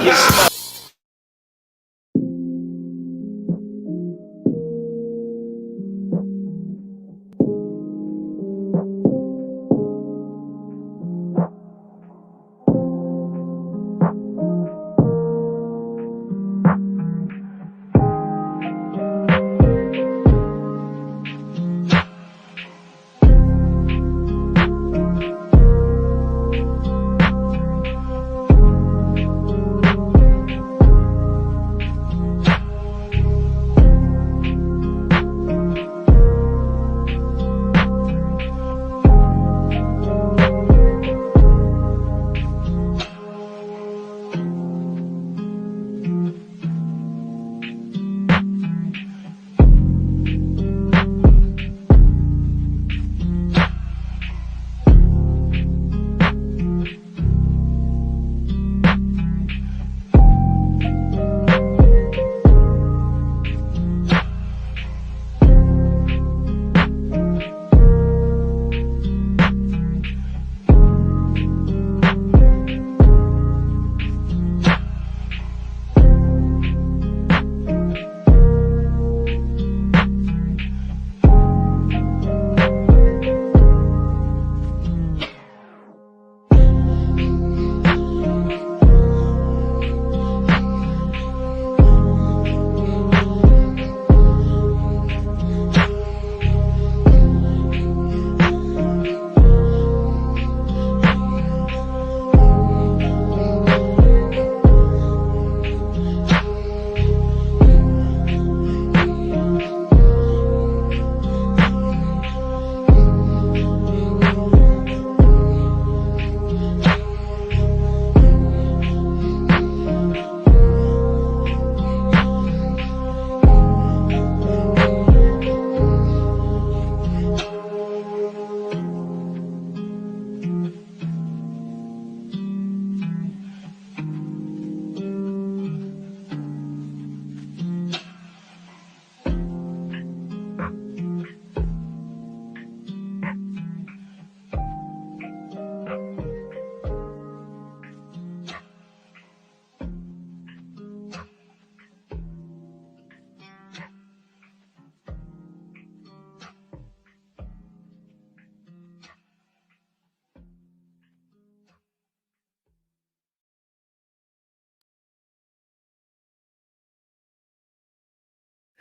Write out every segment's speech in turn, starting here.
you smoke.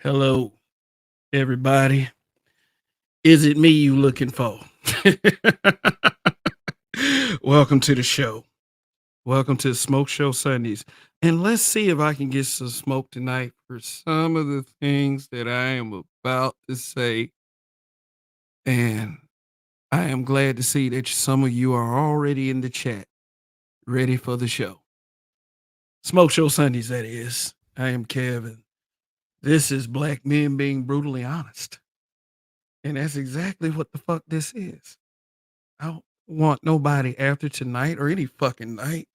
Hello, everybody. Is it me you looking for? Welcome to the show. Welcome to Smoke Show Sundays. And let's see if I can get some smoke tonight for some of the things that I am about to say. And I am glad to see that some of you are already in the chat, ready for the show. Smoke Show Sundays, that is. I am Kevin. This is Black Men Being Brutally Honest. And that's exactly what the fuck this is. I don't want nobody after tonight or any fucking night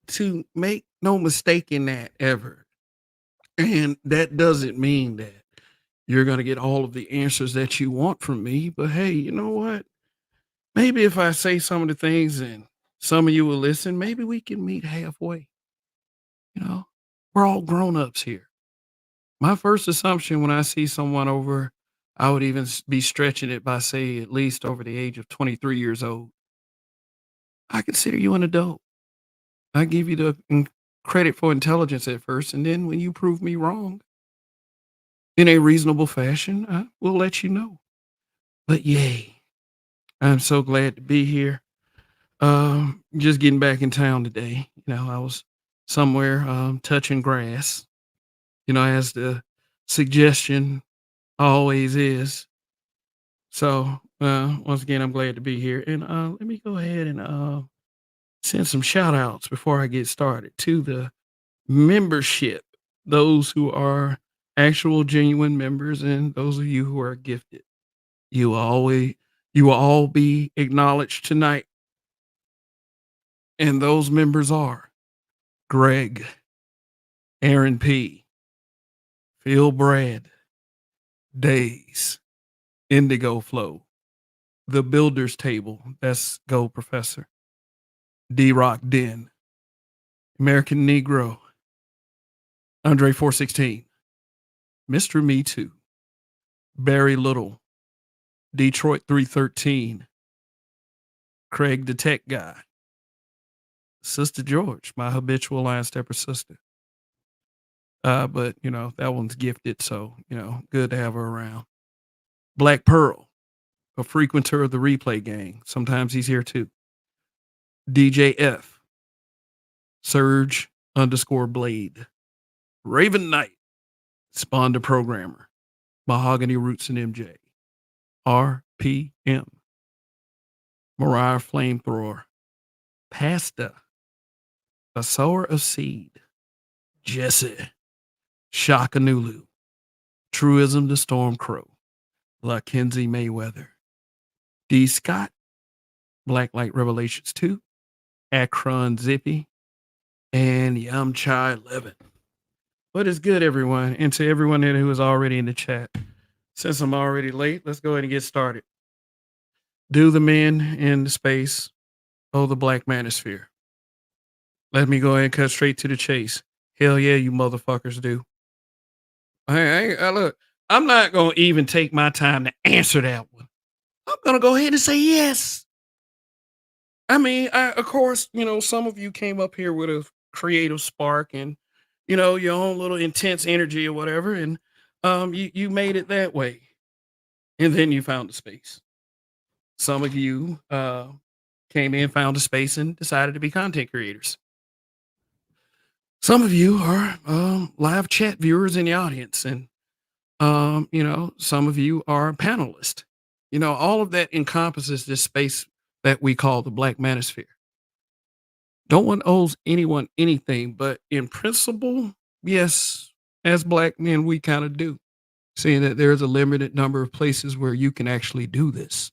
to make no mistake in that ever. And that doesn't mean that you're going to get all of the answers that you want from me. But hey, you know what? Maybe if I say some of the things and some of you will listen, maybe we can meet halfway. You know, we're all grown ups here. My first assumption when I see someone over, I would even be stretching it by say at least over the age of 23 years old. I consider you an adult. I give you the credit for intelligence at first, and then when you prove me wrong in a reasonable fashion, I will let you know. But yay, I'm so glad to be here. Just getting back in town today. You know, I was somewhere touching grass. You know, as the suggestion always is. So once again, I'm glad to be here. And let me go ahead and send some shout outs before I get started to the membership, those who are actual genuine members and those of you who are gifted. You will always you will all be acknowledged tonight. And those members are Greg, Aaron P, Phil Brad, Days, Indigo Flow, The Builder's Table, that's Go Professor, D Rock Den, American Negro, Andre 416, Mr. Me Too, Barry Little, Detroit 313, Craig the Tech Guy, Sister George, my habitual line stepper sister. But that one's gifted, so good to have her around. Black Pearl, a frequenter of the replay gang. Sometimes he's here too. DJ F, Surge underscore Blade, Raven Knight, Spawn the Programmer, Mahogany Roots and MJ, RPM, Mariah Flamethrower, Pasta, A Sower of Seed, Jesse, Shakanulu, Truism the Storm Crow, LaKenzie Mayweather, D. Scott, Blacklight Revelations 2, Akron Zippy, and Yamcha 11. What is good, everyone? And to everyone who is already in the chat, since I'm already late, let's go ahead and get started. Do the men in the space owe the Black Manosphere? Let me go ahead and cut straight to the chase. Hell yeah, you motherfuckers do. Look, I'm not going to even take my time to answer that one. I'm going to go ahead and say yes. I mean, of course, some of you came up here with a creative spark and, your own little intense energy or whatever. And you made it that way. And then you found a space. Some of you came in, found a space, and decided to be content creators. Some of you are live chat viewers in the audience. And, some of you are panelists. All of that encompasses this space that we call the Black Manosphere. No one owes anyone anything, but in principle, yes, as Black men, we kind of do, seeing that there's a limited number of places where you can actually do this.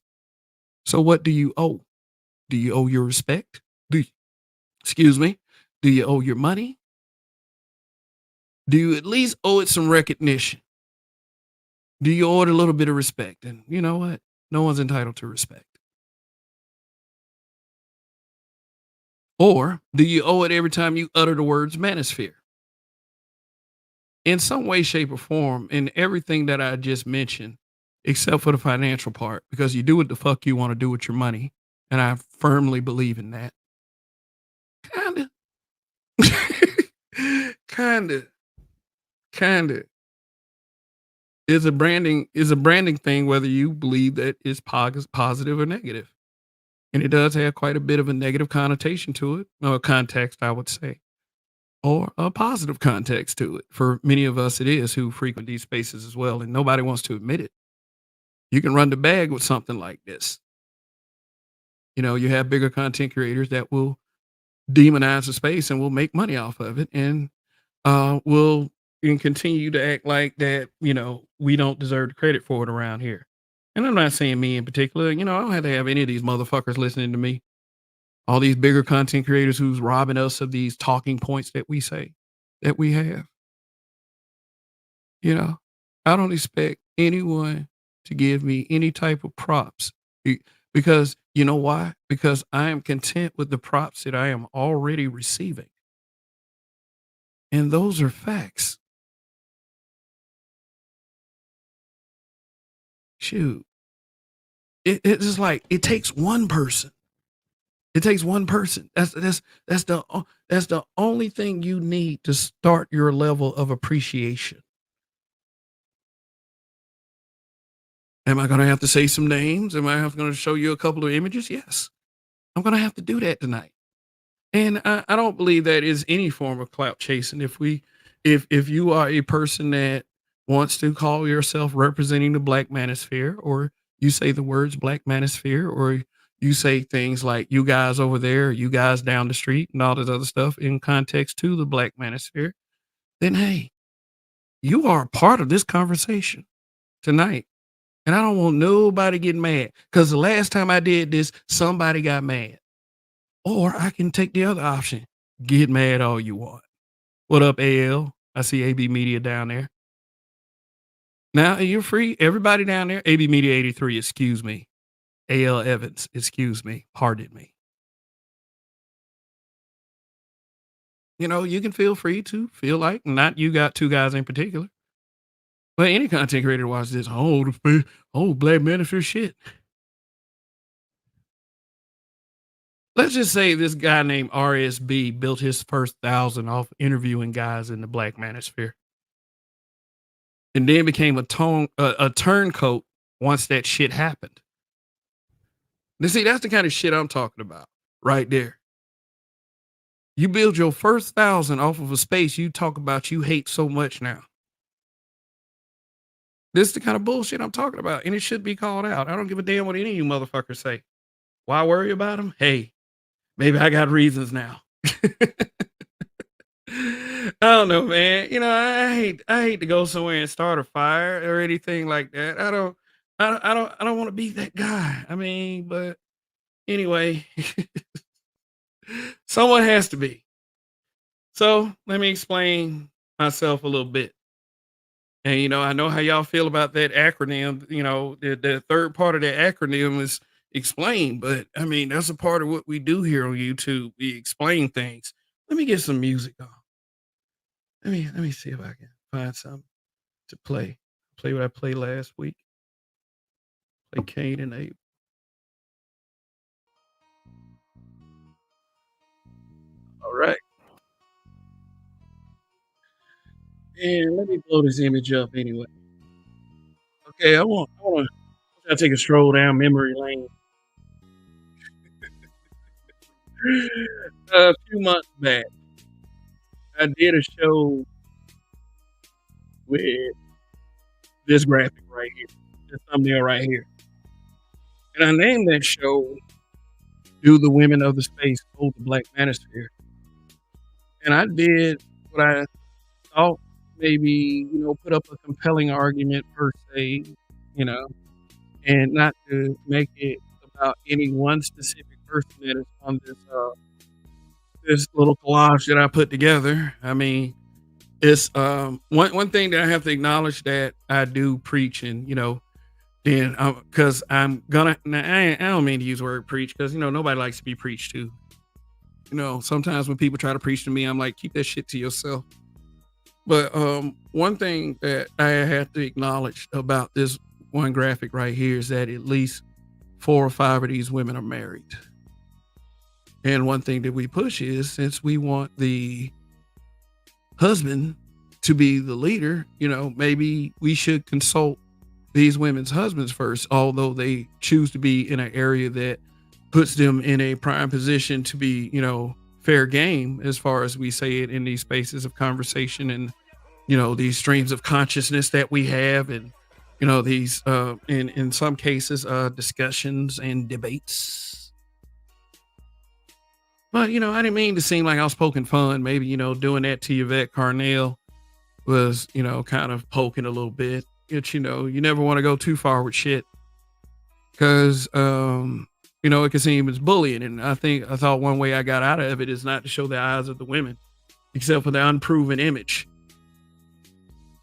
So what do you owe? Do you owe your respect? Excuse me? Do you owe your money? Do you at least owe it some recognition? Do you owe it a little bit of respect? And you know what? No one's entitled to respect. Or do you owe it every time you utter the words manosphere? In some way, shape, or form, in everything that I just mentioned, except for the financial part, because you do what the fuck you want to do with your money. And I firmly believe in that. Kinda. Is a branding thing, whether you believe that it's positive or negative. And it does have quite a bit of a negative connotation to it, or context, I would say, or a positive context to it. For many of us, it is, who frequent these spaces as well, and nobody wants to admit it. You can run the bag with something like this. You have bigger content creators that will demonize the space and will make money off of it, and will continue to act like that, we don't deserve the credit for it around here. And I'm not saying me in particular, I don't have to have any of these motherfuckers listening to me. All these bigger content creators who's robbing us of these talking points that we say that we have. I don't expect anyone to give me any type of props because you know why? Because I am content with the props that I am already receiving. And those are facts. Shoot. It's just like it takes one person. It takes one person. That's the only thing you need to start your level of appreciation. Am I going to have to say some names? Am I going to show you a couple of images? Yes. I'm going to have to do that tonight. And I don't believe that is any form of clout chasing. If you are a person that wants to call yourself representing the Black Manosphere, or you say the words Black Manosphere, or you say things like you guys over there, you guys down the street, and all this other stuff in context to the Black Manosphere, then hey, you are a part of this conversation tonight. And I don't want nobody getting mad, because the last time I did this, somebody got mad. Or I can take the other option. Get mad all you want. What up, AL? I see AB Media down there. Now you're free. Everybody down there. AB Media 83, excuse me. AL Evans, excuse me. Pardon me. you can feel free to feel like not you got two guys in particular, but any content creator watch this whole Black Manosphere shit. Let's just say this guy named RSB built his first 1,000 off interviewing guys in the Black Manosphere, and then became a turncoat once that shit happened. Now, see, that's the kind of shit I'm talking about right there. You build your first 1,000 off of a space you talk about you hate so much now. This is the kind of bullshit I'm talking about, and it should be called out. I don't give a damn what any of you motherfuckers say. Why worry about them? Hey, maybe I got reasons now. I don't know, man. I hate to go somewhere and start a fire or anything like that. I don't want to be that guy. I mean, but anyway, someone has to be. So let me explain myself a little bit. And I know how y'all feel about that acronym. The third part of that acronym is explain, but I mean that's a part of what we do here on YouTube. We explain things. Let me get some music on. Let me see if I can find something to play. Play what I played last week. Play Cain and Abel. All right. And let me blow this image up anyway. Okay, I take a stroll down memory lane. A few months back, I did a show with this graphic right here, this thumbnail right here. And I named that show Do the Women of the Space Hold the Black Manosphere? And I did what I thought maybe, put up a compelling argument per se, you know, and not to make it about any one specific person that is on this little collage that I put together. I mean, it's one thing that I have to acknowledge that I do preach, and then because I'm gonna now, I don't mean to use the word preach because nobody likes to be preached to. Sometimes when people try to preach to me, I'm like, keep that shit to yourself. But one thing that I have to acknowledge about this one graphic right here is that at least 4 or 5 of these women are married. And one thing that we push is, since we want the husband to be the leader, maybe we should consult these women's husbands first, although they choose to be in an area that puts them in a prime position to be, fair game, as far as we say it in these spaces of conversation and, these streams of consciousness that we have, and, these, in some cases, discussions and debates. But, I didn't mean to seem like I was poking fun. Maybe, doing that to Yvette Carnell was, kind of poking a little bit. It's, you never want to go too far with shit because, it can seem as bullying. And I thought one way I got out of it is not to show the eyes of the women, except for the unproven image.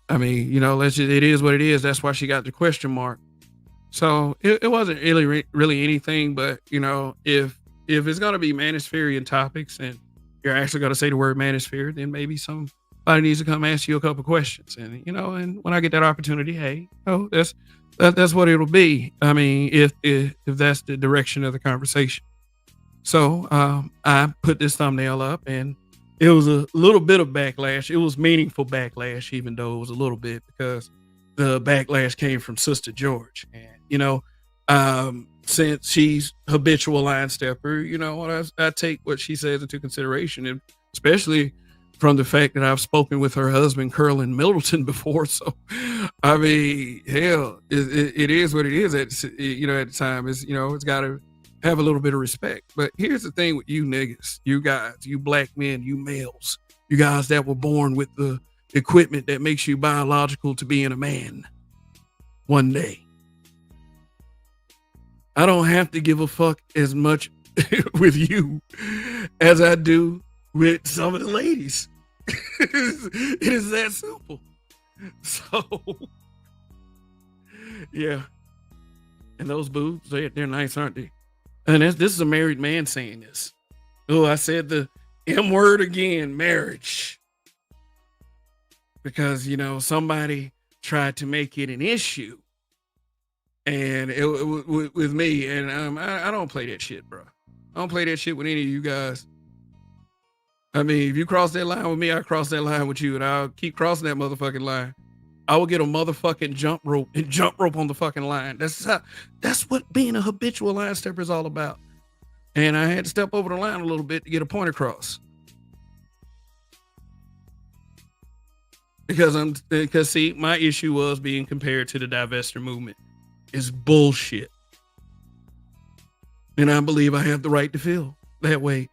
I mean, it is what it is. That's why she got the question mark. So it wasn't really anything, but, if it's going to be Manospherian topics and you're actually going to say the word Manosphere, then maybe somebody needs to come ask you a couple questions. And, and when I get that opportunity, hey, that's what it'll be. I mean, if that's the direction of the conversation. So I put this thumbnail up, and it was a little bit of backlash. It was meaningful backlash, even though it was a little bit, because the backlash came from Sister George. And, since she's habitual line stepper, I take what she says into consideration, and especially from the fact that I've spoken with her husband, Curlin Middleton, before. So, I mean, hell, it is what it is at the time. It's got to have a little bit of respect. But here's the thing with you niggas, you guys, you black men, you males, you guys that were born with the equipment that makes you biological to being a man one day. I don't have to give a fuck as much with you as I do with some of the ladies. It is that simple. So, yeah. And those boobs, they're nice, aren't they? And this is a married man saying this. Oh, I said the M word again, marriage. Because, somebody tried to make it an issue. And with me, and I don't play that shit, bro. I don't play that shit with any of you guys. I mean, if you cross that line with me, I cross that line with you, and I'll keep crossing that motherfucking line. I will get a motherfucking jump rope on the fucking line. That's what being a habitual line stepper is all about. And I had to step over the line a little bit to get a point across. Because see, my issue was being compared to the divestiture movement. It's bullshit. And I believe I have the right to feel that way.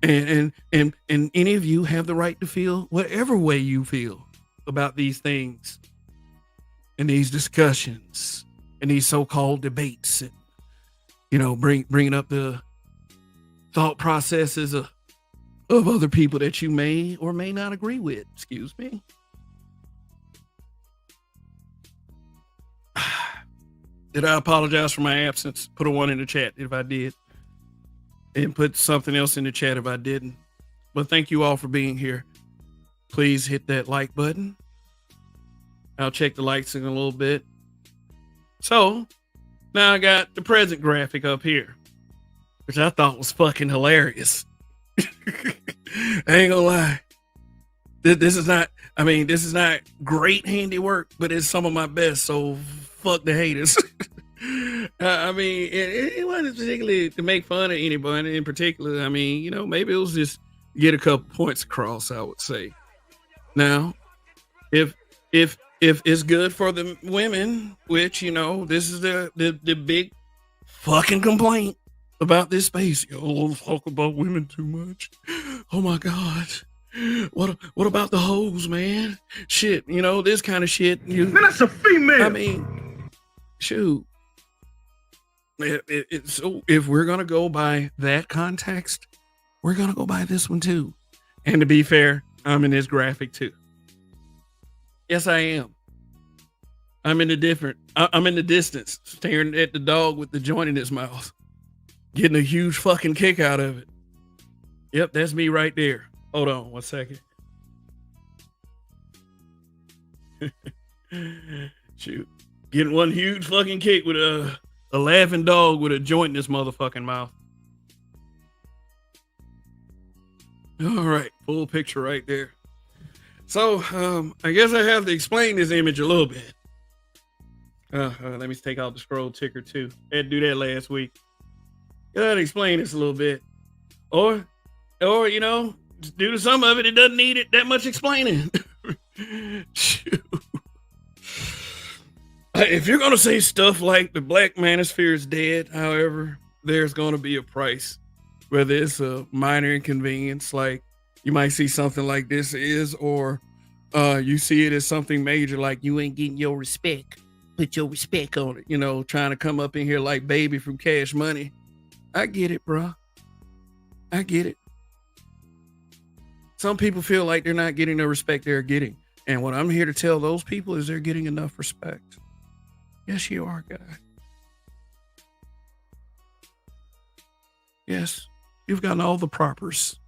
And any of you have the right to feel whatever way you feel about these things and these discussions and these so-called debates, and bringing up the thought processes of other people that you may or may not agree with. Excuse me. Did I apologize for my absence? Put a 1 in the chat if I did. And put something else in the chat if I didn't. But thank you all for being here. Please hit that like button. I'll check the likes in a little bit. So now I got the present graphic up here, which I thought was fucking hilarious. I ain't gonna lie. This is not great handiwork, but it's some of my best. So fuck the haters. It wasn't particularly to make fun of anybody in particular. Maybe it was just get a couple points across, I would say. Now, if it's good for the women, which, this is the big fucking complaint about this space. Don't talk about women too much. Oh my God. What about the hoes, man? Shit, this kind of shit. Man, that's a female. Shoot. So if we're gonna go by that context, we're gonna go by this one too. And to be fair, I'm in this graphic too. Yes, I am. I'm in the distance, staring at the dog with the joint in his mouth, getting a huge fucking kick out of it. Yep, that's me right there. Hold on 1 second. Shoot. Getting one huge fucking kick with a laughing dog with a joint in his motherfucking mouth. All right, full picture right there. So, I guess I have to explain this image a little bit. Let me take out the scroll ticker too. I had to do that last week. Gotta explain this a little bit. Or, due to some of it, it doesn't need it that much explaining. Shoot. If you're going to say stuff like the black manosphere is dead, however, there's going to be a price, whether it's a minor inconvenience, like you might see something like this is, or you see it as something major, like you ain't getting your respect. Put your respect on it, trying to come up in here like Baby from Cash Money. I get it, bro. I get it. Some people feel like they're not getting the respect they're getting. And what I'm here to tell those people is they're getting enough respect. Yes, you are, guy. Yes, you've gotten all the propers.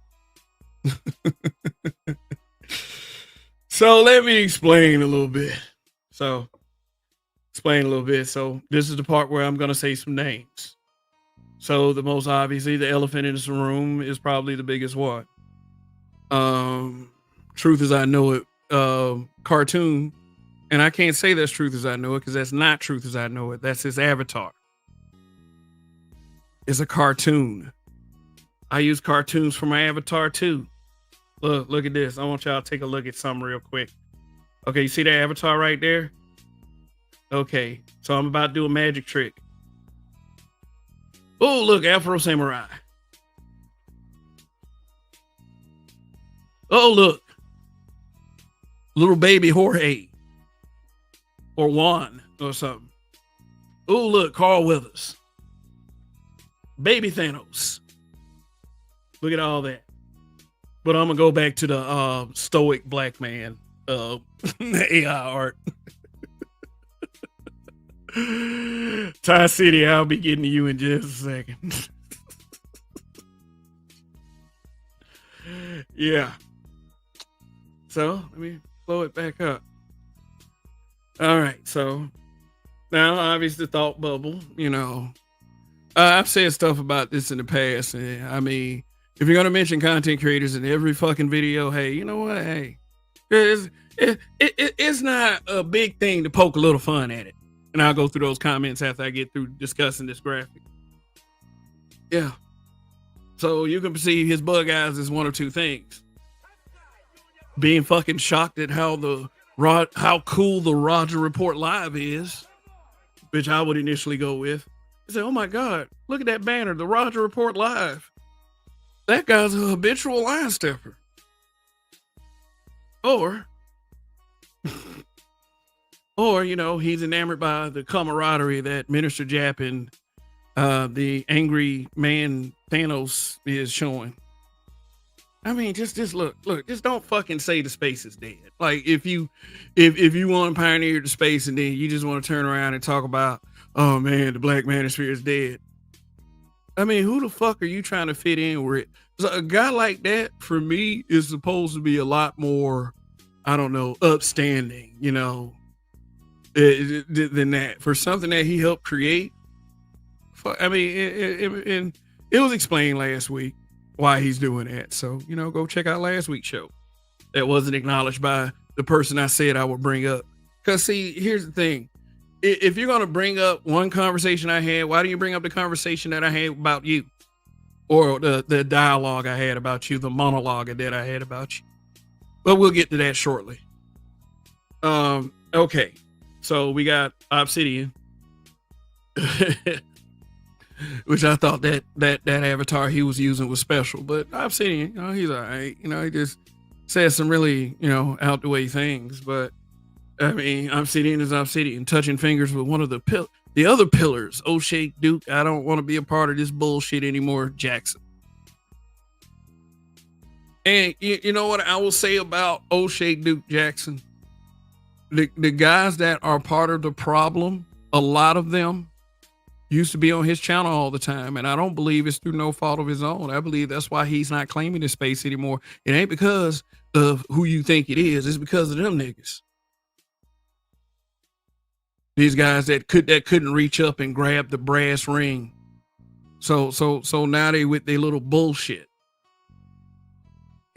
So let me explain a little bit. So this is the part where I'm going to say some names. So the most obviously, the elephant in this room is probably the biggest one. Truth as I know it, cartoon. And I can't say that's truth as I know it because that's not truth as I know it. That's his avatar. It's a cartoon. I use cartoons for my avatar too. Look at this. I want y'all to take a look at something real quick. Okay, you see that avatar right there? Okay, so I'm about to do a magic trick. Oh, look, Afro Samurai. Oh, look. Little baby Jorge. Or Juan or something. Oh, look, Carl Weathers. Baby Thanos. Look at all that. But I'm going to go back to the stoic black man AI art. Ty City, I'll be getting to you in just a second. Yeah. So let me blow it back up. All right. So now, obviously, the thought bubble. I've said stuff about this in the past. And I mean, if you're gonna mention content creators in every fucking video, hey, you know what? Hey, it's not a big thing to poke a little fun at it. And I'll go through those comments after I get through discussing this graphic. Yeah. So you can perceive his bug eyes as one or two things: being fucking shocked at how cool the Roger Report Live is, which I would initially go with. I say, oh my God, look at that banner, the Roger Report Live. That guy's a habitual line stepper. Or, he's enamored by the camaraderie that Minister Jap and the angry man Thanos is showing. I mean, just look, just don't fucking say the space is dead. Like if you want to pioneer the space and then you just want to turn around and talk about, oh man, the black manosphere is dead. I mean, who the fuck are you trying to fit in with? So a guy like that, for me, is supposed to be a lot more, I don't know, upstanding, than that. For something that he helped create. I mean, it was explained last week why he's doing that. So, go check out last week's show. That wasn't acknowledged by the person I said I would bring up. Because, see, here's the thing. If you're going to bring up one conversation I had, why do you bring up the conversation that I had about you? Or the dialogue I had about you, the monologue that I had about you. But we'll get to that shortly. Okay. So we got Obsidian. Which I thought that avatar he was using was special. But Obsidian, he's all right. He just says some really, out the way things. But I mean, Obsidian is Obsidian, touching fingers with one of the other pillars. O'Shea Duke, I don't want to be a part of this bullshit anymore, Jackson. And you know what I will say about O'Shea Duke Jackson? The guys that are part of the problem, a lot of them used to be on his channel all the time. And I don't believe it's through no fault of his own. I believe that's why he's not claiming this space anymore. It ain't because of who you think it is. It's because of them niggas. These guys that couldn't reach up and grab the brass ring. So now they with their little bullshit.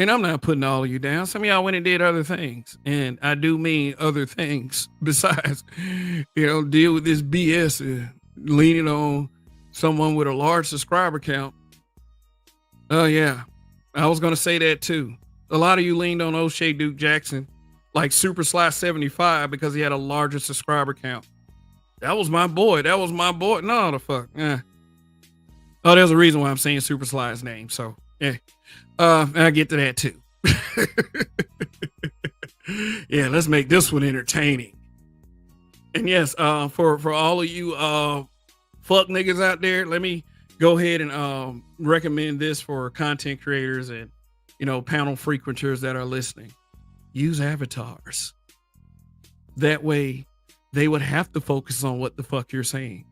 And I'm not putting all of you down. Some of y'all went and did other things. And I do mean other things besides, deal with this BS leaning on someone with a large subscriber count. Oh yeah. I was going to say that too. A lot of you leaned on O'Shea Duke Jackson like Super Sly 75 because he had a larger subscriber count. That was my boy. No, the fuck. Yeah. Oh, there's a reason why I'm saying Super Sly's name. So yeah. I'll get to that too. Yeah, let's make this one entertaining. And yes, for all of you fuck niggas out there, let me go ahead and recommend this for content creators and panel frequenters that are listening. Use avatars. That way they would have to focus on what the fuck you're saying.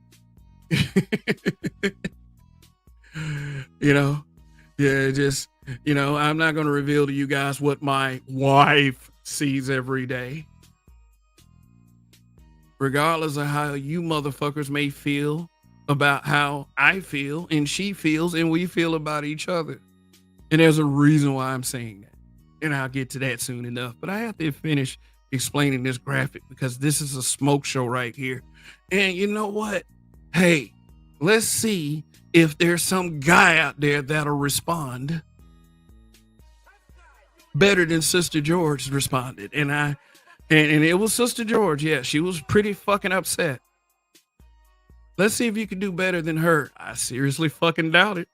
Yeah, just I'm not going to reveal to you guys what my wife sees every day. Regardless of how you motherfuckers may feel about how I feel and she feels and we feel about each other. And there's a reason why I'm saying that. And I'll get to that soon enough. But I have to finish explaining this graphic because this is a smoke show right here. And you know what? Hey, let's see if there's some guy out there that'll respond better than Sister George responded. And it was Sister George. Yeah, she was pretty fucking upset. Let's see if you can do better than her. I seriously fucking doubt it.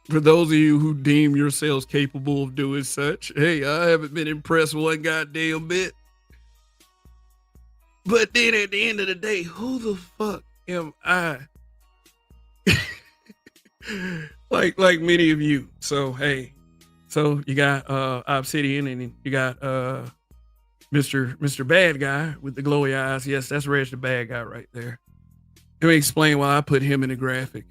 For those of you who deem yourselves capable of doing such, hey, I haven't been impressed one goddamn bit. But then at the end of the day, who the fuck am I? like many of you. So hey, so you got Obsidian and you got Mr. Bad Guy with the glowy eyes. Yes, that's Reg the bad guy right there. Let me explain why I put him in the graphic.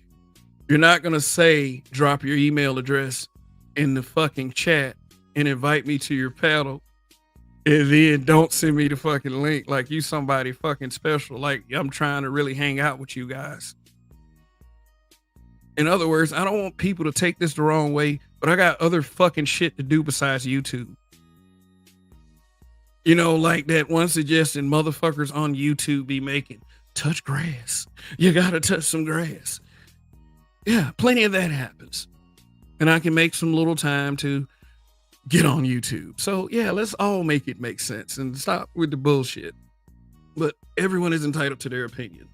You're not going to say, drop your email address in the fucking chat and invite me to your panel. And then don't send me the fucking link like you somebody fucking special. Like I'm trying to really hang out with you guys. In other words, I don't want people to take this the wrong way, but I got other fucking shit to do besides YouTube. You know, like that one suggestion motherfuckers on YouTube be making, touch grass. You gotta touch some grass. Yeah, plenty of that happens. And I can make some little time to get on YouTube. So yeah, let's all make it make sense and stop with the bullshit. But everyone is entitled to their opinion.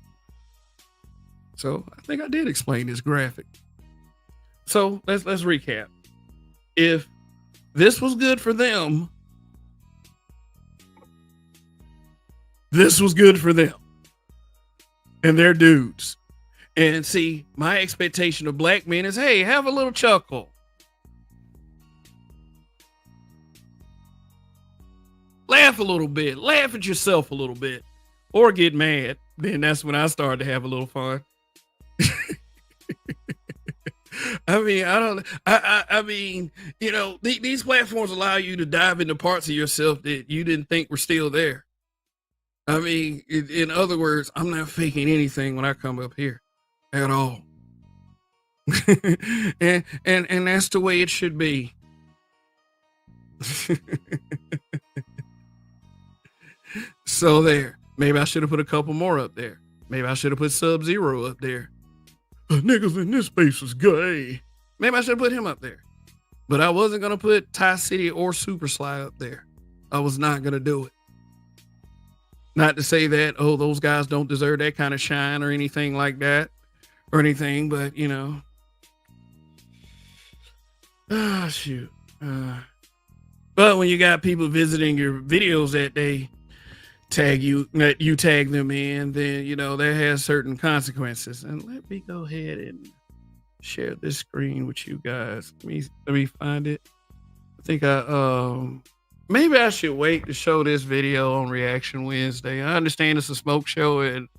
So I think I did explain this graphic. So let's recap. If this was good for them, this was good for them. And they're dudes. And see, my expectation of black men is, hey, have a little chuckle. Laugh a little bit. Laugh at yourself a little bit. Or get mad. Then that's when I started to have a little fun. I mean, you know, these platforms allow you to dive into parts of yourself that you didn't think were still there. I mean, in other words, I'm not faking anything when I come up here at all. and that's the way it should be. So there. Maybe I should have put a couple more up there. Maybe I should have put Sub-Zero up there. Niggas in this space is gay. Maybe I should have put him up there. But I wasn't going to put Ty City or Super Sly up there. I was not going to do it. Not to say that, oh, those guys don't deserve that kind of shine or anything like that. Or anything, but, you know. Ah, shoot. But when you got people visiting your videos that they tag you, that you tag them in, then, you know, that has certain consequences. And let me go ahead and share this screen with you guys. Let me find it. I think maybe I should wait to show this video on Reaction Wednesday. I understand it's a smoke show and,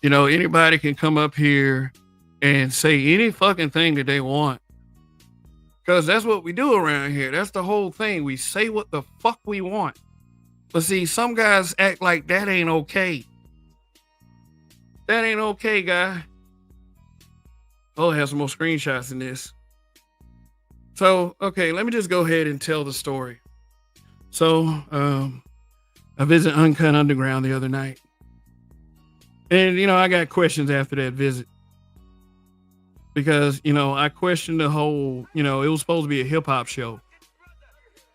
you know, anybody can come up here and say any fucking thing that they want. Because that's what we do around here. That's the whole thing. We say what the fuck we want. But see, some guys act like that ain't okay. That ain't okay, guy. Oh, I have some more screenshots in this. So, okay, let me just go ahead and tell the story. So, I visited Uncut Underground the other night. And, you know, I got questions after that visit. Because, you know, I questioned the whole, you know, it was supposed to be a hip hop show.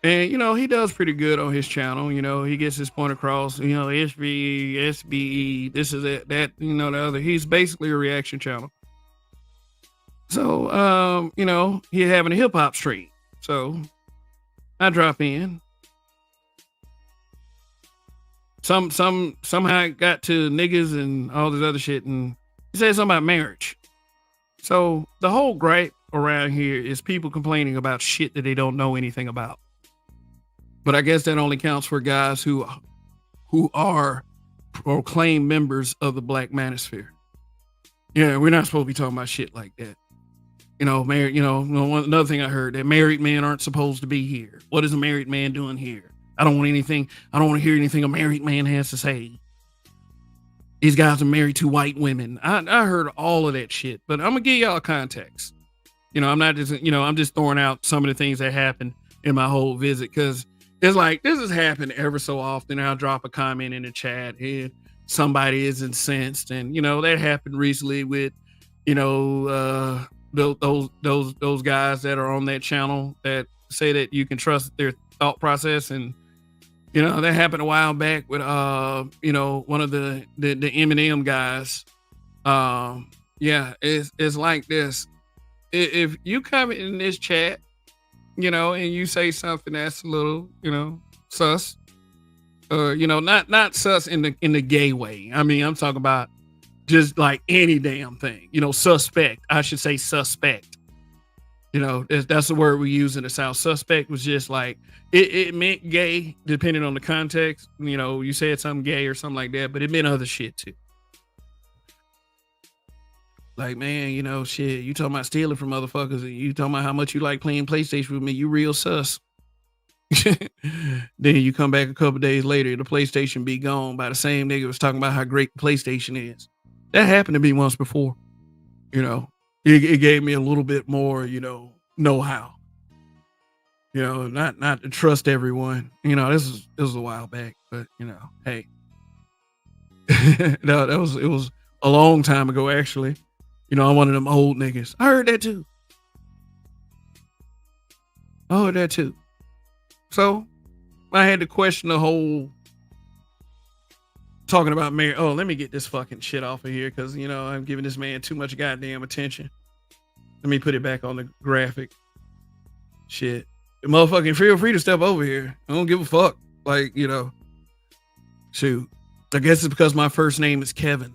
And, you know, he does pretty good on his channel. You know, he gets his point across, you know, SBE, this is it, that, you know, the other. He's basically a reaction channel. So, you know, he having a hip hop stream. So I drop in. Somehow I got to niggas and all this other shit. And he said something about marriage. So the whole gripe around here is people complaining about shit that they don't know anything about. But I guess that only counts for guys who are proclaimed members of the Black Manosphere. Yeah, we're not supposed to be talking about shit like that. You know, married. You know, another thing I heard, that married men aren't supposed to be here. What is a married man doing here? I don't want to hear anything a married man has to say. These guys are married to white women. I heard all of that shit, but I'm gonna give y'all context. You know, I'm not just, you know, I'm just throwing out some of the things that happened in my whole visit, because it's like, this has happened ever so often. I'll drop a comment in the chat and somebody is incensed. And, you know, that happened recently with, you know, those guys that are on that channel that say that you can trust their thought process. And, you know, that happened a while back with, you know, one of the Eminem guys. Yeah, it's like this. If you come in this chat, you know, and you say something that's a little, you know, sus, you know, not sus in the gay way. I mean, I'm talking about just like any damn thing, you know, suspect. I should say suspect. You know, that's the word we use in the South. Suspect was just like, it meant gay, depending on the context. You know, you said something gay or something like that, but it meant other shit too. Like, man, you know, shit, you talking about stealing from motherfuckers and you talking about how much you like playing PlayStation with me, you real sus. Then you come back a couple days later, the PlayStation be gone by the same nigga was talking about how great the PlayStation is. That happened to me once before. You know, it gave me a little bit more, know how. Not to trust everyone. This was a while back, but hey, no, it was a long time ago actually. I'm one of them old niggas. I heard that too. So I had to question the whole talking about marriage. Oh, let me get this fucking shit off of here because I'm giving this man too much goddamn attention. Let me put it back on the graphic. Shit. The motherfucking feel free to step over here. I don't give a fuck. Like, shoot. I guess it's because my first name is Kevin.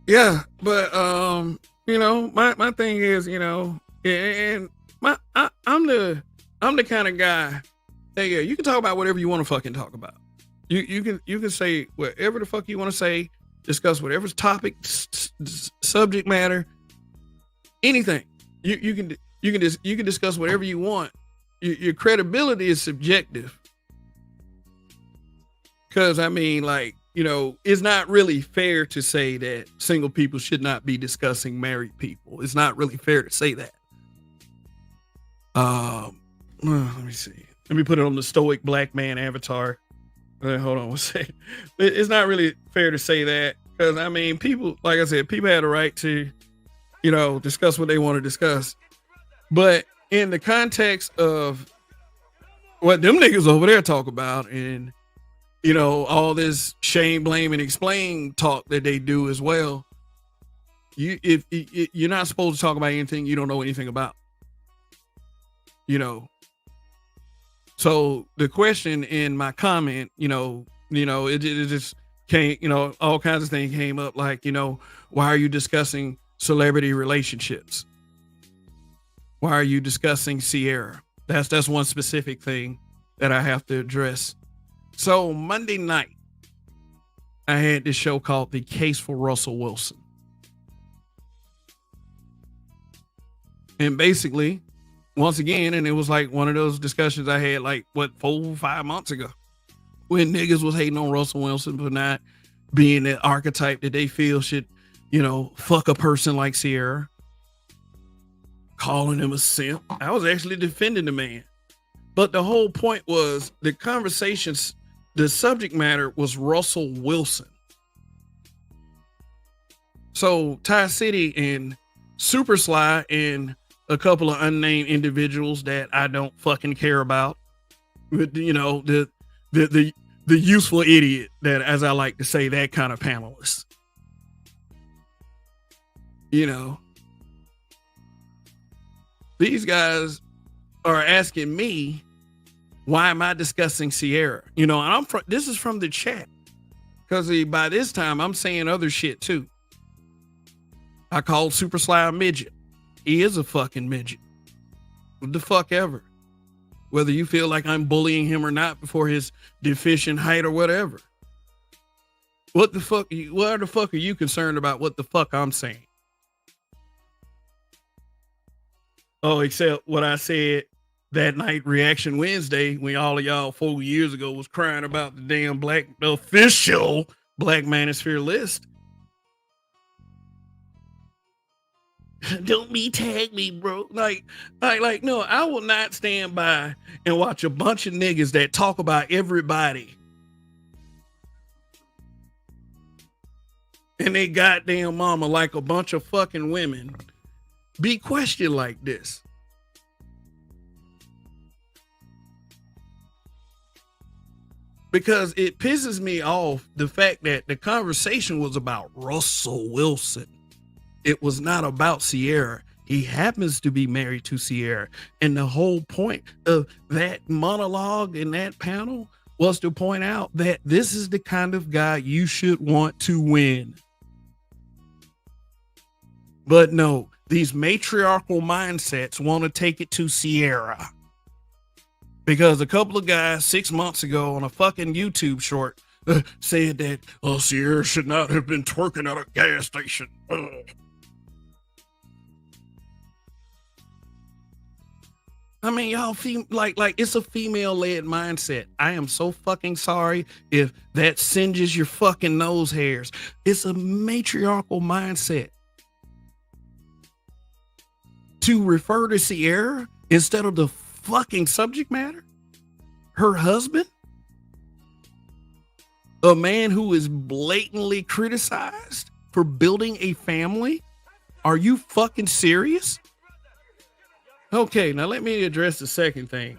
Yeah, but my thing is, and I'm the kind of guy that you can talk about whatever you want to fucking talk about. You can say whatever the fuck you want to say, discuss whatever topic, subject matter, anything. You can discuss whatever you want. Your credibility is subjective. Because it's not really fair to say that single people should not be discussing married people. It's not really fair to say that. Let me see. Let me put it on the stoic black man avatar. Hold on one second. It's not really fair to say that because people, like I said, people had a right to, discuss what they want to discuss. But in the context of what them niggas over there talk about and all this shame, blame, and explain talk that they do as well. If you're not supposed to talk about anything you don't know anything about. So the question in my comment, it just came, all kinds of things came up like, why are you discussing celebrity relationships? Why are you discussing Sierra? That's one specific thing that I have to address. So Monday night, I had this show called The Case for Russell Wilson. And basically, once again, and it was like one of those discussions I had 4-5 months ago when niggas was hating on Russell Wilson for not being the archetype that they feel should, fuck a person like Sierra. Calling him a simp. I was actually defending the man. But the whole point was the conversations, the subject matter was Russell Wilson. So Ty City and Super Sly and a couple of unnamed individuals that I don't fucking care about. With the useful idiot that, as I like to say, that kind of panelist. These guys are asking me, why am I discussing Sierra? And this is from the chat. Because by this time, I'm saying other shit too. I called Super Sly a midget. He is a fucking midget. What the fuck ever. Whether you feel like I'm bullying him or not before his deficient height or whatever. What the fuck are you concerned about what the fuck I'm saying? Oh, except what I said that night, Reaction Wednesday, when all of y'all 4 years ago was crying about the damn official Black Manosphere list. Don't tag me, bro. No, I will not stand by and watch a bunch of niggas that talk about everybody and they goddamn mama like a bunch of fucking women be questioned like this. Because it pisses me off the fact that the conversation was about Russell Wilson. It was not about Sierra. He happens to be married to Sierra. And the whole point of that monologue in that panel was to point out that this is the kind of guy you should want to win. But no, these matriarchal mindsets want to take it to Sierra. Because a couple of guys 6 months ago on a fucking YouTube short said that Sierra should not have been twerking at a gas station. I mean, y'all like it's a female-led mindset. I am so fucking sorry if that singes your fucking nose hairs. It's a matriarchal mindset. To refer to Sierra instead of the fucking subject matter, her husband, a man who is blatantly criticized for building a family. Are you fucking serious? Okay, now let me address the second thing.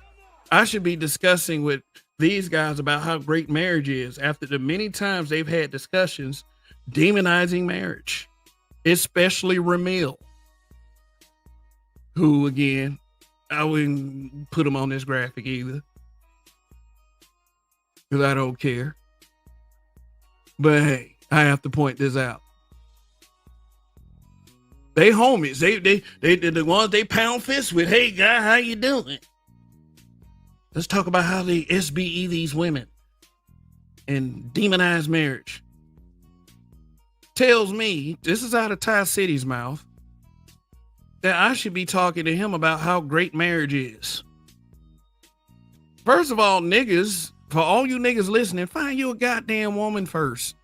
I should be discussing with these guys about how great marriage is after the many times they've had discussions demonizing marriage, especially Ramil, who, again, I wouldn't put him on this graphic either because I don't care. But hey, I have to point this out. They homies. They the ones they pound fists with. Hey, guy, how you doing? Let's talk about how they SBE these women and demonize marriage. Tells me, this is out of Ty City's mouth, that I should be talking to him about how great marriage is. First of all, niggas, for all you niggas listening, find you a goddamn woman first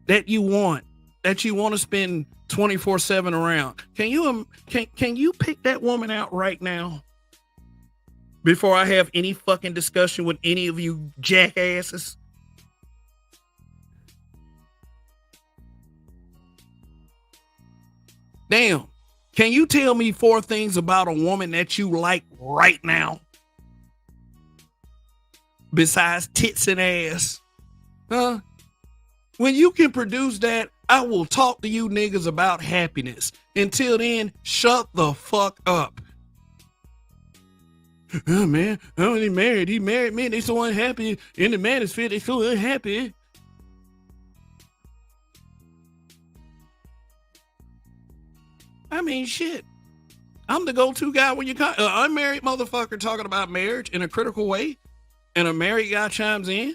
that you want to spend 24/7 around. Can you pick that woman out right now before I have any fucking discussion with any of you jackasses? Damn. Can you tell me 4 things about a woman that you like right now? Besides tits and ass. Huh? When you can produce that, I will talk to you niggas about happiness. Until then, shut the fuck up. Oh man, I'm only married. He married me. They so unhappy. In the Manosphere, they so unhappy. I mean, shit. I'm the go-to guy when you got an unmarried motherfucker talking about marriage in a critical way, and a married guy chimes in,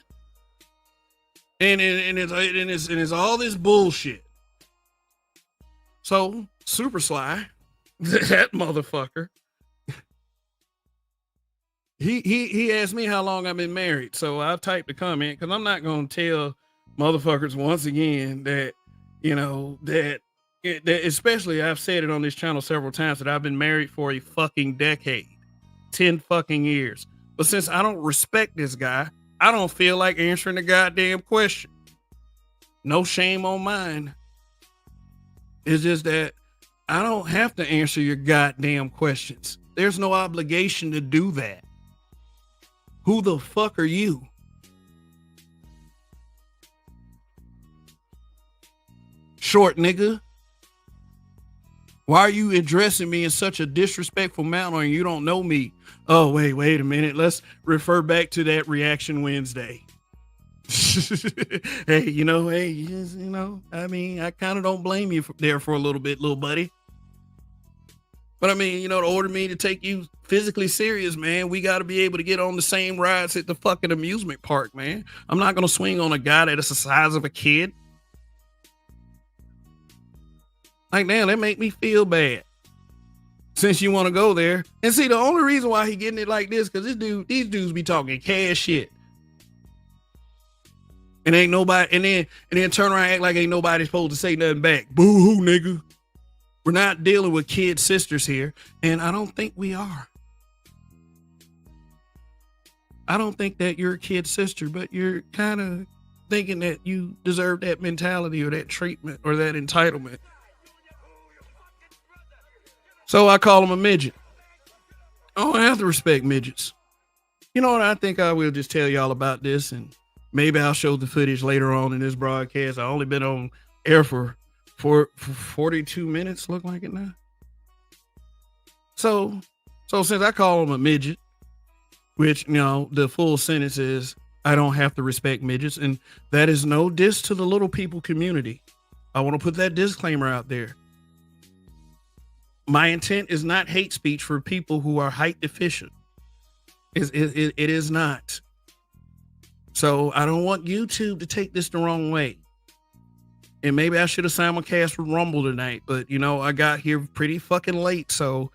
and it's all this bullshit. So Super Sly, that motherfucker, he asked me how long I've been married. So I typed a comment because I'm not gonna tell motherfuckers once again that, you know, that especially I've said it on this channel several times that I've been married for a fucking decade, 10 fucking years. But since I don't respect this guy, I don't feel like answering the goddamn question. No shame on mine. It's just that I don't have to answer your goddamn questions. There's no obligation to do that. Who the fuck are you? Short nigga. Why are you addressing me in such a disrespectful manner and you don't know me? Oh, wait a minute. Let's refer back to that Reaction Wednesday. Hey, I mean, I kind of don't blame you there for a little bit, little buddy. But I mean, to order me to take you physically serious, man, we got to be able to get on the same rides at the fucking amusement park, man. I'm not going to swing on a guy that is the size of a kid. Like, damn, that make me feel bad. Since you want to go there. And see, the only reason why he getting it like this, because these dudes be talking cash shit. And ain't nobody, and then turn around and act like ain't nobody supposed to say nothing back. Boo-hoo, nigga. We're not dealing with kid sisters here. And I don't think we are. I don't think that you're a kid sister, but you're kind of thinking that you deserve that mentality or that treatment or that entitlement. So I call him a midget. I don't have to respect midgets. You know what? I think I will just tell y'all about this, and maybe I'll show the footage later on in this broadcast. I've only been on air for 42 minutes, look like it now. So since I call him a midget, which, the full sentence is, I don't have to respect midgets, and that is no diss to the little people community. I want to put that disclaimer out there. My intent is not hate speech for people who are height deficient. It is not. So I don't want YouTube to take this the wrong way. And maybe I should have simulcast with Rumble tonight, but you know, I got here pretty fucking late, so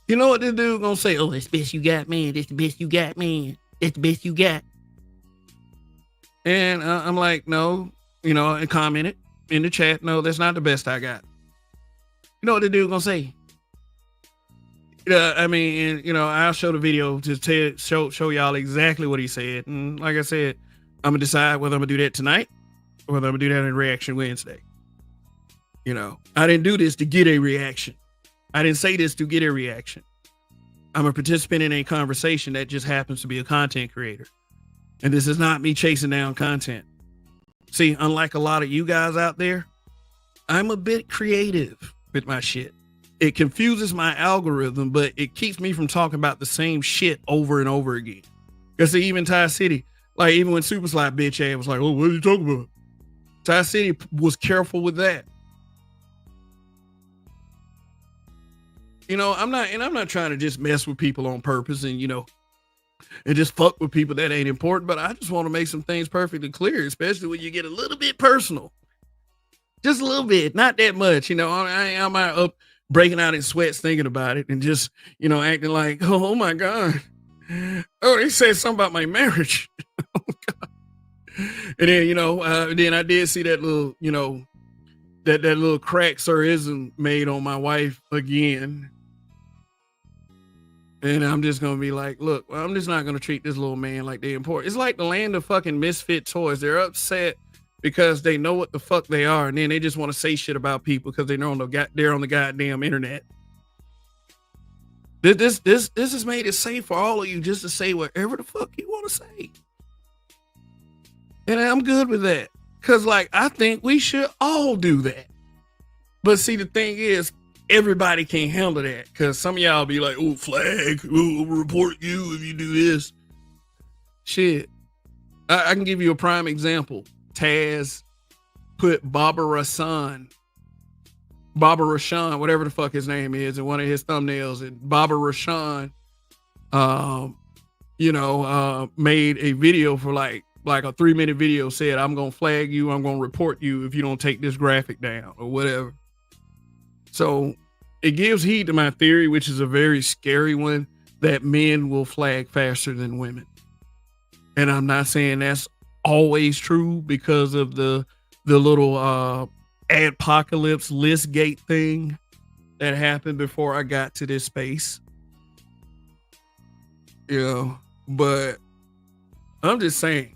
you know what this dude gonna say? Oh, that's the best you got, man. That's the best you got, man. That's the best you got. And I'm like, no, you know, and commented in the chat, no, that's not the best I got. You know what the dude gonna say? I mean, and, you know, I'll show the video to show y'all exactly what he said. And like I said, I'm gonna decide whether I'm gonna do that tonight or whether I'm gonna do that in Reaction Wednesday. You know, I didn't do this to get a reaction. I didn't say this to get a reaction. I'm a participant in a conversation that just happens to be a content creator. And this is not me chasing down content. See, unlike a lot of you guys out there, I'm a bit creative with my shit. It confuses my algorithm, but it keeps me from talking about the same shit over and over again. Because even Ty City, like even when Super Slide bitch ass was like, oh, what are you talking about? Ty City was careful with that. You know, I'm not trying to just mess with people on purpose and, you know, and just fuck with people that ain't important, but I just want to make some things perfectly clear, especially when you get a little bit personal. Just a little bit, not that much, you know. I'm not up breaking out in sweats thinking about it and just, you know, acting like, oh my God. Oh, they said something about my marriage. Oh God. And then, you know, then I did see that little, you know, that little crack sir-ism made on my wife again. And I'm just going to be like, look, I'm just not going to treat this little man like they're important. It's like the land of fucking misfit toys. They're upset because they know what the fuck they are. And then they just want to say shit about people because they know they're on the goddamn internet. This has made it safe for all of you just to say whatever the fuck you want to say. And I'm good with that. Because, like, I think we should all do that. But see, the thing is, everybody can't handle that. Because some of y'all be like, oh, flag, we'll report you if you do this. Shit. I can give you a prime example. Taz put Baba Rashan, whatever the fuck his name is, in one of his thumbnails. And Baba Rashan, made a video for like a 3-minute video, said, I'm going to flag you. I'm going to report you if you don't take this graphic down or whatever. So it gives heed to my theory, which is a very scary one, that men will flag faster than women. And I'm not saying that's always true because of the little adpocalypse listgate thing that happened before I got to this space. You know, but I'm just saying,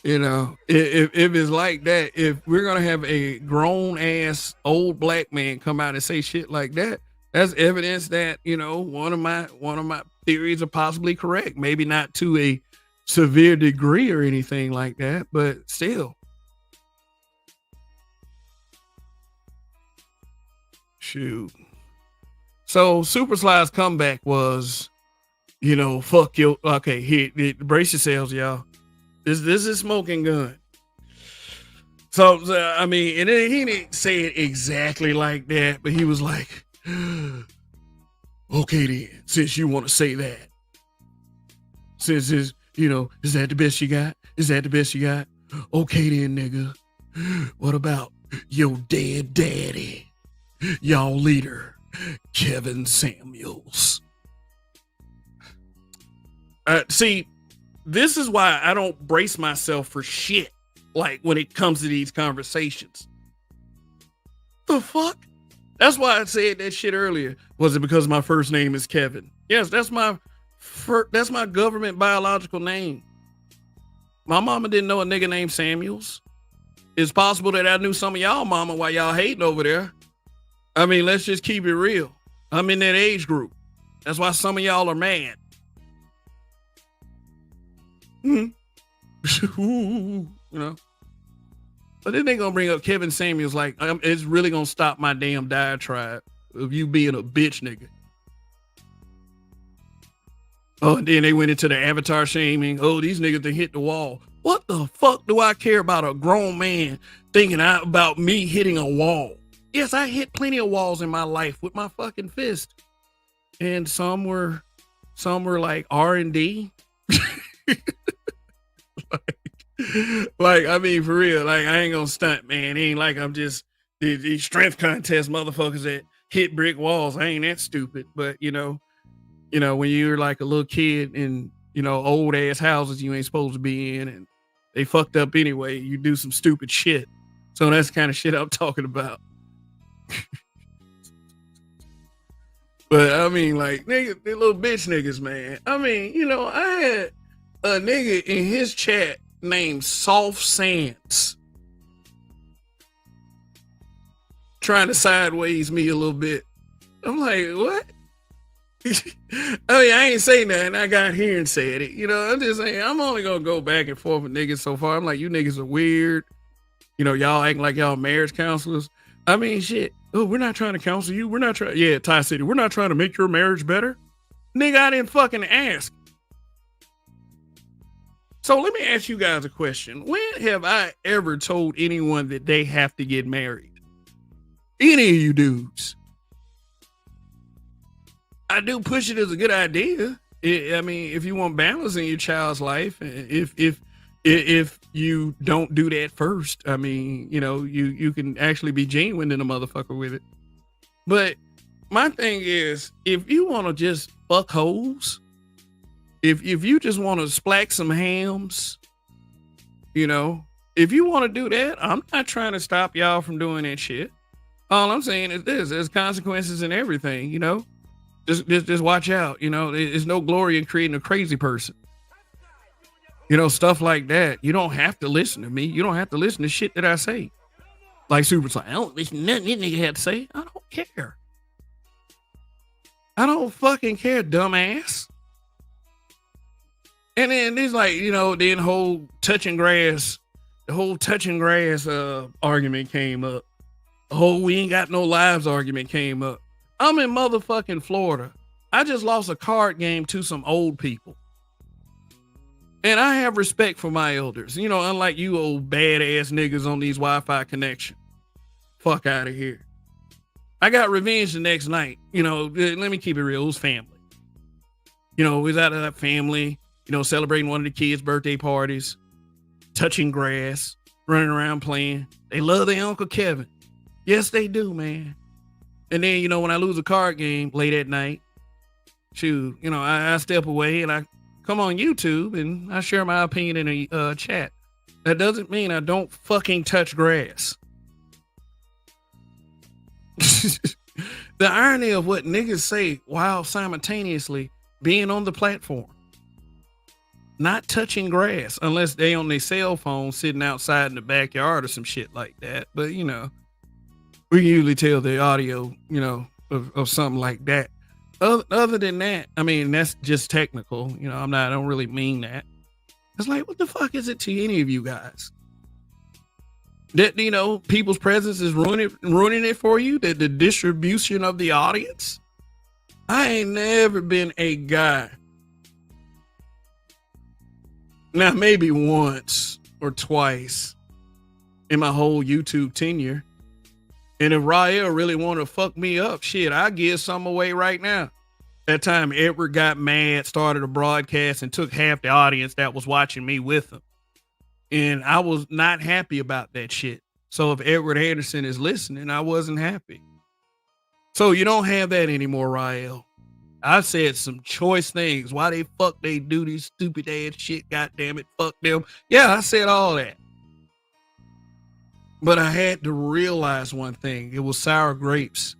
you know, if it's like that, if we're gonna have a grown ass old black man come out and say shit like that, that's evidence that, you know, one of my theories are possibly correct. Maybe not to a severe degree or anything like that, but still. Shoot. So Super Sly's comeback was, you know, fuck you. Okay, here, brace yourselves, y'all. This is smoking gun. So I mean, and he didn't say it exactly like that, but he was like, okay then, since you want to say that, since is, you know, is that the best you got? Is that the best you got? Okay then, nigga. What about your dead daddy, y'all leader, Kevin Samuels? See, this is why I don't brace myself for shit, like when it comes to these conversations. The fuck? That's why I said that shit earlier. Was it because my first name is Kevin? Yes, that's my government biological name. My mama didn't know a nigga named Samuels. It's possible that I knew some of y'all mama while y'all hating over there. I mean, let's just keep it real. I'm in that age group. That's why some of y'all are mad. You know, but then they gonna bring up Kevin Samuels like it's really gonna stop my damn diatribe of you being a bitch nigga. Oh, and then they went into the avatar shaming. Oh, these niggas that hit the wall. What the fuck do I care about a grown man thinking about me hitting a wall? Yes, I hit plenty of walls in my life with my fucking fist. and some were like R&D. Like, I mean, for real, like, I ain't gonna stunt, man. It ain't like I'm just these strength contest motherfuckers that hit brick walls. I ain't that stupid. But when you're like a little kid in old ass houses you ain't supposed to be in, and they fucked up anyway, you do some stupid shit. So that's the kind of shit I'm talking about. But I mean, like, niggas, they little bitch niggas, man. I mean, I had a nigga in his chat named Soft Sands trying to sideways me a little bit. I'm like, what? I mean, I ain't saying nothing. I got here and said it. I'm just saying, I'm only gonna go back and forth with niggas so far. I'm like, you niggas are weird. Y'all acting like y'all marriage counselors. I mean, shit. Oh, we're not trying to counsel you. We're not trying. Yeah, Ty City. We're not trying to make your marriage better. Nigga, I didn't fucking ask. So let me ask you guys a question. When have I ever told anyone that they have to get married? Any of you dudes? I do push it as a good idea. I mean, if you want balance in your child's life, if you don't do that first, I mean, you can actually be genuine in a motherfucker with it. But my thing is, if you want to just fuck hoes, if you just want to splack some hams, if you want to do that, I'm not trying to stop y'all from doing that shit. All I'm saying is this: there's consequences in everything, Just watch out, there's no glory in creating a crazy person. Stuff like that. You don't have to listen to me. You don't have to listen to shit that I say. Like Super's like, I don't listen to nothing this nigga had to say. I don't care. I don't fucking care, dumbass. And then there's like, then whole touching grass argument came up. The whole we ain't got no lives argument came up. I'm in motherfucking Florida. I just lost a card game to some old people. And I have respect for my elders. Unlike you old badass niggas on these Wi-Fi connections. Fuck out of here. I got revenge the next night. Let me keep it real. It was family. We was out of that family, celebrating one of the kids' birthday parties, touching grass, running around playing. They love their Uncle Kevin. Yes, they do, man. And then, when I lose a card game late at night, shoot, I step away and I come on YouTube and I share my opinion in a chat. That doesn't mean I don't fucking touch grass. The irony of what niggas say while simultaneously being on the platform. Not touching grass unless they on their cell phone sitting outside in the backyard or some shit like that. But, we can usually tell the audio, of something like that. Other than that, I mean, that's just technical. I don't really mean that. It's like, what the fuck is it to any of you guys? That, people's presence is ruining it for you? That the distribution of the audience? I ain't never been a guy. Now, maybe once or twice in my whole YouTube tenure. And if Rael really want to fuck me up, shit, I give some away right now. That time Edward got mad, started a broadcast, and took half the audience that was watching me with him. And I was not happy about that shit. So if Edward Anderson is listening, I wasn't happy. So you don't have that anymore, Rael. I said some choice things. Why they fuck they do these stupid ass shit, goddamn it, fuck them. Yeah, I said all that. But I had to realize one thing. It was sour grapes.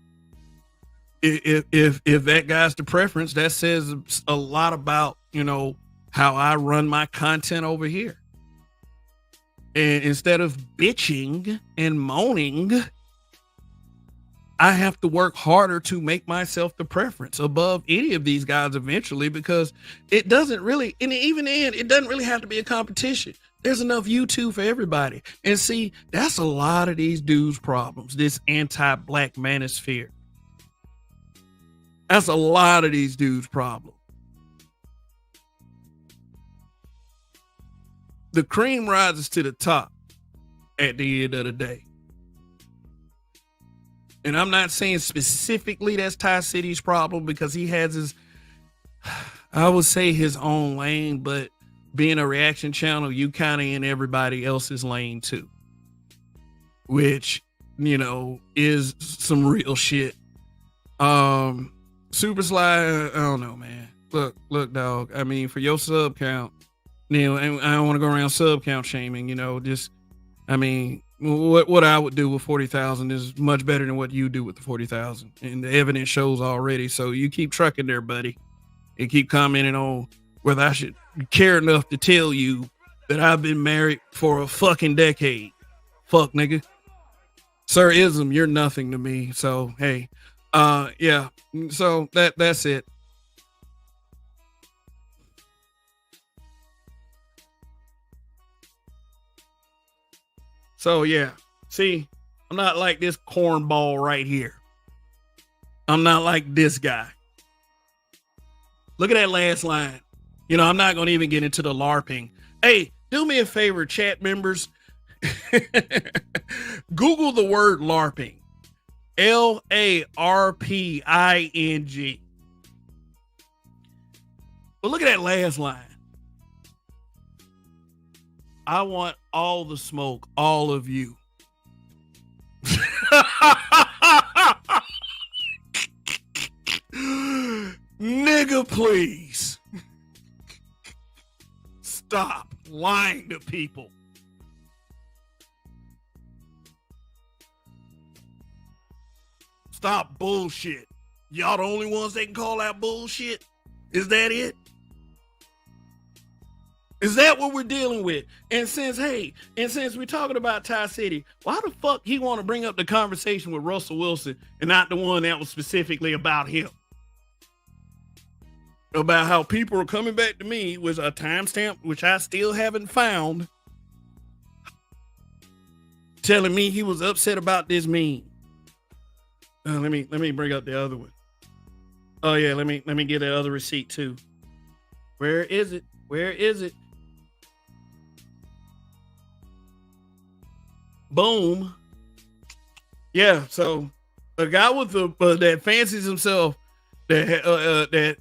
If that guy's the preference, that says a lot about, how I run my content over here. And instead of bitching and moaning, I have to work harder to make myself the preference above any of these guys eventually, because it doesn't really, and even then, it doesn't really have to be a competition. There's enough YouTube for everybody. And see, that's a lot of these dudes' problems, this anti-black manosphere. That's a lot of these dudes' problems. The cream rises to the top at the end of the day. And I'm not saying specifically that's Ty City's problem, because he has his, I would say, his own lane, but being a reaction channel, you kind of in everybody else's lane too, which, you know, is some real shit. Super Sly, I don't know, man. Look, dog. I mean, for your sub count, you know, and I don't want to go around sub count shaming, you know, just, I mean, what I would do with 40,000 is much better than what you do with the 40,000. And the evidence shows already. So you keep trucking there, buddy, and keep commenting on whether I should care enough to tell you that I've been married for a fucking decade. Fuck, nigga. Sir Ism, you're nothing to me. So, hey, yeah. So that's it. So yeah, see, I'm not like this cornball right here. I'm not like this guy. Look at that last line. You know, I'm not going to even get into the LARPing. Hey, do me a favor, chat members. Google the word LARPing. LARPING. But look at that last line. I want all the smoke, all of you. Nigga, please. Stop lying to people. Stop bullshit. Y'all the only ones that can call out bullshit? Is that it? Is that what we're dealing with? And since we're talking about Ty City, why the fuck he want to bring up the conversation with Russell Wilson and not the one that was specifically about him? About how people are coming back to me with a timestamp, which I still haven't found, telling me he was upset about this meme. Let me bring up the other one. Oh yeah, let me get that other receipt too. Where is it? Where is it? Boom. Yeah, so a guy with the that fancies himself that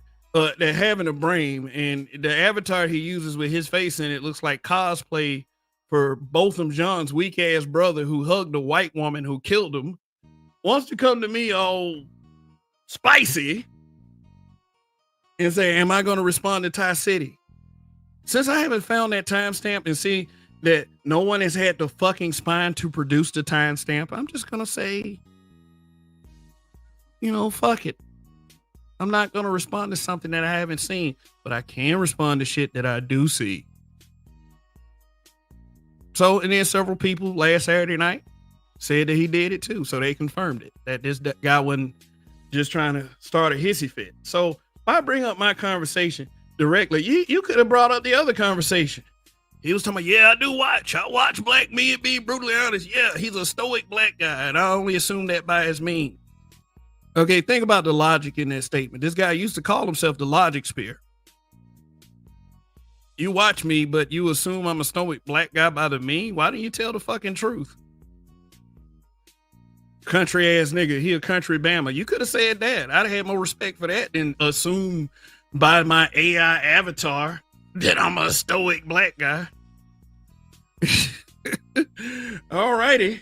having a brain, and the avatar he uses with his face in it looks like cosplay for Botham Jean's weak ass brother who hugged a white woman who killed him, wants to come to me all spicy and say, am I going to respond to Ty City? Since I haven't found that timestamp and see that no one has had the fucking spine to produce the timestamp, I'm just going to say, you know, fuck it. I'm not going to respond to something that I haven't seen, but I can respond to shit that I do see. So, and then several people last Saturday night said that he did it too. So they confirmed it, that this guy wasn't just trying to start a hissy fit. So if I bring up my conversation directly, you could have brought up the other conversation. He was talking about, yeah, I watch Black Men, being brutally honest. Yeah, he's a stoic black guy, and I only assume that by his meme. Okay, think about the logic in that statement. This guy used to call himself the Logic Spear. You watch me, but you assume I'm a stoic black guy by the meme? Why don't you tell the fucking truth? Country ass nigga, he a country Bama. You could have said that. I'd have had more respect for that than assume by my AI avatar that I'm a stoic black guy. Alrighty.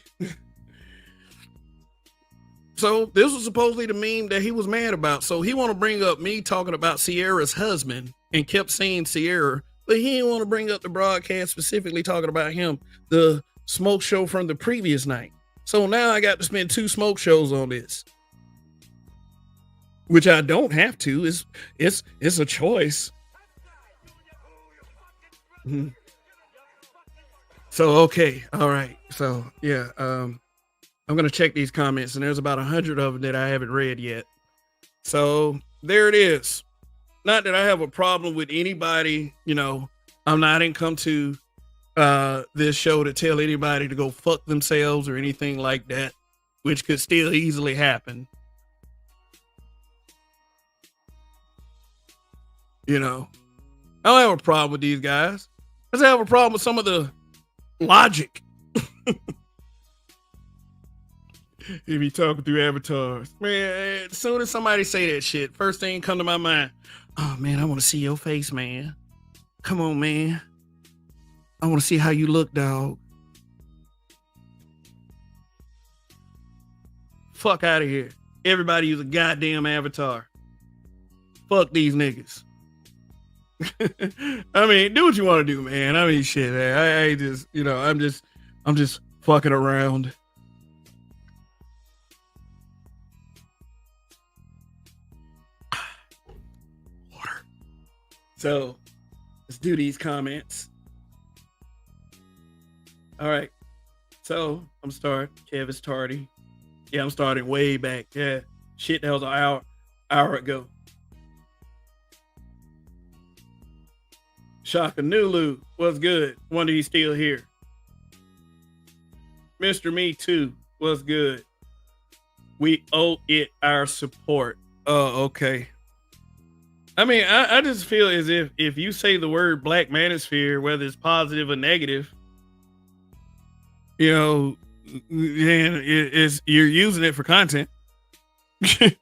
So this was supposedly the meme that he was mad about. So he want to bring up me talking about Sierra's husband and kept saying Sierra, but he didn't want to bring up the broadcast specifically talking about him, the smoke show from the previous night. So now I got to spend 2 smoke shows on this, which I don't have to. It's a choice. Mm-hmm. So, okay. All right. So yeah, I'm going to check these comments, and there's about 100 of them that I haven't read yet. So there it is. Not that I have a problem with anybody, you know, I didn't come to this show to tell anybody to go fuck themselves or anything like that, which could still easily happen. You know, I don't have a problem with these guys. I just have a problem with some of the logic. He be talking through avatars. Man, as soon as somebody say that shit, first thing come to my mind, oh man, I want to see your face, man. Come on, man. I want to see how you look, dog. Fuck out of here. Everybody use a goddamn avatar. Fuck these niggas. I mean, do what you want to do, man. I mean, shit. I just, I'm just fucking around. Water. So, let's do these comments. All right. So, I'm starting. Kev is tardy. Yeah, I'm starting way back. Yeah. Shit, that was an hour ago. Shaka Nulu, what's good? Wonder he's still here. Mr. Me Too, what's good? We owe it our support. Oh, okay. I mean, I just feel as if you say the word Black Manosphere, whether it's positive or negative, then you're using it for content. I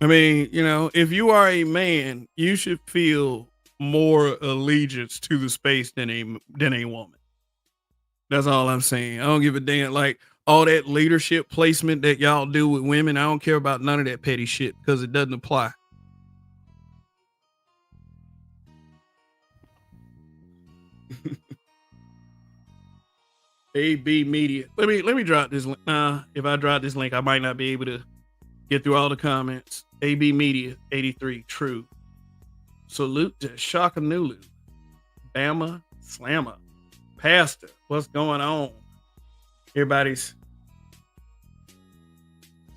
mean, if you are a man, you should feel more allegiance to the space than a woman. That's all I'm saying. I don't give a damn. Like all that leadership placement that y'all do with women, I don't care about none of that petty shit because it doesn't apply. AB Media. Let me drop this link. If I drop this link, I might not be able to get through all the comments. AB Media 83. True. Salute to Shaka Nulu. Bama Slammer. Pastor. What's going on? Everybody's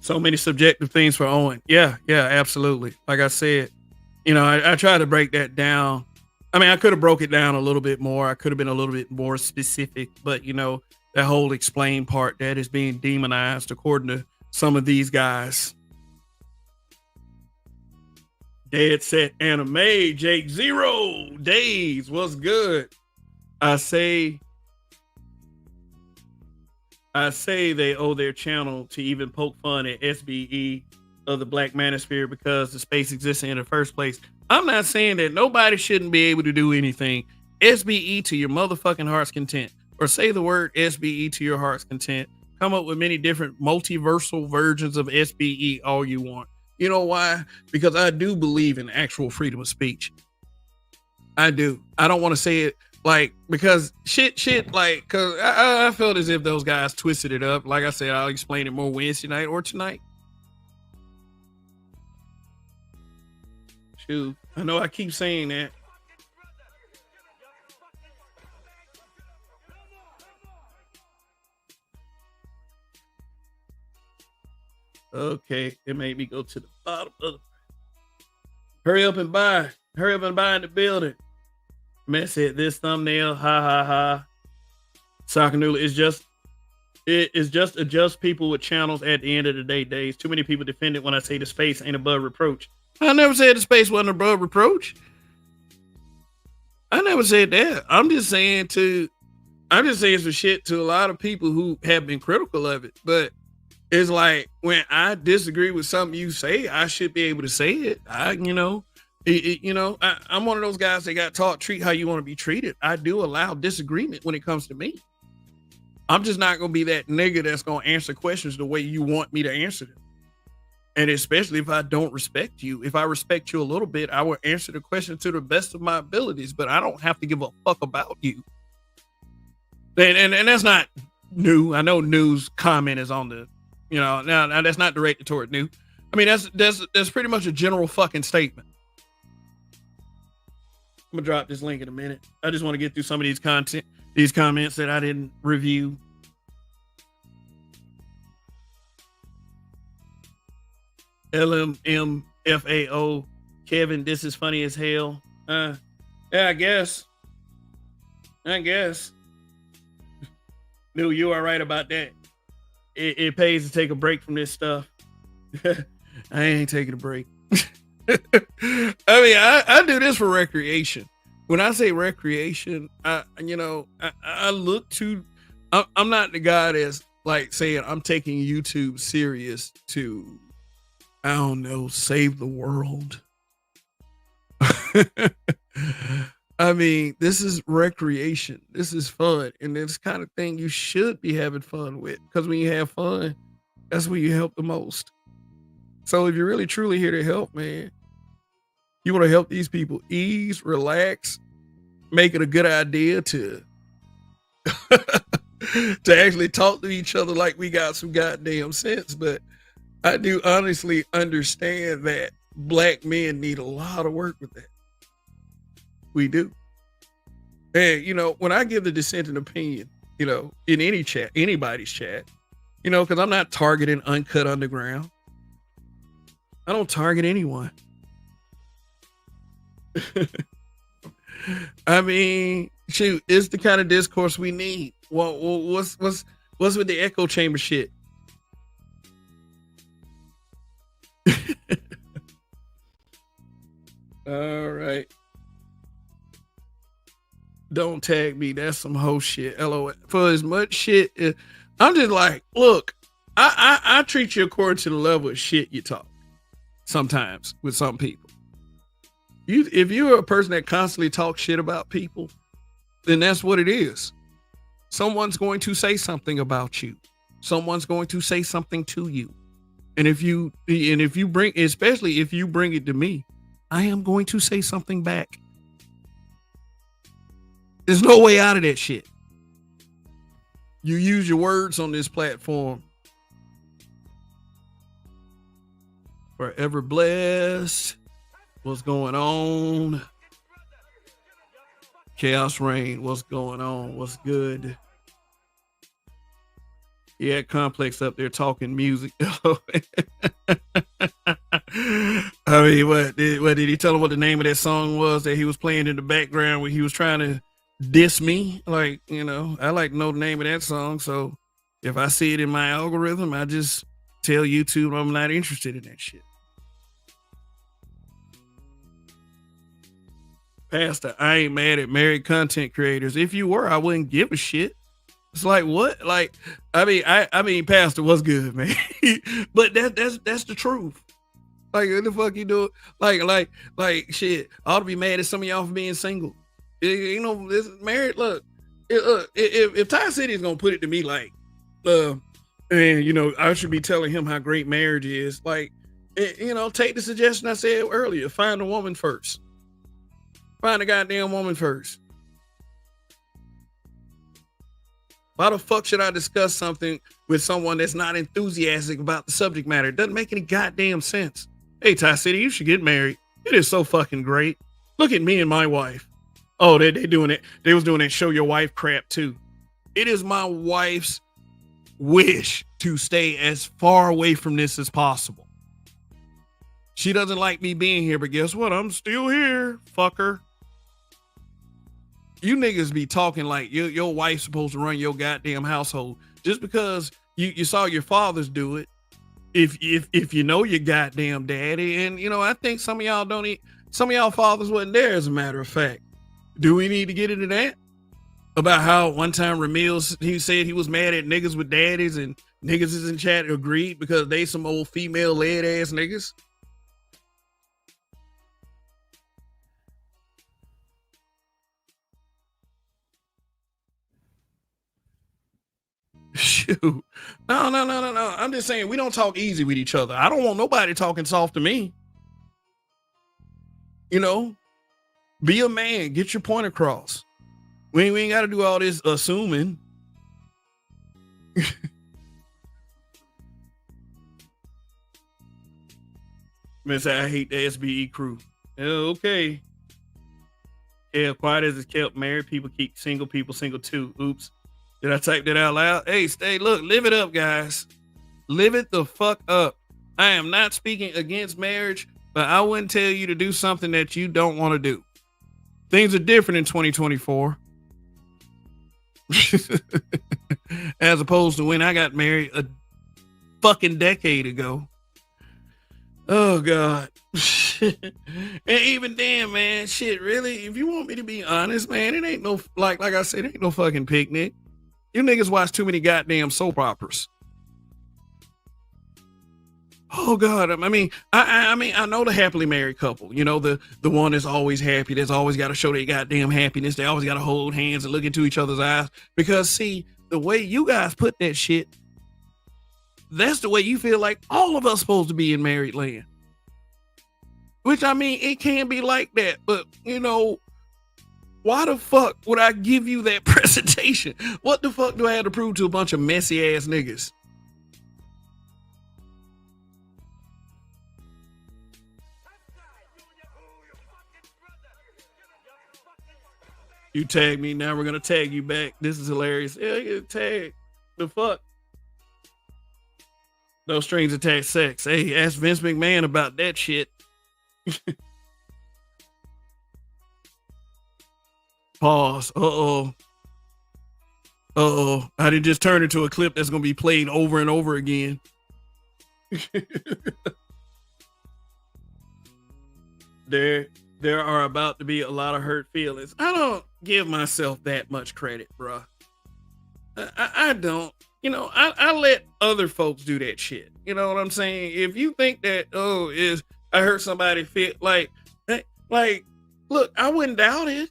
so many subjective things for Owen. Yeah, absolutely. Like I said, I try to break that down. I mean, I could have broke it down a little bit more. I could have been a little bit more specific, but that whole explain part that is being demonized according to some of these guys. Dead Set Anime, Jake Zero Days, what's good? I say they owe their channel to even poke fun at SBE of the Black Manosphere because the space existed in the first place. I'm not saying that nobody shouldn't be able to do anything. SBE to your motherfucking heart's content, or say the word SBE to your heart's content. Come up with many different multiversal versions of SBE all you want. You know why? Because I do believe in actual freedom of speech. I do. I don't want to say it because shit, because I felt as if those guys twisted it up. Like I said, I'll explain it more Wednesday night or tonight. Shoot, I know I keep saying that. Okay, it made me go to the bottom of the... Hurry up and buy in the building. Man said this thumbnail, ha. Sakanula is just adjust people with channels at the end of the day, days. Too many people defend it when I say the space ain't above reproach. I never said the space wasn't above reproach. I never said that. I'm just saying some shit to a lot of people who have been critical of it. But it's like when I disagree with something you say, I should be able to say it. I'm one of those guys that got taught treat how you want to be treated. I do allow disagreement when it comes to me. I'm just not going to be that nigga that's going to answer questions the way you want me to answer them. And especially if I don't respect you. If I respect you a little bit, I will answer the question to the best of my abilities, but I don't have to give a fuck about you. And that's not new. I know New's comment is on the, now that's not directed toward New. I mean, that's pretty much a general fucking statement. I'm gonna drop this link in a minute. I just want to get through some of these comments that I didn't review. LMMFAO, Kevin, this is funny as hell. Yeah, I guess. No, you are right about that. It pays to take a break from this stuff. I ain't taking a break. I mean, I do this for recreation. When I say recreation, I look to. I'm not the guy that's like saying I'm taking YouTube serious to, I don't know, save the world. I mean, this is recreation. This is fun. And this kind of thing you should be having fun with. Because when you have fun, that's when you help the most. So if you're really truly here to help, man, you want to help these people ease, relax, make it a good idea to to actually talk to each other like we got some goddamn sense. But I do honestly understand that black men need a lot of work with that. We do. And, you know, when I give the dissenting opinion, you know, in any chat, anybody's chat, you know, because I'm not targeting Uncut Underground. I don't target anyone. I mean, shoot, it's the kind of discourse we need. Well, what's with the echo chamber shit? All right. Don't tag me. That's some whole shit. LOL. For as much shit, I'm just like, look, I treat you according to the level of shit you talk. Sometimes with some people, if you're a person that constantly talks shit about people, then that's what it is. Someone's going to say something about you. Someone's going to say something to you. And if you bring, especially if you bring it to me, I am going to say something back. There's no way out of that shit. You use your words on this platform. Forever blessed. What's going on? Chaos Reign. What's going on? What's good? Yeah, Complex up there talking music. I mean, what did he tell him what the name of that song was that he was playing in the background when he was trying to diss me? Like, you know, I like to know the name of that song. So if I see it in my algorithm, I just tell YouTube I'm not interested in that shit. Pastor, I ain't mad at married content creators. If you were, I wouldn't give a shit. It's like, what? Like, I mean, Pastor, what's good, man? But that's the truth. Like, what the fuck you do? Like, shit. I ought to be mad at some of y'all for being single. You know, this married. Look, if Ty City is gonna put it to me like, and you know, I should be telling him how great marriage is. Like, you know, take the suggestion I said earlier. Find a woman first. Find a goddamn woman first. Why the fuck should I discuss something with someone that's not enthusiastic about the subject matter? It doesn't make any goddamn sense. Hey, Ty City, you should get married. It is so fucking great. Look at me and my wife. Oh, they doing it. They was doing that show your wife crap too. It is my wife's wish to stay as far away from this as possible. She doesn't like me being here, but guess what? I'm still here, fucker. You niggas be talking like your wife's supposed to run your goddamn household just because you saw your fathers do it. If you know your goddamn daddy, and you know, I think some of y'all fathers wasn't there, as a matter of fact. Do we need to get into that? About how one time Ramil, he said he was mad at niggas with daddies, and niggas is in chat agreed because they some old female led ass niggas. Shoot. No. I'm just saying we don't talk easy with each other. I don't want nobody talking soft to me. You know, be a man, get your point across. We ain't got to do all this assuming. Man, say I hate the SBE crew. Okay. Yeah, quiet as it's kept. Married people keep single people single too. Oops. Did I type that out loud? Hey, look, live it up, guys. Live it the fuck up. I am not speaking against marriage, but I wouldn't tell you to do something that you don't want to do. Things are different in 2024. As opposed to when I got married a fucking decade ago. Oh, God. And even then, man, shit, really, if you want me to be honest, man, it ain't no, like I said, it ain't no fucking picnic. You niggas watch too many goddamn soap operas. Oh God! I mean, I know the happily married couple. You know, the one that's always happy. That's always got to show their goddamn happiness. They always got to hold hands and look into each other's eyes. Because see, the way you guys put that shit, that's the way you feel like all of us supposed to be in married land. Which I mean, it can be like that, but you know, why the fuck would I give you that presentation? What the fuck do I have to prove to a bunch of messy ass niggas? You tag me, now we're gonna tag you back. This is hilarious. Yeah, get tagged. The fuck? No strings attached sex. Hey, ask Vince McMahon about that shit. Pause. Uh-oh. Uh-oh. I did just turn into a clip that's gonna be played over and over again. There are about to be a lot of hurt feelings. I don't give myself that much credit, bruh. I don't. You know, I let other folks do that shit. You know what I'm saying? If you think that, I hurt somebody feel like, look, I wouldn't doubt it.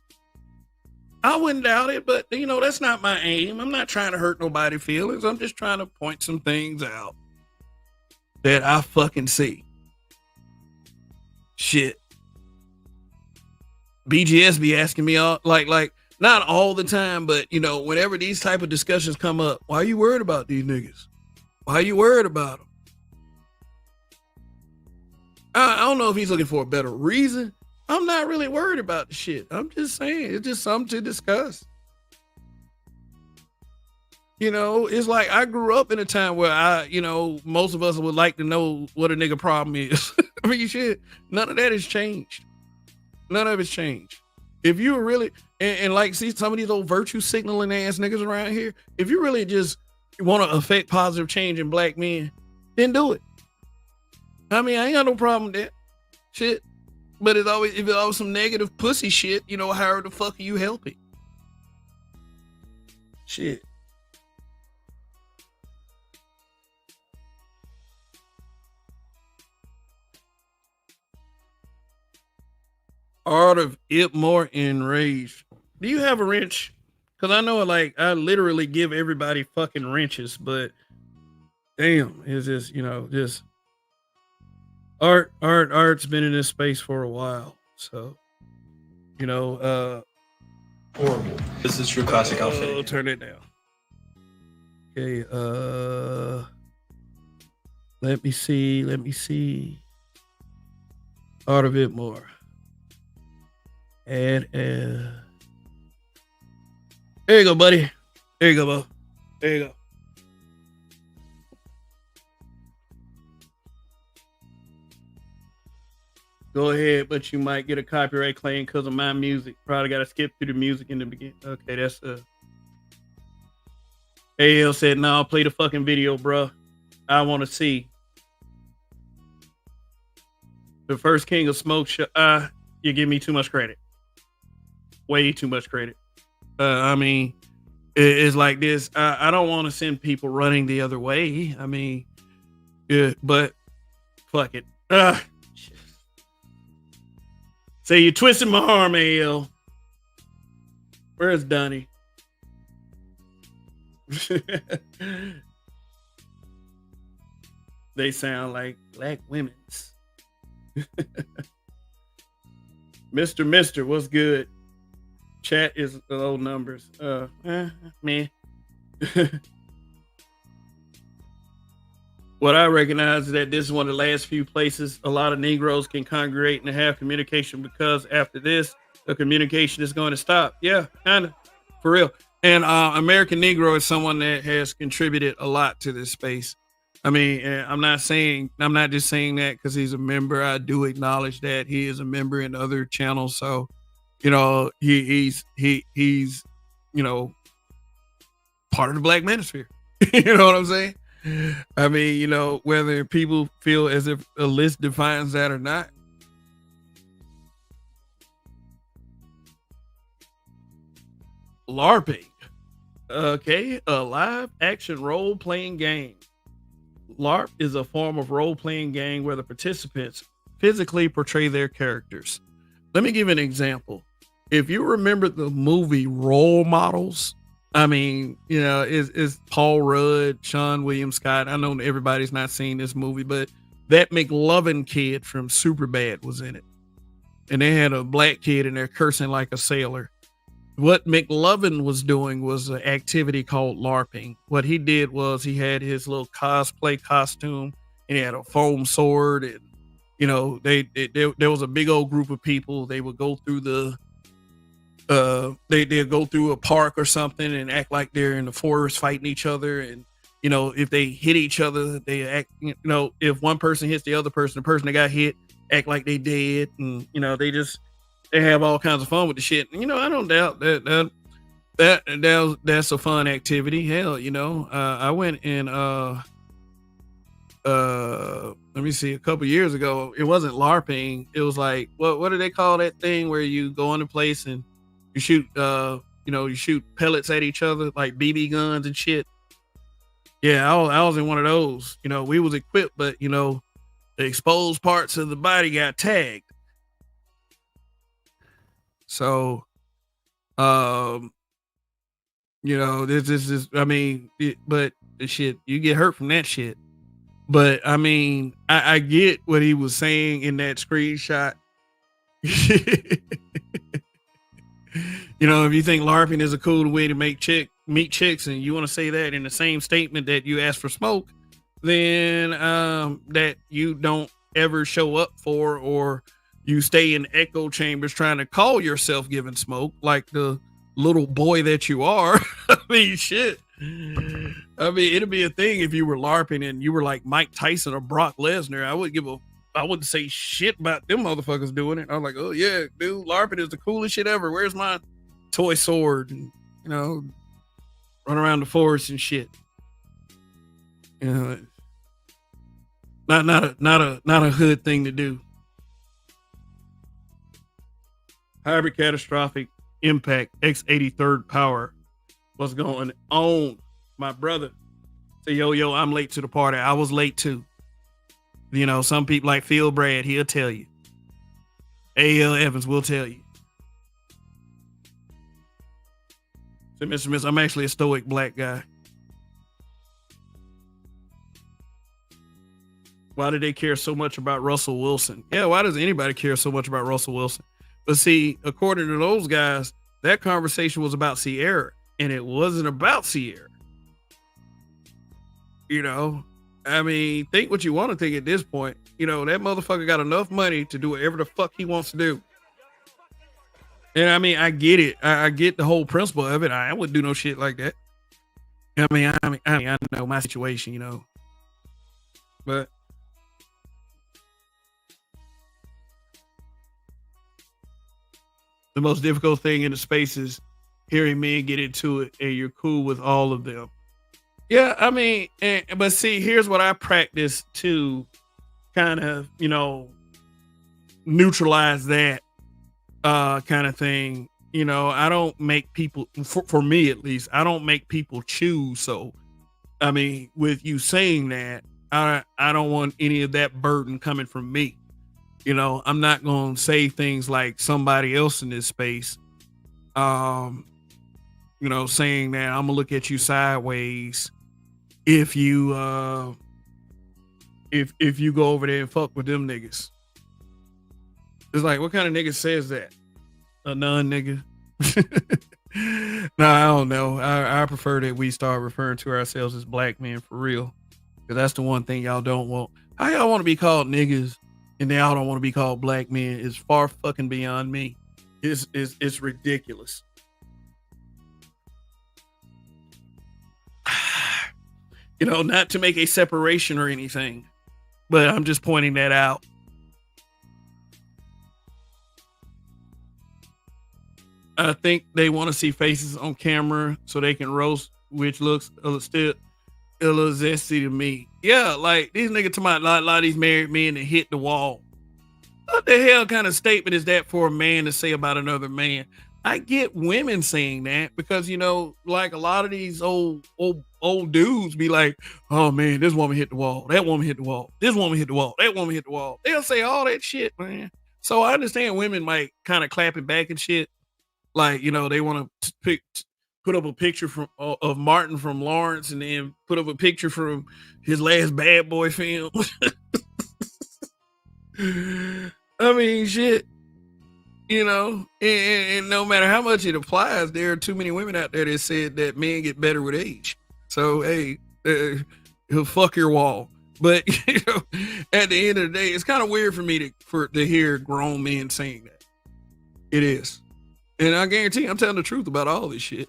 But you know, that's not my aim. I'm not trying to hurt nobody's feelings. I'm just trying to point some things out that I fucking see. Shit. BGS be asking me all like not all the time, but you know, whenever these type of discussions come up, why are you worried about these niggas? Why are you worried about them? I don't know if he's looking for a better reason. I'm not really worried about the shit. I'm just saying it's just something to discuss. You know, it's like I grew up in a time where most of us would like to know what a nigga problem is. I mean, shit, none of that has changed. None of it's changed. If you were really, and like, see some of these old virtue signaling ass niggas around here, if you really just want to affect positive change in black men, then do it. I mean, I ain't got no problem with that shit. But if it's always some negative pussy shit, you know, how the fuck are you helping? Shit. Art of it more enraged. Do you have a wrench? Because I know, like, I literally give everybody fucking wrenches, but damn, it's just, you know, just art's been in this space for a while. So, you know, horrible. This is true classic outfit. Turn it down. Okay, let me see. Art of it more. And there you go, buddy. There you go, Bo. There you go. Go ahead, but you might get a copyright claim because of my music. Probably got to skip through the music in the beginning. Okay, that's AL said, "No, play the fucking video, bro. I want to see the first king of smoke show." You give me too much credit. Way too much credit. I mean, it's like this. I don't want to send people running the other way. I mean, yeah, but fuck it. Say you twisted my arm, AL. Where's Donnie? They sound like black women's. Mister, what's good? Chat is low numbers. Man. What I recognize is that this is one of the last few places a lot of Negroes can congregate and have communication, because after this, the communication is going to stop. Yeah, kind of, for real. And American Negro is someone that has contributed a lot to this space. I mean, I'm not just saying that because he's a member. I do acknowledge that he is a member in other channels. So, you know, he's you know, part of the Black Manosphere. You know what I'm saying? I mean, you know, whether people feel as if a list defines that or not. Larping. Okay, a live action role playing game. LARP is a form of role playing game where the participants physically portray their characters. Let me give you an example. If you remember the movie Role Models, I mean, is Paul Rudd, Sean William Scott. I know everybody's not seen this movie, but that McLovin kid from Superbad was in it. And they had a black kid in there cursing like a sailor. What McLovin was doing was an activity called LARPing. What he did was he had his little cosplay costume and he had a foam sword, and there was a big old group of people. They would go through they'd go through a park or something and act like they're in the forest fighting each other. And if they hit each other, they act, if one person hits the person that got hit act like they dead. And they have all kinds of fun with the shit. And, I don't doubt that's a fun activity. Hell, I went in let me see, a couple years ago. It wasn't LARPing. It was like, what do they call that thing where you go into place and you shoot you shoot pellets at each other, like BB guns and shit. Yeah, I was in one of those. We was equipped, but the exposed parts of the body got tagged. So, this is, but the shit, you get hurt from that shit. But I mean, I get what he was saying in that screenshot. If you think LARPing is a cool way to meet chicks, and you want to say that in the same statement that you ask for smoke, then that you don't ever show up for, or you stay in echo chambers trying to call yourself giving smoke like the little boy that you are. I mean, shit. I mean, it'd be a thing if you were LARPing and you were like Mike Tyson or Brock Lesnar. I wouldn't say shit about them motherfuckers doing it. I was like, oh yeah, dude, LARPing is the coolest shit ever. Where's my toy sword? And run around the forest and shit. Not a hood thing to do. Hybrid catastrophic impact X83rd power. What's going on, my brother? Say, yo, I'm late to the party. I was late too. Some people like Phil Brad, he'll tell you. A.L. Evans will tell you. So, Mr. Smith, I'm actually a stoic black guy. Why do they care so much about Russell Wilson? Yeah, why does anybody care so much about Russell Wilson? But see, according to those guys, that conversation was about Sierra, and it wasn't about Sierra. I mean, think what you want to think at this point. That motherfucker got enough money to do whatever the fuck he wants to do. And I mean, I get it. I get the whole principle of it. I wouldn't do no shit like that. I know my situation, but the most difficult thing in the space is hearing men get into it and you're cool with all of them. Yeah, I mean, but see, here's what I practice to kind of, neutralize that kind of thing. I don't make people, for me at least, I don't make people choose. So, I mean, with you saying that, I don't want any of that burden coming from me. I'm not going to say things like somebody else in this space, saying that I'm gonna look at you sideways if you if you go over there and fuck with them niggas. It's like, what kind of nigga says that? A non-nigga? No, I don't know. I prefer that we start referring to ourselves as black men for real. Because that's the one thing y'all don't want. How y'all want to be called niggas and y'all don't want to be called black men is far fucking beyond me. It's ridiculous. Not to make a separation or anything, but I'm just pointing that out. I think they want to see faces on camera so they can roast, which looks still a little zesty to me. Yeah, like these niggas talking about a lot of these married men that hit the wall. What the hell kind of statement is that for a man to say about another man? I get women saying that because, like a lot of these old dudes be like, oh man, this woman hit the wall. That woman hit the wall. This woman hit the wall. That woman hit the wall. They'll say all that shit, man. So I understand women might kind of clap it back and shit. Like, they want to put up a picture of Martin from Lawrence and then put up a picture from his last Bad Boy film. I mean, shit. And no matter how much it applies, there are too many women out there that said that men get better with age. So, hey, he'll fuck your wall. But, at the end of the day, it's kind of weird for me to hear grown men saying that. It is. And I guarantee you, I'm telling the truth about all this shit.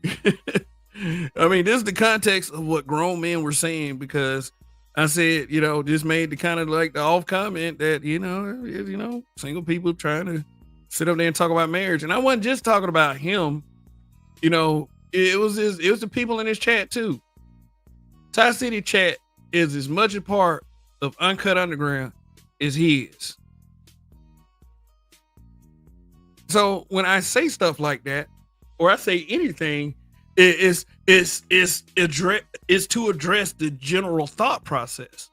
I mean, this is the context of what grown men were saying because I said, just made the kind of like the off comment that, single people trying to sit up there and talk about marriage. And I wasn't just talking about him. It was the people in this chat too. Tie City chat is as much a part of Uncut Underground as he is. So when I say stuff like that, or I say anything, it's to address the general thought process.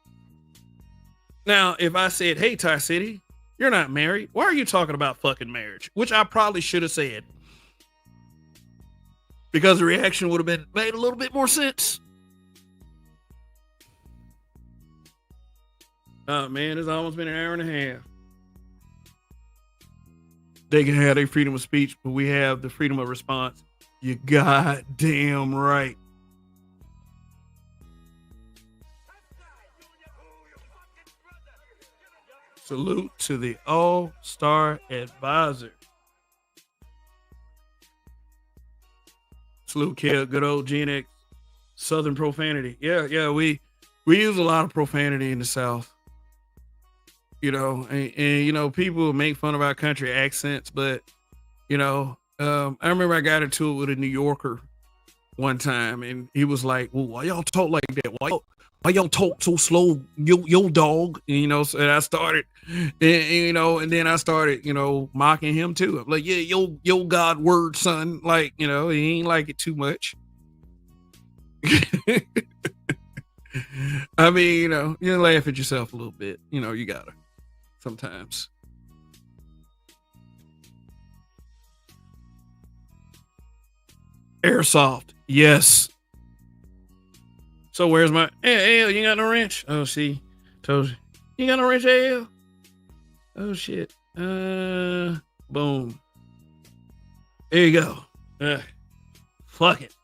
Now, if I said, hey, Tie City, you're not married. Why are you talking about fucking marriage? Which I probably should have said. Because the reaction would have made a little bit more sense. Oh, man, it's almost been an hour and a half. They can have their freedom of speech, but we have the freedom of response. You goddamn right. Salute to the All-Star Advisor. Salute, Kev, good old Gen X, Southern profanity. Yeah, we use a lot of profanity in the South. And people make fun of our country accents, but, I remember I got into it with a New Yorker one time, and he was like, well, why y'all talk like that? Why y'all talk so slow? Yo dog. And, so I started, and then I started, mocking him too. I'm like, yeah, yo God word, son. Like, he ain't like it too much. I mean, you laugh at yourself a little bit. You gotta sometimes. Airsoft, yes. So where's my Al? You got no wrench? Oh, see, told you. You got no wrench, Al? Oh shit. Boom. There you go. Fuck it.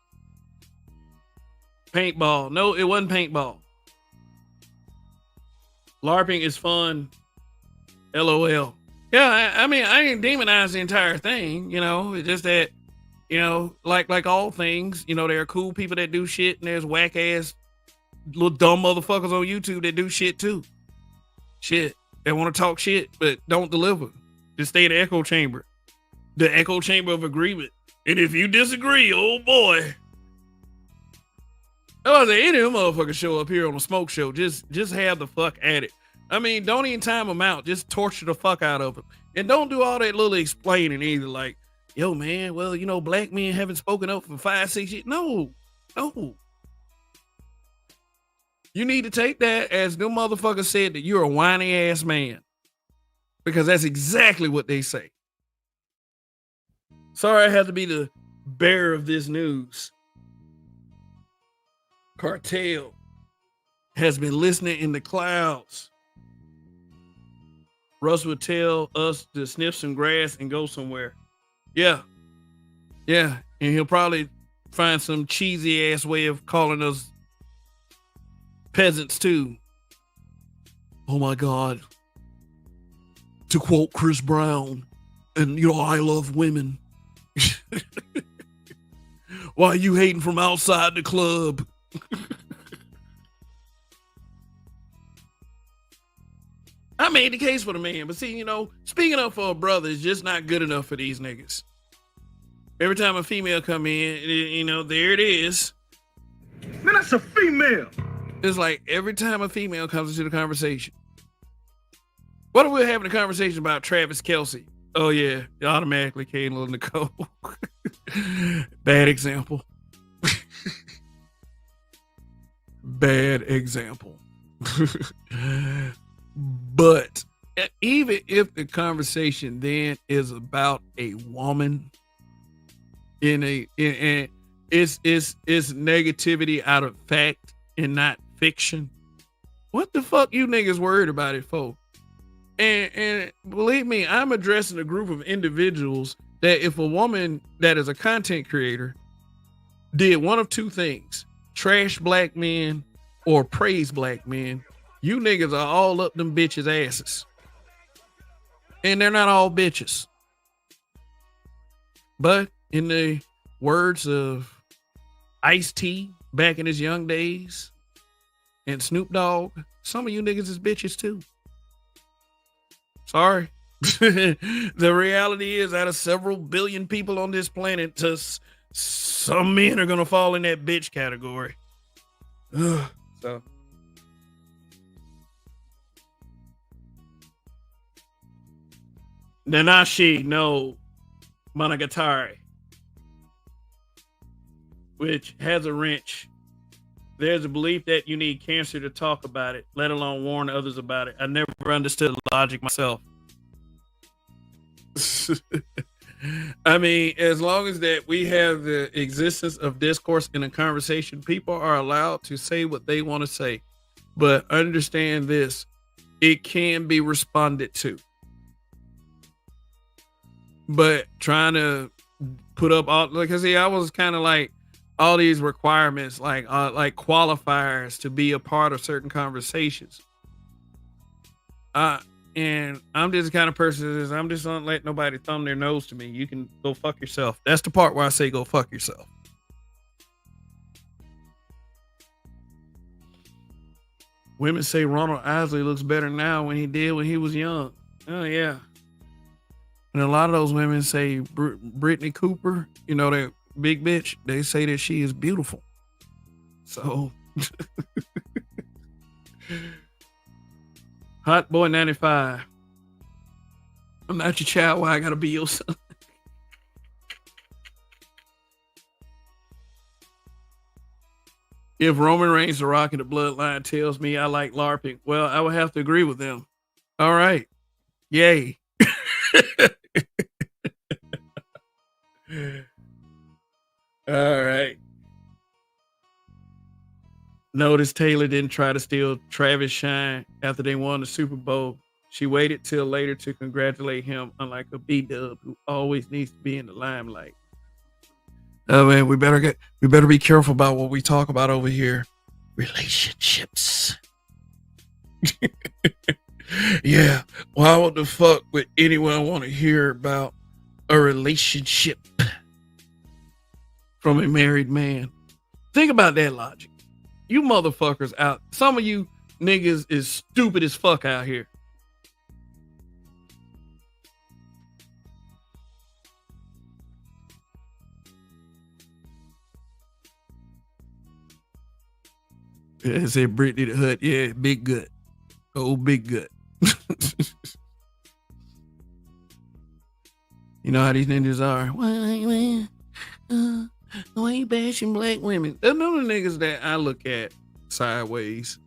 Paintball. No, it wasn't paintball. Larping is fun. LOL. Yeah, I mean, I ain't demonize the entire thing. It's just that, like all things, there are cool people that do shit, and there's whack ass little dumb motherfuckers on YouTube that do shit too. Shit. They want to talk shit, but don't deliver. Just stay in the echo chamber. The echo chamber of agreement. And if you disagree, oh boy. Oh, any of them motherfuckers show up here on a smoke show, just have the fuck at it. I mean, don't even time them out. Just torture the fuck out of them. And don't do all that little explaining either. Like, yo, man, well, black men haven't spoken up for 5-6 years. No. You need to take that as them motherfuckers said that you're a whiny ass man. Because that's exactly what they say. Sorry I had to be the bearer of this news. Cartel has been listening in the clouds. Russ would tell us to sniff some grass and go somewhere. Yeah. And he'll probably find some cheesy ass way of calling us peasants too. Oh my God. To quote Chris Brown, and I love women. Why are you hating from outside the club? I made the case for the man, but see, speaking up for a brother is just not good enough for these niggas. Every time a female come in, there it is. Man, that's a female. It's like every time a female comes into the conversation. What if we're having a conversation about Travis Kelce Oh yeah, it automatically came on Nicole. Bad example. Bad example. But even if the conversation then is about a woman in it's negativity out of fact and not fiction. What the fuck you niggas worried about it for? And believe me, I'm addressing a group of individuals that if a woman that is a content creator did one of two things, trash black men or praise black men, you niggas are all up them bitches' asses. And they're not all bitches. But in the words of Ice-T back in his young days and Snoop Dogg, some of you niggas is bitches too. Sorry. The reality is, out of several billion people on this planet, just some men are gonna fall in that bitch category. So Nanashi no Monogatari, which has a wrench. There's a belief that you need cancer to talk about it, let alone warn others about it. I never understood the logic myself. I mean, as long as that we have the existence of discourse in a conversation, people are allowed to say what they want to say. But understand this, it can be responded to. But trying to put up all, like, cause see, I was kind of like all these requirements, like qualifiers to be a part of certain conversations. And I'm just the kind of person that is, I'm just not letting nobody thumb their nose to me. You can go fuck yourself. That's the part where I say go fuck yourself. Women say Ronald Isley looks better now when he did when he was young. Oh yeah. And a lot of those women say Brittany Cooper, you know, that big bitch, they say that she is beautiful. So Hot Boy 95. I'm not your child. Why I gotta be your son? If Roman Reigns, The Rock, and the Bloodline tells me I like LARPing, well, I would have to agree with them. All right. Yay. All right. Notice Taylor didn't try to steal Travis' shine after they won the Super Bowl. She waited till later to congratulate him, unlike a B-dub who always needs to be in the limelight. Oh man, we better be careful about what we talk about over here. Relationships. Yeah. Why would the fuck would anyone want to hear about a relationship from a married man? Think about that logic. You motherfuckers out. Some of you niggas is stupid as fuck out here. I said Brittany the Hut. Yeah, big gut. Oh, big gut. You know how these ninjas are. Why you bashing black women? They're none of the niggas that I look at sideways.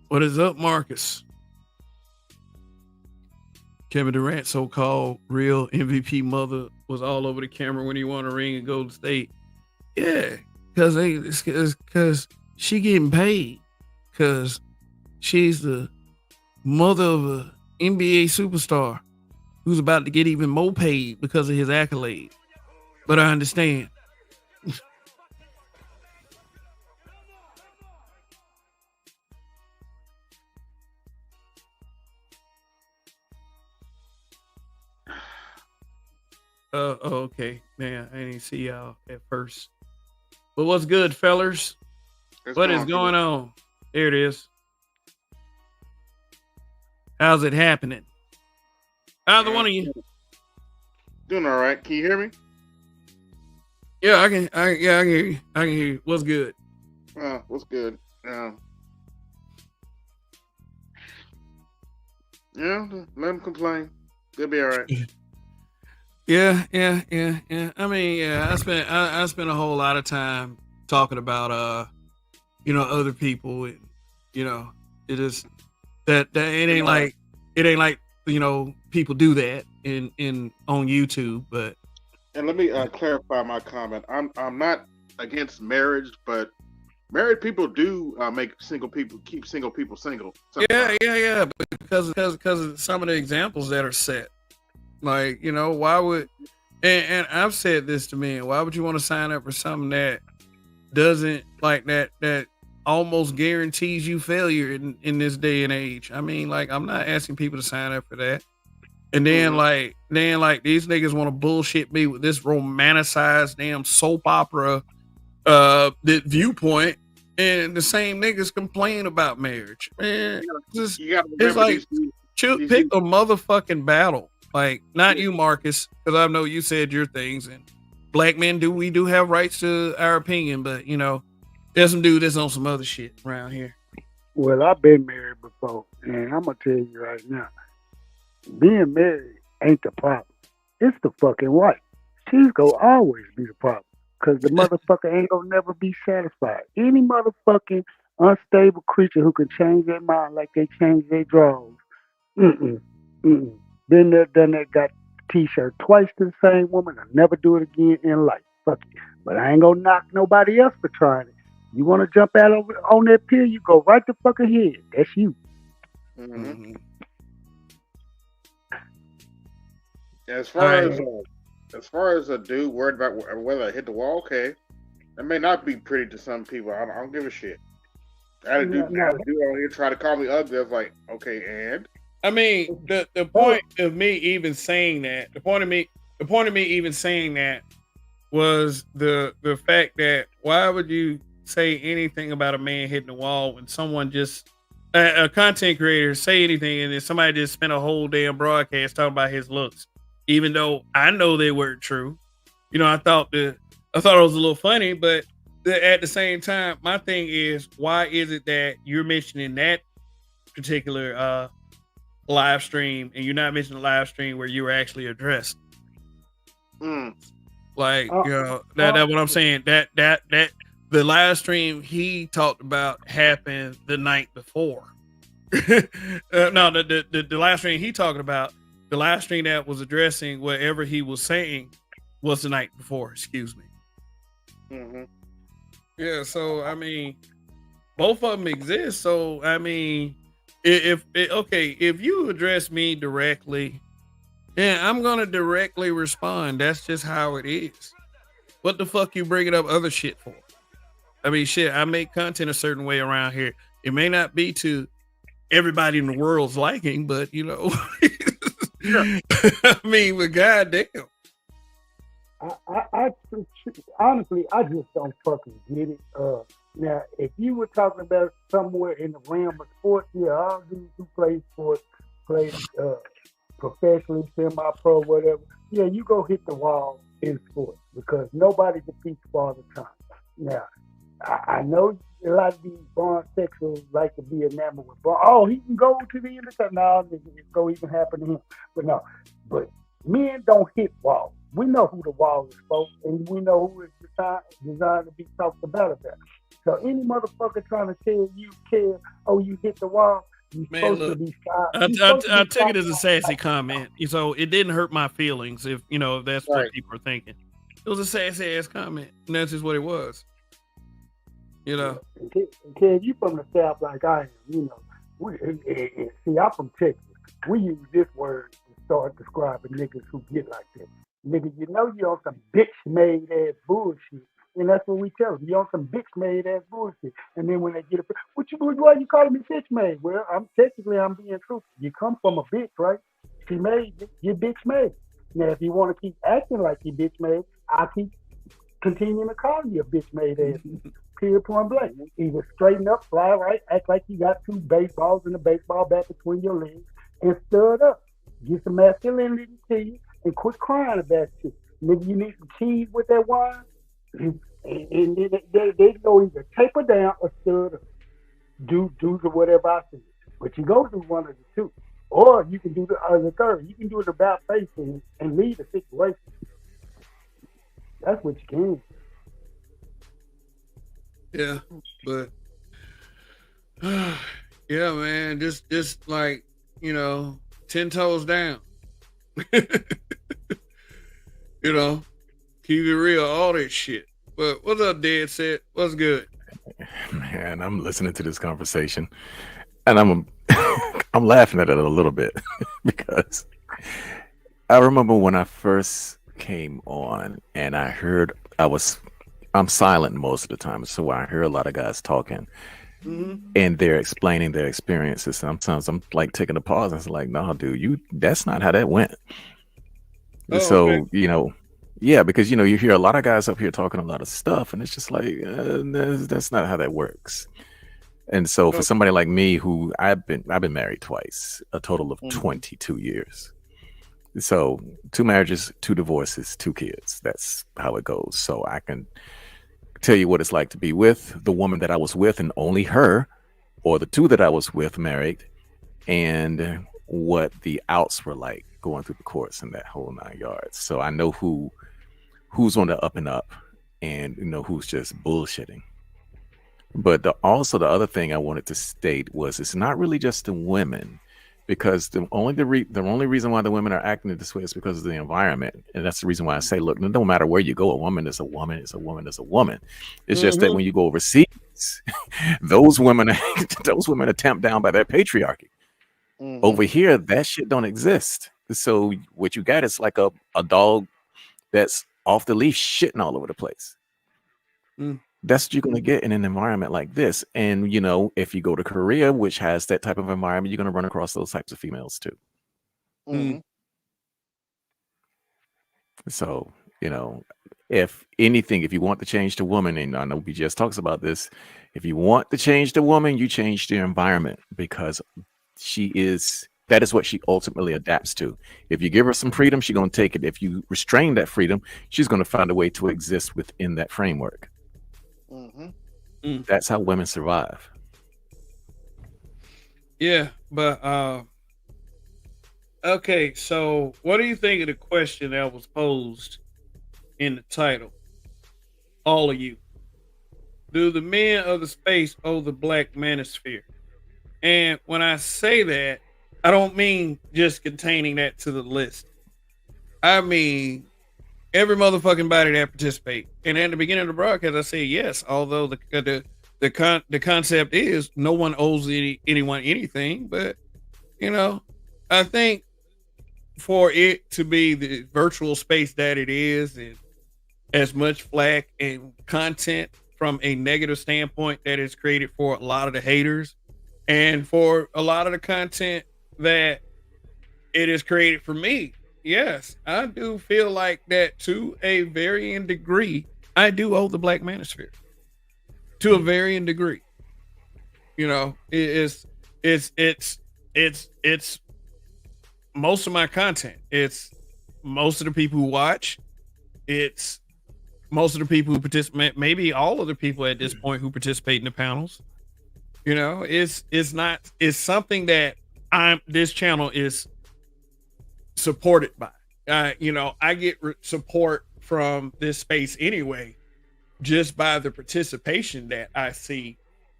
What is up, Marcus? Kevin Durant's so-called real MVP mother was all over the camera when he won a ring at Golden State. Yeah, because she getting paid. Because she's the mother of a NBA superstar who's about to get even more paid because of his accolade. But I understand. Okay. Man, I didn't see y'all at first. But what's good, fellers? What is going on? There it is. How's it happening? Either one of you. Doing all right. Can you hear me? Yeah, I can hear you. I can hear you. What's good? What's good? Yeah, let them complain. They'll be all right. Yeah. I mean, yeah, I spent a whole lot of time talking about other people, and you know, it is that You know, it ain't like people do that in on YouTube, but and let me clarify my comment. I'm not against marriage, but married people do make single people keep single people single sometimes. yeah, because of some of the examples that are set. Like, why would and I've said this to men, why would you want to sign up for something that doesn't like that almost guarantees you failure in this day and age? I mean, like, I'm not asking people to sign up for that. And then Hmm. like these niggas want to bullshit me with this romanticized damn soap opera the viewpoint, and the same niggas complain about marriage. Man, You just you got to it's remember like these pick a motherfucking battle. Like, not you, Marcus, because I know you said your things, and black men we do have rights to our opinion, but there's some dude that's on some other shit around here. Well, I've been married before, and I'm gonna tell you right now, being married ain't the problem. It's the fucking wife. She's gonna always be the problem. Cause the motherfucker ain't gonna never be satisfied. Any motherfucking unstable creature who can change their mind like they change their drawers. Mm-mm. Mm-mm. Been there, done that, got t-shirt twice to the same woman. I'll never do it again in life. Fuck it. But I ain't gonna knock nobody else for trying it. You wanna jump out over on that pier, you go right the fuck ahead. That's you. hmm Mm-hmm. As All far right. as a dude worried about whether I hit the wall, okay, that may not be pretty to some people. I don't give a shit. I had a dude, No, on here try to call me ugly. I was like, okay, and I mean, the no. point of me even saying that, the point of me even saying that was the fact that why would you say anything about a man hitting the wall when someone just a content creator say anything and then somebody just spent a whole damn broadcast talking about his looks, even though I know they weren't true. I thought it was a little funny, but at the same time, my thing is, why is it that you're mentioning that particular live stream and you're not mentioning the live stream where you were actually addressed? mm, Like, Uh, that uh, what I'm saying. That the live stream he talked about happened the night before. No, the live stream he talking about, the live stream that was addressing whatever he was saying was the night before. Excuse me. hmm Yeah. So I mean, both of them exist. So I mean, if you address me directly, yeah, I'm gonna directly respond. That's just how it is. What the fuck you bringing up other shit for? I mean, shit, I make content a certain way around here. It may not be to everybody in the world's liking, but yeah, I mean, but goddamn. I honestly, I just don't fucking get it. Now, if you were talking about somewhere in the realm of sports, yeah, all dudes who play sports, play professionally, semi-pro, whatever. Yeah, you go hit the wall in sports because nobody competes for all the time. Now, I know a lot of these sexuals like to be enamored with oh, he can go to the end of the no, it's going to even happen to him. But no, but men don't hit walls. We know who the wall is for, and we know who is designed to be talked about that. So any motherfucker trying to tell you, oh, you hit the wall, you're Man, supposed to look, be shy. I took it as a sassy comment, so it didn't hurt my feelings. If that's what right. people are thinking, it was a sassy ass comment, and that's just what it was. You know. Kid, you from the South like I am, see, I'm from Texas. We use this word to start describing niggas who get like that. Nigga, you know you on some bitch-made ass bullshit. And that's what we tell them. You on some bitch-made ass bullshit. And then when they get it, why you calling me bitch-made? Well, I'm being truthful. You come from a bitch, right? She made you. You're bitch-made. Now, if you want to keep acting like you bitch-made, I'll keep continuing to call you a bitch-made ass. Period, point blank. Either straighten up, fly right, act like you got two baseballs and a baseball bat between your legs, and stud up. Get some masculinity to you, and quit crying about shit. Nigga, you need some cheese with that wine, and they go either taper down or stud up. Do the whatever I say. But you go do one of the two. Or you can do the third. You can do it about face and lead the situation. That's what you can. Yeah, but yeah, man, just like, 10 toes down. Keep it real, all that shit. But what's up, Dead Set? What's good? Man, I'm listening to this conversation, and I'm I'm laughing at it a little bit because I remember when I first came on, and I'm silent most of the time, so I hear a lot of guys talking, and they're explaining their experiences. Sometimes I'm like taking a pause and it's like, no, dude, that's not how that went. So, okay. Yeah, because you hear a lot of guys up here talking a lot of stuff, and it's just like that's not how that works. And so, for somebody like me, who I've been married twice, a total of 22 years. So 2 marriages, 2 divorces, 2 kids. That's how it goes. So I can tell you what it's like to be with the woman that I was with, and only her, or the 2 that I was with married, and what the outs were like going through the courts and that whole 9 yards. So I know who's on the up and up, and who's just bullshitting. But also the other thing I wanted to state was it's not really just the women, because the only reason why the women are acting this way is because of the environment, and that's the reason why I say, look, no matter where you go, a woman is a woman is a woman is a woman. It's just that when you go overseas, those women are tamped down by their patriarchy. Over here, that shit don't exist. So what you got is like a dog that's off the leash shitting all over the place. That's what you're going to get in an environment like this. And if you go to Korea, which has that type of environment, you're going to run across those types of females too. So if anything, if you want to change the woman, and I know BGS talks about this, if you want to change the woman, you change the environment, because that is what she ultimately adapts to. If you give her some freedom, she's going to take it. If you restrain that freedom, she's going to find a way to exist within that framework. That's how women survive. Yeah, but okay, so what do you think of the question that was posed in the title? All of you. Do the men of the space owe the black manosphere? And when I say that, I don't mean just containing that to the list. I mean every motherfucking body that participate. And at the beginning of the broadcast, I say yes. Although the concept is no one owes anyone anything, but I think for it to be the virtual space that it is, and as much flack and content from a negative standpoint that is created for a lot of the haters, and for a lot of the content that it is created for me. Yes, I do feel like that to a varying degree. I do owe the black manosphere to a varying degree. It's most of my content. It's most of the people who watch. It's most of the people who participate. Maybe all of the people at this point who participate in the panels. It's something that this channel is supported by. I get support from this space anyway, just by the participation that I see,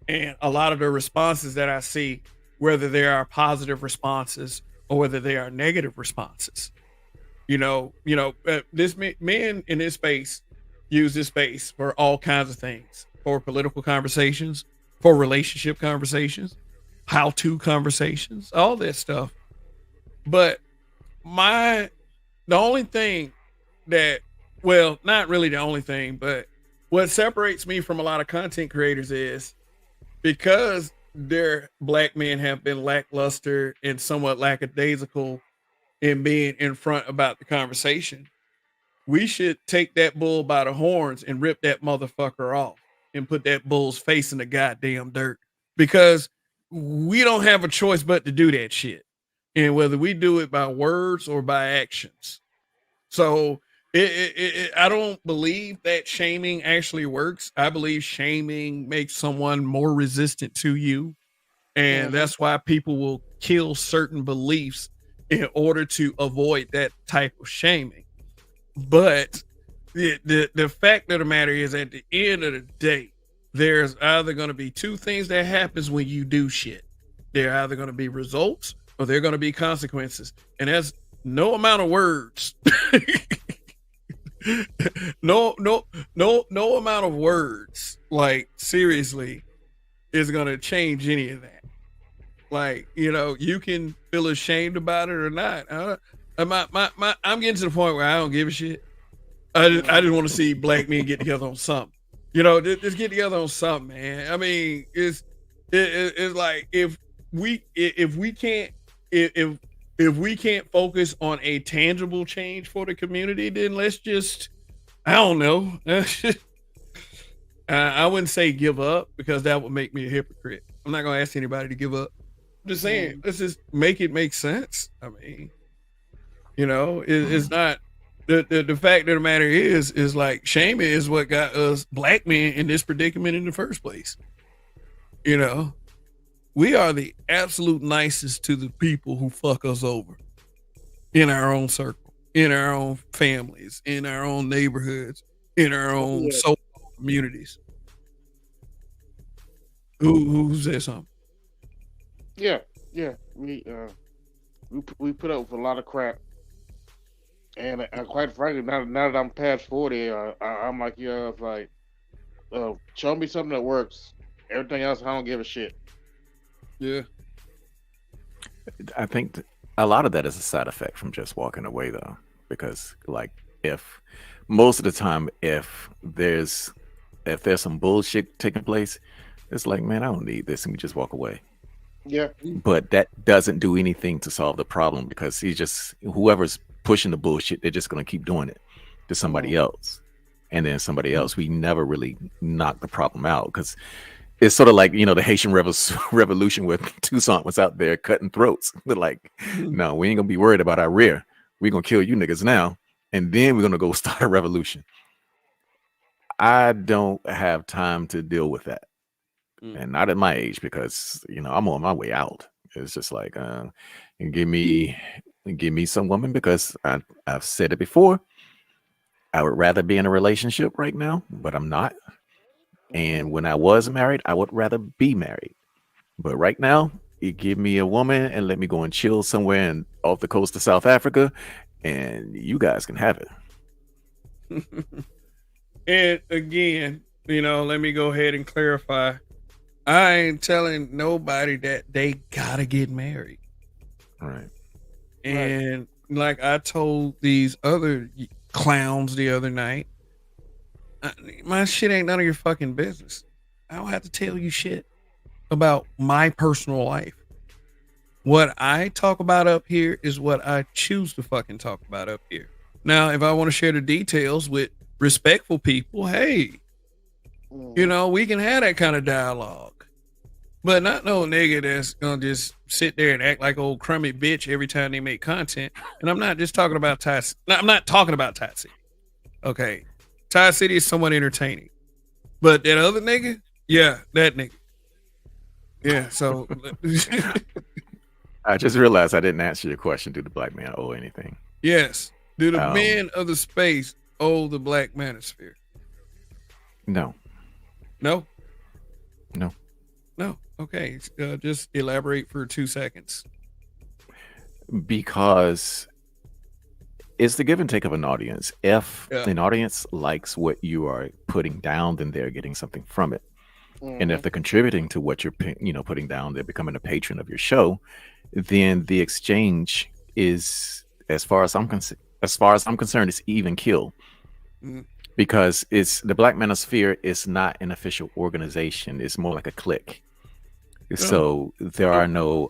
and a lot of the responses that I see, whether they are positive responses or whether they are negative responses. This men in this space use this space for all kinds of things, for political conversations, for relationship conversations, how-to conversations, all that stuff. But the only thing that, well, not really the only thing, but what separates me from a lot of content creators is because their black men have been lackluster and somewhat lackadaisical in being in front about the conversation. We should take that bull by the horns and rip that motherfucker off and put that bull's face in the goddamn dirt, because we don't have a choice but to do that shit. And whether we do it by words or by actions. So I don't believe that shaming actually works. I believe shaming makes someone more resistant to you. And that's why people will kill certain beliefs in order to avoid that type of shaming. But the fact of the matter is, at the end of the day, there's either going to be two things that happens when you do shit. There are either going to be results or there are going to be consequences. And that's no amount of words. no amount of words, like, seriously, is going to change any of that. Like, you know, you can feel ashamed about it or not. I'm getting to the point where I don't give a shit. I just want to see black men get together on something. You know, just get together on something, man. I mean, it's like if we can't focus on a tangible change for the community, then let's just, I don't know. I wouldn't say give up, because that would make me a hypocrite. I'm not gonna ask anybody to give up. I'm just saying, let's just make it make sense. I mean, you know, it's not. The fact of the matter is like, shaming is what got us black men in this predicament in the first place. You know, we are the absolute nicest to the people who fuck us over in our own circle, in our own families, in our own neighborhoods, in our own social communities. Who said something? Yeah. We put up with a lot of crap. And quite frankly, now that I'm past 40, I'm like, it's like, show me something that works. Everything else, I don't give a shit. Yeah. I think a lot of that is a side effect from just walking away, though, because, like, if most of the time, if there's some bullshit taking place, it's like, man, I don't need this, and we just walk away. Yeah. But that doesn't do anything to solve the problem, because whoever's pushing the bullshit, they're just going to keep doing it to somebody else, and then somebody else. We never really knock the problem out, because it's sort of like, you know, the Haitian revolution where Toussaint was out there cutting throats. They're like, no, we ain't gonna be worried about our rear. We're gonna kill you niggas now, and then we're gonna go start a revolution. I don't have time to deal with that, and not at my age, because, you know, I'm on my way out. It's just like, give me some woman, because I've said it before. I would rather be in a relationship right now, but I'm not. And when I was married, I would rather be married. But right now, you give me a woman and let me go and chill somewhere off the coast of South Africa, and you guys can have it. And again, you know, let me go ahead and clarify. I ain't telling nobody that they gotta get married. Right. And like I told these other clowns the other night, my shit ain't none of your fucking business. I don't have to tell you shit about my personal life. What I talk about up here is what I choose to fucking talk about up here. Now, if I want to share the details with respectful people, hey, you know, we can have that kind of dialogue. But not no nigga that's gonna just sit there and act like old crummy bitch every time they make content. And I'm not just talking about Ty. I'm not talking about Ty City. Okay, Ty City is somewhat entertaining, but that other nigga, yeah, that nigga, yeah. So I just realized I didn't answer your question. Do the black man owe anything? Yes. Do the men of the space owe the black manosphere? No. No. No. No. Okay. Just elaborate for 2 seconds. Because it's the give and take of an audience. If an audience likes what you are putting down, then they're getting something from it. And if they're contributing to what you're, putting down, they're becoming a patron of your show. Then the exchange is, as far as I'm concerned, it's even kill. Because it's the Black Manosphere is not an official organization. It's more like a clique. So there are no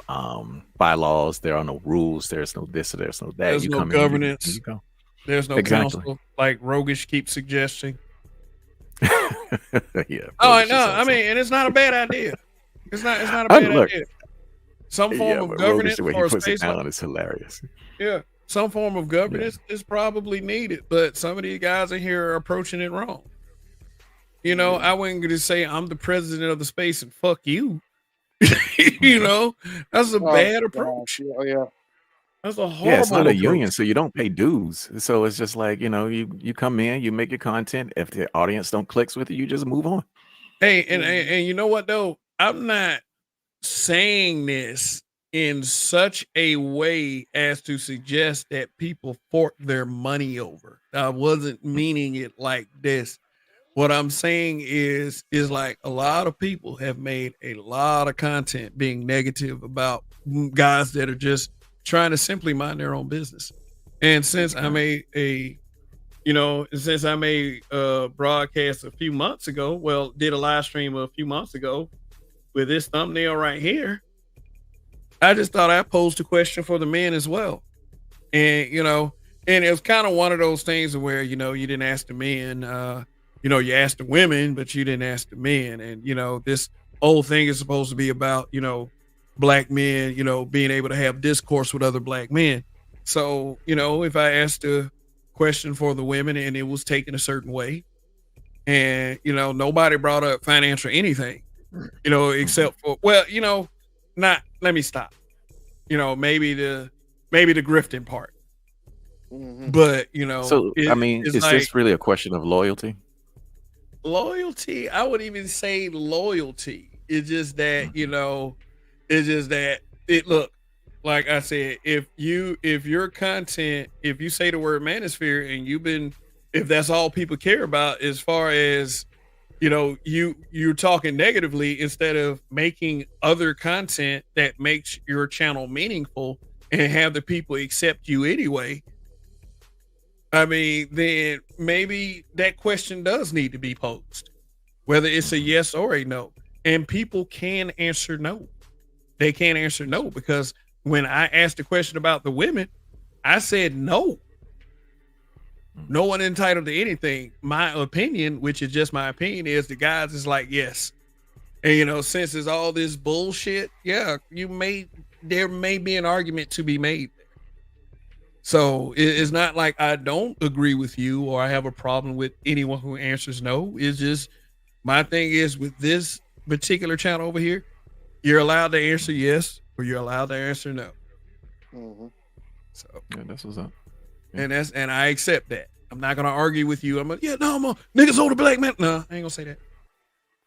bylaws, there are no rules, there's no this, or there's no that. There's no governance. You go. There's no council, like Rogish keeps suggesting. Yeah. Oh, I know. I mean, and it's not a bad idea. It's not a bad idea. Some form of governance for a space is hilarious. Yeah, some form of governance is probably needed, but some of these guys in here are approaching it wrong. You know, I wouldn't just say I'm the president of the space and fuck you. You know, that's a Oh, bad gosh, approach. yeah. That's a Yeah, it's horrible not a approach. union, so you don't pay dues. So it's just like, you come in, you make your content. If the audience don't clicks with it, you just move on. Hey, and you know what though? I'm not saying this in such a way as to suggest that people fork their money over. I wasn't meaning it like this. What I'm saying is like a lot of people have made a lot of content being negative about guys that are just trying to simply mind their own business. And since I made a broadcast a few months ago, well, did a live stream a few months ago with this thumbnail right here, I just thought I'd pose the question for the men as well. And, and it was kind of one of those things where, you didn't ask the men, you asked the women, but you didn't ask the men. And, this whole thing is supposed to be about, black men, being able to have discourse with other black men. So, if I asked a question for the women and it was taken a certain way and, nobody brought up financial anything, except for, let me stop, maybe the grifting part. But, So I mean, it's is like this really a question of loyalty? loyalty. I would even say loyalty. It's just that, look, like I said, if your content, if you say the word manosphere and if that's all people care about as far as, you're talking negatively instead of making other content that makes your channel meaningful and have the people accept you anyway. I mean, then maybe that question does need to be posed, whether it's a yes or a no. And people can answer no. They can't answer no because when I asked the question about the women, I said no. No one entitled to anything. My opinion, which is just my opinion, is the guys is like yes. And since it's all this bullshit, yeah, there may be an argument to be made. So it's not like I don't agree with you or I have a problem with anyone who answers no. It's just my thing is with this particular channel over here, you're allowed to answer yes or you're allowed to answer no. So yeah, that's what's up. And I accept that. I'm not gonna argue with you. I'm like, niggas hold a black man. No, I ain't gonna say that.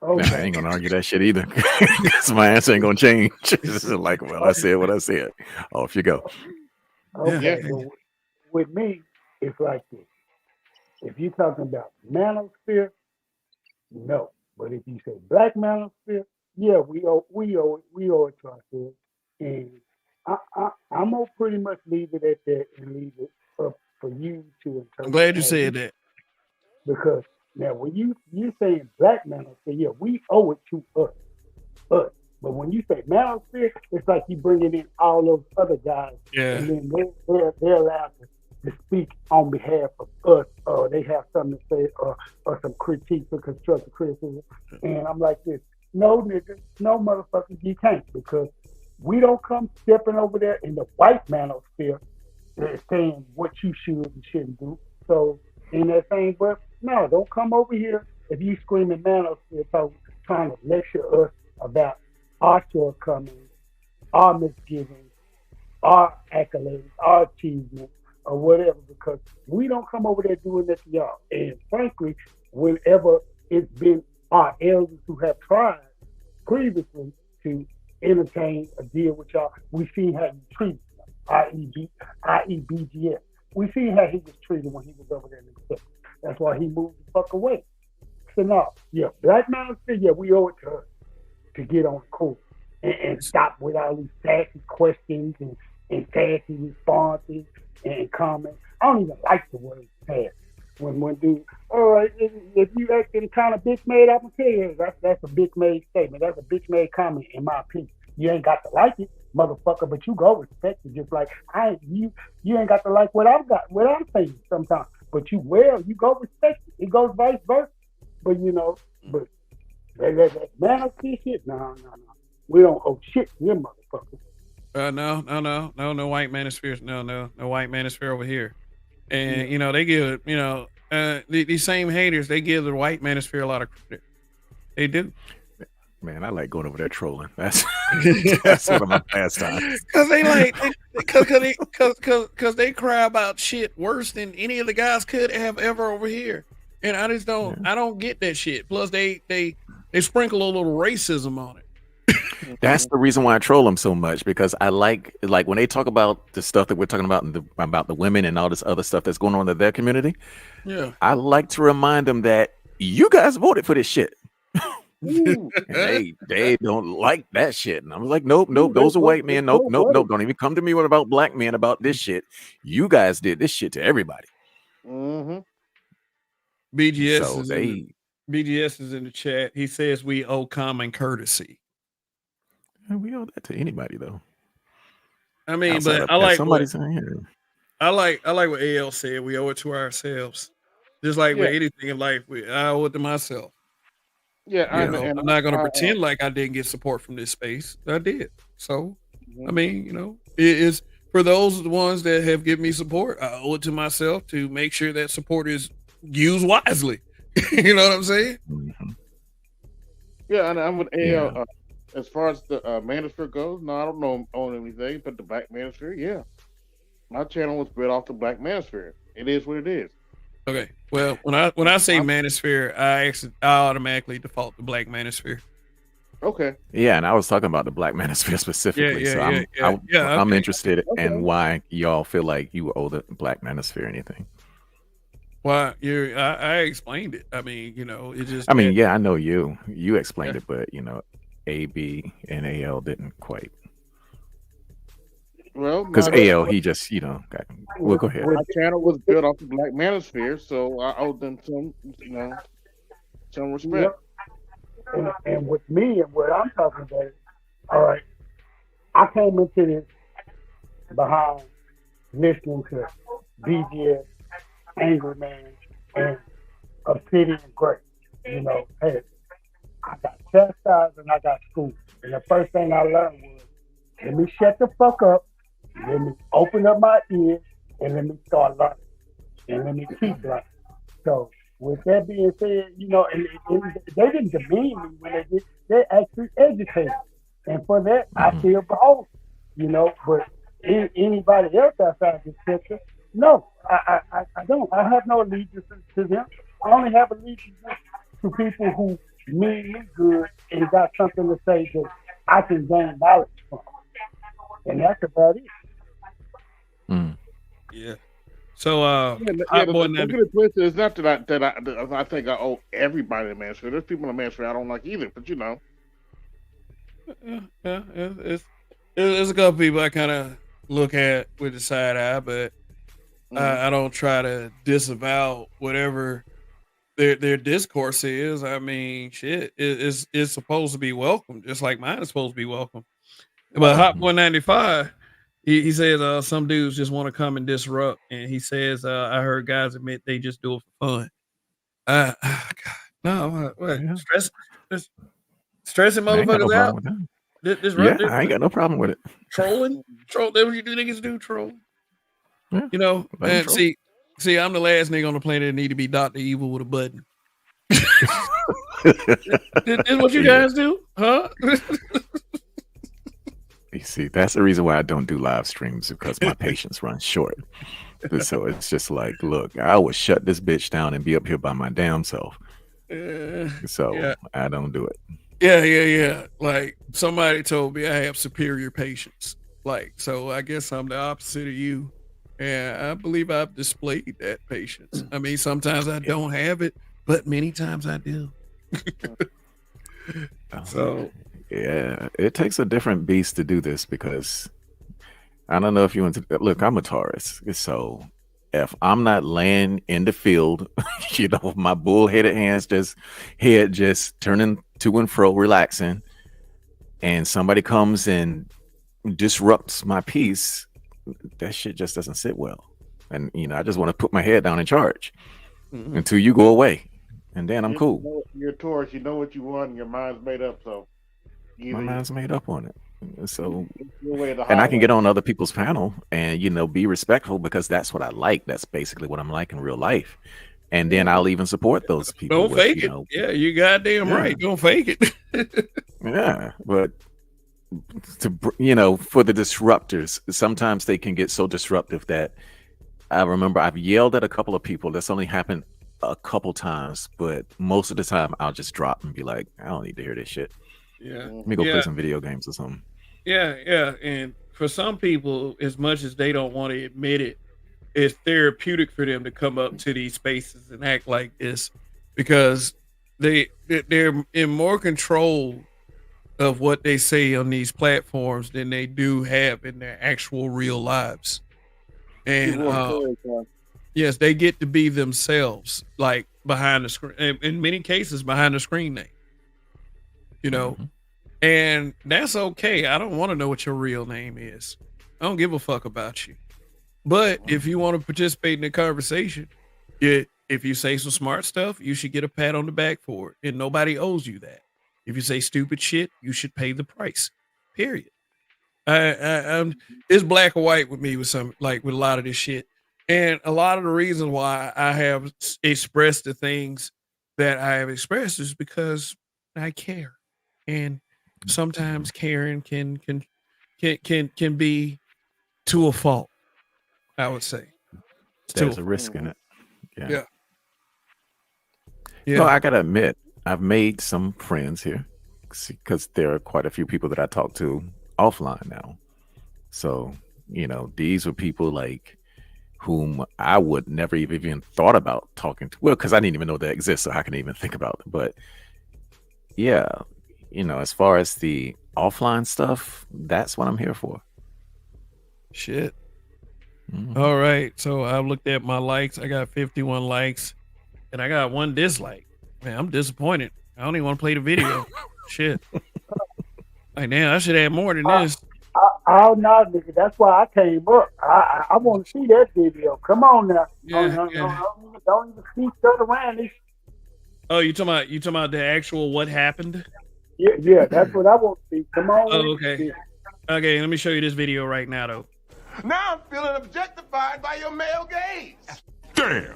Okay. I ain't gonna argue that shit either. Because my answer ain't gonna change. It's like, well, I said what I said. Off you go. Okay, so with me, it's like this. If you're talking about manosphere, no. But if you say black manosphere, yeah, we owe it to ourselves. And I'm gonna pretty much leave it at that and leave it up for you to interpret. I'm glad you said that. Because now when you're saying black manosphere, yeah, we owe it to us. But when you say manosphere, it's like you bringing in all those other guys, and then they're allowed to speak on behalf of us, or they have something to say, or some critique or constructive criticism. And I'm like this, no nigga, no motherfucker, you can't, because we don't come stepping over there in the white manosphere saying what you should and shouldn't do. So in that same breath, no, don't come over here if you screaming manosphere trying to lecture us about our shortcomings, our misgivings, our accolades, our achievements, or whatever, because we don't come over there doing that to y'all. And frankly, whenever it's been our elders who have tried previously to entertain a deal with y'all, we see how you treated them, i.e. BGS. We see how he was treated when he was over there in the States. That's why he moved the fuck away. So now, black manosphere, we owe it to us to get on the court and stop with all these sassy questions and sassy responses and comments. I don't even like the word sassy. When dude, all right, if you acting kind of bitch made, I'm gonna tell you that's a bitch made statement. That's a bitch made comment, in my opinion. You ain't got to like it, motherfucker, but you go respect it. Just like you ain't got to like what I'm saying sometimes, but you go respect it. It goes vice versa. But but that manosphere shit, no. We don't owe shit to them motherfuckers. No white manosphere. No white manosphere over here. And they give these same haters, they give the white manosphere a lot of credit. They do. Man, I like going over there trolling. That's one of my pastimes. Cause they like, cause they cry about shit worse than any of the guys could have ever over here, and I just don't, I don't get that shit. Plus, they sprinkle a little racism on it. That's the reason why I troll them so much, because I like when they talk about the stuff that we're talking about about the women and all this other stuff that's going on in their community. Yeah, I like to remind them that you guys voted for this shit. And they don't like that shit, and I was like, nope, those are white men. Nope, don't even come to me about black men about this shit. You guys did this shit to everybody. BGS is in the chat. He says we owe common courtesy. And we owe that to anybody, though. I mean, Outside but of I like somebody's what, in here. I like what AL said. We owe it to ourselves. Just like with anything in life, I owe it to myself. Yeah, I'm not going to pretend like I didn't get support from this space. I did. So, I mean, it is for those ones that have given me support. I owe it to myself to make sure that support is used wisely. You know what I'm saying? Mm-hmm. Yeah, and I'm with AL. As far as the Manosphere goes, no, I don't own anything but the Black Manosphere. Yeah, my channel was built off the Black Manosphere. It is what it is. Okay. Well, when I say Manosphere, I automatically default to Black Manosphere. Okay. Yeah, and I was talking about the Black Manosphere specifically. I'm interested in why y'all feel like you owe the Black Manosphere anything. Well, I explained it. I mean, it just. I mean, I know you explained it, but AB and AL didn't quite. Well, because AL, he just, go ahead. My channel was built off the Black Manosphere, so I owe them some respect. Yep. And with me and what I'm talking about, all right, I came into this behind listening to BGS, Angry Man, and Obsidian Grace. Hey, I got chastised and I got schooled. And the first thing I learned was, let me shut the fuck up, let me open up my ears, and let me start learning. And let me keep learning. So, with that being said, and they didn't demean me when they did. They actually educated. And for that, I feel beholden. But anybody else outside this picture, no, I don't. I have no allegiance to them. I only have allegiance to people who mean me good and got something to say that I can gain knowledge from. And that's about it. Yeah. So, it's not that I think I owe everybody a Manosphere. There's people in the Manosphere I don't like either, but There's a couple people I kind of look at with the side eye, but I don't try to disavow whatever their discourse is. I mean, shit, it's supposed to be welcome, just like mine is supposed to be welcome. But Hot 195, he says some dudes just want to come and disrupt, and he says I heard guys admit they just do it for fun. God, no, stressing motherfuckers out. I ain't got no problem with it. Trolling, that's what you do niggas do, troll. Yeah, and troll. See, I'm the last nigga on the planet that need to be Dr. Evil with a button. This is what you guys do, huh? You see, that's the reason why I don't do live streams, because my patience runs short. So it's just like, look, I would shut this bitch down and be up here by my damn self. I don't do it. Yeah. Like, somebody told me I have superior patience. Like, so I guess I'm the opposite of you. And I believe I've displayed that patience. I mean, sometimes I don't have it, but many times I do. So, yeah, it takes a different beast to do this, because I don't know if you want to look, I'm a Taurus. So if I'm not laying in the field, my bullheaded hands just turning to and fro, relaxing, and somebody comes and disrupts my peace, that shit just doesn't sit well. And I just want to put my head down and charge until you go away, and then I'm cool. You're a Taurus, you know what you want, and your mind's made up. So my mind's made up on it. So, and I can get on other people's panel and be respectful, because that's what I like. That's basically what I'm like in real life. And then I'll even support those people. Don't fake it. Yeah, you goddamn right. Don't fake it. Yeah, but for the disruptors, sometimes they can get so disruptive that I remember I've yelled at a couple of people. That's only happened a couple times, but most of the time I'll just drop and be like, I don't need to hear this shit. Yeah. Let me go play some video games or something. Yeah. And for some people, as much as they don't want to admit it, it's therapeutic for them to come up to these spaces and act like this because they're in more control of what they say on these platforms than they do have in their actual real lives. And yes, they get to be themselves, like behind the screen, in many cases behind the screen name, and that's okay. I don't want to know what your real name is. I don't give a fuck about you. But if you want to participate in the conversation, if you say some smart stuff, you should get a pat on the back for it, and nobody owes you that. If you say stupid shit, you should pay the price. Period. It's black or white with me with a lot of this shit. And a lot of the reasons why I have expressed the things that I have expressed is because I care. And sometimes caring can be to a fault, I would say. There's a risk in it. Yeah. No, I gotta admit, I've made some friends here because there are quite a few people that I talk to offline now. So, these were people like whom I would never even thought about talking to. Well, because I didn't even know they exist, so I can even think about them. But yeah, as far as the offline stuff, that's what I'm here for. Shit. All right. So I looked at my likes. I got 51 likes and I got 1 dislike. Man, I'm disappointed. I don't even want to play the video. Shit. Like, damn, I should have more than this. Oh no, nigga. That's why I came up. I want to see that video. Come on now. Don't even speak stuff around this. Oh, you talking about the actual what happened? Yeah, that's what I want to see. Come on. Oh, okay. Okay, let me show you this video right now, though. Now I'm feeling objectified by your male gaze. Damn.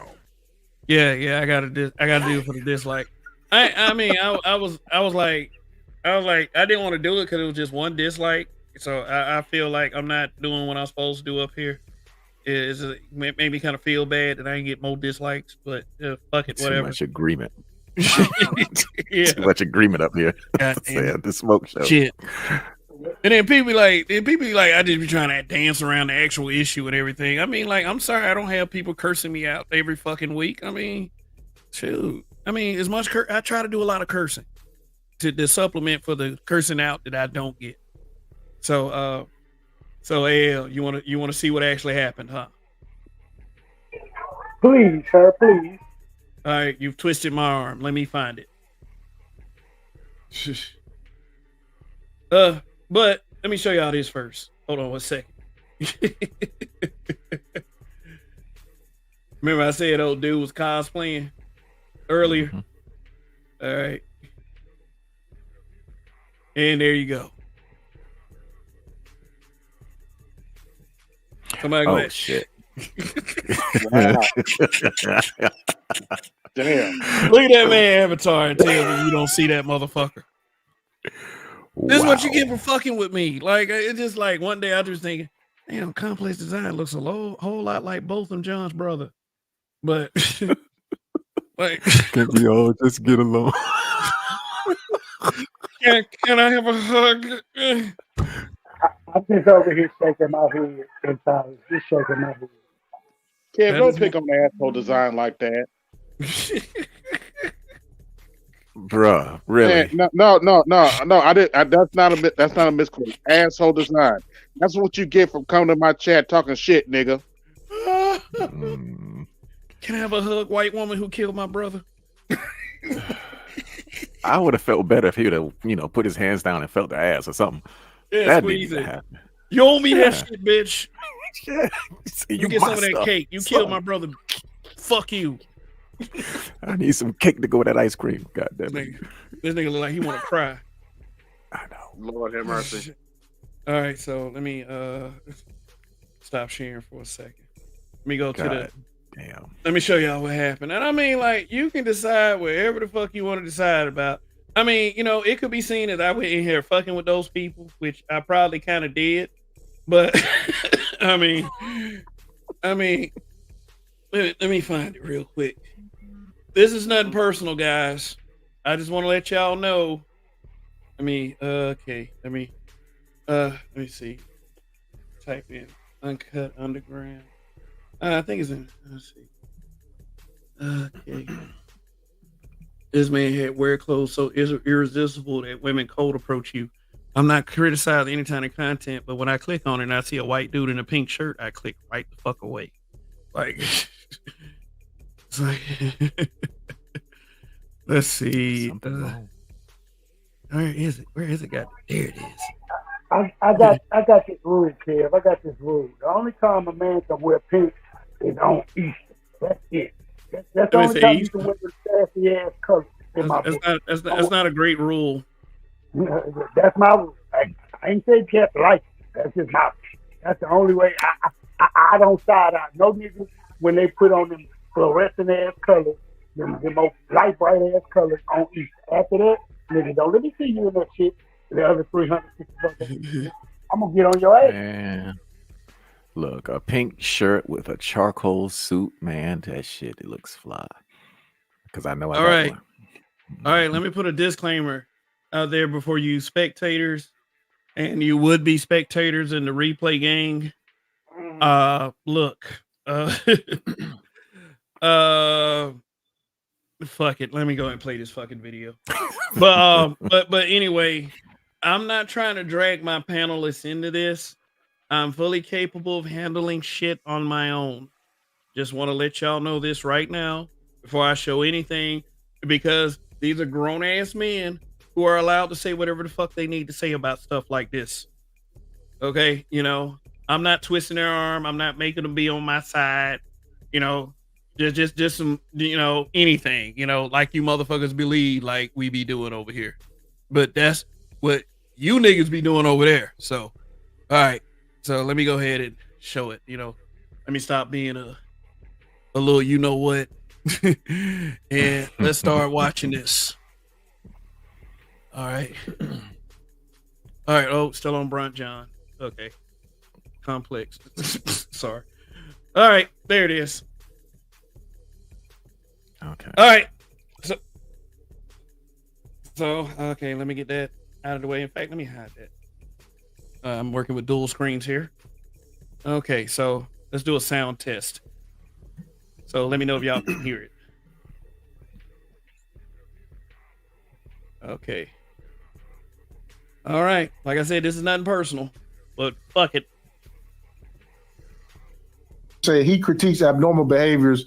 Yeah, I gotta do it for the dislike. I mean, I was like, I didn't want to do it because it was just 1 dislike. So I feel like I'm not doing what I'm supposed to do up here. It made me kind of feel bad that I didn't get more dislikes, but fuck it, whatever. Too much agreement. Yeah. Too much agreement up here. The smoke show. Shit. And then people be like, I just be trying to dance around the actual issue and everything. I mean, like, I'm sorry I don't have people cursing me out every fucking week. I mean, shoot. I mean, as much I try to do a lot of cursing to supplement for the cursing out that I don't get. So AL, you want to see what actually happened, huh? Please, sir, please. All right, you've twisted my arm. Let me find it. But let me show y'all this first. Hold on 1 second. Remember I said old dude was cosplaying earlier? Mm-hmm. All right. And there you go. Somebody go shit. Damn. Look at that man avatar and tell me you don't see that motherfucker. This is what you get for fucking with me. Like, it's just like one day I was thinking, damn, Complex Design looks a whole lot like Botham John's brother. But like, can we all just get along? Can I have a hug? I'm just over here shaking my head inside. Just shaking my head. Kev, don't pick on the asshole design like that. Bruh, really? Man, no. That's not a misquote. Asshole design. That's what you get from coming to my chat talking shit, nigga. Can I have a hug, white woman who killed my brother? I would have felt better if he would have, put his hands down and felt the ass or something. Yeah, that squeeze didn't it. happen. You owe me that shit, bitch. Yeah. You get some of that cake. You killed my brother. Fuck you. I need some cake to go with that ice cream. God damn it. This nigga look like he want to cry. I know. Lord have mercy. All right, so let me stop sharing for a second. Let me go to the. Damn. Let me show y'all what happened. And I mean, like, you can decide whatever the fuck you want to decide about. I mean, it could be seen as I went in here fucking with those people, which I probably kind of did. But I mean, let me find it real quick. This is nothing personal, guys. I just want to let y'all know. Okay. Let me see. Type in Uncut Underground. I think it's in. Let's see. Okay. This man had wear clothes so irresistible that women cold approach you. I'm not criticizing any kind of content, but when I click on it and I see a white dude in a pink shirt, I click right the fuck away. Like, it's like, let's see. Where is it? Where is it? There it is. I got this rule, Kev. I got this rule. The only time a man can wear pink is on Easter. That's it. That's the only time you can wear the sassy ass color in my book. That's not a great rule. That's my rule. I ain't saying you have to like it. That's just my rule. That's the only way. I don't side out. No niggas when they put on them fluorescent ass colors, them most light bright ass colors on Easter. After that, nigga, don't let me see you in that shit. The other 360 I'm gonna get on your ass. Man. Look, a pink shirt with a charcoal suit, man, that shit, it looks fly. Because I know I got one. All right, let me put a disclaimer out there before you spectators and you would-be spectators in the replay gang. Look. Fuck it. Let me go and play this fucking video. But anyway, I'm not trying to drag my panelists into this. I'm fully capable of handling shit on my own. Just want to let y'all know this right now before I show anything, because these are grown ass men who are allowed to say whatever the fuck they need to say about stuff like this. Okay, I'm not twisting their arm. I'm not making them be on my side. Just some, anything, like you motherfuckers believe like we be doing over here. But that's what you niggas be doing over there. So, all right. So let me go ahead and show it, Let me stop being a little, what, and let's start watching this. All right. All right. Oh, still on Brunt John. Okay. Complex. Sorry. All right. There it is. Okay. All right. So, okay, let me get that out of the way. In fact, let me hide that. I'm working with dual screens here. Okay, so let's do a sound test. So let me know if y'all can hear it. Okay. All right. Like I said, this is nothing personal, but fuck it. Say he critiques abnormal behaviors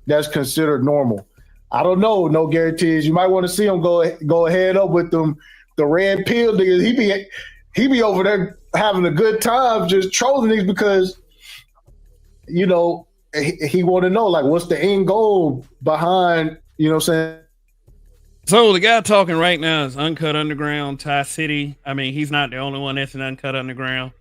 that's considered normal. I don't know, no guarantees. You might want to see him go ahead up with them, the red pill niggas. He be over there having a good time just trolling these because, he want to know, like, what's the end goal behind, what I'm saying? So the guy talking right now is Uncut Underground, Ty City. I mean, he's not the only one that's in Uncut Underground.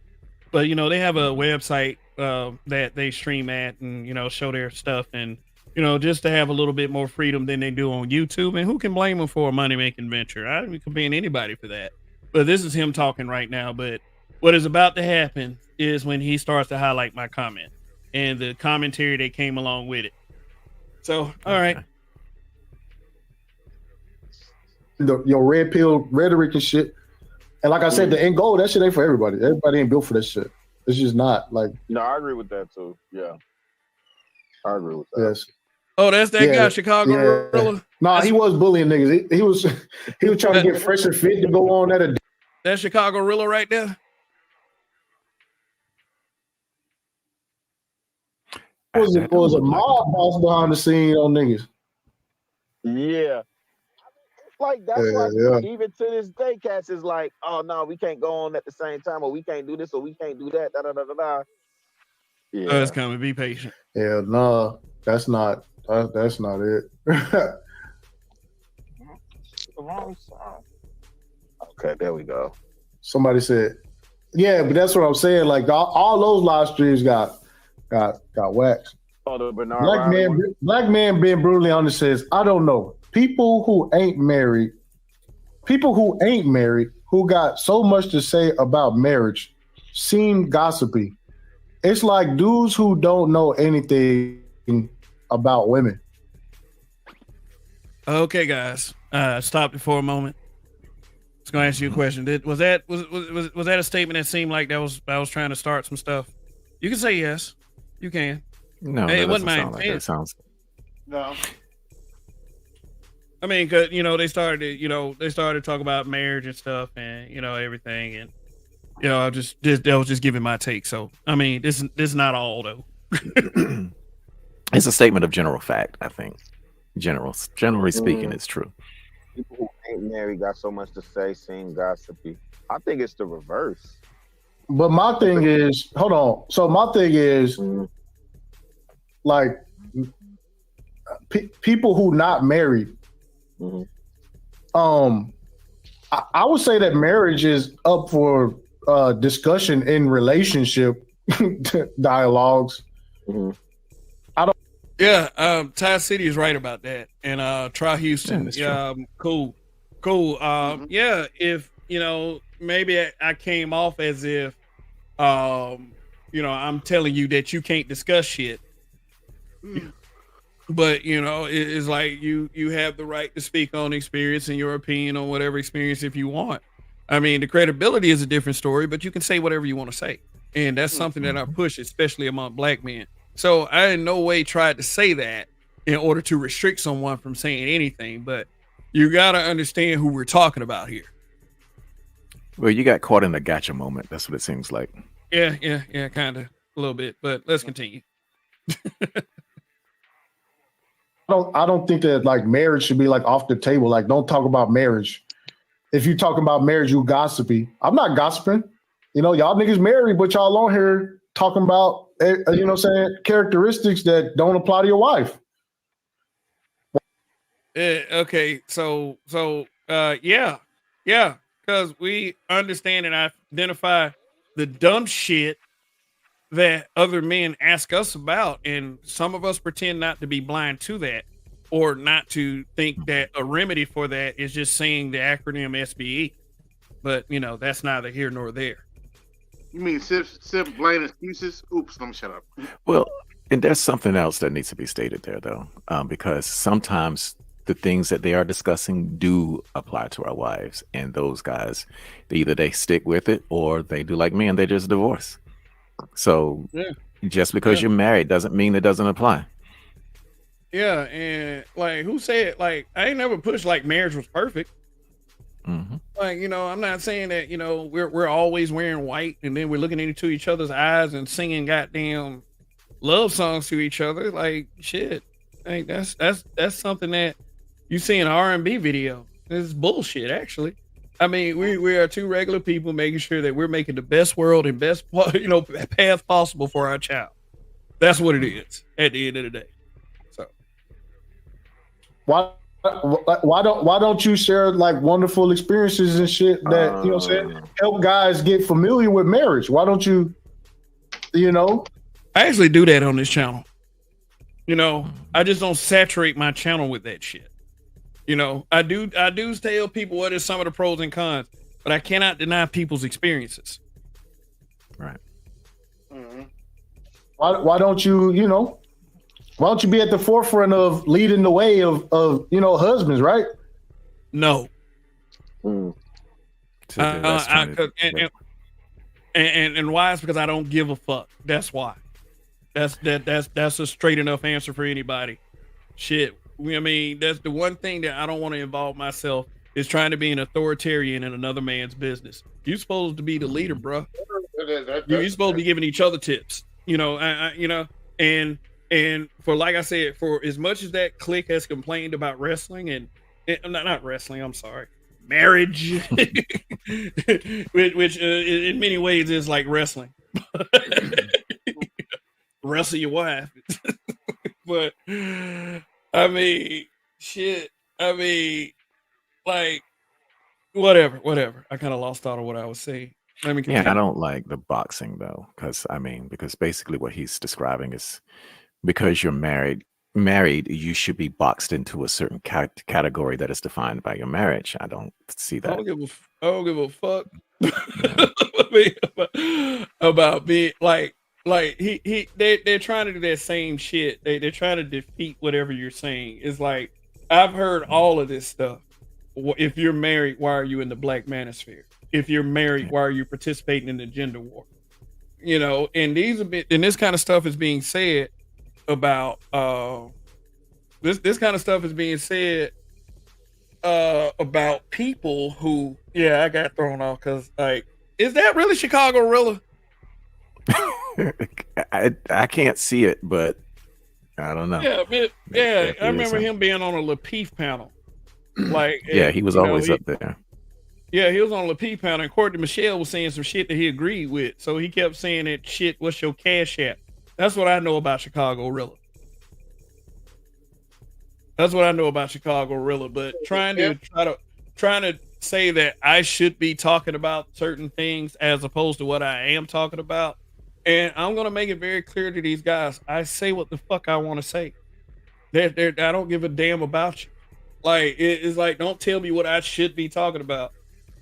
But, they have a website that they stream at and, show their stuff and, just to have a little bit more freedom than they do on YouTube. And who can blame them for a money-making venture? I don't commend anybody for that. But this is him talking right now. But what is about to happen is when he starts to highlight my comment and the commentary that came along with it. So, all right. Your red pill rhetoric and shit. And like I said, the end goal, that shit ain't for everybody. Everybody ain't built for that shit. It's just not like. No, I agree with that too. Yeah. I agree with that. Yes. Oh, that's that guy, Chicago Gorilla? No, he was bullying niggas. He was trying to get fresh and fit to go on at a. That Chicago Gorilla right there? It was a mob boss behind the scene on niggas. Yeah. Like that's why even to this day, cats is like, oh no, we can't go on at the same time, or we can't do this, or we can't do that. Yeah, it's coming. Be patient. Yeah, no, that's not it. The wrong song. Okay, there we go. Somebody said, yeah, but that's what I'm saying. Like all those live streams got waxed. Oh, the Bernard Black man being brutally honest says, I don't know. People who ain't married people who ain't married, who got so much to say about marriage, seem gossipy. It's like dudes who don't know anything about women. Okay, guys, stop it for a moment. I was going to ask you a question. Was that a statement that seemed like I was trying to start some stuff? You can say yes. You can. No, Hey, that it wasn't doesn't my sound like that. intent. It sounds. No. I mean, cause they started to talk about marriage and stuff, and everything, and that was just giving my take. So I mean, this is not all though. It's a statement of general fact. I think, generally speaking, it's true. People who ain't married got so much to say, seem gossipy. I think it's the reverse. But my thing is, hold on. So my thing is, like, people who not married. I would say that marriage is up for discussion in relationship dialogues. Yeah, Ty City is right about that, and Try Houston. Yeah, cool. Yeah, if maybe I came off as if I'm telling you that you can't discuss shit. But it's like you have the right to speak on experience and your opinion on whatever experience if you want. I mean, the credibility is a different story, but you can say whatever you want to say, and that's something that I push, especially among black men. So I in no way tried to say that in order to restrict someone from saying anything, but you got to understand who we're talking about here. Well, you got caught in the gotcha moment. That's what it seems like. Yeah, kind of a little bit, but let's continue. I don't think that like marriage should be like off the table. Like, don't talk about marriage. If you talk about marriage, you gossipy. I'm not gossiping. Y'all niggas married, but y'all on here talking about characteristics that don't apply to your wife. Okay, so yeah, because we understand and identify the dumb shit that other men ask us about, and some of us pretend not to be blind to that, or not to think that a remedy for that is just saying the acronym SBE. But that's neither here nor there. You mean simple plain excuses? Oops, let me shut up. Well, and there's something else that needs to be stated there, though, because sometimes the things that they are discussing do apply to our wives, and those guys, they stick with it, or they do like me and they just divorce. So just because you're married doesn't mean it doesn't apply. Yeah, and like who said like I ain't never pushed like marriage was perfect. Like I'm not saying that we're always wearing white and then we're looking into each other's eyes and singing goddamn love songs to each other. Like shit, like that's something that you see in an R&B video. It's bullshit, actually. I mean, we are two regular people making sure that we're making the best world and best path possible for our child. That's what it is at the end of the day. So why don't you share like wonderful experiences and shit that help guys get familiar with marriage? Why don't you I actually do that on this channel. I just don't saturate my channel with that shit. I do tell people what is some of the pros and cons, but I cannot deny people's experiences. Right. Why don't you why don't you be at the forefront of leading the way of husbands, right? No. So and why? It's because I don't give a fuck. That's why. That's a straight enough answer for anybody. Shit. I mean, that's the one thing that I don't want to involve myself is trying to be an authoritarian in another man's business. You're supposed to be the leader, bro. You're supposed to be giving each other tips, and for, like I said, for as much as that clique has complained about wrestling and not wrestling, I'm sorry, marriage, which in many ways is like wrestling. Wrestle your wife. But I mean, shit. I mean, like, whatever. I kind of lost thought of what I was saying. Let me continue. Yeah, I don't like the boxing though, because basically what he's describing is because you're married, married, you should be boxed into a certain category that is defined by your marriage. I don't see I that. don't give a fuck about being like they're trying to do that same shit. They're trying to defeat whatever you're saying. It's like I've heard all of this stuff. If you're married, why are you in the black manosphere? If you're married, why are you participating in the gender war? You know, and this kind of stuff is being said about this kind of stuff is being said about people who I got thrown off because like, is that really Chicago Rilla? I can't see it, but I don't know. I remember him being on a Lapeef panel. Like, he was always up there. Yeah, he was on a Lapeef panel, and Courtney Michelle was saying some shit that he agreed with. So he kept saying that shit, what's your cash app? That's what I know about Chicago Rilla. That's what I know about Chicago Rilla. But trying to say that I should be talking about certain things as opposed to what I am talking about. And I'm gonna make it very clear to these guys. I say what the fuck I want to say. I don't give a damn about you. Like it's like, don't tell me what I should be talking about.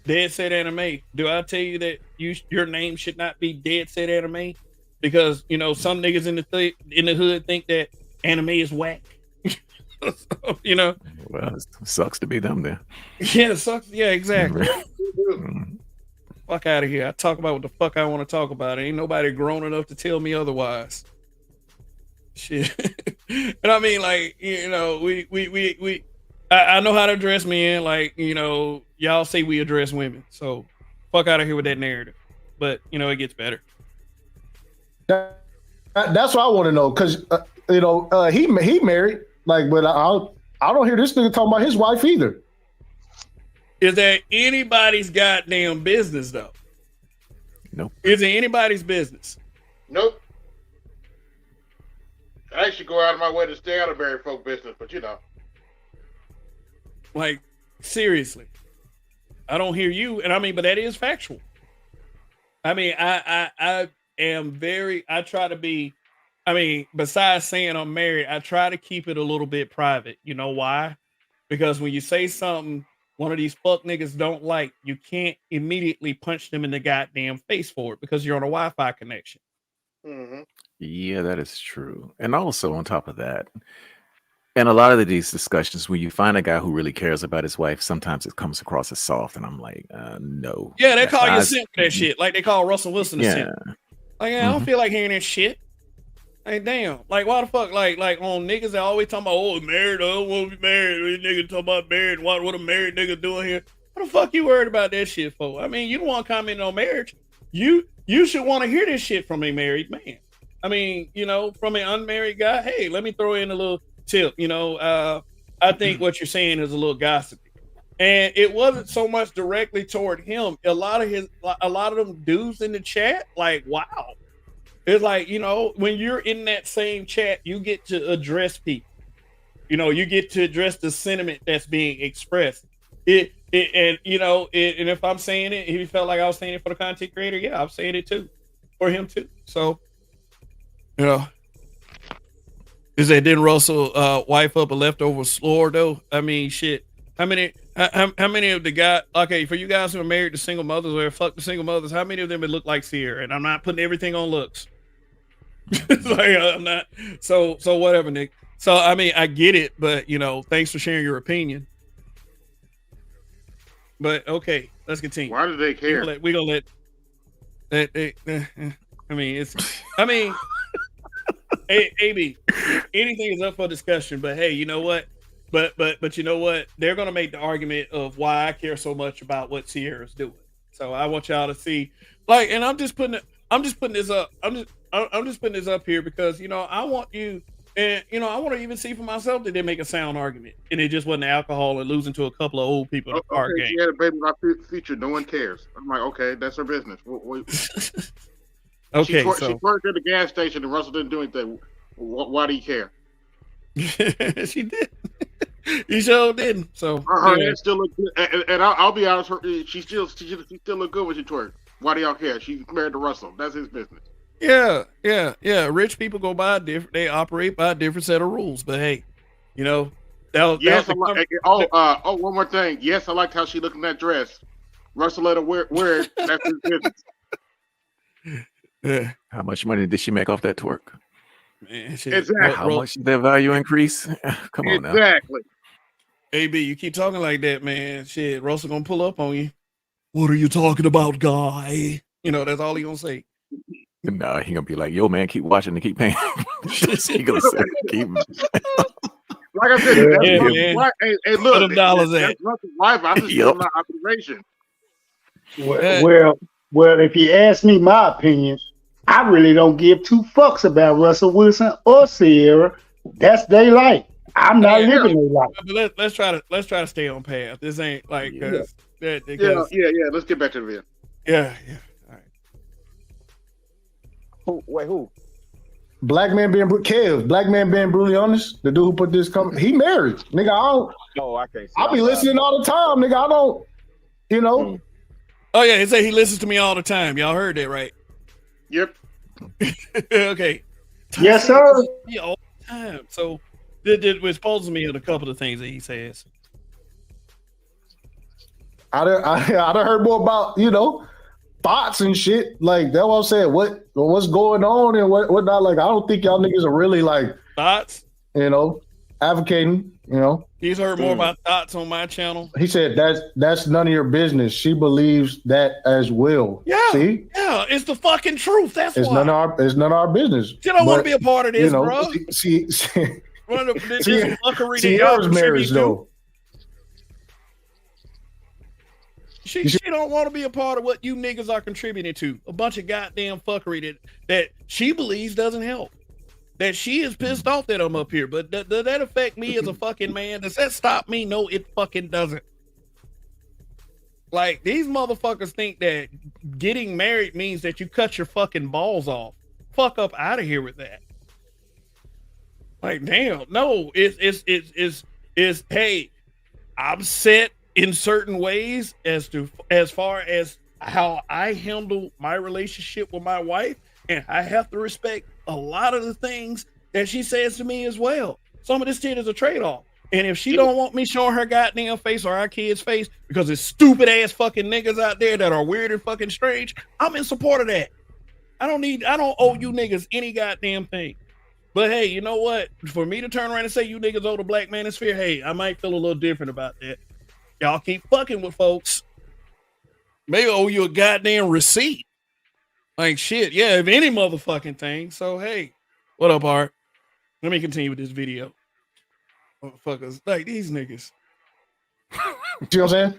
Dead Set Anime. Do I tell you that your name should not be Dead Set Anime? Because you know some niggas in the hood think that anime is whack. So, you know. Well, it sucks to be them there. Yeah, it sucks. Yeah, exactly. Fuck out of here. I talk about what the fuck I want to talk about. Ain't nobody grown enough to tell me otherwise. Shit. And I mean, like, you know, I know how to address men. Like, you know, y'all say we address women. So fuck out of here with that narrative. But, you know, it gets better. That's what I want to know. Because, you know, he married. Like, but I don't hear this nigga talking about his wife either. Is that anybody's goddamn business, though? Nope. Is it anybody's business? Nope. I actually go out of my way to stay out of married folk business, but you know. Like, seriously. I don't hear you. And I mean, but that is factual. I mean, I try to be, I mean, besides saying I'm married, I try to keep it a little bit private. You know why? Because when you say something one of these fuck niggas don't like, you can't immediately punch them in the goddamn face for it because you're on a Wi-Fi connection. Mm-hmm. Yeah, that is true. And also on top of that, and a lot of these discussions, when you find a guy who really cares about his wife, sometimes it comes across as soft, and I'm like, no. Yeah, they call you a simp for that shit. Like they call Russell Wilson a simp. Like, I don't feel like hearing that shit. Like, damn. Like, why the fuck? Like on niggas that always talking about, oh, married, I don't want to be married. Nigga talking about married. What a married nigga doing here? What the fuck you worried about that shit for? I mean, you don't want to comment on marriage. You should want to hear this shit from a married man. I mean, you know, from an unmarried guy, hey, let me throw in a little tip. You know, I think what you're saying is a little gossipy. And it wasn't so much directly toward him. A lot of them dudes in the chat, like, wow. It's like, you know, when you're in that same chat, you get to address people. You know, you get to address the sentiment that's being expressed. And if I'm saying it, if he felt like I was saying it for the content creator, yeah, I'm saying it too, for him too. So, you know, is that didn't Russell wife up a leftover slore though? I mean, shit. How many of the guys? Okay, for you guys who are married to single mothers or fuck the single mothers, how many of them would look like Sierra? And I'm not putting everything on looks. Like, I'm not. So whatever, Nick. So I mean, I get it, but you know, thanks for sharing your opinion. But okay, let's continue. Why do they care? We gonna let that. I mean, hey, AB, anything is up for discussion. But hey, you know what? But you know what? They're gonna make the argument of why I care so much about what Sierra's doing. So I want y'all to see, like, and I'm just putting this up. I'm just putting this up here because, you know, I want you, and, you know, I want to even see for myself that they make a sound argument and it just wasn't alcohol and losing to a couple of old people in the card game. She had a baby by feature. No one cares. I'm like, okay, that's her business. Okay, she twerked at the gas station and Russell didn't do anything. Why do you care? She did. You sure didn't. So her hands still look good. And I'll be honest, she still look good when she twerked. Why do y'all care? She's married to Russell. That's his business. Yeah. Rich people go by different. They operate by a different set of rules. But hey, you know, Yes, one more thing. Yes, I liked how she looked in that dress. Russell let her wear it. That's his business. Yeah. How much money did she make off that twerk? Man, shit. Exactly. How much did their value increase? Come on now. Exactly. AB, you keep talking like that, man. Shit, Russell gonna pull up on you. What are you talking about, guy? You know, that's all he gonna say. No, he gonna be like, "Yo, man, keep watching and keep paying." He gonna say, "Keep." Like I said, hey, look, them dollars at. that's Russell's wife. I just give my observation. Well, if you ask me my opinion, I really don't give two fucks about Russell Wilson or Sierra. That's their life. I'm not living their life. But let's try to stay on path. This ain't like Yeah. Let's get back to the video. Yeah. Who? Wait, who? Black man being brutally honest. The dude who put this comment, he married. Nigga, I can't see. I'll be listening all the time, nigga. I don't, you know. Oh yeah, he said he listens to me all the time. Y'all heard that, right? Yep. Okay. Yes, sir. All the time. So it exposes me on a couple of things that he says. I done heard more about, you know, thoughts and shit. Like that's what I'm saying. What's going on and what not? Like I don't think y'all niggas are really like thoughts. You know, advocating. You know, he's heard more about thoughts on my channel. He said that's none of your business. She believes that as well. Yeah. See? Yeah, it's the fucking truth. That's it's why. It's none of our business. She don't want to be a part of this, you know, bro. Sierra's marriage though. She don't want to be a part of what you niggas are contributing to. A bunch of goddamn fuckery that she believes doesn't help. That she is pissed off that I'm up here. But does that affect me as a fucking man? Does that stop me? No, it fucking doesn't. Like, these motherfuckers think that getting married means that you cut your fucking balls off. Fuck up out of here with that. Like, damn. No, it's hey, I'm set in certain ways as far as how I handle my relationship with my wife, and I have to respect a lot of the things that she says to me as well. Some of this shit is a trade-off. And if she don't want me showing her goddamn face or our kids' face because it's stupid ass fucking niggas out there that are weird and fucking strange, I'm in support of that. I don't owe you niggas any goddamn thing. But hey, you know what? For me to turn around and say you niggas owe the Black Manosphere, hey, I might feel a little different about that. Y'all keep fucking with folks. Maybe owe you a goddamn receipt. Like shit, yeah, if any motherfucking thing. So hey, what up, Art? Let me continue with this video. Motherfuckers, like these niggas. You know what I'm saying?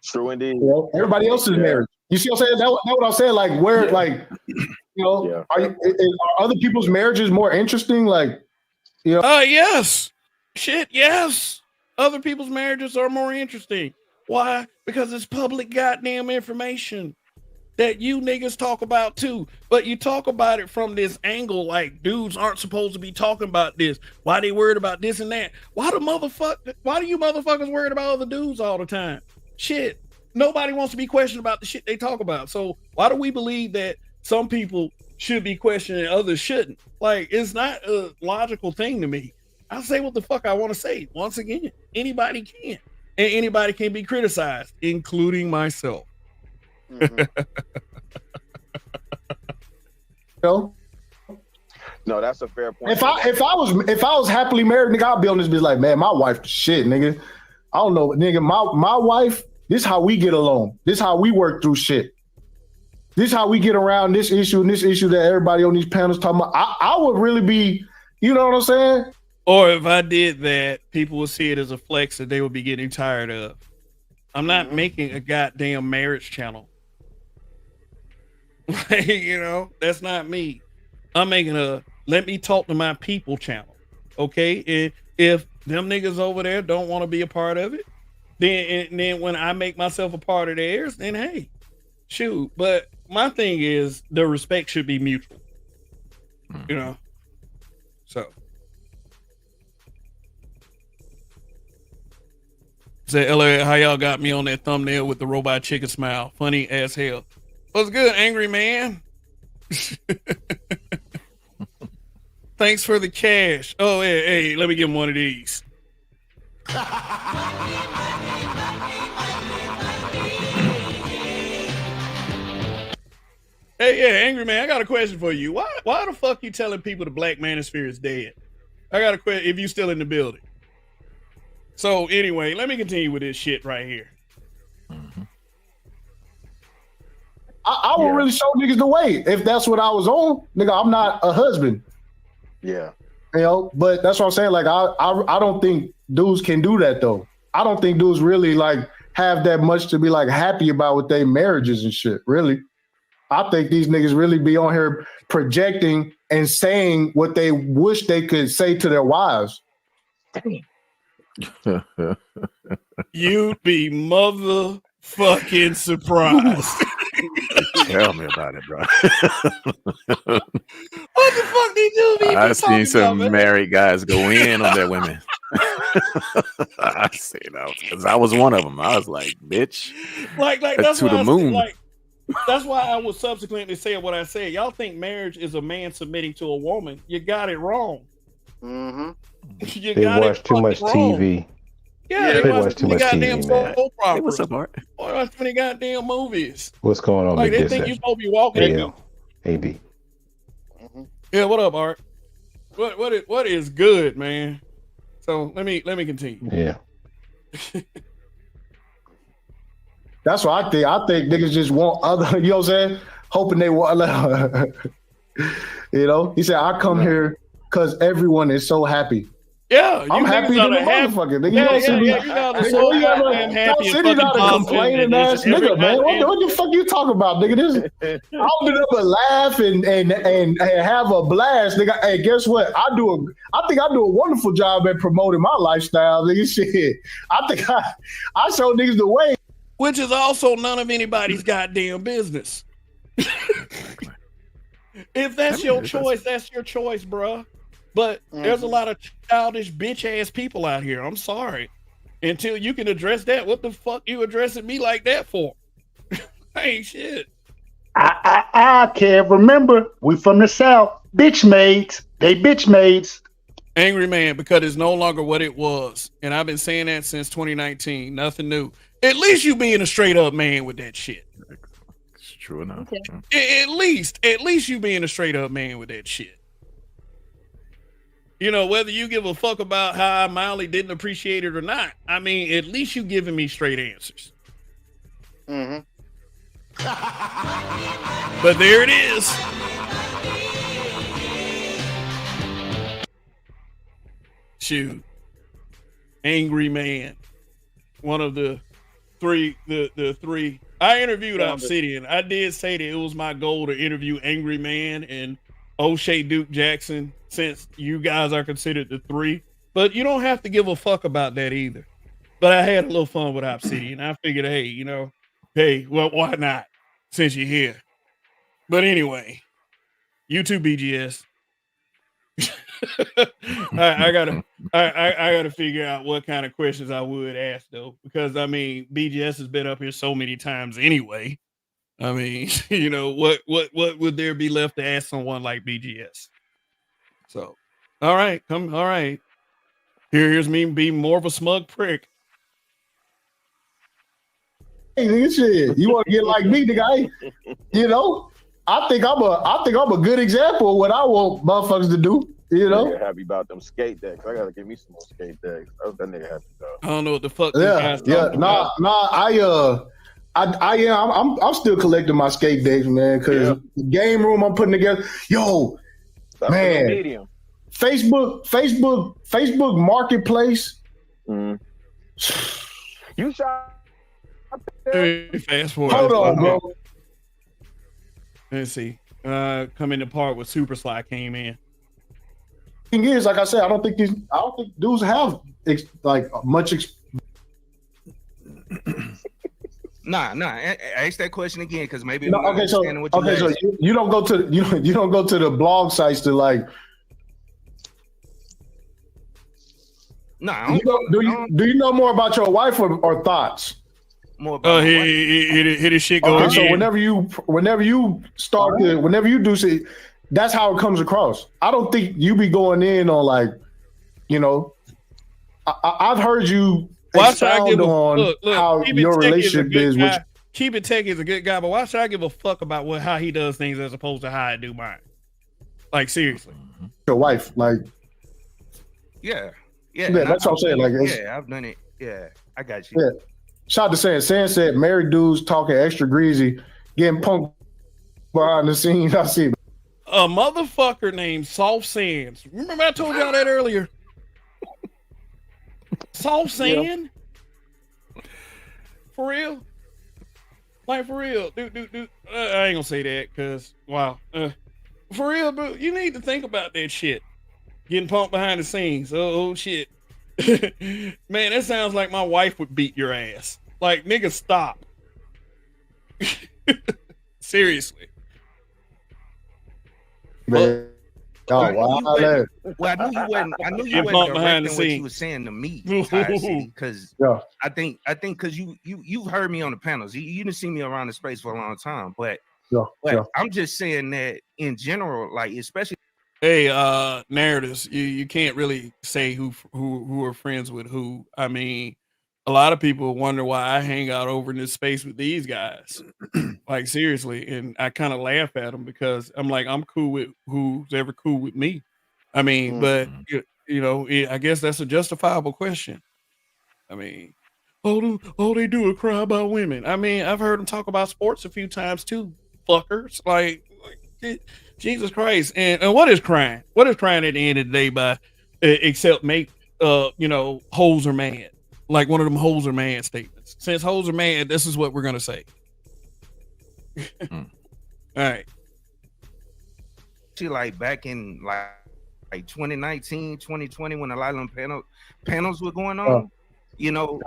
True indeed. You know, everybody else is married. You see what I'm saying? That's what I'm saying. Like where, like, you know, are other people's marriages more interesting? Like, you know? Yes. Shit, yes. Other people's marriages are more interesting. Why? Because it's public goddamn information that you niggas talk about too. But you talk about it from this angle like dudes aren't supposed to be talking about this. Why they worried about this and that? Why do you motherfuckers worried about other dudes all the time? Shit. Nobody wants to be questioned about the shit they talk about. So why do we believe that some people should be questioned and others shouldn't? Like, it's not a logical thing to me. I'll say what the fuck I want to say. Once again, anybody can. And anybody can be criticized, including myself. No, that's a fair point. If I was happily married, nigga, I'd be on this bitch like, man, my wife shit, nigga. I don't know, nigga. My wife, this is how we get along. This is how we work through shit. This is how we get around this issue and this issue that everybody on these panels talking about. I would really be, you know what I'm saying? Or if I did that, people would see it as a flex that they would be getting tired of. I'm not making a goddamn marriage channel. You know, that's not me. I'm making a let me talk to my people channel. Okay. And if them niggas over there don't want to be a part of it, then when I make myself a part of theirs, then hey, shoot. But my thing is the respect should be mutual. You know? So say LA, how y'all got me on that thumbnail with the robot chicken smile? Funny as hell. What's good, angry man? Thanks for the cash. Oh, hey, let me give him one of these. Hey, yeah, Angry Man, I got a question for you. Why the fuck you telling people the Black Manosphere is dead? I got a question if you still in the building. So anyway, let me continue with this shit right here. I would really show niggas the way if that's what I was on. Nigga, I'm not a husband. Yeah. You know, but that's what I'm saying. Like, I don't think dudes can do that though. I don't think dudes really like have that much to be like happy about with their marriages and shit. Really, I think these niggas really be on here projecting and saying what they wish they could say to their wives. You'd be motherfucking surprised. Tell me about it, bro. What the fuck these dudes be I've seen some about, married guys go in on their women. I seen that because I was one of them. I was like, bitch, like that's to why the moon. That's why I was subsequently saying what I said. Y'all think marriage is a man submitting to a woman? You got it wrong. Mm-hmm. They watch too much TV. Yeah, they watch too much TV, man. Hey, what's up, Art? Boy, watch too many goddamn movies. What's going on? Like they think you're supposed to be walking. AB. Yeah, what up, Art? What is good, man? So let me continue. Yeah. That's what I think. I think niggas just want other, you know what I'm saying? Hoping they want, you know? He said, I come here because everyone is so happy. Yeah, I'm happy to the motherfucker. Nigga, City not a complaining ass nigga, man. What the fuck you talking about, nigga? This I'll be up and laugh and have a blast, nigga. Hey, guess what? I think I do a wonderful job at promoting my lifestyle, nigga. Shit. I think I show niggas the way. Which is also none of anybody's goddamn business. If that's your choice, that's your choice, bruh. But there's a lot of childish bitch ass people out here. I'm sorry. Until you can address that, what the fuck you addressing me like that for? Ain't shit. I can't remember. We from the South. Bitch maids. They bitch maids. Angry Man, because it's no longer what it was. And I've been saying that since 2019. Nothing new. At least you being a straight up man with that shit. It's true enough. Okay. At least you being a straight up man with that shit. You know, whether you give a fuck about how I mildly didn't appreciate it or not, I mean, at least you giving me straight answers. Mm-hmm. But there it is. Shoot. Angry Man. One of the three. I interviewed Obsidian. I did say that it was my goal to interview Angry Man and O'Shea Duke Jackson, since you guys are considered the three, but you don't have to give a fuck about that either. But I had a little fun with Obsidian. I figured, hey, well, why not? Since you're here. But anyway, you too, BGS. I gotta figure out what kind of questions I would ask though, because I mean, BGS has been up here so many times anyway. I mean, what would there be left to ask someone like BGS? So, all right. Here's me being more of a smug prick. Hey, nigga, shit. You want to get like me, nigga? I think I'm a good example of what I want motherfuckers to do. Nigga happy about them skate decks. I gotta give me some more skate decks. That nigga happy though. I don't know what the fuck. I'm still collecting my skate decks, man. Because the game room I'm putting together, man. Facebook Marketplace. Mm. You shot. Fast forward. Hold on, bro. Let's see. Coming to part where Super Sly came in. Thing is, like I said, I don't think dudes have much. Nah. Ask that question again, because maybe. No, okay, so you don't go to you don't go to the blog sites to like. No. Do you know more about your wife or thoughts? More about hit his shit go okay, again. so whenever you do see, that's how it comes across. I don't think you be going in on like, you know, I've heard you expound on how your relationship is. Keep It Techie is a good guy, but why should I give a fuck about how he does things as opposed to how I do mine? Like, seriously. Your wife, like. Yeah, that's what I'm saying. Like, I've done it. Yeah, I got you. Yeah. Shout out to San said, married dudes talking extra greasy, getting punked behind the scenes. I see. A motherfucker named Soft Sands. Remember I told y'all that earlier? Soft Sand? For real? Like, for real, dude. I ain't gonna say that because, wow. For real, bro, you need to think about that shit. Getting pumped behind the scenes. Oh shit. Man, that sounds like my wife would beat your ass. Like, nigga, stop. Seriously. Man. I knew you weren't directing what you were saying to me, because I think because you've heard me on the panels. You didn't see me around the space for a long time, but I'm just saying that in general, like, especially. Hey, narratives. You can't really say who are friends with who. I mean, a lot of people wonder why I hang out over in this space with these guys. Like, seriously, and I kind of laugh at them because I'm like, I'm cool with who's ever cool with me. I mean, but you know, I guess that's a justifiable question. I mean, all they do is cry about women. I mean, I've heard them talk about sports a few times too, fuckers. Like Jesus Christ. And what is crying? What is crying at the end of the day by except make you know, hoes are mad. Like one of them hoes are mad statements. Since hoes are mad, this is what we're gonna say. All right. See, like back in like 2019, 2020, when a lot of them panels were going on, you know,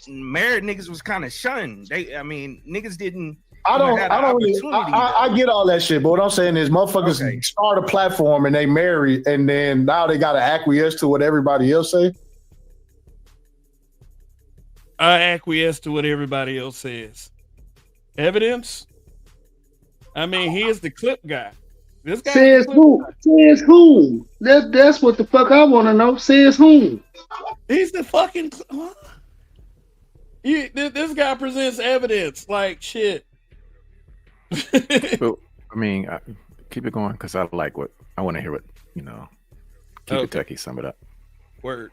married niggas was kind of shunned. Niggas didn't. I get all that shit, but what I'm saying is motherfuckers start a platform and they marry, and then now they gotta acquiesce to what everybody else say. I acquiesce to what everybody else says. Evidence? I mean, he is the clip guy. This guy says who? Says who? That's what the fuck I want to know. Says who? He's the fucking. Huh? This guy presents evidence. Like shit. Well, I mean, keep it going because I like what I want to hear. What you know, keep it techie. Sum it up. Word.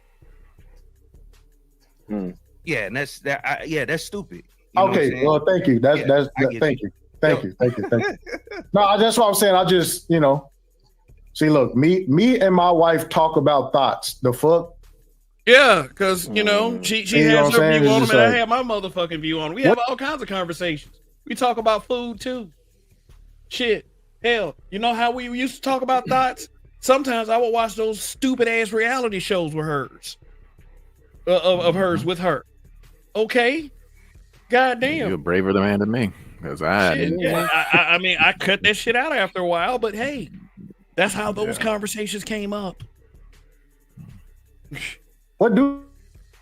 Yeah, and that's that. Yeah, that's stupid. You okay, well, thank you. Thank you. Thank you. No, that's what I'm saying. I just, you know, see, look, me and my wife talk about thoughts. The fuck? Yeah, because, you know, she has her view on them, and I have my motherfucking view on them. We have all kinds of conversations. We talk about food, too. Shit. Hell, you know how we used to talk about thoughts? Sometimes I would watch those stupid-ass reality shows with hers. Of hers with her. Okay? Goddamn. You're braver the man than me. Because I mean, I cut that shit out after a while, but hey, that's how those conversations came up. What do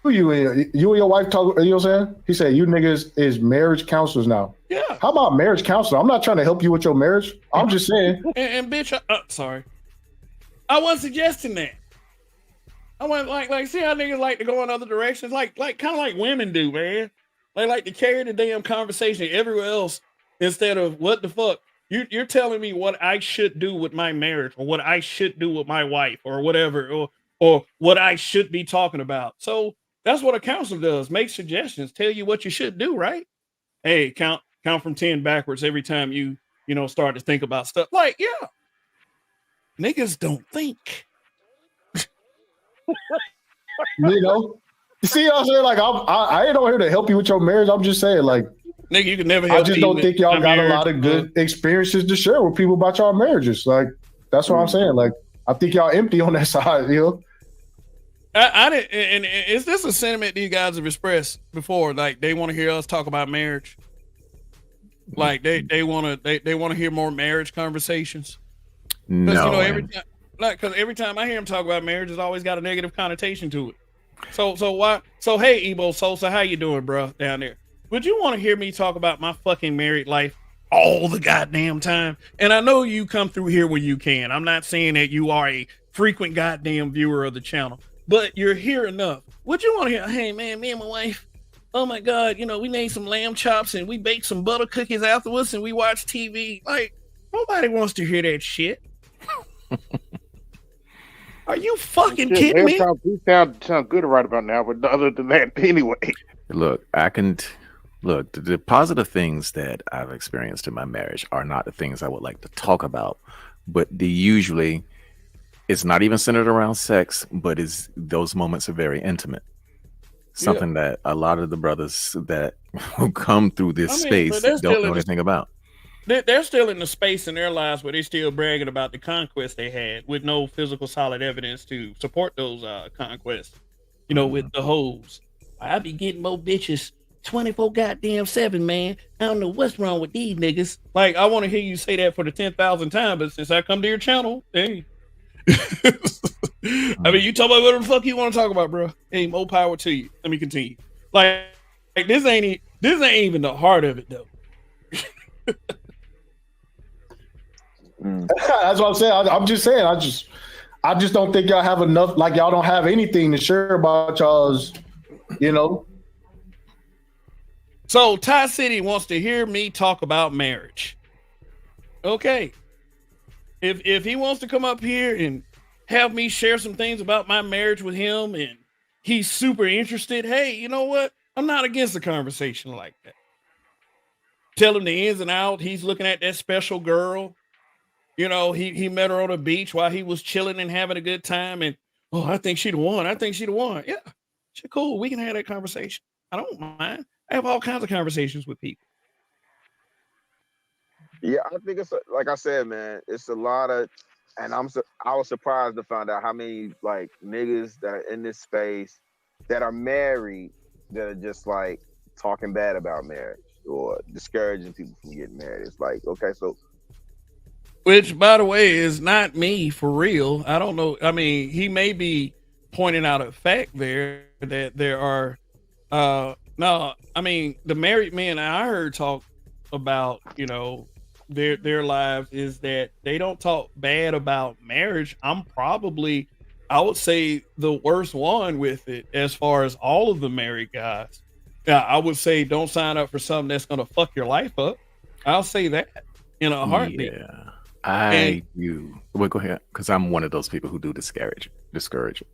you and your wife talk? You know what I'm saying? He said you niggas is marriage counselors now. Yeah. How about marriage counselor? I'm not trying to help you with your marriage. I'm just saying. And bitch, sorry, I wasn't suggesting that. I went like see how niggas like to go in other directions, like kind of like women do, man. They like to carry the damn conversation everywhere else instead of what the fuck. You're telling me what I should do with my marriage or what I should do with my wife or whatever or what I should be talking about. So that's what a counselor does. Make suggestions, tell you what you should do, right? Hey, count from 10 backwards every time you start to think about stuff. Like, yeah. Niggas don't think. You know? You see what I'm saying? Like, I ain't on here to help you with your marriage. I'm just saying, like, nigga, you can never help. I just don't think y'all got a lot of good experiences to share with people about y'all marriages. Like, that's what I'm saying. Like, I think y'all empty on that side, you know? I didn't, and is this a sentiment these guys have expressed before? Like, they want to hear us talk about marriage. Like, they want to hear more marriage conversations. No, because every time I hear them talk about marriage, it's always got a negative connotation to it. So why? So hey, Ebo Sosa, how you doing, bro, down there? Would you want to hear me talk about my fucking married life all the goddamn time. And I know you come through here when you can. I'm not saying that you are a frequent goddamn viewer of the channel, but you're here enough. What you want to hear? Hey man, me and my wife, oh my God, we made some lamb chops and we baked some butter cookies afterwards and we watched TV. Like, nobody wants to hear that shit. Are you fucking kidding me? We sound good right about now, but other than that, anyway. Look, the positive things that I've experienced in my marriage are not the things I would like to talk about, but it's not even centered around sex, but those moments are very intimate. Something that a lot of the brothers that who come through this space don't know anything about. They're still in the space in their lives where they're still bragging about the conquest they had with no physical solid evidence to support those conquests. With the hoes. I be getting more bitches 24 goddamn 7, man. I don't know what's wrong with these niggas. Like, I want to hear you say that for the 10,000th time, but since I come to your channel, hey. I mean, you talk about whatever the fuck you want to talk about, bro. Hey, more power to you. Let me continue. Like this ain't even the heart of it, though. That's what I'm saying. I'm just saying. I just don't think y'all have enough. Like, y'all don't have anything to share about y'all's. So Ty City wants to hear me talk about marriage. Okay. If he wants to come up here and have me share some things about my marriage with him and he's super interested, hey, you know what? I'm not against a conversation like that. Tell him the ins and outs. He's looking at that special girl. He met her on the beach while he was chilling and having a good time. And, I think she'd have won. Yeah, shit, cool. We can have that conversation. I don't mind. I have all kinds of conversations with people. Yeah, I think it's like I said, man. It's a lot of, and I was surprised to find out how many like niggas that are in this space that are married that are just like talking bad about marriage or discouraging people from getting married. It's like, okay, so. Which, by the way, is not me for real. I don't know. I mean, he may be pointing out a fact there that there are. No, I mean, the married men I heard talk about, their lives is that they don't talk bad about marriage. I would say the worst one with it as far as all of the married guys. Yeah, I would say don't sign up for something that's going to fuck your life up. I'll say that in a heartbeat. Yeah. Well, go ahead, because I'm one of those people who do discourage it.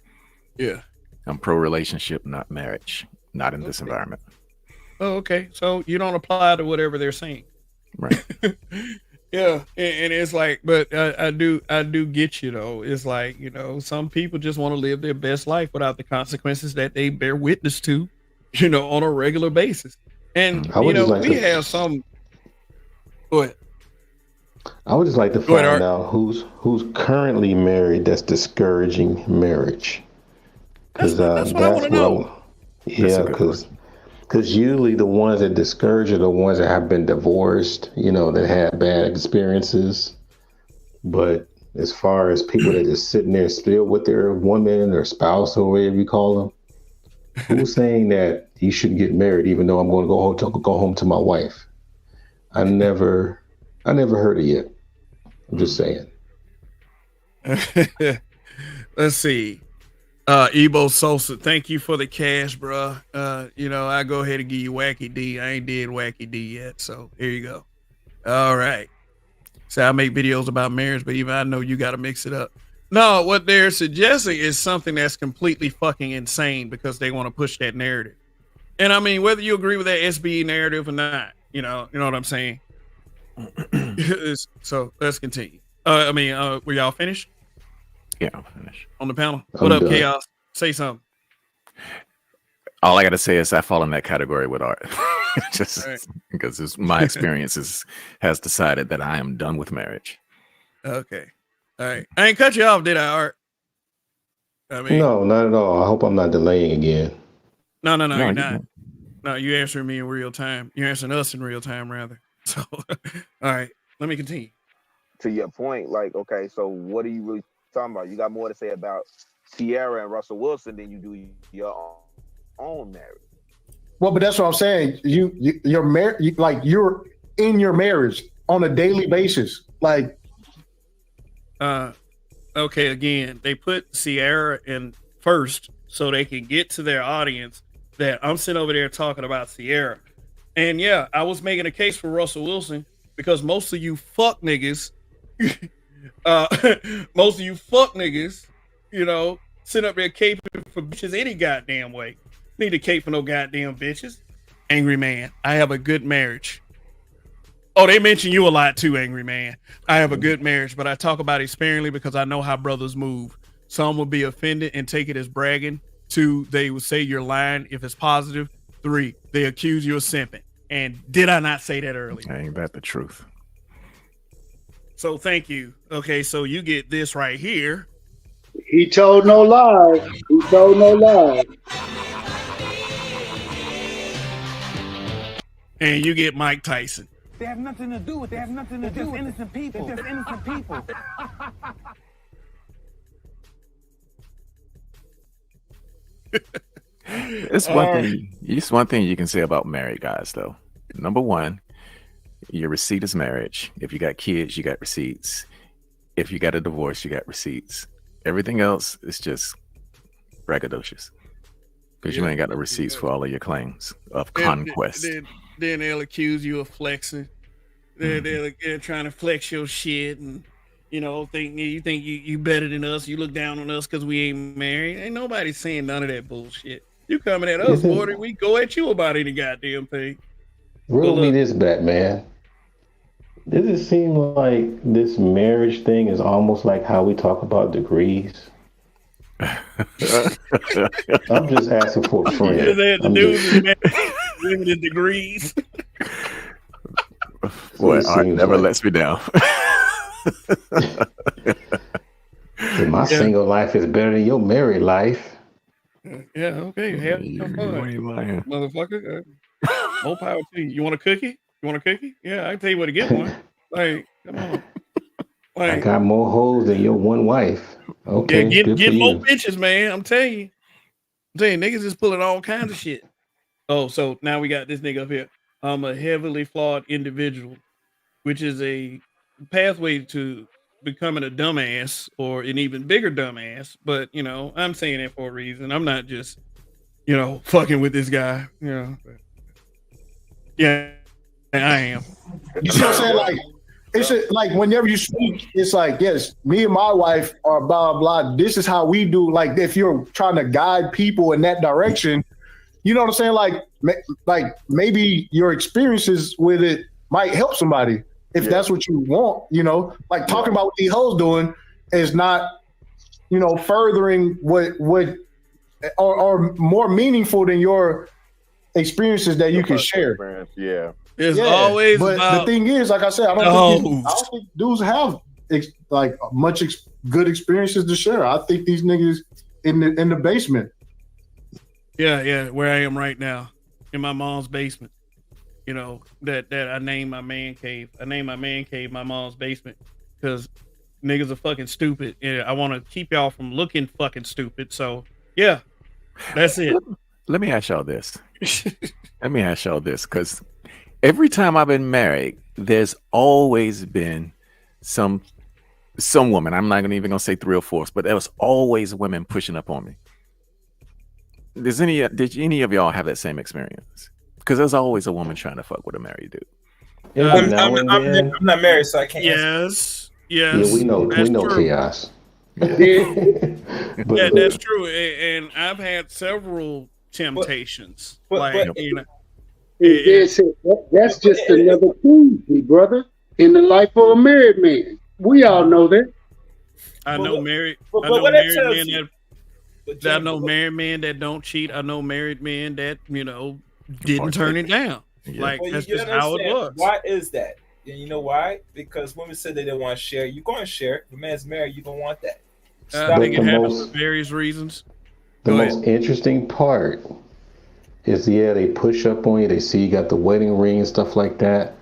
Yeah, I'm pro relationship, not marriage, not in this environment. Oh, okay. So you don't apply to whatever they're saying, right? Yeah, and it's like, but I do get you though. It's like some people just want to live their best life without the consequences that they bear witness to, on a regular basis. And we have some. Go ahead. I would just like to find out who's currently married that's discouraging marriage. Because that's what I want to know. Yeah, because usually the ones that discourage are the ones that have been divorced, that had bad experiences. But as far as people that just sitting there still with their woman or spouse or whatever you call them, who's saying that you shouldn't get married even though I'm going to go home to my wife? I never heard it yet. I'm just saying. Let's see. Ebo Sosa, thank you for the cash, bro. I go ahead and give you Wacky D. I ain't did Wacky D yet, so here you go. All right. So I make videos about marriage, but even I know you got to mix it up. No, what they're suggesting is something that's completely fucking insane because they want to push that narrative. And I mean, whether you agree with that SBE narrative or not, you know what I'm saying? So let's continue. Were y'all finished? Yeah, I'm finished. On the panel. What up, Chaos? Say something. All I gotta say is I fall in that category with Art. Just because my experiences has decided that I am done with marriage. Okay. All right. I ain't cut you off, did I, Art? No, not at all. I hope I'm not delaying again. No, you're not. No, you answering me in real time. You're answering us in real time, rather. So, all right, let me continue. To your point, like, okay, so what are you really talking about? You got more to say about Sierra and Russell Wilson than you do your own marriage. Well, but that's what I'm saying. You're married. in your marriage on a daily basis? Like, okay, again, they put Sierra in first so they can get to their audience that I'm sitting over there talking about Sierra. And yeah, I was making a case for Russell Wilson because most of you fuck niggas, you know, sit up there caping for bitches any goddamn way. Need to cape for no goddamn bitches. Angry man, I have a good marriage. Oh, they mention you a lot too, Angry man. I have a good marriage, but I talk about it sparingly because I know how brothers move. Some will be offended and take it as bragging. 2, they will say you're lying if it's positive. 3, they accuse you of simping. And did I not say that earlier? Ain't that the truth? So thank you. Okay, so you get this right here. He told no lies. He told no lies. And you get Mike Tyson. They have nothing to do with it. They have nothing to do with innocent people. They're just innocent people. It's one thing you can say about married guys, though. Number one, your receipt is marriage. If you got kids, you got receipts. If you got a divorce, you got receipts. Everything else is just braggadocious because you ain't got the receipts for all of your claims of conquest. Then they'll accuse you of flexing. They're trying to flex your shit, and you know, you think you better than us. You look down on us because we ain't married. Ain't nobody saying none of that bullshit. You coming at us more than we go at you about any goddamn thing. Reel me this back, man. Does it seem like this marriage thing is almost like how we talk about degrees? I'm just asking for a friend. Limited degrees. Boy, art never lets me down. My single life is better than your married life. Yeah, okay. Have fun, motherfucker. More power to you. You want a cookie? Yeah, I can tell you where to get one. Like, come on. Like, I got more hoes than your one wife. Okay, yeah, get more bitches, man. I'm telling you, niggas is pulling all kinds of shit. Oh, so now we got this nigga up here. I'm a heavily flawed individual, which is a pathway to becoming a dumbass or an even bigger dumbass. But, you know, I'm saying it for a reason. I'm not just, you know, fucking with this guy, you know. Yeah, I am. You see what I'm saying? Like, it's like whenever you speak, it's like, yes, me and my wife are blah, blah. This is how we do. Like, if you're trying to guide people in that direction, you know what I'm saying? Like maybe your experiences with it might help somebody if that's what you want, you know, like talking about what these hoes doing is not, you know, furthering what or more meaningful than your experiences that you can share. Yeah. It's always but about the thing is, like I said, I don't think dudes have good experiences to share. I think these niggas in the basement. Yeah, where I am right now, in my mom's basement. You know, that I named my man cave. I named my man cave my mom's basement because niggas are fucking stupid. And I want to keep y'all from looking fucking stupid. So, yeah, that's it. Let me ask y'all this. Because every time I've been married, there's always been some woman. I'm not even gonna say 3 or 4, but there was always women pushing up on me. Did any of y'all have that same experience? Because there's always a woman trying to fuck with a married dude. I'm not married, so I can't. Yes. Yeah, we know chaos. Yeah, that's true. And I've had several temptations. That's just another Tuesday, brother, in the life of a married man. We all know that. I know married men that don't cheat. I know married men that, you know, didn't turn it down. Like, that's just how it was. Why is that? And you know why? Because women said they didn't want to share. You're going to share. If a man's married, you don't want that. I think it happens for various reasons. The most interesting part is, they push up on you. They see you got the wedding ring and stuff like that.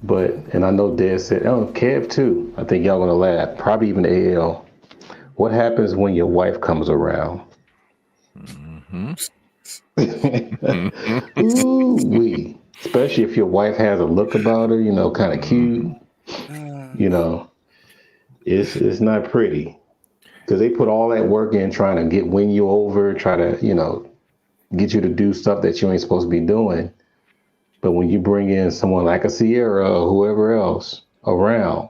And I know Dad said, Kev too. I think y'all going to laugh. Probably even AL. What happens when your wife comes around? Mm-hmm. Ooh-wee. Especially if your wife has a look about her, kind of cute. It's not pretty because they put all that work in trying to win you over, try to get you to do stuff that you ain't supposed to be doing. But when you bring in someone like a Sierra or whoever else around,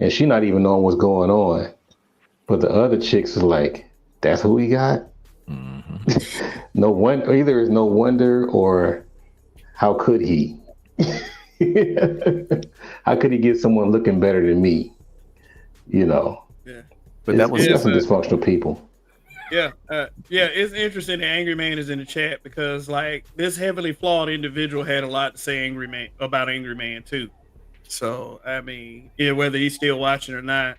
and she not even knowing what's going on, but the other chicks is like, that's who we got. No one, either is no wonder or how could he? How could he get someone looking better than me? Yeah. But that was some dysfunctional people. Yeah, it's interesting that Angry Man is in the chat because like this heavily flawed individual had a lot to say about Angry Man too. So I mean, whether he's still watching or not,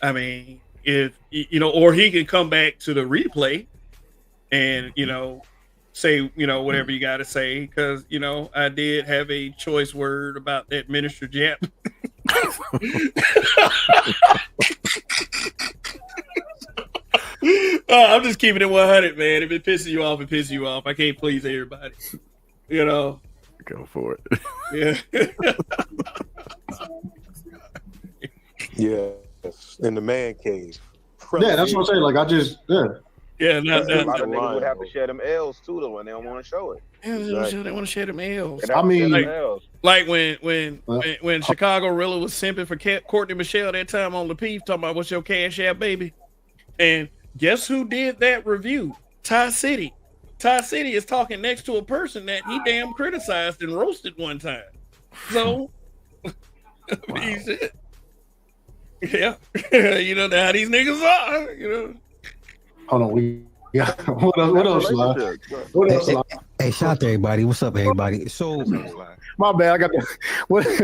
I mean, if or he can come back to the replay and say whatever you got to say because I did have a choice word about that Minister Jap. I'm just keeping it 100, man. If it pisses you off, it pisses you off. I can't please everybody. Go for it. Yeah. Yeah. In the man cave. Yeah, that's what I'm saying. Like I just Yeah, A lot of niggas would have to share them L's too, though, when they don't want to show it. Yeah, they want to share them L's. I mean, like when Chicago Rilla was simping for Courtney Michelle that time on Lapeef, talking about what's your cash app, baby. And guess who did that review? Ty City. Ty City is talking next to a person that he damn criticized and roasted one time. So, he said, yeah, how these niggas are, Hold on, what else, Sly? What else, Sly? Hey, shout out to everybody. What's up, everybody? So, my bad. I got the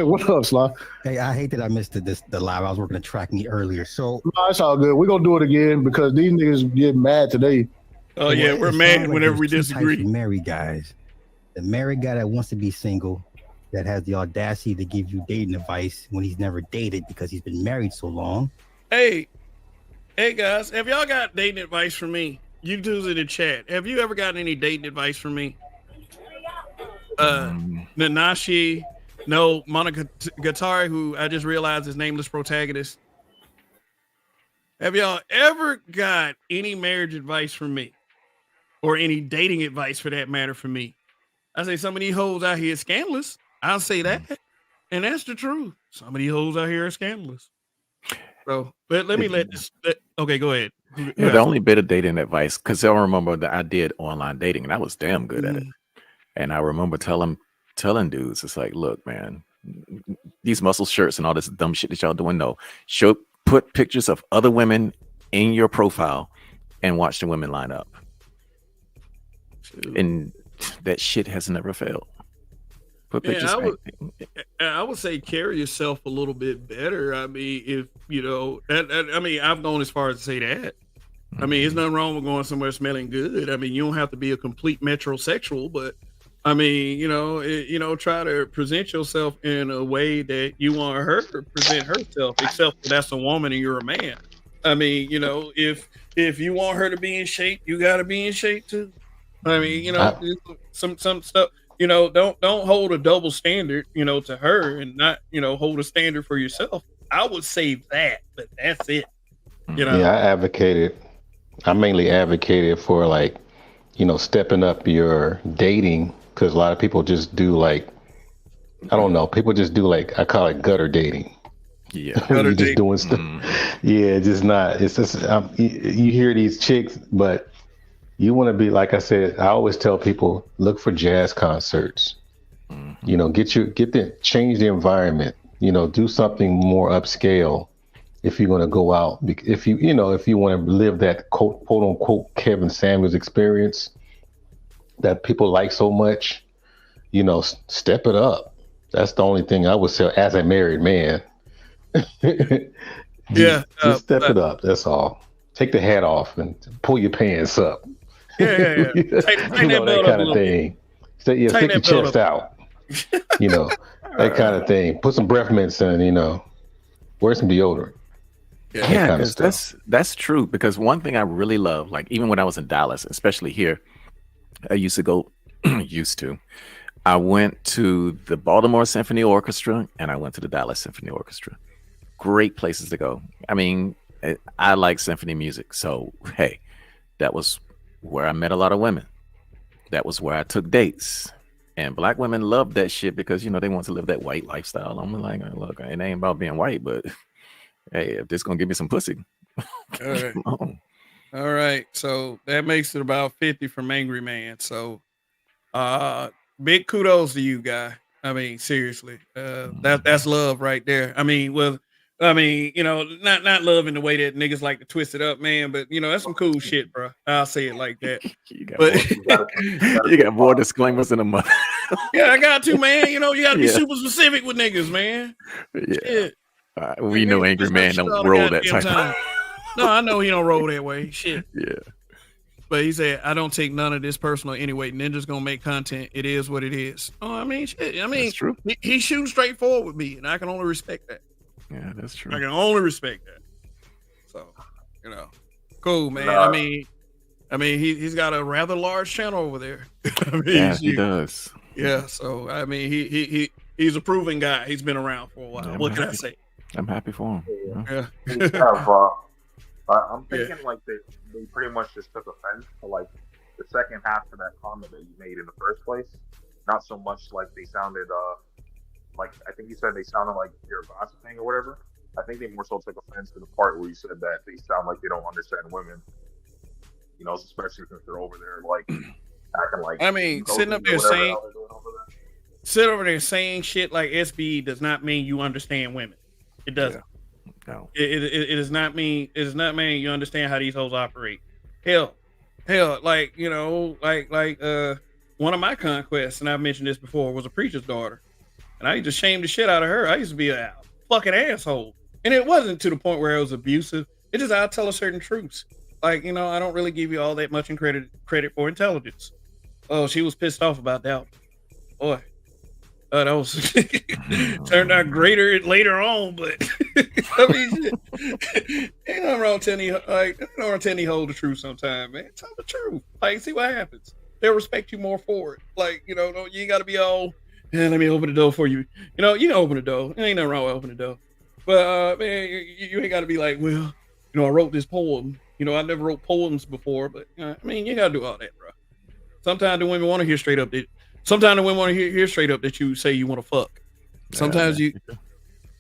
what up, Sly? Hey, I hate that I missed the live. I was working to track me earlier. So, no, it's all good. We're gonna do it again because these niggas get mad today. Oh yeah, we're mad whenever we disagree. Married guys, the married guy that wants to be single, that has the audacity to give you dating advice when he's never dated because he's been married so long. Hey guys, have y'all got dating advice for me? You dudes in the chat, have you ever gotten any dating advice from me? Nanashi, no, Monica Gatari, who I just realized is nameless protagonist. Have y'all ever got any marriage advice from me? Or any dating advice for that matter from me? I say some of these hoes out here are scandalous. I'll say that. And that's the truth. Some of these hoes out here are scandalous. So, but let me okay, go ahead. Yeah, the only bit of dating advice, because I remember that I did online dating and I was damn good at it. And I remember telling dudes, it's like, look, man, these muscle shirts and all this dumb shit that y'all doing, no. Put pictures of other women in your profile and watch the women line up. And that shit has never failed. Put pictures. I would say carry yourself a little bit better. I mean, if I mean, I've gone as far as to say that. I mean, there's nothing wrong with going somewhere smelling good. I mean, you don't have to be a complete metrosexual, but I mean, try to present yourself in a way that you want her to present herself, except for that's a woman and you're a man. I mean, if you want her to be in shape, you got to be in shape too. I mean, some stuff, don't hold a double standard, to her and not, hold a standard for yourself. I would say that, but that's it. Yeah, I mainly advocated for like, stepping up your dating, because a lot of people just do like, I don't know, people just do like, I call it gutter dating. Yeah, you're just doing stuff. Yeah, just not. It's just you hear these chicks, but you want to be, like I said, I always tell people, look for jazz concerts. Change the environment. Do something more upscale if you're going to go out. If you want to live that quote unquote Kevin Samuels experience that people like so much, step it up. That's the only thing I would say as a married man. Just step it up. That's all. Take the hat off and pull your pants up. Yeah. Take that kind of thing. Stick your chest out. That kind of thing. Put some breath mints in. Wear some deodorant. Yeah, kind of that's true. Because one thing I really love, like even when I was in Dallas, especially here, I used to I went to the Baltimore Symphony Orchestra and I went to the Dallas Symphony Orchestra. Great places to go. I mean, I like symphony music. So, hey, that was where I met a lot of women. That was where I took dates. And black women love that shit because, you know, they want to live that white lifestyle. I'm like, look, it ain't about being white, but hey, if this going to give me some pussy. All right. All right. So that makes it about 50 from Angry Man. So big kudos to you, guy. I mean, seriously. That's love right there. I mean, you know, not love in the way that niggas like to twist it up, man, but you know, that's some cool shit, bro. I'll say it like that. You got more disclaimers than a mother. Yeah, I got to, man. You know, you gotta be super specific with niggas, man. Yeah. We know Angry Man don't roll that type of. No, I know he don't roll that way. Shit. Yeah. But he said, I don't take none of this personal anyway. Ninja's gonna make content. It is what it is. Oh, I mean, shit. I mean, that's true. He's shooting straightforward with me, and I can only respect that. Yeah, that's true. I can only respect that. So, you know, cool, man. I mean, he's got a rather large channel over there. I mean, yeah, he does. Yeah. So, I mean, he's a proven guy. He's been around for a while. Yeah, what can I say? I'm happy for him. Yeah. I'm thinking like they pretty much just took offense to like the second half of that comment that you made in the first place. Not so much like they sounded like I think you said they sounded like you're gossiping or whatever. I think they more so took offense to the part where you said that they sound like they don't understand women. You know, especially since they're over there like acting like. I mean, sitting up there saying shit like SB does not mean you understand women. It doesn't. Yeah. No. It does not mean you understand how these hoes operate. Hell, like, you know, like one of my conquests, and I've mentioned this before, was a preacher's daughter. And I used to shame the shit out of her. I used to be a fucking asshole. And it wasn't to the point where it was abusive. It just I'll tell her certain truths. Like, you know, I don't really give you all that much in credit for intelligence. Oh, she was pissed off about that. Boy. That was turned out greater later on, but I mean, ain't nothing wrong telling you, like, ain't nothing wrong telling you hold the truth sometime, man. Tell the truth. Like, see what happens. They'll respect you more for it. Like, you know, you ain't got to be all, let me open the door for you. You know, you can open the door. There ain't nothing wrong with opening the door. But, man, you ain't got to be like, well, you know, I wrote this poem. You know, I never wrote poems before, but, I mean, you got to do all that, bro. Sometimes the women want to hear straight up that. Sometimes the women want to hear straight up that you say you want to fuck. Sometimes you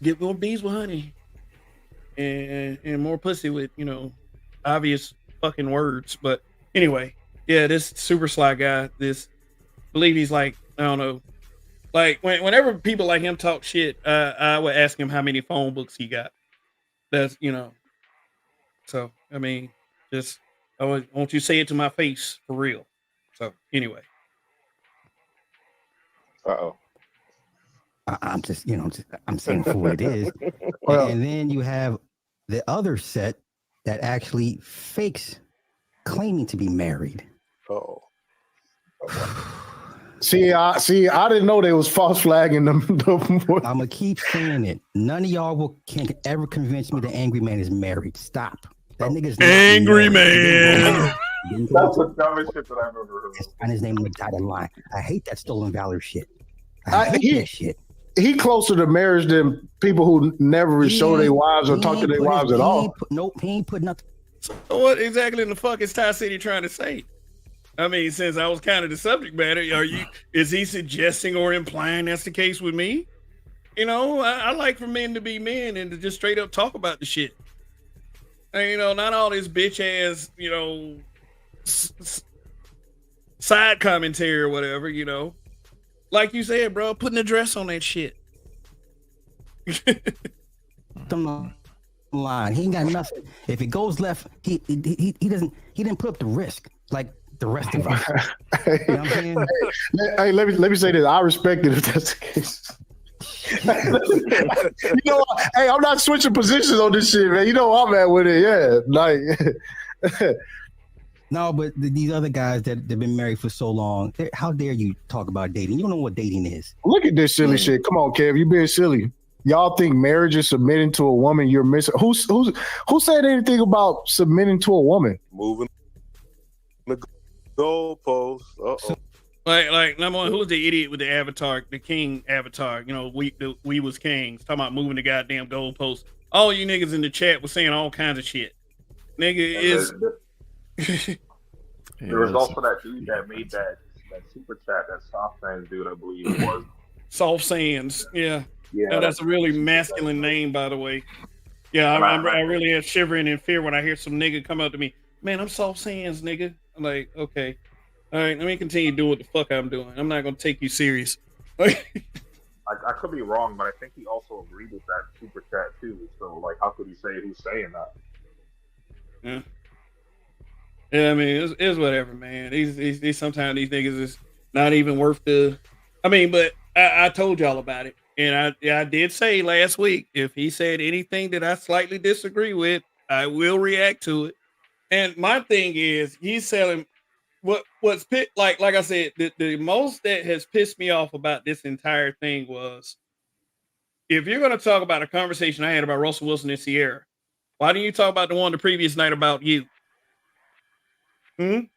get more bees with honey and more pussy with, you know, obvious fucking words. But anyway, yeah, this super sly guy, I believe he's like, I don't know, like whenever people like him talk shit, I would ask him how many phone books he got. That's, you know, so, I mean, just, I want you to say it to my face for real. So anyway. I'm just, you know, I'm saying for what it is. And then you have the other set that actually fakes claiming to be married. Oh. See, I didn't know they was false flagging them. I'm gonna keep saying it. None of y'all can ever convince me the Angry Man is married. Stop. That nigga's Angry Man. That's the dumbest shit that I've ever heard. And his name on the dotted line. I hate that stolen valor shit. I hate that shit. He closer to marriage than people who never show their wives or talk to their wives at all. He ain't put nothing. So what exactly in the fuck is Ty City trying to say? I mean, since I was kind of the subject matter, is he suggesting or implying that's the case with me? You know, I like for men to be men and to just straight up talk about the shit. And, you know, not all this bitch ass, you know, side commentary or whatever, you know. Like you said, bro, putting a dress on that shit. Line. He ain't got nothing. If it goes left, he didn't put up the risk like the rest of us. You know what I'm saying? Hey, let me say this. I respect it if that's the case. You know what? Hey, I'm not switching positions on this shit, man. You know I'm at with it. Yeah, like. No, but these other guys that have been married for so long, how dare you talk about dating? You don't know what dating is. Look at this silly shit. Come on, Kev, you being silly. Y'all think marriage is submitting to a woman you're missing? Who said anything about submitting to a woman? Moving the goalposts. Like number one, who's the idiot with the avatar, the king avatar? You know, we was kings. Talking about moving the goddamn goalpost. All you niggas in the chat was saying all kinds of shit. Nigga is. There was also that dude that made that super chat, that soft fans dude, I believe it was. Soft Sands, yeah. Yeah, That's a really masculine name, by the way. Yeah, I really am shivering in fear when I hear some nigga come up to me. Man, I'm Soft Sands, nigga. I'm like, okay. All right, let me continue doing what the fuck I'm doing. I'm not gonna take you serious. I could be wrong, but I think he also agreed with that super chat too. So, like, how could he say who's saying that? Yeah. Yeah, I mean, it's whatever, man. These sometimes these niggas is not even worth the. I mean, but I told y'all about it, and I did say last week if he said anything that I slightly disagree with, I will react to it. And my thing is, he's selling what's like I said, the most that has pissed me off about this entire thing was if you're going to talk about a conversation I had about Russell Wilson and Sierra, why didn't you talk about the one the previous night about you? Why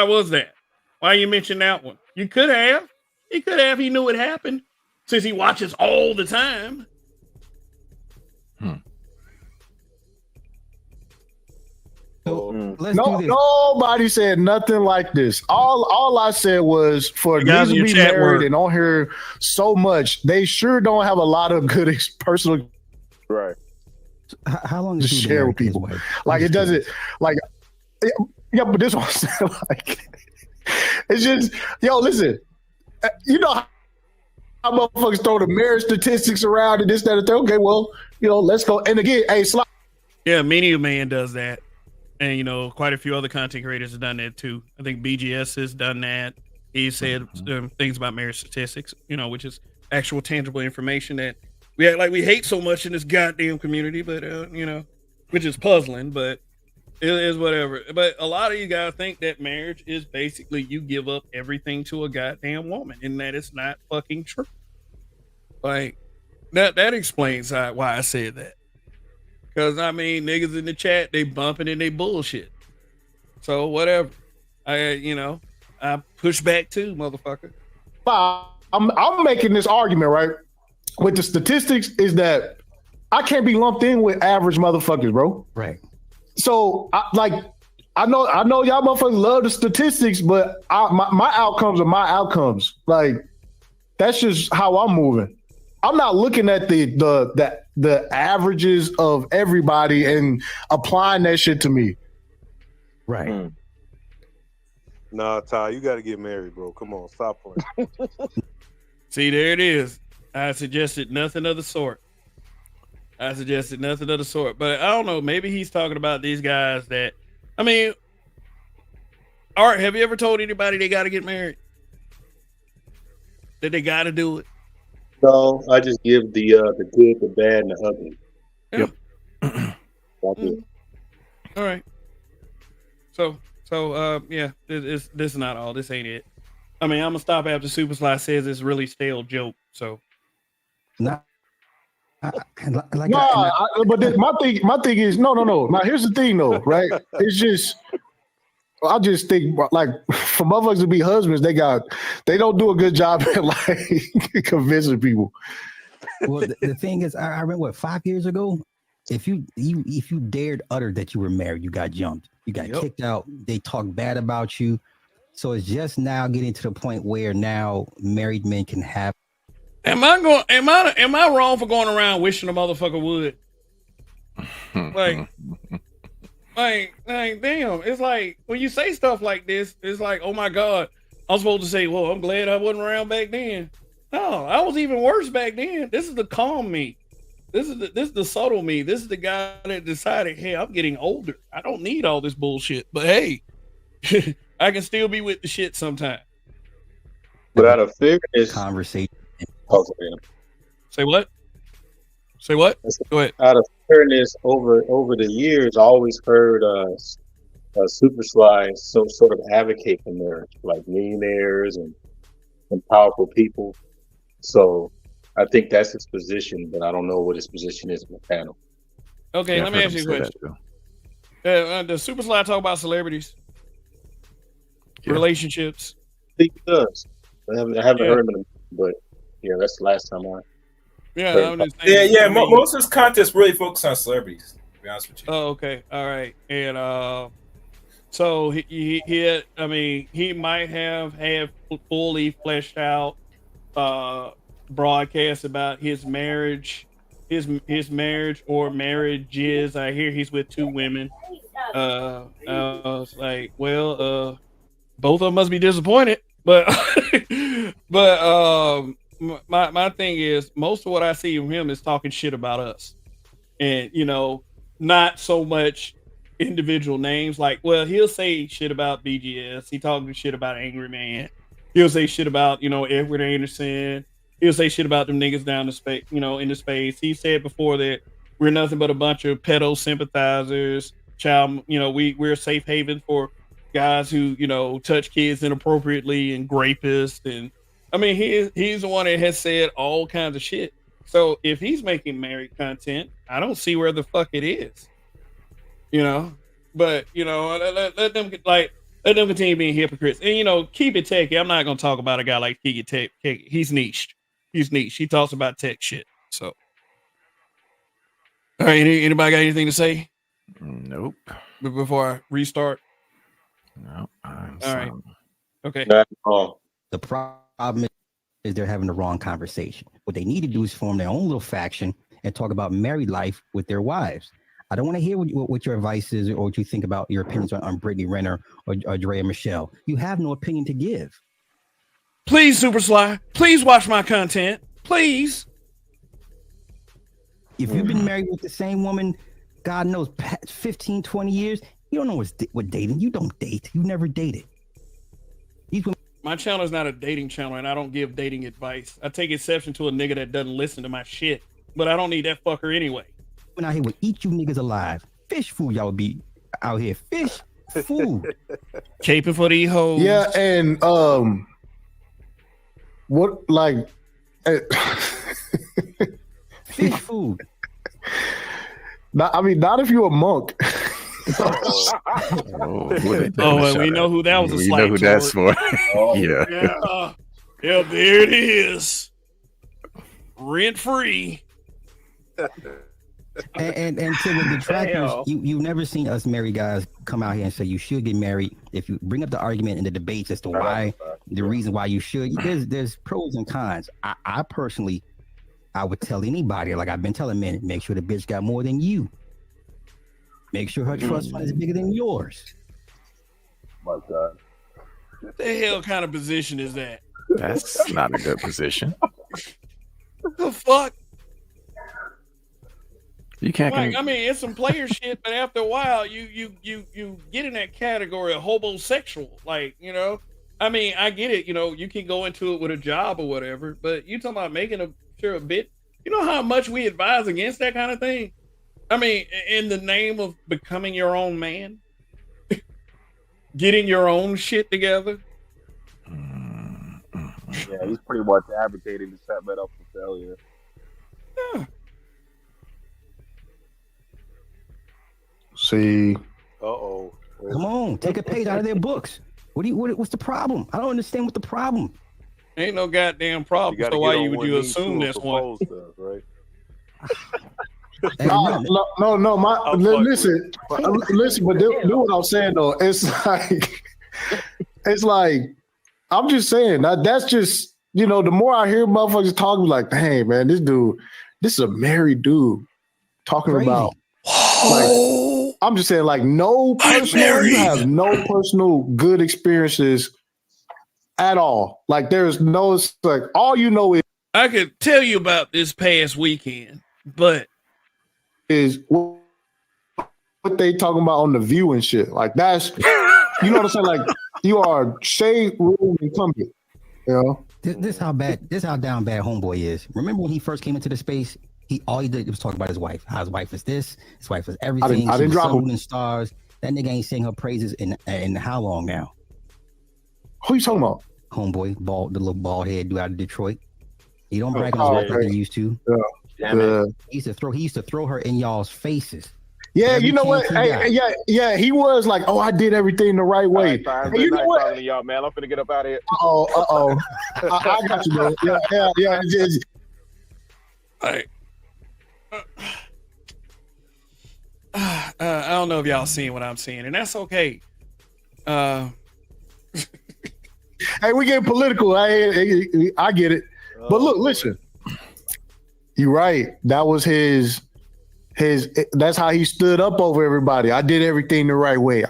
was that? Why you mention that one? You could have. He could have. He knew it happened since he watches all the time. Nobody said nothing like this. All I said was for niggas to be married and on here so much, they sure don't have a lot of good personal. Right. How long to share with people? Like it doesn't like. Yeah, but this one said like it's just listen. You know how motherfuckers throw the marriage statistics around and this, that, and that. Okay, well, let's go. And again, hey, yeah, Many a Man does that. And, quite a few other content creators have done that too. I think BGS has done that. He said things about marriage statistics, which is actual tangible information that we act like we hate so much in this goddamn community, but, which is puzzling, but it is whatever. But a lot of you guys think that marriage is basically you give up everything to a goddamn woman, and that is not fucking true. Like, that explains why I said that. Because, I mean, niggas in the chat, they bumping and they bullshit. So, whatever. I push back too, motherfucker. I'm making this argument, right? With the statistics is that I can't be lumped in with average motherfuckers, bro. Right. So, I know y'all motherfuckers love the statistics, but my outcomes are my outcomes. Like, that's just how I'm moving. I'm not looking at the averages of everybody and applying that shit to me. Right. Nah, Ty, you got to get married, bro. Come on, stop playing. See, there it is. I suggested nothing of the sort. But I don't know. Maybe he's talking about these guys that, I mean, Art, have you ever told anybody they got to get married? That they got to do it? No, I just give the good, the bad, and the ugly. Yeah. Yep. All right. So yeah, this is not all. This ain't it. I mean, I'm gonna stop after Superfly says it's really stale joke. So. But my thing is no. Now here's the thing though, right? It's just I just think like for motherfuckers to be husbands, they don't do a good job at like convincing people. Well, the thing is, I remember 5 years ago, if you dared utter that you were married, you got jumped, you got kicked out. They talk bad about you. So it's just now getting to the point where now married men can have. Am I wrong for going around wishing a motherfucker would? Like, damn. It's like when you say stuff like this, it's like, oh my God, I'm supposed to say, well, I'm glad I wasn't around back then. No, I was even worse back then. This is the calm me. This is the subtle me. This is the guy that decided, hey, I'm getting older. I don't need all this bullshit. But hey, I can still be with the shit sometime. But out of fairness, conversation. Say what? Go ahead. Out of fairness, over the years, I always heard Super Sly sort of advocate for marriage, like millionaires and powerful people. So I think that's his position, but I don't know what his position is in the panel. Okay, let me ask you a question. Does Super Sly talk about celebrities? relationships? I think he does. I haven't heard him, but yeah, that's the last time I. Yeah, I'm just saying. Yeah. Most of his content really focused on celebrities. To be honest with you. Oh, okay, all right, and so he might have had fully fleshed out broadcasts about his marriage, his marriage or marriages. I hear he's with 2 women. I was like, well, both of them must be disappointed, but my thing is, most of what I see from him is talking shit about us, and not so much individual names. Like, well, he'll say shit about BGS. He talking shit about Angry Man. He'll say shit about Edward Anderson. He'll say shit about them niggas down the space, in the space. He said before that we're nothing but a bunch of pedo sympathizers. Child, we're a safe haven for guys who touch kids inappropriately and rapists. And I mean, he's the one that has said all kinds of shit. So if he's making married content, I don't see where the fuck it is. But let them continue being hypocrites, and keep it techie. I'm not gonna talk about a guy like Keep It Tech. He's niched. He talks about tech shit. So, all right. Anybody got anything to say? Nope. Before I restart. No. All right. Okay. The problem is they're having the wrong conversation. What they need to do is form their own little faction and talk about married life with their wives. I don't want to hear what your advice is or what you think about your opinions on Brittany Renner or Drea Michelle. You have no opinion to give. Please, Super Sly, please watch my content. Please. If you've been married with the same woman, God knows, 15, 20 years, you don't know what dating. You don't date. You never dated. My channel is not a dating channel, and I don't give dating advice. I take exception to a nigga that doesn't listen to my shit, but I don't need that fucker anyway. When out here would eat you niggas alive. Fish food, y'all would be out here. Fish food. Caping for these hoes. Yeah, and what like fish food. Not if you're a monk. We know who that was. We know who that's for. Yeah. Yeah, there it is. Rent free. And to the detractors, you've never seen us married guys come out here and say you should get married. If you bring up the argument in the debates as to why, the reason why you should, there's pros and cons. I personally, I would tell anybody, like I've been telling men, make sure the bitch got more than you. Make sure her trust fund is bigger than yours. My God. What the hell kind of position is that? That's not a good position. The fuck? You can't. Like, I mean, it's some player shit, but after a while, you get in that category of homosexual. Like, I mean, I get it. You can go into it with a job or whatever, but you talking about making a bit. You know how much we advise against that kind of thing? I mean, in the name of becoming your own man, getting your own shit together. Yeah, he's pretty much advocating to set that up for failure. Yeah. See. Uh-oh. Come on, take a page out of their books. What's the problem? I don't understand what the problem. Ain't no goddamn problem. So why would you assume this one? Right? No. Listen, but do what I'm saying though. It's like, I'm just saying that's just the more I hear motherfuckers talking, like, hey man, this is a married dude talking about. Like, I'm just saying, like, you have no personal good experiences at all. Like, there's no, it's like, all you know is. I could tell you about this past weekend, but. Is what they talking about on The View and shit. Like, that's, you know what I'm saying? Like, you are shade room incumbent, This how down bad homeboy is. Remember when he first came into the space? All he did was talk about his wife. How his wife is this, his wife is everything. I didn't drop him. Stars. That nigga ain't sing her praises in how long now? Who you talking about? Homeboy, the little bald head dude out of Detroit. He don't brag on his wife like he used to. Yeah. He used to throw her in y'all's faces. Yeah, you know what? Hey, yeah, he was like, "Oh, I did everything the right way." It's Hey, been you know nice what? talking to y'all, man. I'm finna get up out of here. I got you, man. Yeah. I don't know if y'all seeing what I'm seeing, and that's okay. Hey, we get political. I get it. But look, listen. You're right. That was his. That's how he stood up over everybody. I did everything the right way.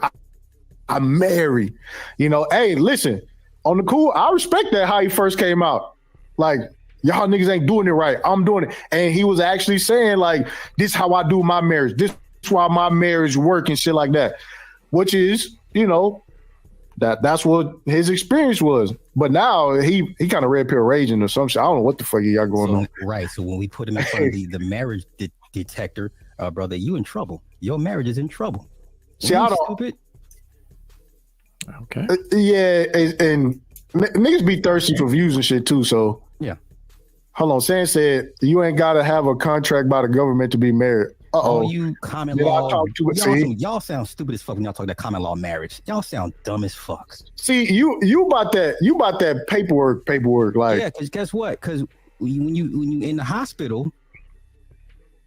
I'm married. You know, hey, listen. On the cool, I respect that how he first came out. Like, y'all niggas ain't doing it right. I'm doing it. And he was actually saying, like, this is how I do my marriage. This is why my marriage work and shit like that. Which is, you know, that's what his experience was. But now he kind of red pill raging or some shit. I don't know what the fuck y'all going on. Right. So when we put him in front of the marriage detector, brother, you in trouble. Your marriage is in trouble. See, I don't. Stupid. Okay. Yeah, and niggas be thirsty for views and shit too. So yeah. Hold on. Sam said you ain't got to have a contract by the government to be married. Oh, you common law. Y'all sound stupid as fuck when y'all talk that common law marriage. Y'all sound dumb as fuck. See, you about that paperwork. Like, yeah, because guess what? Because when you in the hospital,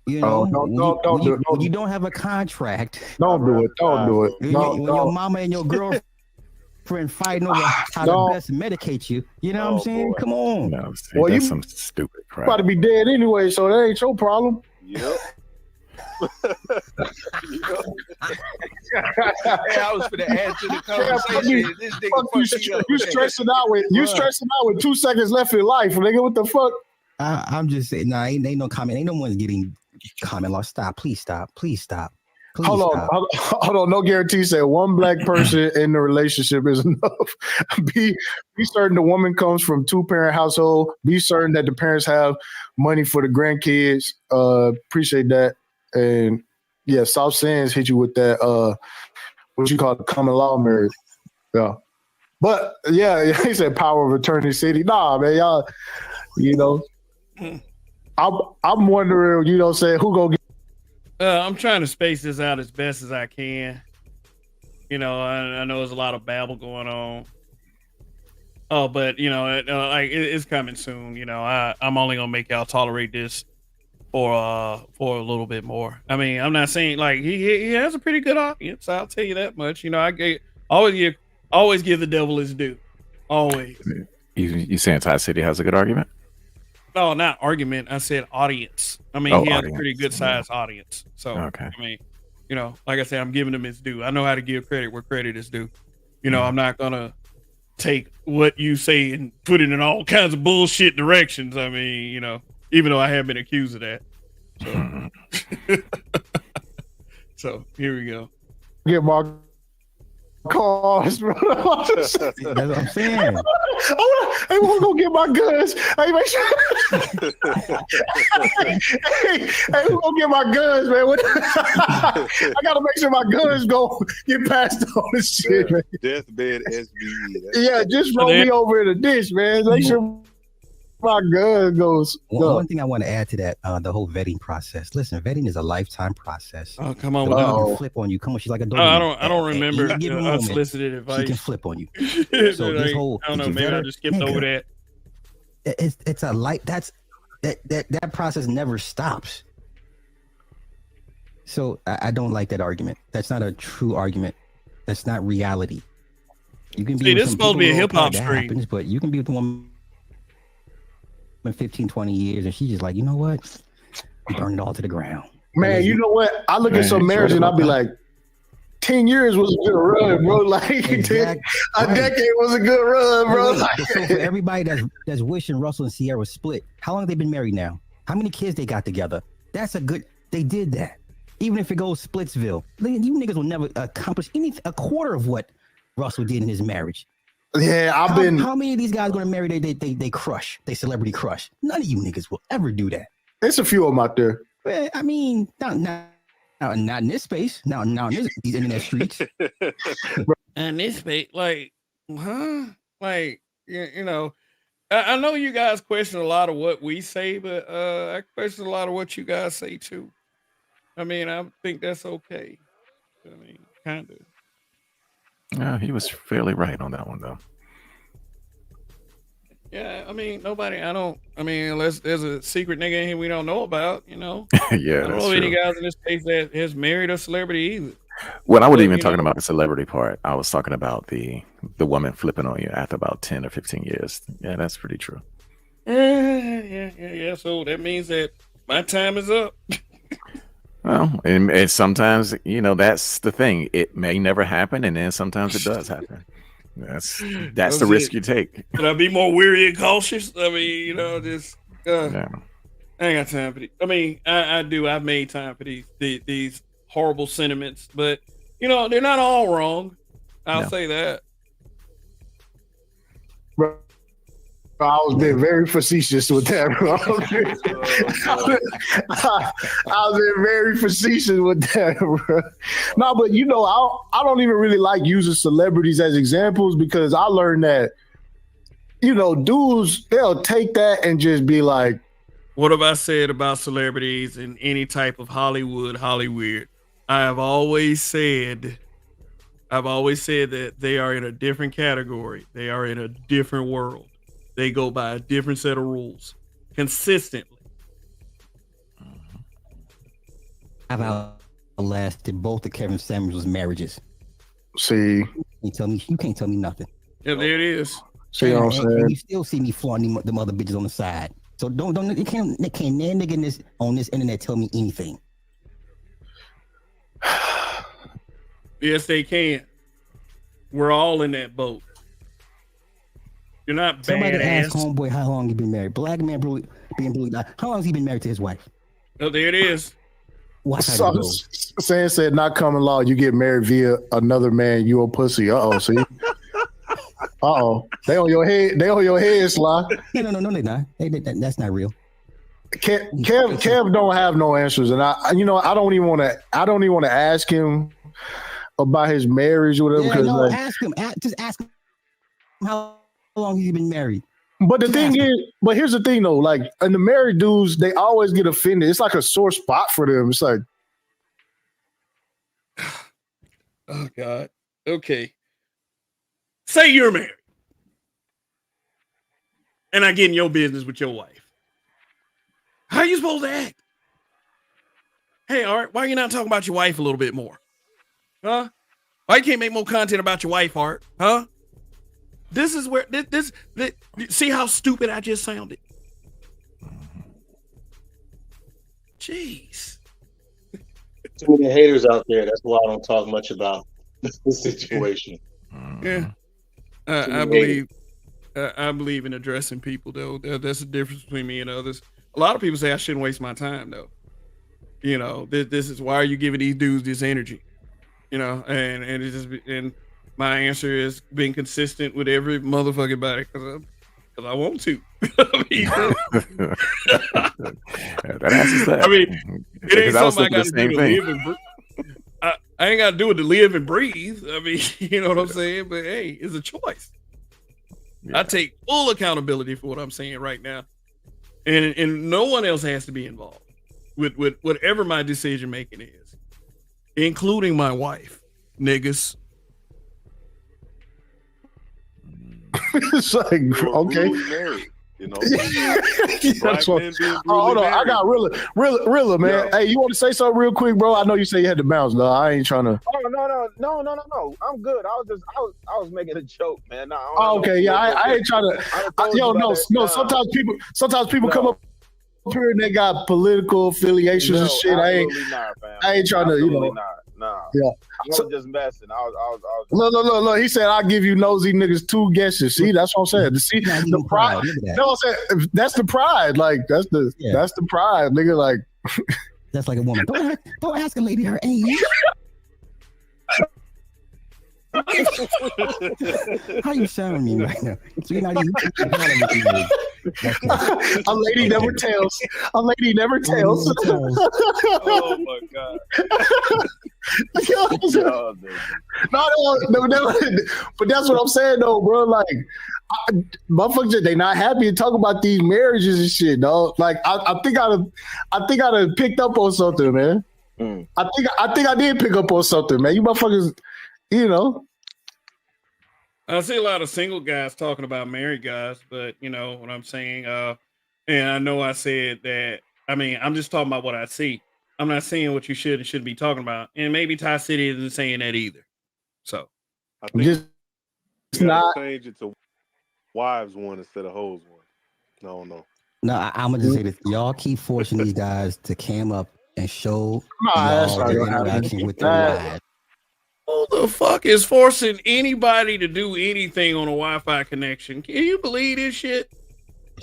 you know, when you don't have a contract. Don't do it. Don't do it. When your mama and your girlfriend fighting over how to best medicate you, you know what I'm saying? Come on. No, see, well, that's some stupid crap. About to be dead anyway, so that ain't your problem. Yep. I was gonna add to the conversation. This nigga you stressing out with 2 seconds left in life, nigga. What the fuck? I'm just saying, ain't no comment. Ain't no one's getting common law. Stop. Please stop. Please stop. Please hold on. No guarantee. Said one black person in the relationship is enough. Be certain the woman comes from 2-parent household. Be certain that the parents have money for the grandkids. Appreciate that. And yeah, South Sands hit you with that. What you call the common law marriage. Yeah, but yeah, he said power of attorney city. Nah, man, y'all. You know, I'm wondering. You know, say who gonna get. I'm trying to space this out as best as I can. You know, I know there's a lot of babble going on. Oh, but you know, it's coming soon. You know, I'm only gonna make y'all tolerate this for a little bit more. I mean, I'm not saying like he has a pretty good audience. I'll tell you that much. You know, always give the devil his due. Always. You saying Ty City has a good argument? No, not argument. I said audience. I mean, he has a pretty good sized audience. So, okay. I mean, you know, like I said, I'm giving him his due. I know how to give credit where credit is due. You know, I'm not gonna take what you say and put it in all kinds of bullshit directions. I mean, you know, even though I have been accused of that. So, so here we go. Get my cars, bro. That's what I'm saying. Hey, we're gonna get my guns. Hey, make sure. hey, we're gonna get my guns, man. I gotta make sure my guns go get passed on this shit, man. Deathbed SBE. Yeah, just roll me over in a dish, man. Make sure my gun goes. One thing I want to add to that, the whole vetting process. Listen, vetting is a lifetime process. Oh, come on, the woman can flip on you. Come on, she's like a dog. I don't remember unsolicited advice. She can flip on you. So like, this whole I don't know, maybe I just skipped over that. It's a light. That process never stops. So I don't like that argument. That's not a true argument. That's not reality. You can be. See, this is supposed to be a hip hop stream, happens, but you can be with a woman 15, 20 years, and she's just like, you know what? Burn it all to the ground. Man, you know what? I look at some marriage and I'll be like, 10 years was a good run, bro. Like a decade was a good run, bro. So for everybody that's wishing Russell and Sierra split, how long have they been married now? How many kids they got together? That's a good. They did that. Even if it goes Splitsville, you niggas will never accomplish a quarter of what Russell did in his marriage. Yeah, How many of these guys going to marry they crush, they celebrity crush? None of you niggas will ever do that. There's a few of them out there. Well, I mean, not in this space. Not in these internet streets. And this space, like, huh? Like, you know, I know you guys question a lot of what we say, but I question a lot of what you guys say too. I mean, I think that's okay. I mean, kind of. Yeah, he was fairly right on that one, though. Yeah, I mean, unless there's a secret nigga in here we don't know about, Yeah, I don't that's know any true. guys in this space that has married a celebrity either. Well, I wasn't But, even talking about the celebrity part. I was talking about the woman flipping on you after about 10 or 15 years. Yeah, that's pretty true. Yeah. So that means that my time is up. Well, and sometimes, that's the thing. It may never happen, and then sometimes it does happen. That's the risk you take. Should I be more weary and cautious? I mean, just Yeah. I ain't got time for these. I mean, I do. I've made time for these horrible sentiments, but they're not all wrong. I'll say that. Bro, I was being very facetious with that, bro. I was being very facetious with that, bro. No, but I don't even really like using celebrities as examples because I learned that, dudes, they'll take that and just be like, what have I said about celebrities in any type of Hollywood? I've always said that they are in a different category. They are in a different world. They go by a different set of rules consistently. I've outlasted both of Kevin Samuels' marriages. See, you can't tell me nothing. Yeah, there it is. See what I'm saying? And you still see me flaunting them other bitches on the side. So don't they can't nigga on this internet tell me anything. Yes, they can. We're all in that boat. You're not Somebody badass. ask homeboy how long he been married. Black man being brutally. How long has he been married to his wife? Oh, there it is. Saying said not common law. You get married via another man. You a pussy. See. They on your head. They on your head, Sly. No, they're not. That's not real. Kev don't have no answers, and I don't even want to ask him about his marriage or whatever. Yeah, no, ask him. Just ask him how long he's been married. But the thing is, here's the thing though, like, and the married dudes, they always get offended. It's like a sore spot for them. It's like, oh God. Okay. Say you're married, and I get in your business with your wife. How are you supposed to act? Hey, Art, why are you not talking about your wife a little bit more? Huh? Why you can't make more content about your wife, Art? Huh? This is where this see how stupid I just sounded. Jeez. Too many haters out there. That's why I don't talk much about the situation. Yeah. I believe in addressing people though. That's the difference between me and others. A lot of people say I shouldn't waste my time though. This is why are you giving these dudes this energy? And it's just, and my answer is being consistent with every motherfucking body because I want to. That answers that. I mean, it ain't something I got to do to live and breathe. I ain't got to do it to live and breathe. I mean, you know what I'm saying? But hey, it's a choice. Yeah. I take full accountability for what I'm saying right now, and no one else has to be involved with whatever my decision making is, including my wife, niggas. It's like, okay. That's what, hold on, I got Rilla, man. Hey, you want to say something real quick, bro? I know you say you had to bounce. No, I ain't trying to. Oh no. I'm good. I was making a joke, man. No, okay, yeah, I ain't trying to. Sometimes people come up here and they got political affiliations and shit. I ain't trying to, Nah. Yeah. I was just messing. I was Look. He said, I'll give you nosy niggas 2 guesses. See, that's what I'm saying. See, the pride. No, I'm saying that's the pride. Like, that's the pride, nigga. Like, that's like a woman. Don't ask a lady her age. How you sound me right now? So you're not even a lady never tells. A lady never tells. Oh my God. No, but that's what I'm saying though, bro. Like, motherfuckers, they not happy to talk about these marriages and shit, dog. Like, I think I'd have picked up on something, man. I think I did pick up on something, man. You motherfuckers, you know. I see a lot of single guys talking about married guys, but you know what I'm saying. And I know I said that. I mean, I'm just talking about what I see. I'm not saying what you should and shouldn't be talking about. And maybe Ty City isn't saying that either. So I think Just you gotta change it to wives one instead of hoes one. No. No, I'm gonna just say this. Y'all keep forcing these guys to cam up and show that's y'all not their gonna happen. interaction with their wives. who the fuck is forcing anybody to do anything on a Wi-Fi connection? Can you believe this shit?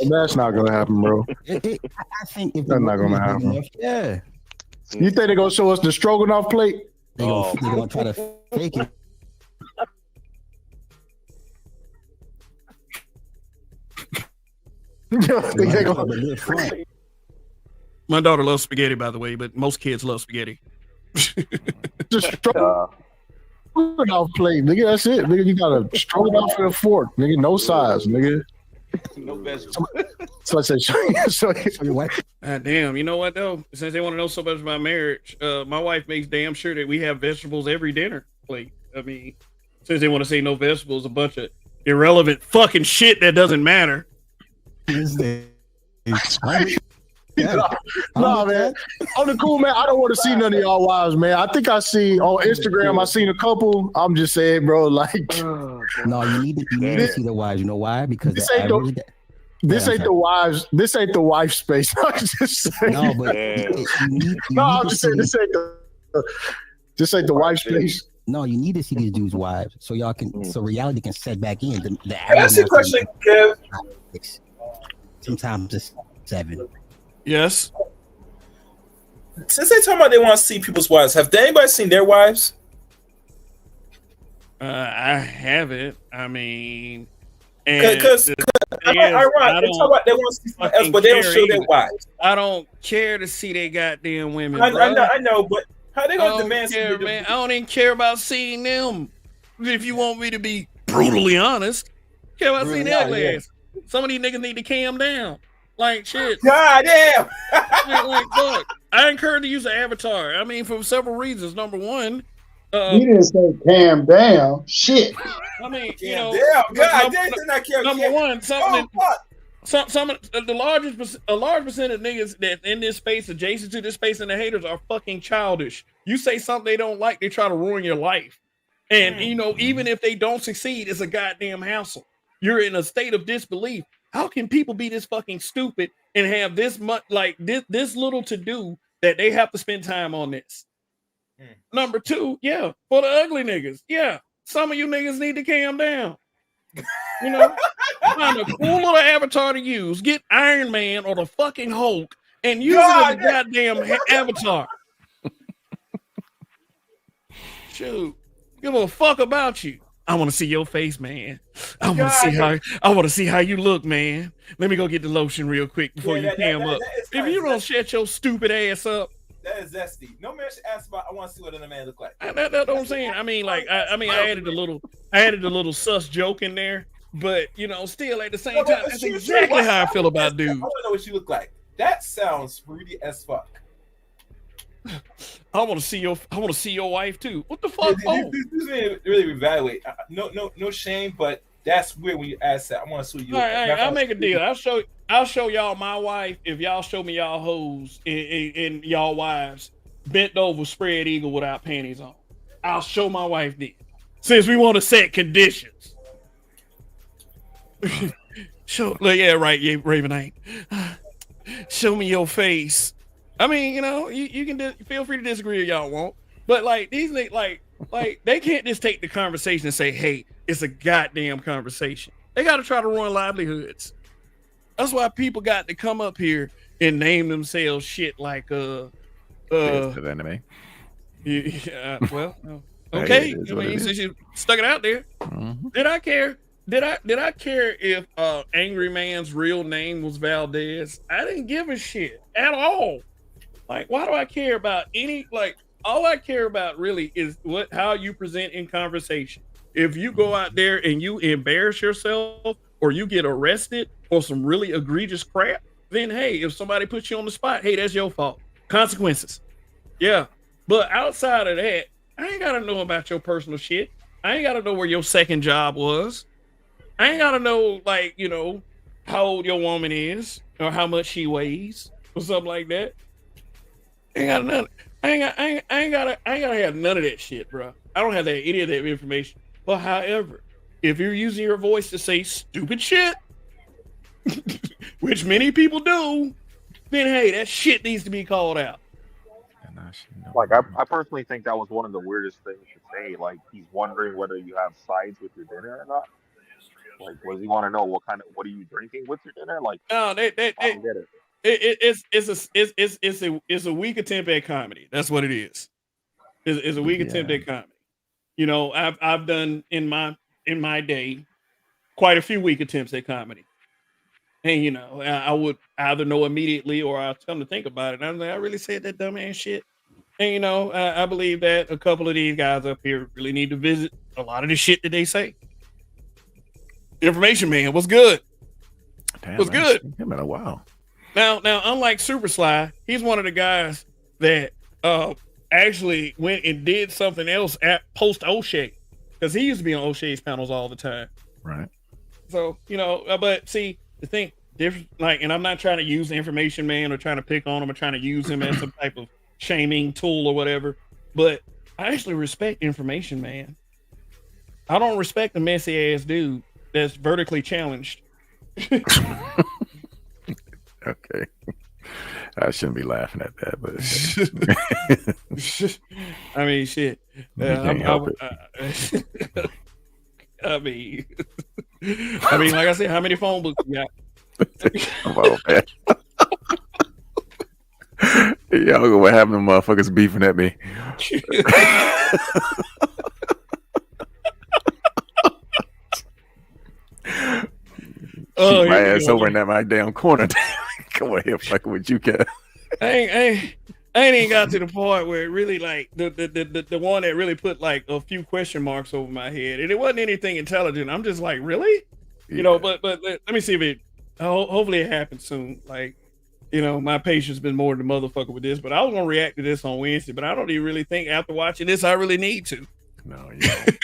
That's not gonna happen, bro. I think if That's not gonna happen. enough, yeah, You think they're gonna show us the stroganoff plate? they gonna try to fake it. My daughter loves spaghetti, by the way, but most kids love spaghetti. Just stroganoff plate, nigga. That's it, nigga. You got a stroganoff and a fork, nigga. No size, nigga. No vegetables. So I said, show your wife. Damn, you know what though? Since they want to know so much about marriage, my wife makes damn sure that we have vegetables every dinner plate. I mean, since they want to say no vegetables, a bunch of irrelevant fucking shit that doesn't matter. No, man. On the cool, man. I don't want to see none of y'all wives, man. I think I see on Instagram. I seen a couple. I'm just saying, bro. Like, no, you need to see the wives. You know why? Because this ain't the wives. This ain't the wife space. I'm just saying. No, but I'm just saying this ain't the wife space. No, you need to see these dudes' wives so y'all can so reality can set back in. The Ask a question, Kev. Sometimes it's 7. Yes. Since they talking about they want to see people's wives, have anybody seen their wives? I haven't. I mean, because they talk about they want to see someone else, but they don't show their wives. I don't care to see their goddamn women. I know, but how they gonna demand? Man, I don't even care about seeing them. If you want me to be brutally honest, care about seeing their ass. Some of these niggas need to calm down. Like shit. God damn. like, look, I encourage the use of avatar. I mean, for several reasons. Number one, he didn't say calm down. Shit. I mean, you know, number one, some of the large percent of niggas that in this space, adjacent to this space, and the haters are fucking childish. You say something they don't like, they try to ruin your life. And you know, even if they don't succeed, it's a goddamn hassle. You're in a state of disbelief. How can people be this fucking stupid and have this much, like this little to do that they have to spend time on this? Number two, for the ugly niggas, some of you niggas need to calm down. You know, find a cool little avatar to use. Get Iron Man or the fucking Hulk and use it as a goddamn avatar. Shoot, give a fuck about you. I want to see your face, man. I want to see how you look, man. Let me go get the lotion real quick before you cam up. If you don't shut your stupid ass up. That is zesty. No man should ask about. I want to see what another man look like. That's what I'm saying. I mean, like, I added a little sus joke in there, but you know, still at the same time, that's exactly how I feel about dudes. I want to know what she look like. That sounds fruity as fuck. I want to see your wife too. What the fuck? Really evaluate. No shame, but that's weird when you ask that. I want to see you. All right, I'll make a deal. I'll show y'all my wife if y'all show me y'all hoes and y'all wives bent over, spread eagle without panties on. I'll show my wife this. Since we want to set conditions. Ravenite. Show me your face. I mean, you know, you can feel free to disagree if y'all want, but like these like they can't just take the conversation and say, "Hey, it's a goddamn conversation." They got to try to ruin livelihoods. That's why people got to come up here and name themselves shit like anime. Yeah, well, okay. I mean, since you stuck it out there, did I care? Did I care if Angry Man's real name was Valdez? I didn't give a shit at all. Like, why do I care about all I care about really is how you present in conversation. If you go out there and you embarrass yourself or you get arrested for some really egregious crap, then hey, if somebody puts you on the spot, hey, that's your fault. Consequences. Yeah. But outside of that, I ain't gotta know about your personal shit. I ain't gotta know where your second job was. I ain't gotta know, like, you know, how old your woman is or how much she weighs or something like that. I ain't gotta have none of that shit, bro. I don't have any of that information. But however, if you're using your voice to say stupid shit, which many people do, then hey, that shit needs to be called out. Like I personally think that was one of the weirdest things to say. Like he's wondering whether you have sides with your dinner or not. Like, what does he want to know? What are you drinking with your dinner? Like, no, I don't get it. It's a weak attempt at comedy. That's what it is. It's a weak attempt at comedy. You know, I've done in my day quite a few weak attempts at comedy, and you know, I would either know immediately or I'll come to think about it. And I'm like, I really said that dumbass shit. And you know, I believe that a couple of these guys up here really need to visit a lot of the shit that they say. Information Man, what's good? What's good? It's been a while. Now, unlike Super Sly, he's one of the guys that actually went and did something else at post O'Shea, because he used to be on O'Shea's panels all the time. Right. So you know, but see the thing, different. Like, and I'm not trying to use the Information Man or trying to pick on him or trying to use him as some type of shaming tool or whatever. But I actually respect Information Man. I don't respect the messy ass dude that's vertically challenged. Okay. I shouldn't be laughing at that, but I mean, shit. I mean, like I said, how many phone books you got? Oh, man. Y'all go having them motherfuckers beefing at me. Keep my ass over in that my damn corner. Come on here, fucking with you, cat. I ain't even got to the point where it really like the one that really put like a few question marks over my head, and it wasn't anything intelligent. I'm just like, really, you know. But let me see if it. Hopefully, it happens soon. Like, you know, my patience been more than motherfucker with this. But I was gonna react to this on Wednesday, but I don't even really think after watching this I really need to. No, you don't.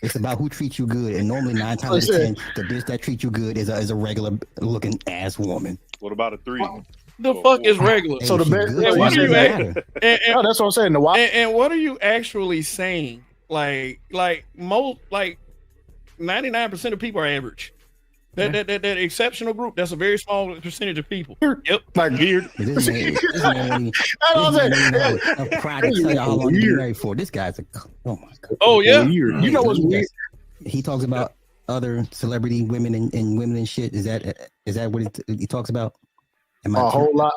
It's about who treats you good, and normally 9 times out of 10, the bitch that treats you good is a regular looking ass woman. What about a 3? The fuck is regular? So the best. What are you No, that's what I'm saying. And what are you actually saying? Like most, like 99% of people are average. That exceptional group, that's a very small percentage of people. Yep, like weird. This man cried to tell you how long you've been married for. This guy's oh my god. Oh yeah. Weird. You know what's weird? He talks about other celebrity women and women and shit. Is that what he talks about? A whole lot,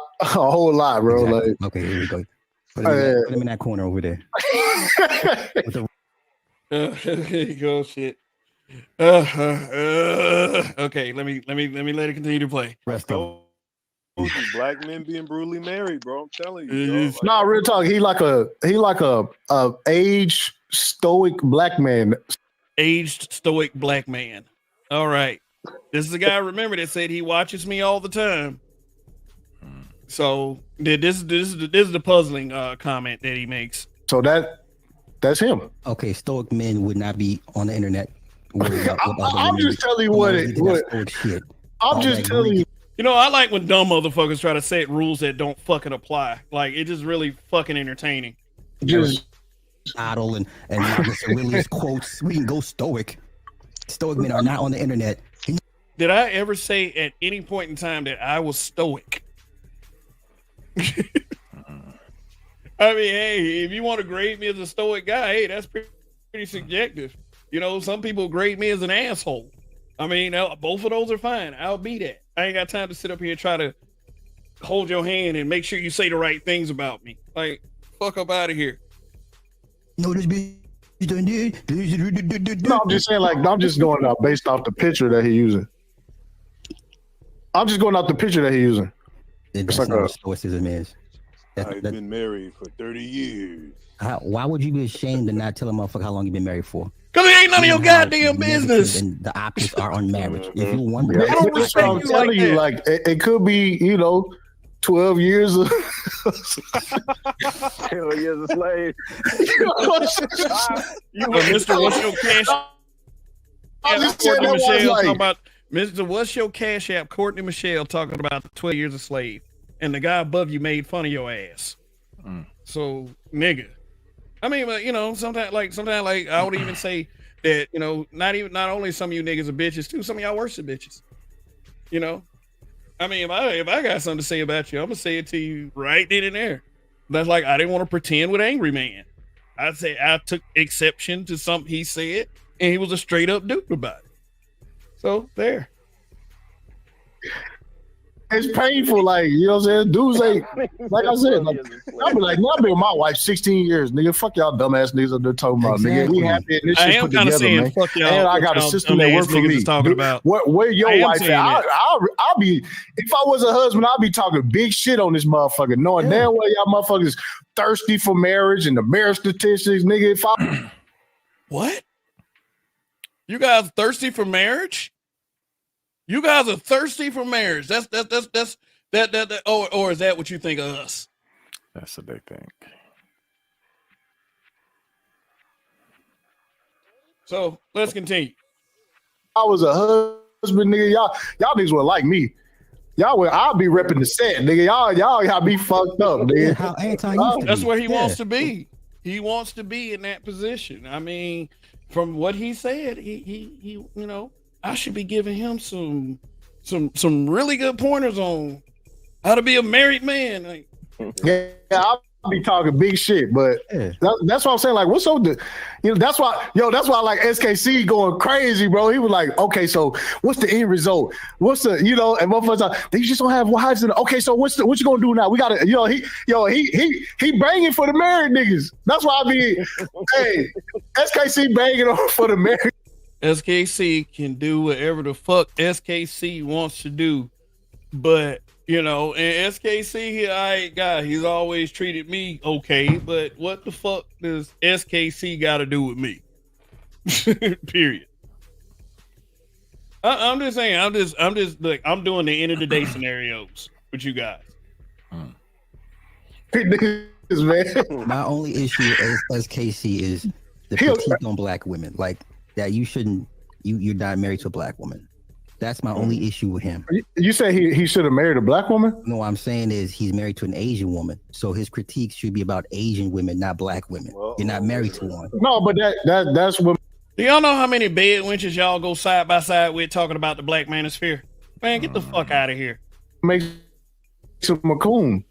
bro. Exactly. Like, okay, here we go. Put him in that corner over there. Here you go, shit. Okay, let me let it continue to play. Black men being brutally married, bro. I'm telling you. Like, nah, real talk. He like a aged stoic black man. Aged stoic black man. All right. This is a guy, remember, that said he watches me all the time. So this is the puzzling comment that he makes. So that's him. Okay, stoic men would not be on the internet. I'm just telling you what I'm just telling you. You know, I like when dumb motherfuckers try to set rules that don't fucking apply. Like, it's just really fucking entertaining. Just idle and Marcus Aurelius quotes. We can go stoic. Stoic men are not on the internet. Did I ever say at any point in time that I was stoic? I mean, hey, if you want to grade me as a stoic guy, hey, that's pretty subjective. You know, some people grade me as an asshole. I mean, both of those are fine. I'll be that. I ain't got time to sit up here and try to hold your hand and make sure you say the right things about me. Like, fuck up out of here. No, this bitch done did. No, I'm just saying, like, I'm just going out based off the picture that he's using. I'm just going off the picture that he's using. It's like a stoicism is. I've been married for 30 years. Why would you be ashamed to not tell a motherfucker how long you've been married for? Because it ain't none of your goddamn business. And the optics are on marriage. If you wonder, I don't respect you telling you, like it could be, 12 years of 12 years a slave. Mr. What's your cash? Courtney Michelle talking about Mr. What's your cash app? Courtney Michelle talking about 12 years a slave, and the guy above you made fun of your ass. So, nigga. I mean, but sometimes I would even say that not only some of you niggas are bitches too, some of y'all worse than bitches. I mean, if I got something to say about you, I'm gonna say it to you right then and there. That's like I didn't want to pretend with Angry Man. I'd say I took exception to something he said, and he was a straight up dude about it. So there. It's painful, like, you know what I'm saying? Dudes ain't, like I said, like, I'll be like, I've been with my wife 16 years, nigga. Fuck y'all dumbass niggas up there talking about, nigga. We happy and this shit put together, man. Fuck y'all, and I got a system that works for me. Talking about. Where your wife at? I'll be, if I was a husband, I'll be talking big shit on this motherfucker, knowing damn well y'all motherfuckers thirsty for marriage and the marriage statistics, nigga. If I What? You guys thirsty for marriage? You guys are thirsty for marriage. That's or is that what you think of us? That's what they think. So let's continue. I was a husband, nigga. Y'all niggas would like me. I'll be repping the set, nigga. Y'all be fucked up, nigga. How anti you That's where he wants to be. He wants to be in that position. I mean, from what he said, he I should be giving him some really good pointers on how to be a married man. Like, yeah, I'll be talking big shit, but that's what I'm saying. Like, what's so that's why I like SKC going crazy, bro. He was like, okay, so what's the end result? What's the and motherfuckers like, they just don't have wives. Okay, so what you gonna do now? We gotta he banging for the married niggas. That's why I be SKC banging on for the married. SKC can do whatever the fuck SKC wants to do, but and SKC, he alright guy. He's always treated me okay, but what the fuck does SKC got to do with me? Period. I'm just saying. I'm just like I'm doing the end of the day scenarios with you guys. My only issue as SKC is the critique on black women, like that you shouldn't. You're not married to a black woman. That's my only issue with him. You say he should have married a black woman? No, what I'm saying is he's married to an Asian woman. So his critiques should be about Asian women, not black women. You're not married to one. No, but that's what. Do y'all know how many bed wenches y'all go side by side with talking about the black manosphere? Man, get the fuck out of here. Makes a cocoon.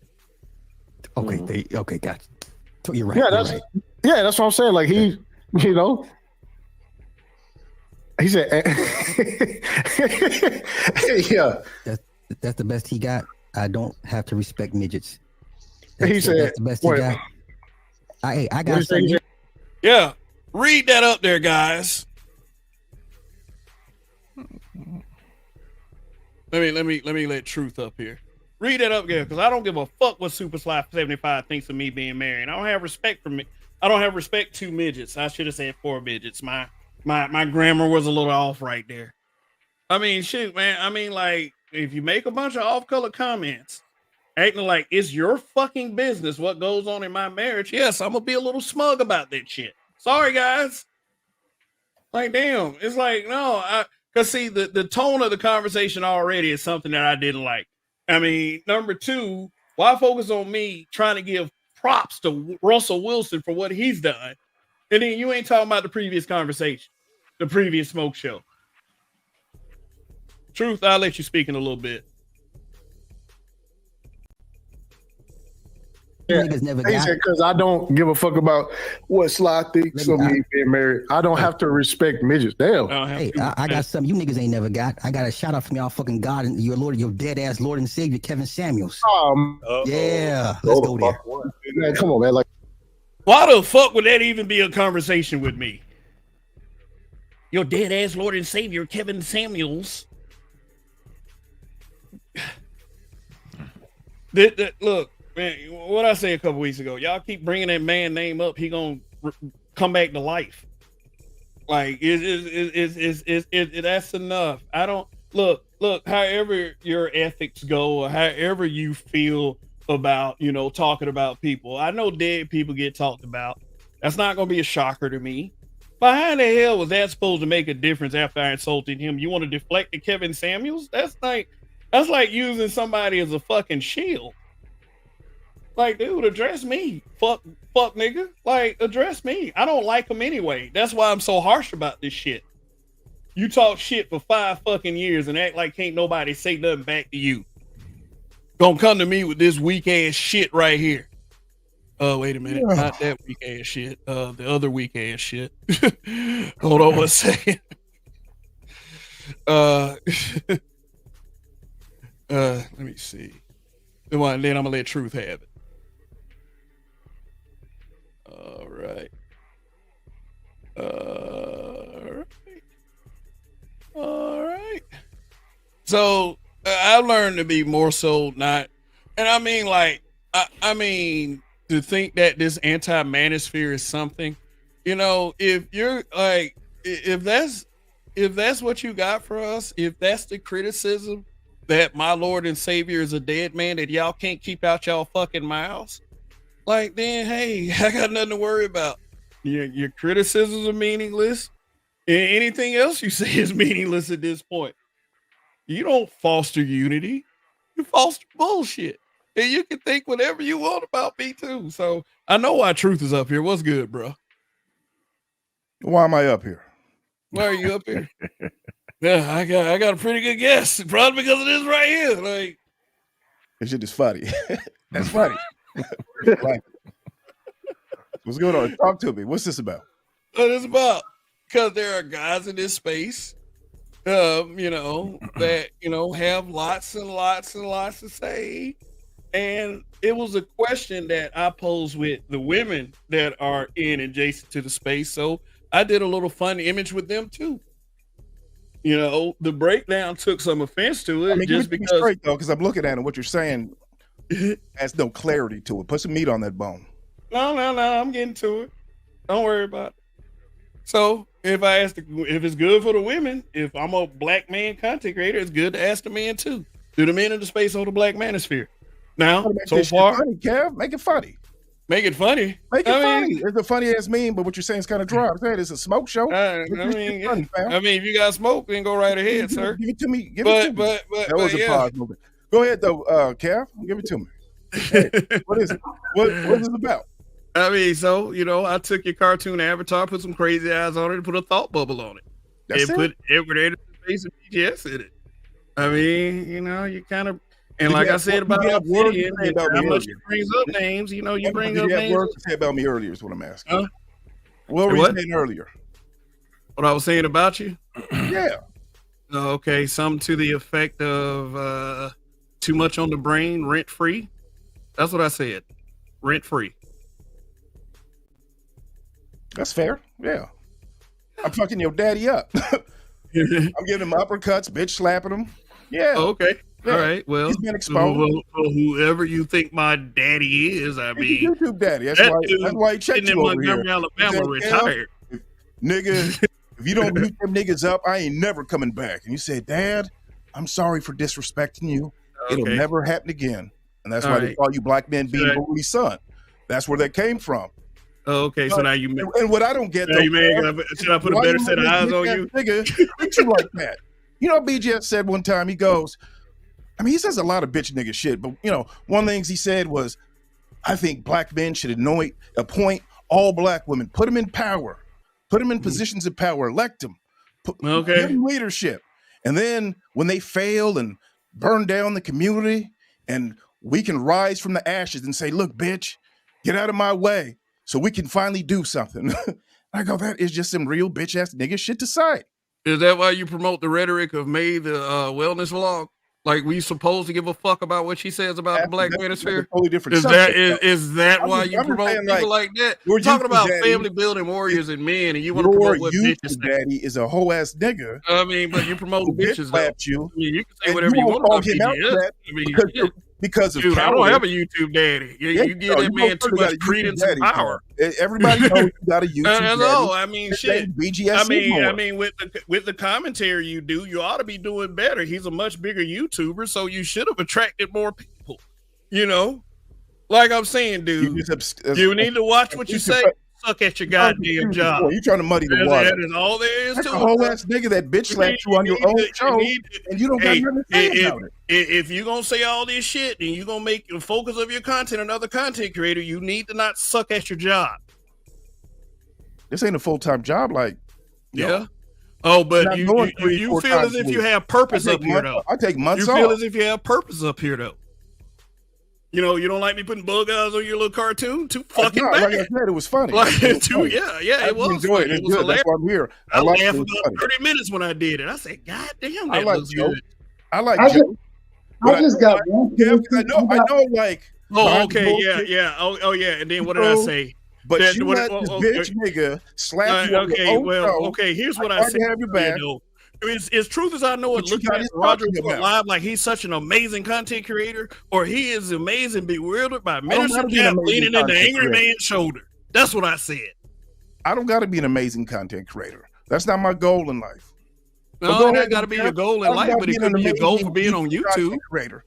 Okay, gotcha. So you're right. Yeah, that's what I'm saying. Like he said, yeah. That's the best he got. I don't have to respect midgets. He said, that's the best he got. I got something. Yeah, read that up there, guys. Let me let Truth up here. Read that up there, because I don't give a fuck what Super Sly 75 thinks of me being married. I don't have respect for me. I don't have respect to midgets. I should have said 4 midgets. My grammar was a little off right there. I mean, shit, man. I mean, like, if you make a bunch of off-color comments, acting like it's your fucking business what goes on in my marriage, yes, I'm gonna be a little smug about that shit. Sorry, guys. Like, damn. It's like, no, because see, the tone of the conversation already is something that I didn't like. I mean, number 2, why focus on me trying to give props to Russell Wilson for what he's done? And then you ain't talking about the previous conversation, the previous smoke show. Truth, I'll let you speak in a little bit. Yeah, because I don't give a fuck about what Sly thinks of me being married. I don't have to respect midgets. Damn. Hey, I got something you niggas ain't never got. I got a shout out from y'all fucking God and your Lord, your dead ass Lord and Savior, Kevin Samuels. Yeah, let's go there. Man, come on, man. Like, why the fuck would that even be a conversation with me? Your dead ass Lord and Savior, Kevin Samuels. Look, Man, what I say a couple weeks ago, y'all keep bringing that man name up, he gonna come back to life. Like that's enough. I don't look. However your ethics go, or however you feel about talking about people. I know dead people get talked about. That's not gonna be a shocker to me. But how the hell was that supposed to make a difference after I insulted him? You want to deflect to Kevin Samuels? That's like using somebody as a fucking shield. Like, dude, address me. Fuck nigga. Like, address me. I don't like him anyway. That's why I'm so harsh about this shit. You talk shit for 5 fucking years and act like can't nobody say nothing back to you. Gonna come to me with this weak ass shit right here. Wait a minute. Not that weak ass shit. The other weak ass shit. Hold on one second. Let me see. Then I'm gonna let Truth have it. All right. So I've learned to be more so not, and I mean, like, I mean, to think that this anti-manosphere is something, if you're like, if that's what you got for us, if that's the criticism that my Lord and Savior is a dead man that y'all can't keep out y'all fucking mouths, like, then hey, I got nothing to worry about. Your criticisms are meaningless, and anything else you say is meaningless at this point. You don't foster unity, you foster bullshit. And you can think whatever you want about me too. So I know why Truth is up here. What's good, bro? Why am I up here? Why are you up here? Yeah, I got a pretty good guess. Probably because of this right here. Like, this shit is funny. That's funny. Like, what's going on? Talk to me. What's this about? What is about? Because there are guys in this space, that have lots and lots and lots to say. And it was a question that I posed with the women that are in adjacent to the space. So I did a little fun image with them too. The breakdown took some offense to it. I mean, just be because straight though, because I'm looking at it, what you're saying has no clarity to it. Put some meat on that bone. No, I'm getting to it. Don't worry about it. So if it's good for the women, if I'm a black man content creator, it's good to ask the men too. Do the men in the space on the black manosphere? Now, so far, funny, Kev. Make it funny. Make it funny. Make it funny. It's a funny ass meme, but what you're saying is kind of dry. I'm saying it's a smoke show. I mean, if you got smoke, then go right ahead, sir. Give it to me. That was a pause movement. Go ahead though, Kev. Give it to me. Hey, what is it? What is it about? I mean, so I took your cartoon avatar, put some crazy eyes on it, and put a thought bubble on it. Put every face of BGS in it. I mean, you kind of. And like I said about Obsidian, how much it brings up names, you bring up names. Words to say about me earlier is what I'm asking. Huh? What were you saying earlier? What I was saying about you? Yeah. Okay, something to the effect of too much on the brain, rent free. That's what I said. Rent free. That's fair. Yeah. I'm fucking your daddy up. I'm giving him uppercuts, bitch slapping him. Yeah. Oh, okay. Yeah. All right. Well, he's been exposed. Well, whoever you think my daddy is, I mean, YouTube daddy. That's why he checked you over here. Alabama retired. Nigga, if you don't beat them niggas up, I ain't never coming back. And you say, Dad, I'm sorry for disrespecting you. Okay. It'll never happen again. And that's why they call you black men being bully son. That's where that came from. Oh, okay. So now you and what I don't get though, should I put a better set of eyes on you? Nigga, treat you like that. BGS said one time, he goes, he says a lot of bitch nigga shit, but one of the things he said was, I think black men should appoint all black women, put them in power, put them in positions of power, elect them, give them leadership. And then when they fail and burn down the community, and we can rise from the ashes and say, look, bitch, get out of my way so we can finally do something. I go, that is just some real bitch ass nigga shit to say. Is that why you promote the rhetoric of May, the wellness vlog? Like, we supposed to give a fuck about what she says about the black manosphere? Totally different. Is that why you promote people like that? We're talking about family building warriors and men, and you want to promote what bitches daddy is a whole ass nigga. I mean, but you promote bitches. Slapped you. You can say whatever you want about BGS. because of Dude, I don't cowardice. have a YouTube daddy. You, Yeah, you give that man too much credence and power. Everybody knows you got a YouTube That's daddy. all. I mean, His shit. name BGS I Seymour. mean, with the commentary you do, you ought to be doing better. He's a much bigger YouTuber, so you should have attracted more people. You know, like I'm saying, dude, you need to watch what you say. Suck at your goddamn job. You're trying to muddy the water. That is all there is That's to a it. whole bro. ass nigga that bitch slapped you on your own show, and you don't got nothing to say about it. If you're gonna say all this shit and you're gonna make the focus of your content another content creator, you need to not suck at your job. This ain't a full-time job, like yeah. Oh, but you feel as if you have purpose up here, though. I take months You feel off. as if you have purpose up here, though. You know, you don't like me putting bug eyes on your little cartoon? Too fucking bad. Like I said, it was funny. Like, It was funny. yeah, it was. Enjoyed Funny. it. It was Good. That's hilarious. why I'm here. I like laughed it. about 30 minutes when I did it. I said, God damn, I that like looks Joe. good. I like I Joe. just- But I just got one. Yeah, I know, like. Oh, behind the okay, bullshit, yeah. Oh, yeah. And then what did I say? But That- you what- let this bitch nigga slap you on your okay, own well, show. okay. Here's what I I tried said. to have your back. You know, as truth as I know it, But you looking got at his Roger talking Ford about. live like he's such an amazing content creator, or he is amazing, bewildered by don't Minister gotta be an Cap amazing leaning in the content angry creator. man's shoulder. That's what I said. I don't got to be an amazing content creator. That's not my goal in life. But No, go that ahead, got to be Jeff. your goal in Talk life, about but it being could an be your goal amazing for being on YouTube. content creator.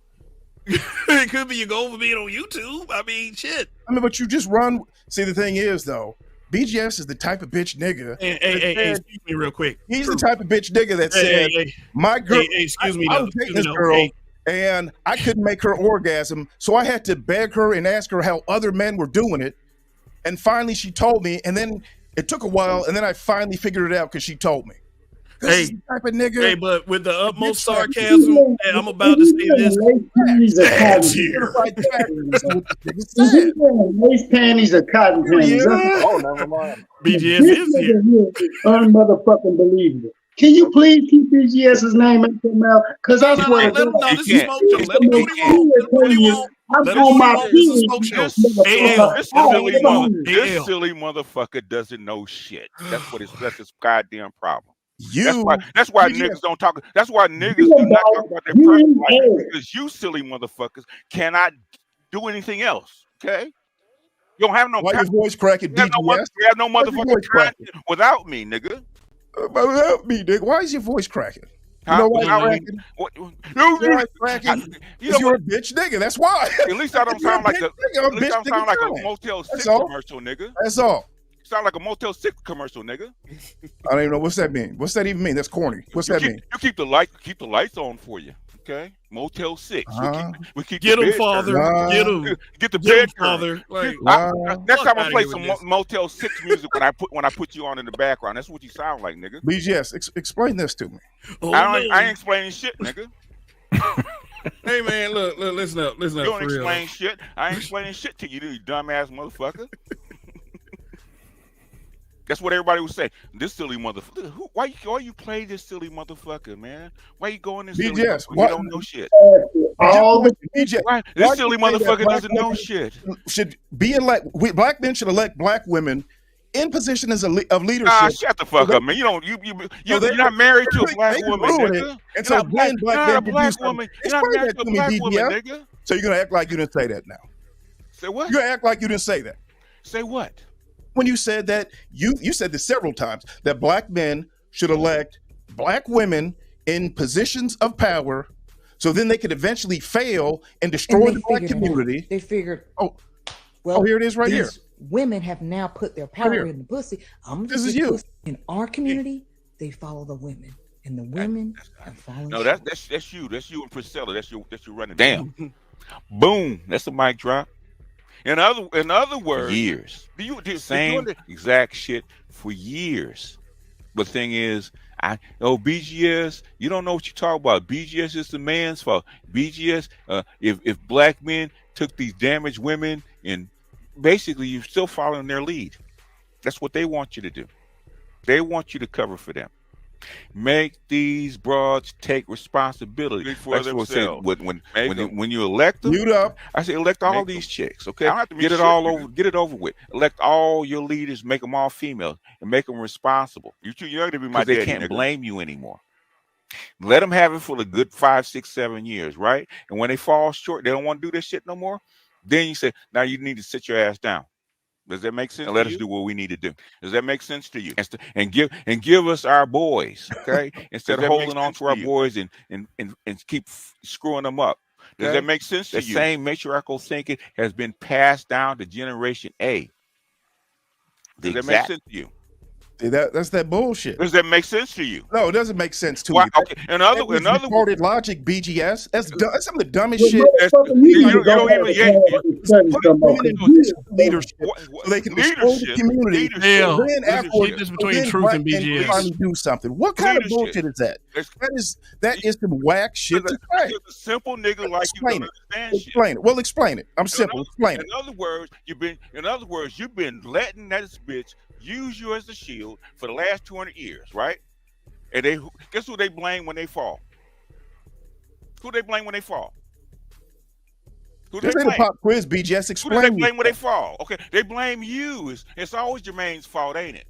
It could be your goal for being on YouTube. I mean, shit. I mean, but you just run. See, the thing is, though, BGS is the type of bitch nigga. Hey, excuse me real quick. He's the type of bitch nigga that Hey, said, hey. "My girl, Hey, excuse me, I though. was dating Excuse this me, though. girl, Hey. and I couldn't make her orgasm, so I had to beg her and ask her how other men were doing it, and finally she told me, and then it took a while, and then I finally figured it out because she told me." This is the type of nigga. Hey, but with the utmost sarcasm, and I'm about to say this. Lace panties or cotton panties. Oh, never mind. BGS This is here. nigga here, unmotherfucking believable. Can you please keep BGS's name out your mouth? Because I swear to God, this is Smoke Show. Let him do what he wants. I'm Let him on do my what he wants. kids. This is Smoke Show. This silly motherfucker doesn't know shit. That's his goddamn problem. That's why niggas don't talk. That's why niggas do not talk about their personal life, because you silly motherfuckers cannot do anything else. Okay, you don't have no. Why your voice cracking? You have no motherfucking content without me, nigga. Without me, nigga. Why is your voice cracking? You Huh? know why Without it's me? cracking? Why it's cracking? You know You're a what? bitch nigga. That's why. At least I don't sound like a. I'm At least I don't bitch sound like nigga a Motel 6 That's all. commercial, nigga. That's all. Sound like a Motel 6 commercial, nigga. I don't even know what's that mean. What's that even mean? That's corny. What's that mean? You keep the lights on for you. Okay, Motel 6. We keep Get the him, bed father. curtains. Get him. Get the Get him, bed father. curtains. Like, Next time I outta play here some with this. Motel 6 music when I put you on in the background. That's what you sound like, nigga. BGS, explain this to me. I ain't explaining shit, nigga. Hey man, look, listen up, You don't for real. explain shit. I ain't explaining shit to you, you dumbass motherfucker. That's what everybody would say. This silly motherfucker. Why you play this silly motherfucker, man? Why you going this silly BGS, motherfucker? You don't know shit. All the This silly motherfucker doesn't know shit. Should be elect. Black men should elect black women in positions of leadership. Ah, shut the fuck up, man. You're not married to a black woman, nigga. And so then black men woman. You're Explain not married that to a to me, black woman, BGS. nigga. So you're gonna act like you didn't say that now. Say what? You're gonna act like you didn't say that. Say what? When you said that, you said this several times, that black men should elect black women in positions of power, so then they could eventually fail and destroy the black community. They figured, well, here it is right here. these women have now put their power here. in the pussy. I'm This just is you. pussy. In our community, they follow the women, and the women are following. No, that's you. That's you and Priscilla. That's you running. Damn. Boom. That's a mic drop. In other words, years. Same exact shit for years. But the thing is, BGS, you don't know what you talk about. BGS is the man's fault. BGS, if black men took these damaged women, and basically you're still following their lead. That's what they want you to do. They want you to cover for them. Make these broads take responsibility for themselves. When you elect them, I say elect all these chicks. Okay, get it all over. Get it over with. Elect all your leaders. Make them all female and make them responsible. You're too young to be my daddy. They can't blame you anymore. Let them have it for a good 5, 6, 7 years, right? And when they fall short, they don't want to do this shit no more. Then you say, now you need to sit your ass down. Does that make sense? And let us do what we need to do. Does that make sense to you? And give us our boys, okay? Instead of holding on to our boys and keep screwing them up. Does that make sense to you? The same matriarchal thinking has been passed down to Generation A. Does that make sense to you? That's that bullshit. Does that make sense to you? No, it doesn't make sense to Why? me. Okay. In other words, logic, BGS. That's some of the dumbest shit. Leadership, so they can destroy the community. Then afterwards, just between truth and BGS. Finally do something. What kind of bullshit is that? That is some whack shit. A simple nigga like you don't understand shit. Explain it. Well, explain it. I'm simple. Explain it. In other words, you've been letting that bitch use you as a shield for the last 200 years, right? And guess who they blame when they fall? Who they blame when they fall? Who they blame? Pop quiz, BGS. Explain. Who do they blame when they fall? Okay, they blame you. It's always Jermaine's fault, ain't it?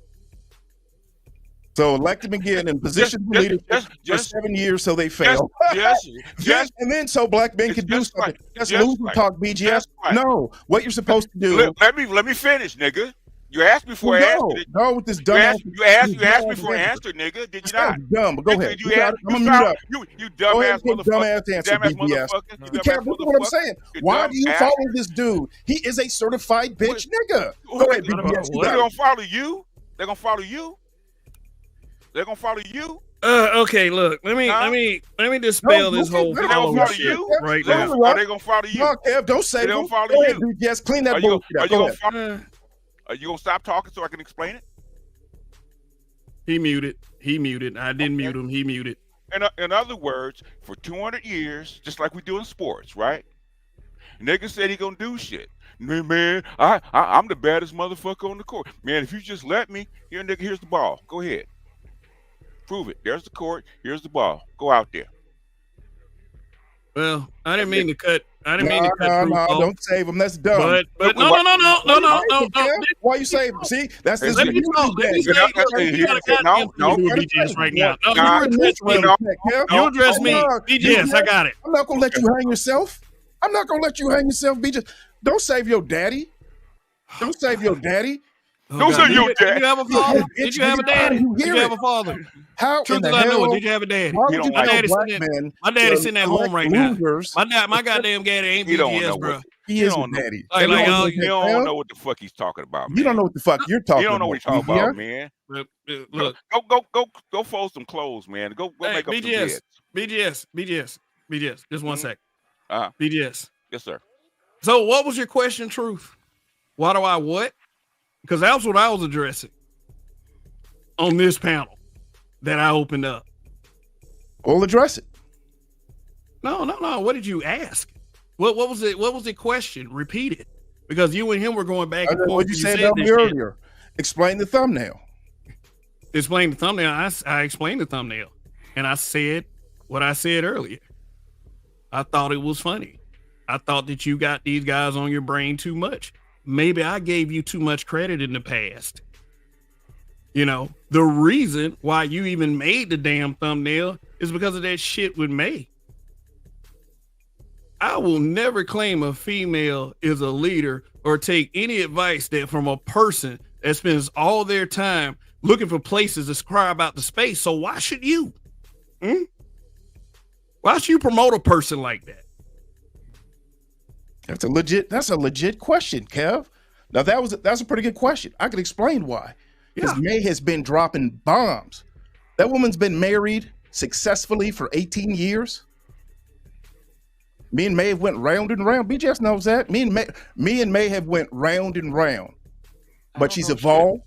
So elect them again in position for leadership for 7 years, so they fail. And then so black men can do something. That's loser talk, BGS. No, what you're supposed to do. Let me finish, nigga. You asked me for an answer. No, with this dumb. You asked me for an answer, nigga. Did you not? Dumb, but go ahead. I'm gonna mute up. You dumbass motherfucker. Dumbass answer, BGS. You can't look at what I'm saying. Why do you follow this dude? He is a certified bitch nigga. Go ahead, BGS. They're gonna follow you. They're gonna follow you. They're gonna follow you. Okay, look. Let me dispel this whole follow shit right now. Are they gonna follow you? No, Kev, don't say they don't follow you. BGS, clean that bullshit up. Are you gonna stop talking so I can explain it? He muted. I didn't mute him. He muted. In other words, for 200 years, just like we do in sports, right? Nigga said he gonna do shit. Man, I'm the baddest motherfucker on the court. Man, if you just let me, here, nigga, here's the ball. Go ahead. Prove it. There's the court. Here's the ball. Go out there. Well, I didn't mean to cut. No, don't save him. That's dumb. But no. Why you save him? See, that's this. Let me talk. You got a goddamn BGS right now. You address me. BGS, I got it. I'm not gonna let you hang yourself. BGS. Don't save your daddy. Don't save your daddy. Don't say your dad. Did you have a father? Did you have a daddy? Did you have a father? How Truth as I know it, did you have a daddy? My daddy's sitting at home right now. My goddamn daddy ain't BGS, bro. He is a daddy. You don't know what the fuck he's talking about, man. You don't know what the fuck you're talking about. You don't know what he's talking about, man. Look, go fold some clothes, man. Go make up some beds. BGS. Just 1 sec. BGS. Yes, sir. So what was your question, Truth? Why do I what? Because that's what I was addressing on this panel that I opened up. We'll address it. No. What did you ask? What was it? What was the question? Repeat it. Because you and him were going back and forth. What you said earlier. Explain the thumbnail. Explain the thumbnail. I explained the thumbnail. And I said what I said earlier. I thought it was funny. I thought that you got these guys on your brain too much. Maybe I gave you too much credit in the past. You know, the reason why you even made the damn thumbnail is because of that shit with May. I will never claim a female is a leader or take any advice that from a person that spends all their time looking for places to cry about the space. So why should you? Why should you promote a person like that? That's a legit question, Kev. Now that's a pretty good question. I could explain why. Because May has been dropping bombs. That woman's been married successfully for 18 years. Me and May have went round and round. BGS knows that. Me and May have went round and round. But she's evolved.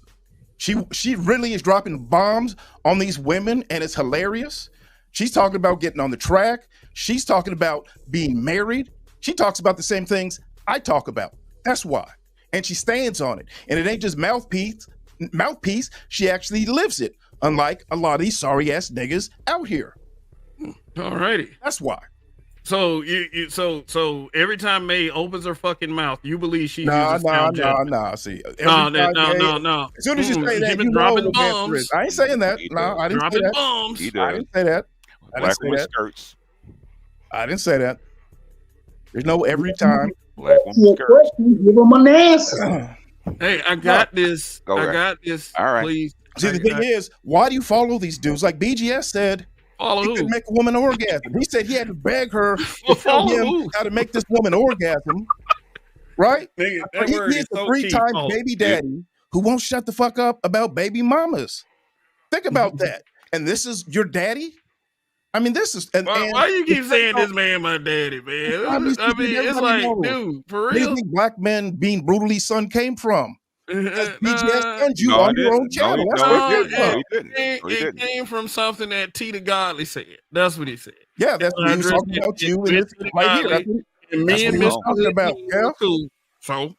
She really is dropping bombs on these women, and it's hilarious. She's talking about getting on the track. She's talking about being married. She talks about the same things I talk about. That's why. And she stands on it. And it ain't just mouthpiece. She actually lives it. Unlike a lot of these sorry ass niggas out here. Alrighty. That's why. So so every time May opens her fucking mouth, you believe she uses nah. See, no. As soon as you say that, you know what the answer is. I ain't saying that. No, I didn't say that. Bombs. He does. I didn't say that. didn't say with that. skirts. I didn't say that. There's no every time. Black women with skirts. Give them an answer. Hey, I got this. Go I ahead. got this. All right. Please. See, the thing is, why do you follow these dudes? Like BGS said, follow he who? could make a woman orgasm. He said he had to beg her to tell him how to make this woman orgasm. Right? Nigga, that He word is is a so 3-time cheap. baby daddy who won't shut the fuck up about baby mamas. Think about that. And this is your daddy? I mean, this is... Why you keep saying this man my daddy, man? I mean, it's like, dude, for Where do you real? think black men being brutally son came from? Because BGS sent you No, on it your own didn't. channel. That's No, where it it didn't. came No, from. he didn't. No, he It didn't. came from something that T the Godly said. That's what he said. Yeah, that's what he was talking about you and this right here. That's And me and what he was Mr. talking about, Hood Kev. were cool. So,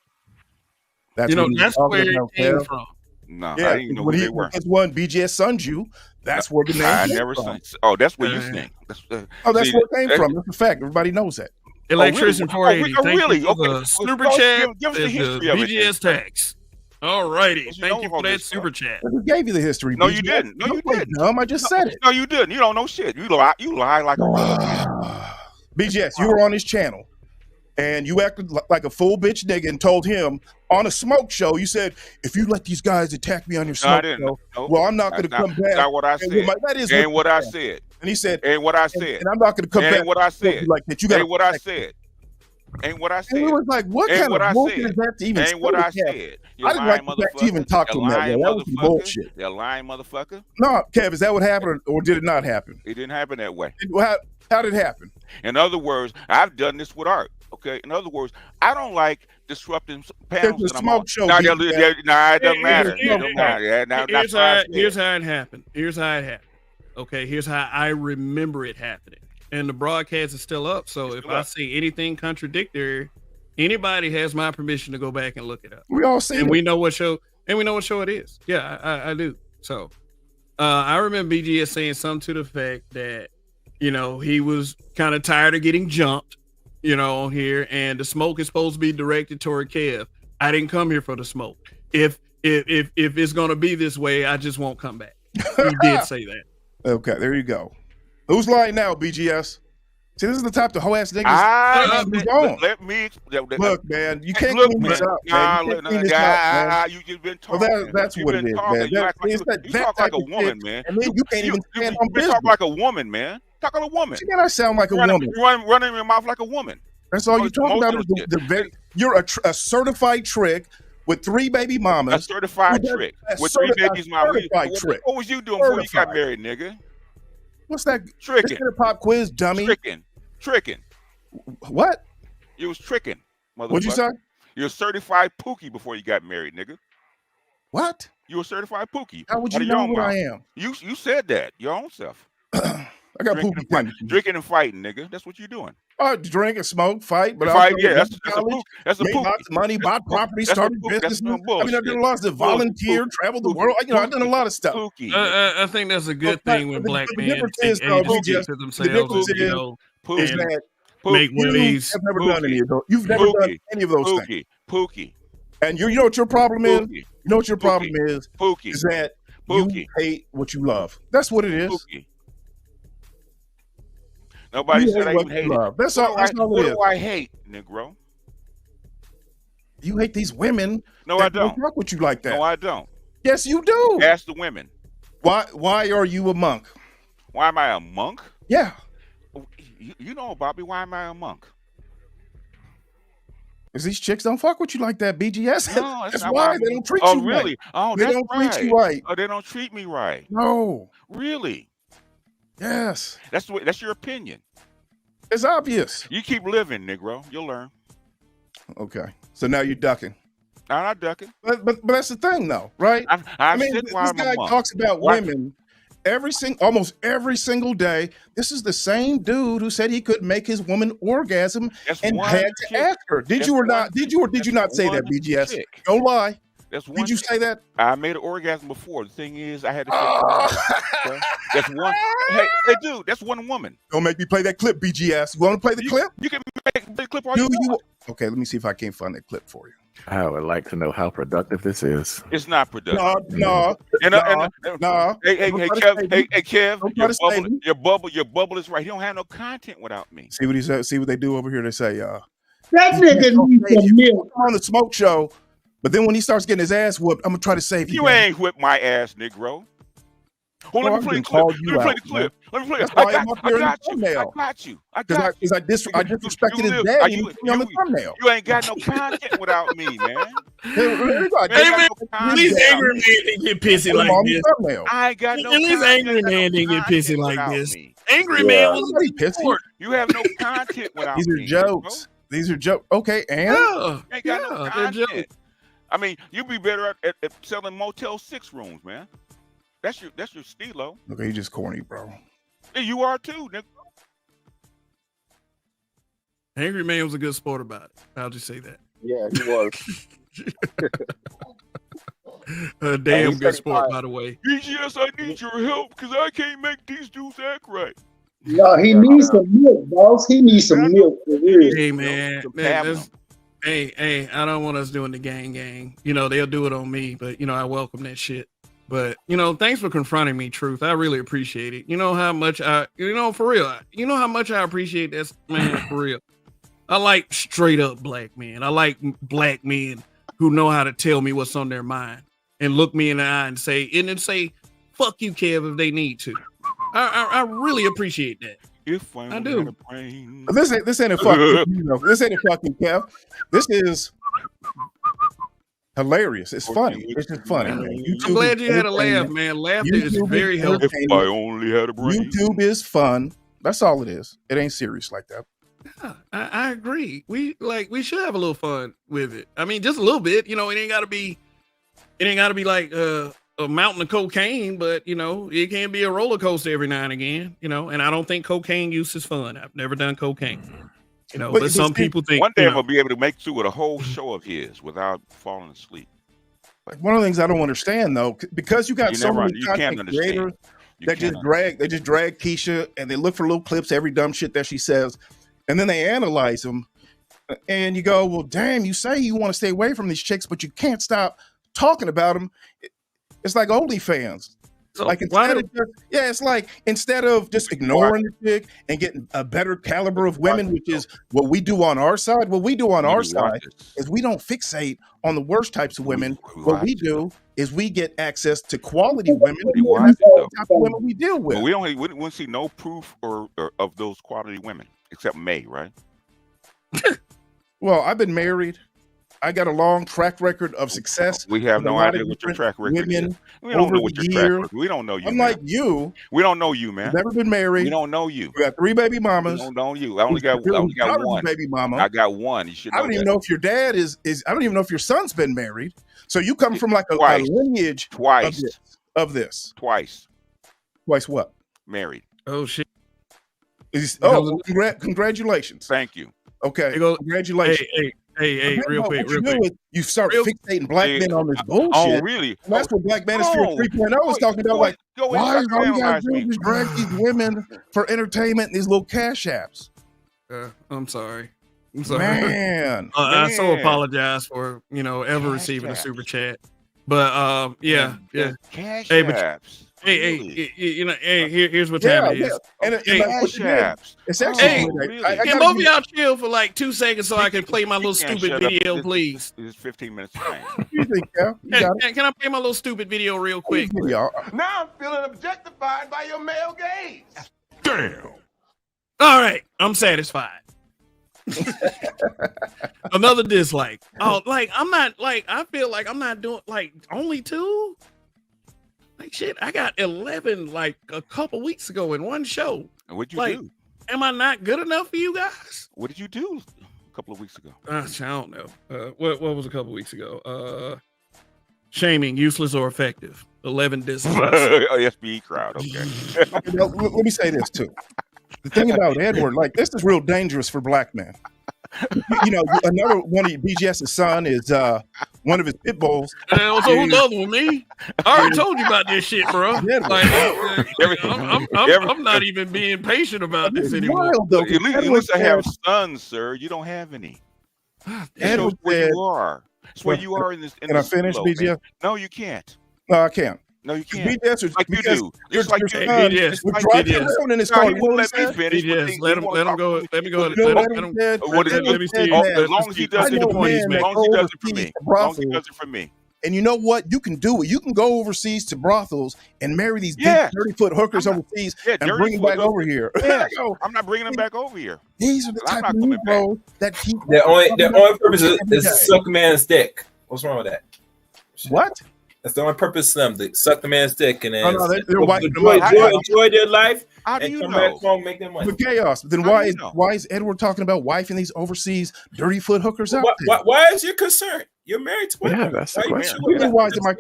That's you know, what he was that's talking where about, it came Kev. from. No, Yeah, I didn't even know when who he they were. this one BGS sons you, that's where the name I came never from. seen. Oh, that's where you think. That's That's see, where it came that- from. That's a fact. Everybody knows that. Electrician 480. Oh, Thank really? you for Okay. the super Well, chat. give us the and history of it. BGS tax. All righty. You Thank know you all for that this stuff. super chat. Who gave you the history? No, BGS? you didn't. No, you Don't play didn't. dumb. I just said it. No, you didn't. You don't know shit. You lie. You lie like a real BGS, you were on his channel and you acted like a full bitch nigga and told him on a smoke show, you said, if you let these guys attack me on your No, I smoke didn't. show, Nope. well, I'm not going to That's come back. That's not what I And said. we're like, that is And what you I said. said. And he said, And what I said. and I'm not going to come back. And what I said. Like that. You got And what I said. And what I said. And we was like, what And kind what of I bullshit said. is that to even And what say I to Kev? said. I didn't like the fact you even talked to him that way. That was some bullshit. You're lying motherfucker. No, Kev, is that what happened or did it not happen? It didn't happen that way. How did it happen? In other words, I've done this with art. Okay. In other words, I don't like disrupting panels. There's a that I'm on. smoke show. Nah, BGS. it doesn't matter. It don't matter. Yeah, Here's that's what I how said. here's how it happened. Here's how it happened. Okay, here's how I remember it happening. And the broadcast is still up. So if I see anything contradictory, anybody has my permission to go back and look it up. We all see and it. we know what show it is. Yeah, I do. So I remember BGS saying something to the fact that, you know, he was kind of tired of getting jumped, you know, on here, and the smoke is supposed to be directed toward Kev. I didn't come here for the smoke. If it's gonna be this way, I just won't come back. He did say that. Okay, there you go. Who's lying now, BGS? See, this is the type of hoe ass niggas. Let me Look, man, you can't look, clean man. this up, man. You can't clean this up, man. You just been Well, talking. that's You what been it is, talking. man. You act like It's you that talk like type a of woman, shit. man. And then you can't even stand on You business. talk like a woman, man. Talk like a woman. You I sound like a woman. Running your mouth like a woman. That's all you talk about is you're a certified trick with 3 baby mamas. A certified trick with 3 babies. Certified trick. What was you doing before you got married, nigga? What's that? Tricking. This pop quiz, dummy. Tricking. What? You was tricking, motherfucker. What'd you say? You're a certified pookie before you got married, nigga. What? You a certified pookie. How would Out you of your know own what mouth. I am? You said that your own self. I got pookie. Drinking and fighting, nigga. That's what you're doing. Drink and smoke, fight, but Fight, I yeah, that's a pookie. That's a made pookie. lots of money, bought property, That's a started pookie. That's businesses. some I mean, I've done bullshit. lots of volunteer, traveled the world. You know, I've done a lot of stuff. Pookie. I think that's a good thing when black the men difference take is, though, agency BGS, to the themselves, difference and, you is, know, is and that make you waves. have never done any of those. You've never done any of those things. Pookie. And you know what your problem is? You know what your problem is? Pookie. Is that you hate what you love. That's what it is. Pookie. Nobody You said hate I what even you hate it. love. That's all it What is. do I hate, Negro? You hate these women. No, that I don't. Fuck with you like that. No, I don't. Yes, you do. Ask the women. Why are you a monk? Why am I a monk? Yeah. You know, Bobby, why am I a monk? Because these chicks don't fuck with you like that, BGS. No, that's not why I'm they a don't monk. treat Oh, you really? right. Oh, they that's don't right. treat you right. Oh, they don't treat me right. No. Really? Yes. That's your opinion. It's obvious. You keep living, Negro. You'll learn. Okay. So now you're ducking. I'm not ducking. But that's the thing, though, right? I mean, sit this while I'm guy a monk. talks about Why- women almost every single day. This is the same dude who said he could make his woman orgasm That's and one had to chick. ask her. Did That's you or one not? Did you or did you not say that, one BGS? chick. Don't lie. That's one. Did you chick. say that? I made an orgasm before. The thing is, I had to. Okay? That's one. Hey, dude, that's one woman. Don't make me play that clip, BGS. You want to play the clip? You can make the clip all Do you you? want. Okay, let me see if I can't find that clip for you. I would like to know how productive this is. It's not productive. No. Hey, Kev, Don't try to save me. your bubble is right. He don't have no content without me. See what he said. See what they do over here. They say, That nigga needs some milk. on the smoke show, but then when he starts getting his ass whooped, I'm gonna try to save you. You ain't whipped my ass, Negro. Oh, let me play the clip. Let me play it. I got you. Because I disrespected his dad. He put me on the thumbnail. You ain't got no content without me, man. At least angry man didn't get pissy like this. I ain't got no. At least angry man didn't get pissy like this. Angry man was pissy. You have no content without me. These are jokes. These are jokes. Okay, and ain't got no content. I mean, you'd be better at selling Motel 6 rooms, man. That's your stilo. Okay, you just corny, bro. Yeah, you are too, nigga. Angry man was a good sport about it. I'll just say that. Yeah, he was. A damn good sport, by the way. BGS, I need your help because I can't make these dudes act right. No, he needs some milk, boss. He needs some milk for real. Hey, man. Hey, I don't want us doing the gang. You know, they'll do it on me, but, you know, I welcome that shit. But, you know, thanks for confronting me, Truth. I really appreciate it. You know how much for real. You know how much I appreciate this, man, for real. I like straight up black men. I like black men who know how to tell me what's on their mind and look me in the eye and say, fuck you, Kev, if they need to. I really appreciate that. I do. This ain't a fucking, this ain't a fucking Kev. This is hilarious. It's funny. It's just funny, man. I'm glad you had a laugh, man. Laughter is very helpful. If I only had a brain. YouTube is fun. That's all it is. It ain't serious like that. Yeah, I agree. We should have a little fun with it. I mean, just a little bit. You know, it ain't gotta be like a mountain of cocaine, but you know, it can be a roller coaster every now and again. You know, and I don't think cocaine use is fun. I've never done cocaine. You know, but some people think one day I'm gonna be able to make through with a whole show of his without falling asleep. Like one of the things I don't understand though, because you got so many content creators that just drag Keisha and they look for little clips, every dumb shit that she says, and then they analyze them, and you go, well, damn, you say you want to stay away from these chicks, but you can't stop talking about them. It's like OnlyFans. So like instead of just ignoring the chick and getting a better caliber of women, which is what we do on our side. What we do on our side is we don't fixate on the worst types of women. What we do is we get access to quality women. That's the type of women we deal with. But we wouldn't see no proof or of those quality women except May, right? Well, I've been married. I got a long track record of success. We have no idea what your track record is. We don't know what your track record. We don't know you. Unlike you, we don't know you, man. You've never been married. We don't know you. We got 3 baby mamas. We don't know you. I only got one baby mama. I got one. You should. I don't even know if your dad is. I don't even know if your son's been married. So you come from like a lineage of this. Twice what? Married. Oh shit. Congratulations. Thank you. Okay. Congratulations. Hey, real quick. You start fixating black men on this bullshit. Oh, really? And that's what Black Manosphere 3.0 was talking about. Like, why is all you guys doing is drag these women for entertainment in these little cash apps? I'm sorry. Man. I so apologize for, ever receiving a super chat. But, yeah. Cash apps. Hey, here's what time it is. It's actually can both of y'all chill for like 2 seconds so I can play my little stupid video, please? It's 15 minutes. Can I play my little stupid video real quick? Now I'm feeling objectified by your male gaze. Damn. All right, I'm satisfied. Another dislike. Oh, I feel like I'm not doing only 2. Like shit, I got 11 like a couple weeks ago in one show. What'd you do? Am I not good enough for you guys? What did you do a couple of weeks ago? I don't know. What was a couple weeks ago? Shaming, useless or effective. 11 dislikes. SBE crowd. Okay. Let me say this too. The thing about Edward, this is real dangerous for black men. Another one of BGS's son is one of his pit bulls. So who's the other one? Me? I already told you about this shit, bro. I'm not even being patient about this anymore. At least I have sons, sir. You don't have any. Edward where you are. That's where you are in this. Can I finish, BGS? No, you can't. No, I can't. No, you can't. BGS Like you do. Just like you do. We're driving around in this car. He won't let me finish. BGS, let him go. Let me go. Let Let me see. As long as he does it for me. As long as he does it for me. As long as he does it for me. And you know what? You can do it. You can go overseas to brothels and marry these big 30-foot hookers overseas and bring them back over here. Yeah, I'm not bringing them back over here. These are the type of Negroes that keep their only purpose is to suck a man's dick. What's wrong with that? What? That's the only purpose of them, to suck the man's dick and then enjoy their life and come back home, make their money. With chaos. Then why is Edward talking about wifing these overseas dirty foot hookers out there? Why is your concern? You're married twice. Yeah, that's the question. Why is it my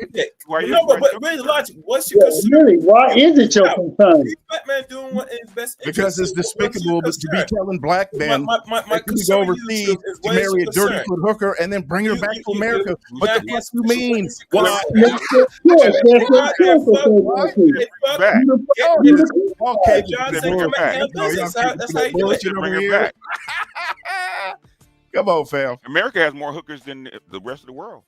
No, but really, logic. What's your concern? Really, why is it your concern? Black man doing what is best. Because it's despicable to be telling black men that you go overseas to marry a dirty foot hooker and then bring her back to America. What the fuck you mean? Why? Okay, that's how you do it. Bring her back. Come on, fam. America has more hookers than the rest of the world.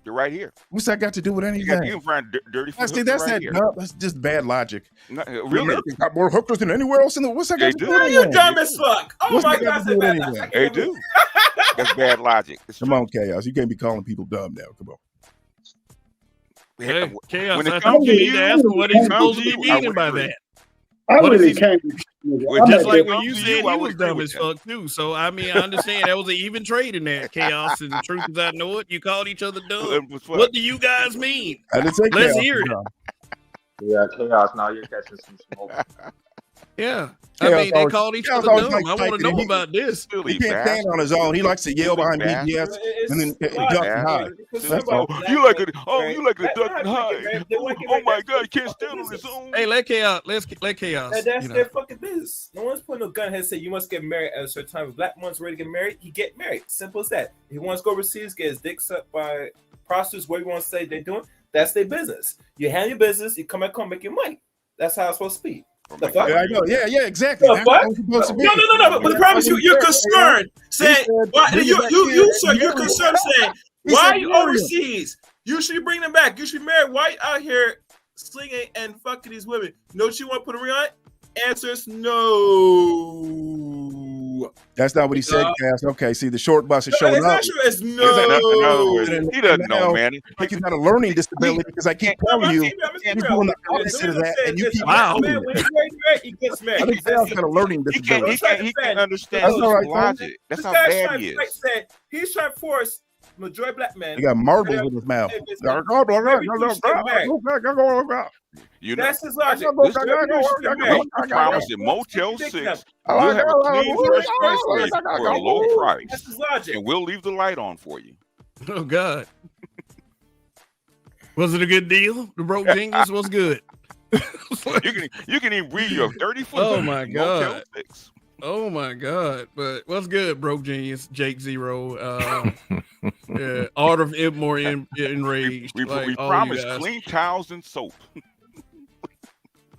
They're right here. What's that got to do with anything? You can find dirty foot See, that's right here. That's just bad logic. Really? America's got more hookers than anywhere else in the world. What's that got to do with You're anything? dumb as fuck. Oh my God, They do. That's bad logic. Come on, Chaos. You can't be calling people dumb now. Come on. Hey, Chaos, When it I comes think to you need to you, ask him what he's supposed to be I meaning would by agree. that. I What is really he- can't. Just like when you to said you, I he would was agree dumb with as that. fuck too. So I mean, I understand that was an even trade in that Chaos. And the truth is, I know it. You called each other dumb. What do you guys mean? I didn't say Let's Chaos hear was it. dumb. Yeah, chaos. Now you're catching some smoke. Yeah, Chaos I mean, they always- called each Chaos other always dumb. likes I want to typing know in. about this. He can't stand on his own. He likes to yell behind BGS and then duck and hide. That's all. You like it? Oh, you like to duck and hide? Oh my God, he can't stand on his own. Hey, let Chaos. Let Chaos. That's you know. their fucking business. No one's putting no gun ahead and say you must get married at a certain time. If black man's ready to get married, he get married. Simple as that. If he wants to go overseas, get his dick sucked by prostitutes, what you want to say they're doing, that's their business. You handle your business, you come back home, make your money. That's how it's supposed to be. The fuck? Yeah, I know. Yeah, exactly. The That's fuck? how it's supposed to be. No. But the problem is you're concerned. Saying why you're concerned saying why are you overseas? You should bring them back. You should be married. Why you out here slinging and fucking these women? Don't you want to put a ring on it? Answer is no. That's not what he said, Cass. Okay, see, the short bus is showing It's up. not true. It's In other no. words, he doesn't know, man. Like he's got a learning disability because I keep telling you he's doing the opposite of that, and you keep Man, when he's married, he gets married. I think Sal's got a learning He disability. can't understand That's all right, his logic. That's how This guy's bad trying he to is. say he's trying to force majority black men. He got marbles in his mouth. You know, That's his logic. you promised in Motel 6 you'll have a clean, fresh place for a low price, That's his logic. and we'll leave the light on for you. Oh God. Was it a good deal? The broke genius was good. You can even read your 30-foot. Oh my Motel God. 6. Oh my God. But what's good, broke genius, Jake Zero, Art of More Enraged. We like, all you promised guys. clean towels and soap.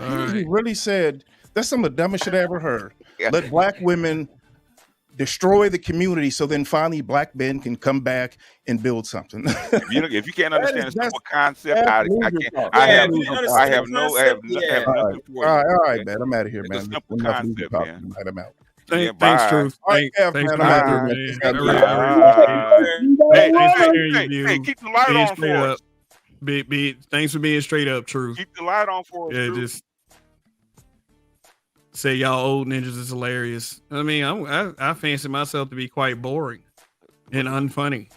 All He right. really said that's some of the dumbest shit I ever heard. Yeah. Let black women destroy the community so then finally black men can come back and build something. If you can't That understand is- a simple that's concept, I loser can't. talk. I Yeah, have if you nothing understand the concept, for yeah. you. All right, man. I'm out of here, It's a man. simple Enough concept, loser talk man. tonight. I'm out. Yeah, Thanks, bye. Truth. All right, Thanks man, for I'm out being here, here, man. man. I really appreciate it. Hey, Hey, keep the light being on straight for up. us. Thanks for being straight up, Truth. Keep the light on for us. Yeah, Drew. just say y'all old ninjas is hilarious. I mean, I fancy myself to be quite boring and unfunny,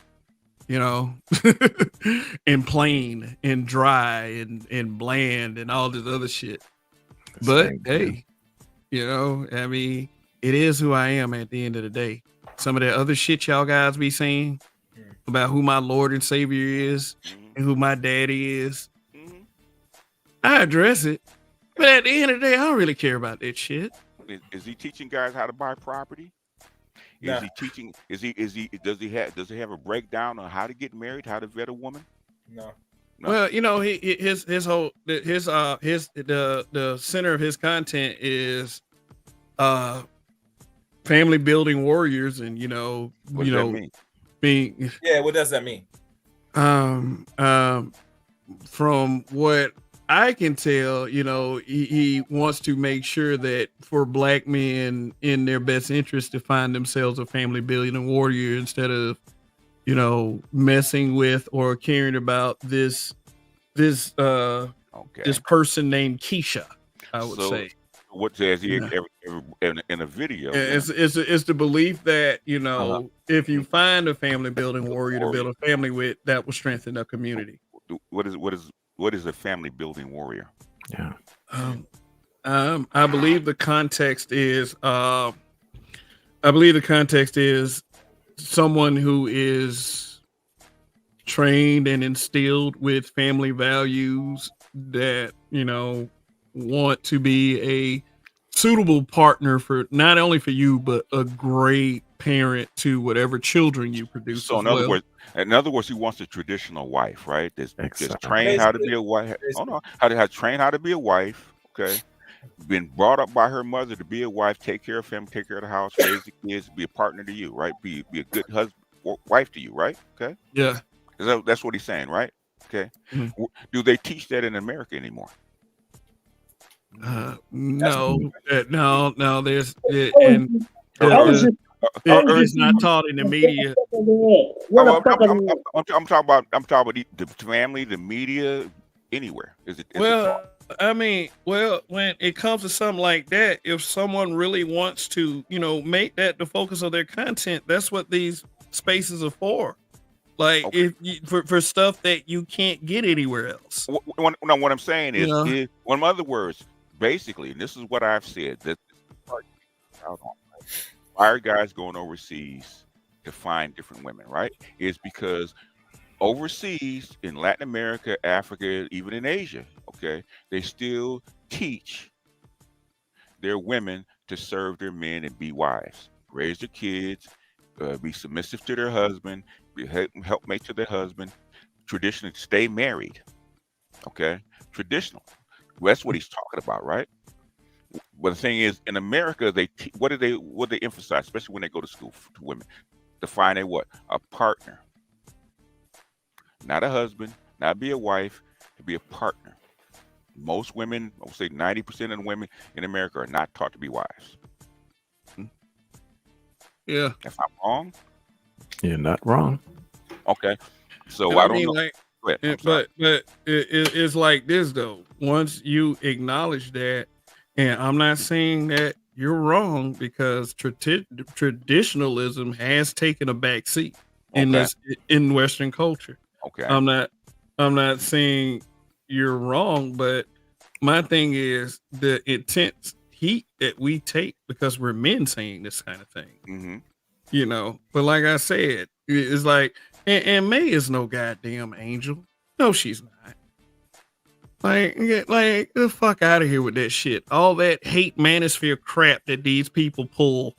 you know, and plain and dry and bland and all this other shit. But Thank hey, you. you know, I mean, it is who I am at the end of the day. Some of the other shit y'all guys be saying about who my Lord and Savior is and who my daddy is, I address it. But at the end of the day, I don't really care about that shit. Is he teaching guys how to buy property? Is Nah. he teaching? Does he have a breakdown on how to get married, how to vet a woman? No. No. Well, you know, his whole the center of his content is family building warriors, and What does that mean? Being Yeah, what does that mean? From what I can tell, you know, he wants to make sure that for black men in their best interest to find themselves a family building warrior instead of, you know, messing with or caring about this this person named Keisha, I would say. What says he Yeah. in a video? It's the belief that, you know, if you find a family building warrior to build a family with, that will strengthen the community. What is a family building warrior? Yeah. I believe the context is someone who is trained and instilled with family values that, you know, want to be a suitable partner for not only for you, but a great parent to whatever children you produce. So in other words, he wants a traditional wife, right? That's trained how to be a wife. Oh no, how trained how to be a wife. Okay, been brought up by her mother to be a wife, take care of him, take care of the house, raise the kids, be a partner to you, right? Be a good husband, wife to you, right? Okay. Yeah. That's what he's saying, right? Okay. Mm-hmm. Do they teach that in America anymore? No. There's and it's not taught in the media. I'm talking about the family, the media, anywhere. Is it when it comes to something like that, if someone really wants to, you know, make that the focus of their content, that's what these spaces are for. Like for stuff that you can't get anywhere else. What I'm saying is, in other words, basically, and this is what I've said, that why are guys going overseas to find different women, right? Is because overseas in Latin America, Africa, even in Asia, okay, they still teach their women to serve their men and be wives, raise their kids, be submissive to their husband, be helpmate to their husband, traditionally stay married, okay, traditional. Well, that's what he's talking about, right? But the thing is, in America, what do they emphasize, especially when they go to school to women, to find a partner, not a husband, not be a wife, to be a partner. Most women, I would say 90% of the women in America are not taught to be wives. Yeah, if I'm wrong, you're not wrong. Okay, so I don't know. Like, but it's like this though. Once you acknowledge that, and I'm not saying that you're wrong, because traditionalism has taken a back seat in Western culture. Okay, I'm not saying you're wrong, but my thing is the intense heat that we take because we're men saying this kind of thing. Mm-hmm. You know, but like I said, it's like, and May is no goddamn angel. No, she's not. Like, get the fuck out of here with that shit. All that hate manosphere crap that these people pull.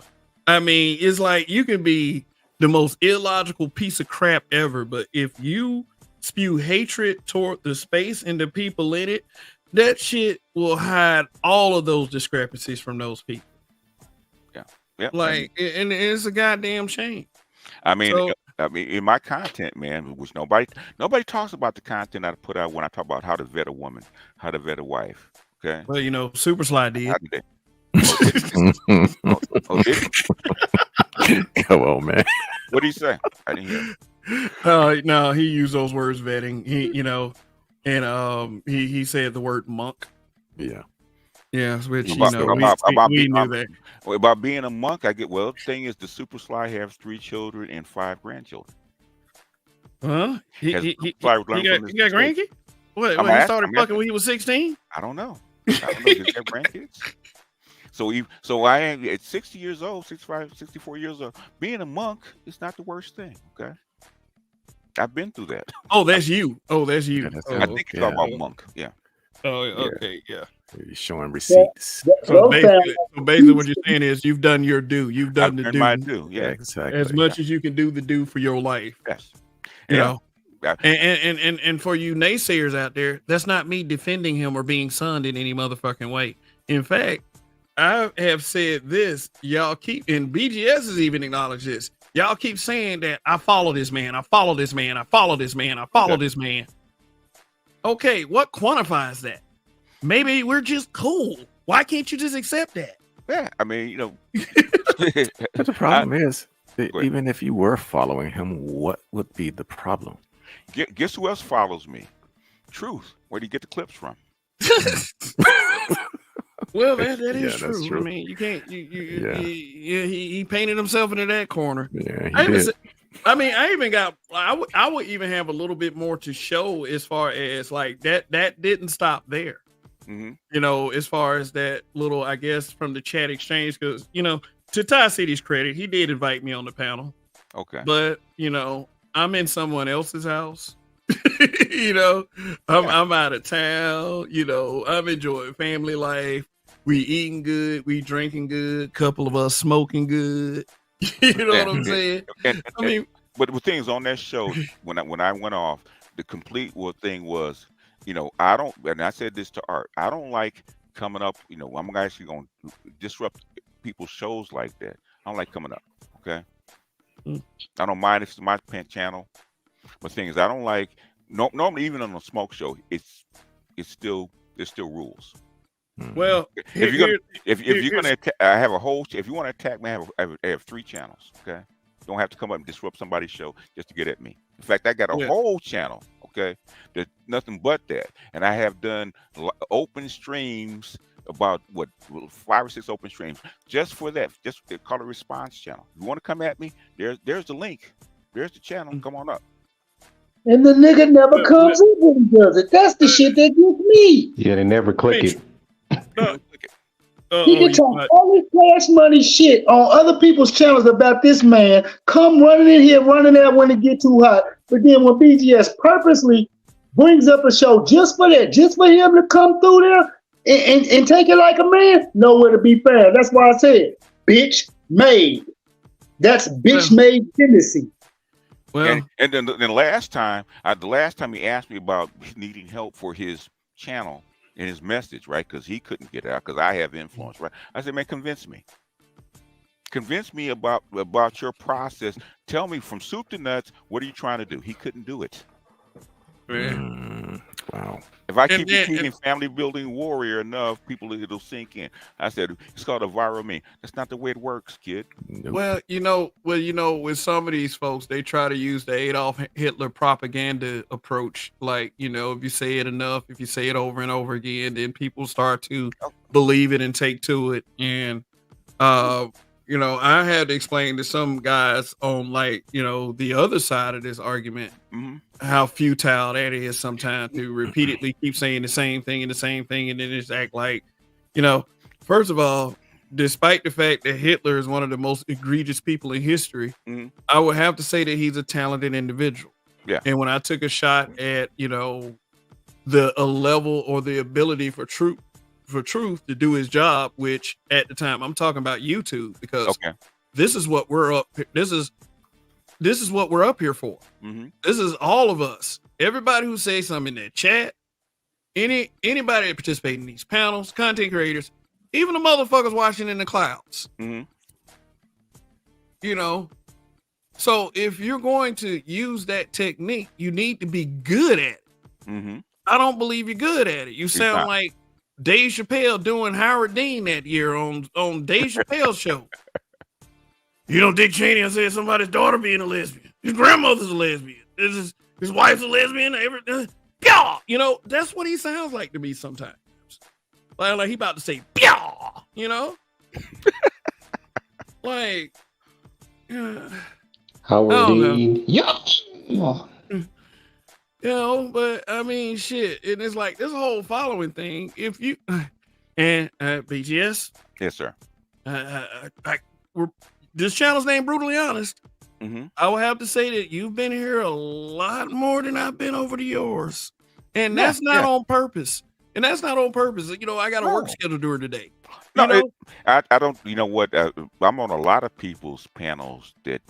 I mean, it's like you can be the most illogical piece of crap ever, but if you spew hatred toward the space and the people in it, that shit will hide all of those discrepancies from those people. Yeah. Like, and it's a goddamn shame. I mean, in my content, man, which nobody talks about the content I put out when I talk about how to vet a woman, how to vet a wife. Okay. Well, you know, Super Slide did. Come on, man. What did he say? I didn't hear. No, he used those words, vetting. He, you know, and he said the word monk. Yeah. Yeah, which we knew that. About being a monk, the thing is, the Super Sly has 3 children and 5 grandchildren. Huh? He got grandkids? What? He started fucking when he was 16? I don't know. Does he have grandkids? So I am at 60 years old, 65, 64 years old. Being a monk is not the worst thing. Okay. I've been through that. Oh, that's you. I think you're talking about monk. Yeah. Oh, okay, yeah. You're showing receipts. So basically, what you're saying is you've done your due. You've done the due. My due. Yeah, exactly. As much as you can do the due for your life. Yes. You know. And for you naysayers out there, that's not me defending him or being sunned in any motherfucking way. In fact, I have said this, y'all keep, and BGS has even acknowledged this. Y'all keep saying that I follow this man, I follow this man, I follow this man, I follow this man. Okay, what quantifies that? Maybe we're just cool. Why can't you just accept that? Yeah, I mean, you know. But the problem is, even if you were following him, what would be the problem? Guess who else follows me? Truth. Where do you get the clips from? Well, that is Yeah, that's true. true. I mean, you can't. Yeah. He painted himself into that corner. Yeah, he I even did. said- I mean, I even got. I would even have a little bit more to show as far as like that. That didn't stop there. Mm-hmm. You know, as far as that little, I guess, from the chat exchange, because you know, to Ty City's credit, he did invite me on the panel. Okay. But you know, I'm in someone else's house. You know, I'm out of town. You know, I'm enjoying family life. We eating good. We drinking good. Couple of us smoking good. You know what I'm saying? I mean, but the things on that show when I went off, the complete thing was, you know, I don't, and I said this to Art, I don't like coming up. You know, I'm actually going to disrupt people's shows like that. I don't like coming up. Okay. I don't mind if it's my channel, but things I don't like. Normally, even on a smoke show, there's still rules. well, If you're gonna I have a whole. If you want to attack me, I have 3 channels. Okay, don't have to come up and disrupt somebody's show just to get at me. In fact, I got a whole channel. Okay, there's nothing but that, and I have done open streams about 5 or 6 open streams just for that. Just they call it response channel. If you want to come at me, there's the link. There's the channel. Come on up. And the nigga never comes up when he does it. That's the shit that gets me. Yeah, they never click it. He can talk all this cash money shit on other people's channels about this man. Come running in here, running out when it get too hot. But then when BGS purposely brings up a show just for that, just for him to come through there and take it like a man, nowhere to be found. That's why I said, bitch made. That's bitch made tendency. Well, and then the last time he asked me about needing help for his channel and his message, right? Because he couldn't get it out because I have influence, right? I said, man, convince me about your process. Tell me from soup to nuts, what are you trying to do? He couldn't do it. Wow. If I keep repeating family building warrior enough, it'll sink in. I said, it's called a viral meme. That's not the way it works, kid. Nope. Well, you know, with some of these folks, they try to use the Adolf Hitler propaganda approach. Like, you know, if you say it enough, if you say it over and over again, then people start to believe it and take to it. And, you know, I had to explain to some guys on, like, you know, the other side of this argument, how futile that is sometimes to repeatedly keep saying the same thing and the same thing, and then just act like, you know, first of all, despite the fact that Hitler is one of the most egregious people in history, I would have to say that he's a talented individual. Yeah. And when I took a shot at, you know, a level or the ability for truth to do his job, which at the time I'm talking about YouTube, because this is what we're up. This is what we're up here for. This is all of us. Everybody who says something in that chat, anybody that participates in these panels, content creators, even the motherfuckers watching in the clouds. You know, so if you're going to use that technique, you need to be good at it. I don't believe you're good at it. You sound like Dave Chappelle doing Howard Dean that year on Dave Chappelle's show. You know, Dick Cheney, I said somebody's daughter being a lesbian. His grandmother's a lesbian. His wife's a lesbian. Everything. You know, that's what he sounds like to me sometimes. Like he about to say, you know? Like, Howard Dean. Yeah. You know, but I mean, shit. And it's like this whole following thing. If you and BGS, yes, sir. This channel's name, Brutally Honest. I will have to say that you've been here a lot more than I've been over to yours, and that's not on purpose. And that's not on purpose. You know, I got a work schedule during the day. No, I don't. You know what? I'm on a lot of people's panels that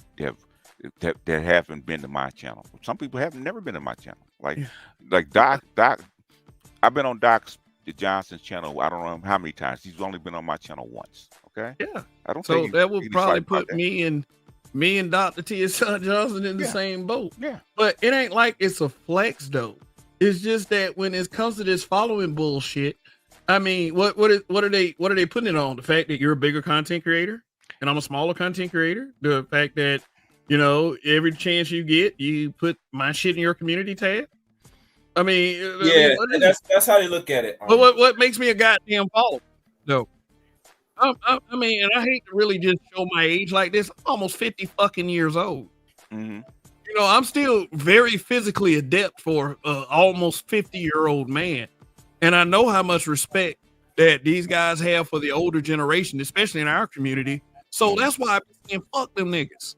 haven't been to my channel. Some people haven't never been to my channel. Like Doc. I've been on Doc Johnson's channel. I don't know how many times. He's only been on my channel once. Okay. Yeah. I don't. So that will probably put me in Me and Dr. T. Son Johnson in the same boat. Yeah. But it ain't like it's a flex though. It's just that when it comes to this following bullshit, I mean, what are they putting it on? The fact that you're a bigger content creator and I'm a smaller content creator. The fact that, you know, every chance you get, you put my shit in your community tab. I mean, Yeah, that's how they look at it. But what makes me a goddamn follower? No. I mean, and I hate to really just show my age like this. I'm almost 50 fucking years old. Mm-hmm. You know, I'm still very physically adept for almost 50-year-old man. And I know how much respect that these guys have for the older generation, especially in our community. So that's why I'm saying fuck them niggas.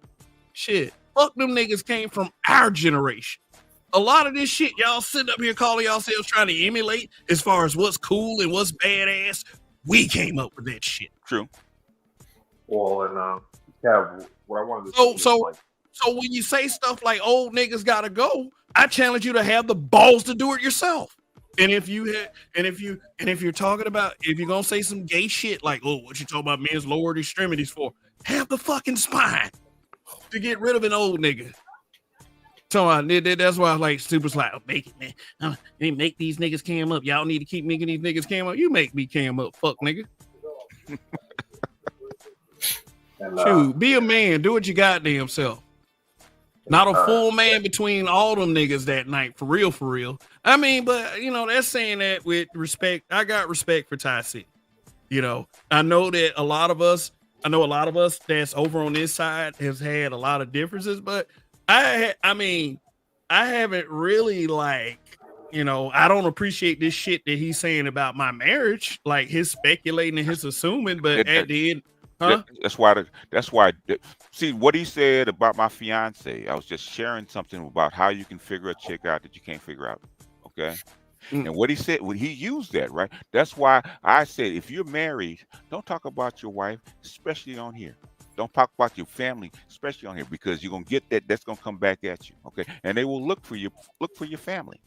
Shit. Fuck them niggas came from our generation. A lot of this shit y'all sitting up here calling yourselves trying to emulate as far as what's cool and what's badass. We came up with that shit. True. Well, and yeah, what I wanted to So when you say stuff like old niggas gotta go, I challenge you to have the balls to do it yourself. And if you're talking about, if you're gonna say some gay shit like, oh, what you talking about men's lower extremities for? Have the fucking spine to get rid of an old nigga. So that's why I like super slide. Make it, man. They make these niggas cam up. Y'all need to keep making these niggas cam up. You make me cam up, fuck nigga. Shoot, be a man. Do what you goddamn self. Not a full man between all them niggas that night. For real, for real. I mean, but you know, that's saying that with respect. I got respect for Ty City. You know, I know a lot of us that's over on this side has had a lot of differences, but I haven't really like, you know, I don't appreciate this shit that he's saying about my marriage, like his speculating and his assuming, but at the end, that's why. See what he said about my fiance. I was just sharing something about how you can figure a chick out that you can't figure out. Okay. And what he said, when he used that, right? That's why I said, if you're married, don't talk about your wife, especially on here. Don't talk about your family, especially on here, because you're gonna get that. That's gonna come back at you, okay? And they will look for your family.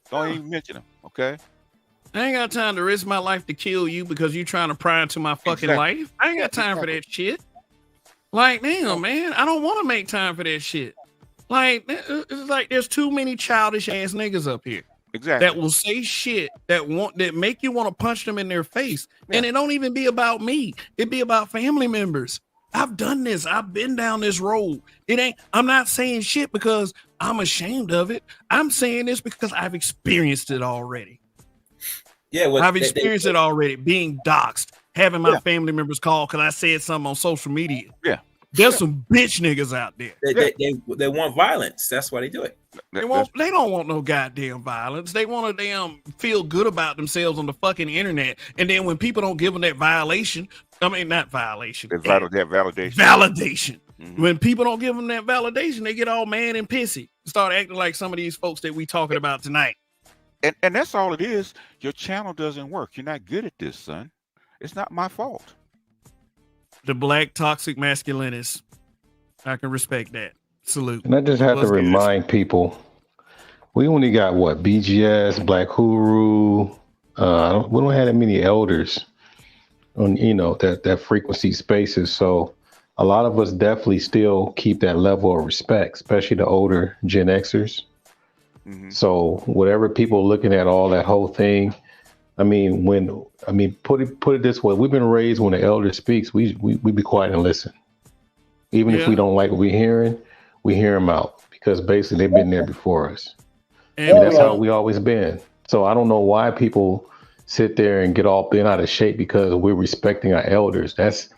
Don't even mention them, okay? I ain't got time to risk my life to kill you because you're trying to pry into my fucking life. I ain't got time for that shit. Like, damn, man, I don't want to make time for that shit. Like, it's like there's too many childish ass niggas up here. Exactly. That will say shit that make you want to punch them in their face. Yeah. And it don't even be about me. It be about family members. I've done this. I've been down this road. I'm not saying shit because I'm ashamed of it. I'm saying this because I've experienced it already. Yeah, I've experienced it already. Being doxxed, having my family members call because I said something on social media. Yeah. There's some bitch niggas out there. They want violence. That's why they do it. They don't want no goddamn violence. They want to damn feel good about themselves on the fucking internet. And then when people don't give them that validation. Validation. Mm-hmm. When people don't give them that validation, they get all mad and pissy. Start acting like some of these folks that we talking about tonight. And that's all it is. Your channel doesn't work. You're not good at this, son. It's not my fault. The black toxic masculinist. I can respect that. Salute. And I just have to remind people, we only got what? BGS, Black Huru. We don't have that many elders on, you know, that frequency spaces. So a lot of us definitely still keep that level of respect, especially the older Gen Xers. Mm-hmm. So whatever people looking at all that whole thing, put it this way, we've been raised when the elder speaks, we be quiet and listen. Even if we don't like what we're hearing, we hear them out because basically they've been there before us. And that's how we always been. So I don't know why people sit there and get all bent out of shape because we're respecting our elders. That's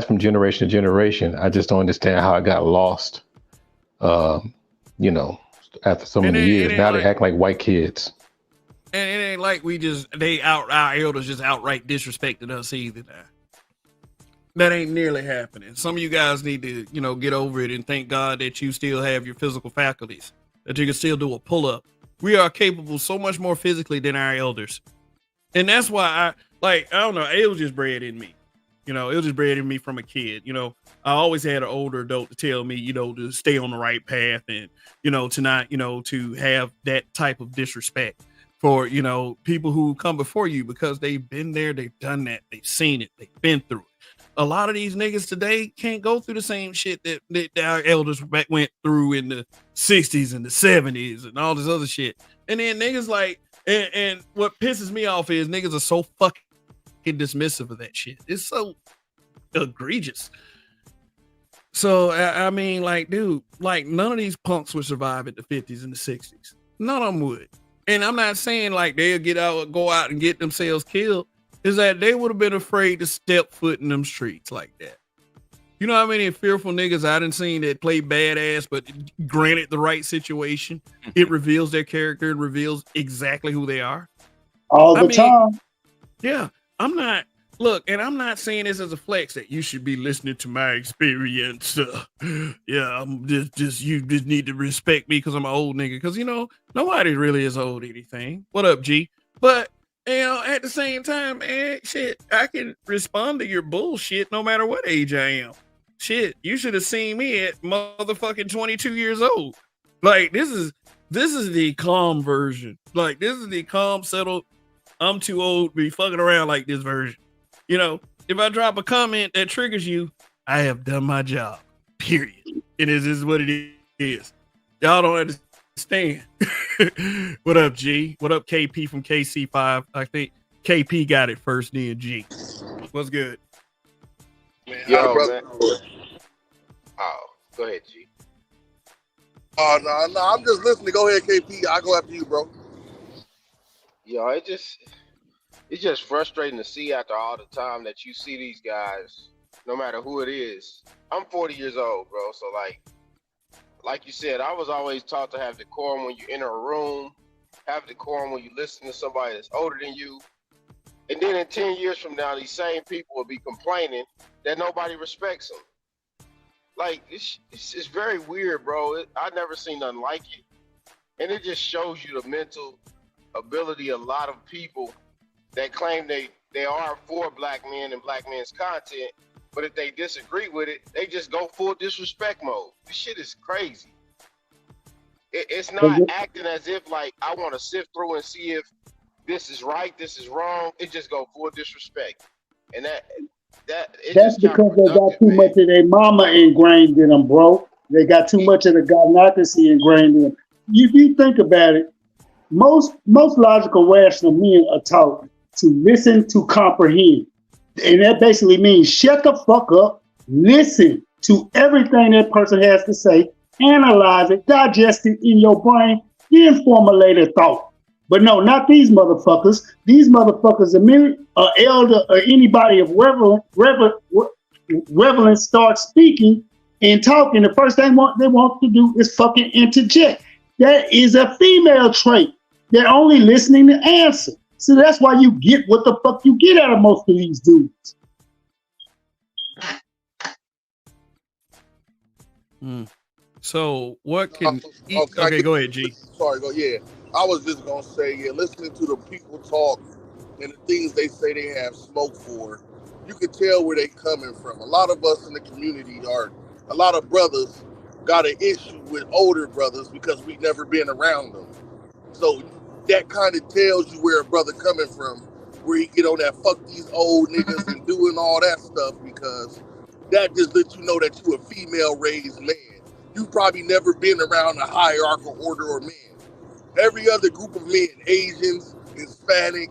from generation to generation. I just don't understand how it got lost. After so many years, now they act like white kids. And it ain't like our elders just outright disrespected us either. That ain't nearly happening. Some of you guys need to, get over it and thank God that you still have your physical faculties, that you can still do a pull-up. We are capable so much more physically than our elders. And that's why I don't know, it was just bred in me. It was just bred in me from a kid. I always had an older adult to tell me, to stay on the right path and, to not, to have that type of disrespect for, people who come before you because they've been there, they've done that, they've seen it, they've been through it. a lot of these niggas today can't go through the same shit that our elders went through in the 60s and the 70s and all this other shit. And then niggas like, and what pisses me off is niggas are so fucking dismissive of that shit. It's so egregious. So, I mean, like, dude, like, none of these punks would survive in the 50s and the 60s. None of them would. And I'm not saying, like, they'll go out and get themselves killed. Is that they would have been afraid to step foot in them streets like that. You know how many fearful niggas I done seen that play badass, but granted the right situation, it reveals their character and reveals exactly who they are? All the time. Yeah, I'm not saying this as a flex that you should be listening to my experience. Yeah, you just need to respect me because I'm an old nigga. Because, you know, nobody really is old anything. What up, G? But, you know, at the same time, man, shit, I can respond to your bullshit no matter what age I am. Shit, you should have seen me at motherfucking 22 years old. Like, this is the calm version. Like, this is the calm, settled, I'm too old to be fucking around like this version. You know, if I drop a comment that triggers you, I have done my job. Period. And this is what it is. Y'all don't understand. What up, G? What up, KP from KC5? I think KP got it first, then G. What's good? Yo, man. Oh, go ahead, G. Oh, no, I'm just listening. Go ahead, KP. I'll go after you, bro. Yo, it's just frustrating to see after all the time that you see these guys, no matter who it is. I'm 40 years old, bro. So like you said, I was always taught to have decorum when you enter a room, have decorum when you listen to somebody that's older than you. And then in 10 years from now, these same people will be complaining that nobody respects them. Like, it's very weird, bro. I've never seen nothing like it. And it just shows you the mental ability of a lot of people that claim they are for black men and black men's content, but if they disagree with it, they just go full disrespect mode. This shit is crazy. It's not acting as if, like, I want to sift through and see if this is right, this is wrong. It just go full disrespect. And that's because they got too much of their mama ingrained in them, bro. They got too much of the godnocracy ingrained in them. If you think about it, most logical, rational men are taught to listen to comprehend. And that basically means shut the fuck up, listen to everything that person has to say, analyze it, digest it in your brain, then formulate a thought. But no, not these motherfuckers. These motherfuckers, a minute an elder or anybody of relevance starts speaking and talking, the first thing they want to do is fucking interject. That is a female trait. They're only listening to answer. So that's why you get what the fuck you get out of most of these dudes. So what can... okay, go ahead, G. Sorry, yeah. I was just going to say, yeah, listening to the people talk and the things they say they have smoke for, you can tell where they coming from. A lot of us in the community a lot of brothers got an issue with older brothers because we've never been around them. So that kind of tells you where a brother coming from, where he get on that fuck these old niggas and doing all that stuff, because that just lets you know that you a female raised man. You probably never been around a hierarchical order or man. Every other group of men, Asians, Hispanic,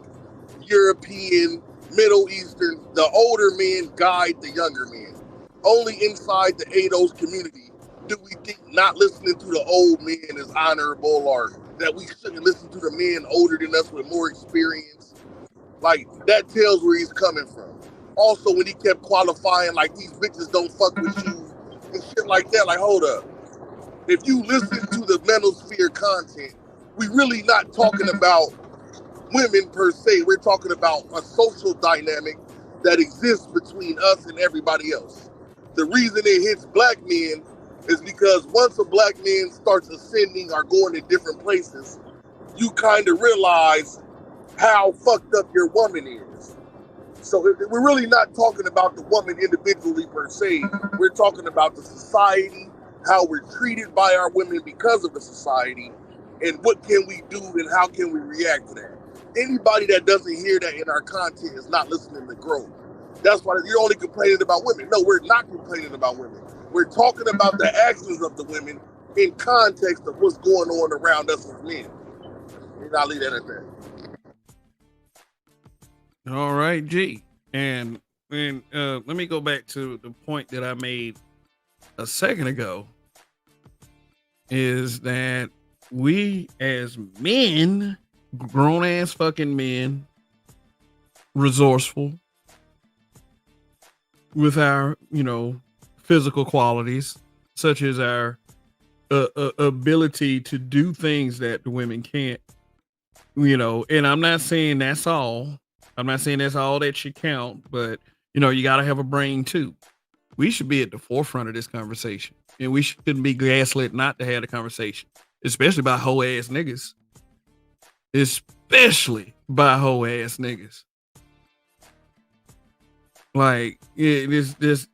European, Middle Eastern, the older men guide the younger men. Only inside the ADOS community do we think not listening to the old men is honorable, or that we shouldn't listen to the men older than us with more experience. Like, that tells where he's coming from. Also, when he kept qualifying, like, these bitches don't fuck with you and shit like that, like, hold up. If you listen to the Manosphere content, we really not talking about women per se. We're talking about a social dynamic that exists between us and everybody else. The reason it hits black men is because once a black man starts ascending or going to different places, you kind of realize how fucked up your woman is. So we're really not talking about the woman individually per se. We're talking about the society, how we're treated by our women because of the society, and what can we do and how can we react to that. Anybody that doesn't hear that in our content is not listening to growth. That's why you're only complaining about women. No, we're not complaining about women. We're talking about the actions of the women in context of what's going on around us as men. And I'll leave that at that. All right, G. And let me go back to the point that I made a second ago, is that we as men, grown ass fucking men, resourceful with our, physical qualities, such as our ability to do things that the women can't, and I'm not saying that's all. I'm not saying that's all that should count, but you got to have a brain too. We should be at the forefront of this conversation, and we shouldn't be gaslit not to have the conversation, especially by hoe ass niggas. Especially by hoe ass niggas. Like, this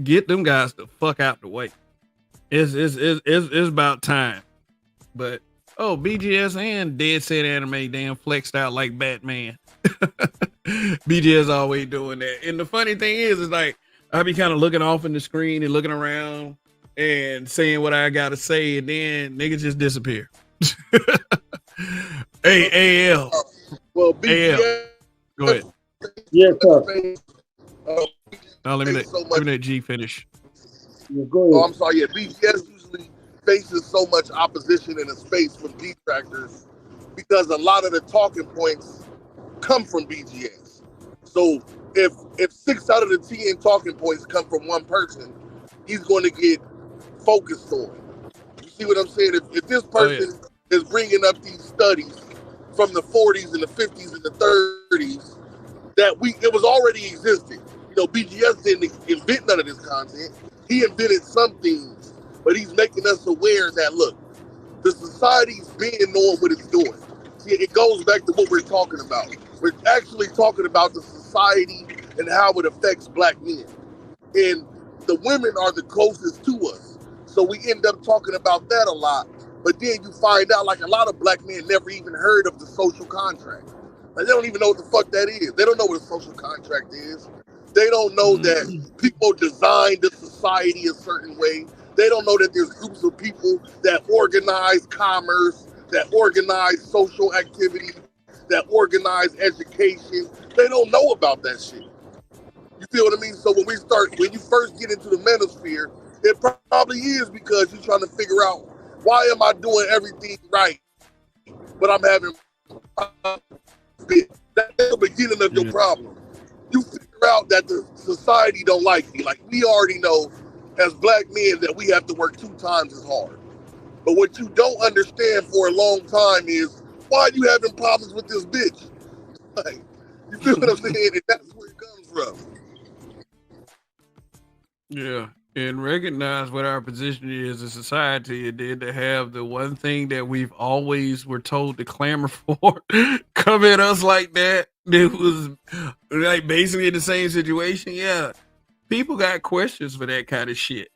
get them guys the fuck out the way. It's about time. But BGS and Dead Set Anime damn flexed out like Batman. BGS always doing that. And the funny thing is like I be kind of looking off in the screen and looking around and saying what I gotta say, and then niggas just disappear. Hey, AL. Well, BGS. AL. Go ahead. Yes, sir. Let me let G finish. Yeah, go ahead. Oh, I'm sorry. Yeah, BGS usually faces so much opposition in a space from detractors because a lot of the talking points come from BGS. So if 6 out of the 10 talking points come from one person, he's going to get focused on. You see what I'm saying? If this person is bringing up these studies from the 40s and the 50s and the 30s, it was already existing. BGS didn't invent none of this content. He invented some things, but he's making us aware that, look, the society's being knowing what it's doing. See, it goes back to what we're talking about. We're actually talking about the society and how it affects black men. And the women are the closest to us. So we end up talking about that a lot. But then you find out, like, a lot of black men never even heard of the social contract. Like, they don't even know what the fuck that is. They don't know what a social contract is. They don't know that people designed the society a certain way. They don't know that there's groups of people that organize commerce, that organize social activity, that organize education. They don't know about that shit. You feel what I mean? So when you first get into the manosphere, it probably is because you're trying to figure out, why am I doing everything right, but I'm having problems? That's the beginning of your problem. You figure out that the society don't like me. Like, we already know as black men that we have to work 2 times as hard. But what you don't understand for a long time is, why are you having problems with this bitch? Like, you feel what I'm saying? And that's where it comes from. Yeah. And recognize what our position is as society, and then to have the one thing that we've always were told to clamor for come at us like that. It was like basically in the same situation. Yeah, people got questions for that kind of shit.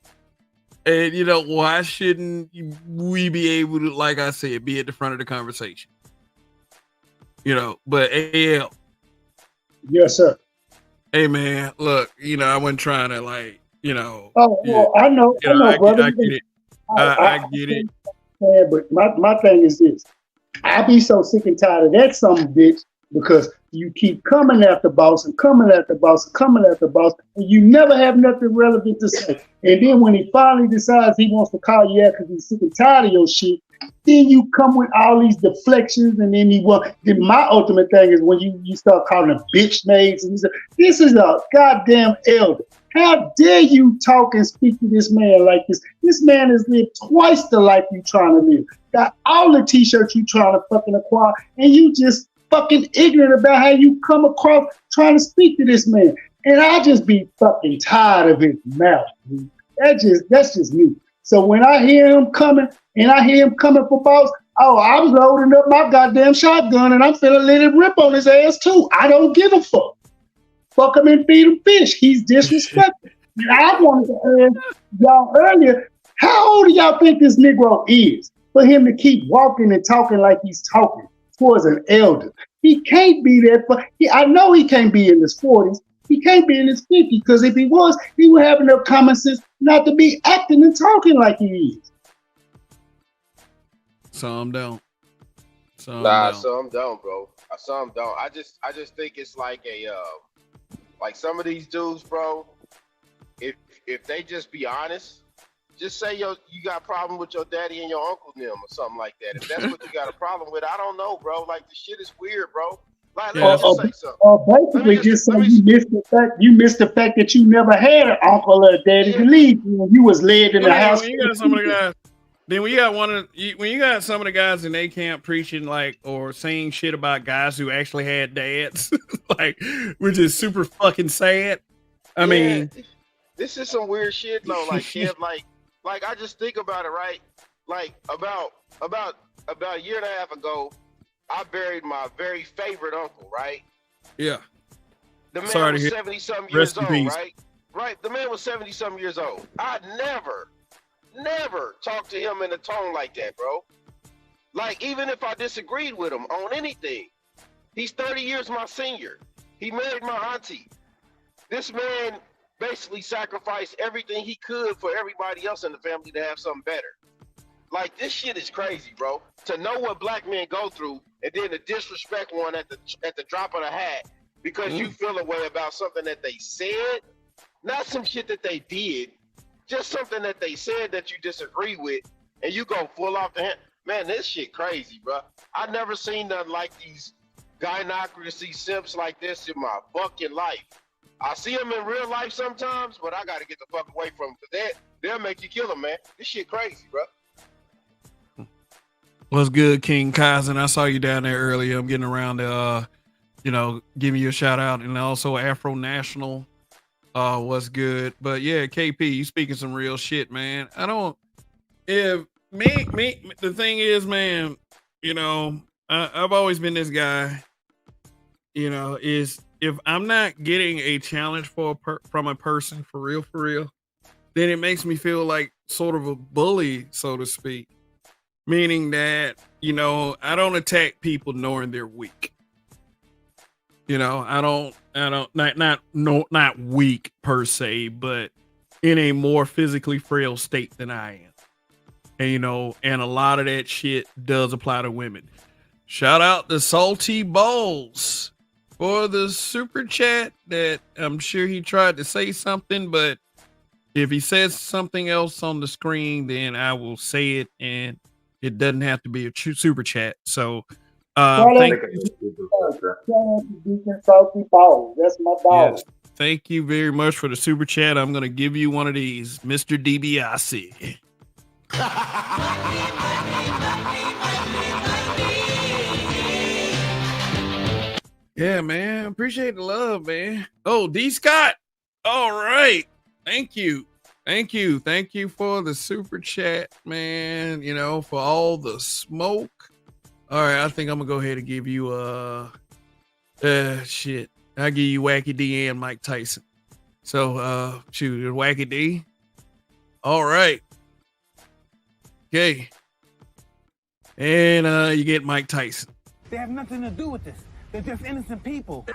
And why shouldn't we be able to, like I said, be at the front of the conversation? But AL. Yes, sir. Hey man, look, I wasn't trying to I know, brother. I get it. I get it. But my thing is this. I be so sick and tired of that son of a bitch, because you keep coming at the boss and coming at the boss and coming at the boss, and you never have nothing relevant to say. And then when he finally decides he wants to call you out because he's sick and tired of your shit, then you come with all these deflections, and then my ultimate thing is when you start calling them bitch names, and you say, this is a goddamn elder. How dare you talk and speak to this man like this? This man has lived twice the life you trying to live. Got all the t-shirts you trying to fucking acquire, and you just fucking ignorant about how you come across trying to speak to this man. And I just be fucking tired of his mouth, dude. That's just me. So when I hear him coming, and I hear him coming for boss, I'm loading up my goddamn shotgun, and I'm finna let it rip on his ass too. I don't give a fuck. Fuck him and feed him fish. He's disrespectful. And I wanted to ask y'all earlier, how old do y'all think this Negro is for him to keep walking and talking like he's talking towards an elder? He can't be that. I know he can't be in his 40s. He can't be in his 50s because if he was, he would have enough common sense not to be acting and talking like he is. Some don't. Some don't, bro. Some don't. I just think it's like like some of these dudes, bro. If they just be honest, just say you got a problem with your daddy and your uncle them or something like that. If that's what you got a problem with, I don't know, bro. Like the shit is weird, bro. Like, let me just say something. Basically, just say you missed the fact that you never had an uncle or a daddy to lead you when you was led in the house. When you got some of the guys, then when you got some of the guys in their camp preaching like or saying shit about guys who actually had dads, like which is super fucking sad. I mean, this is some weird shit though. Like, Kev, like I just think about it, right? Like about a year and a half ago, I buried my very favorite uncle, right? Yeah. The man was 70-something years old, right? Right. The man was 70-something years old. I never talked to him in a tone like that, bro. Like, even if I disagreed with him on anything, he's 30 years my senior. He married my auntie. This man basically sacrificed everything he could for everybody else in the family to have something better. Like, this shit is crazy, bro. To know what black men go through and then to disrespect one at the drop of the hat because you feel a way about something that they said, not some shit that they did, just something that they said that you disagree with, and you go full off the hand. Man, this shit crazy, bro. I never seen nothing like these gynocracy simps like this in my fucking life. I see them in real life sometimes, but I gotta get the fuck away from them because they'll make you kill them, man. This shit crazy, bro. What's good, King Kaizen? I saw you down there earlier. I'm getting around to, giving you a shout out, and also Afro National. What's good? But yeah, KP, you speaking some real shit, man. The thing is, man, I've always been this guy. Is if I'm not getting a challenge from a person for real, then it makes me feel like sort of a bully, so to speak. Meaning that, I don't attack people knowing they're weak. Not weak per se, but in a more physically frail state than I am. And a lot of that shit does apply to women. Shout out to Salty Balls for the super chat that I'm sure he tried to say something, but if he says something else on the screen, then I will say it, and it doesn't have to be a super chat. So, thank you very much for the super chat. I'm going to give you one of these, Mr. DiBiase. Yeah, man. Appreciate the love, man. Oh, D. Scott. All right. Thank you for the super chat, man. For all the smoke. All right, I think I'm gonna go ahead and give you shit. I'll give you Wacky D and Mike Tyson. So shoot, Wacky D. All right. Okay. And you get Mike Tyson. They have nothing to do with this. They're just innocent people.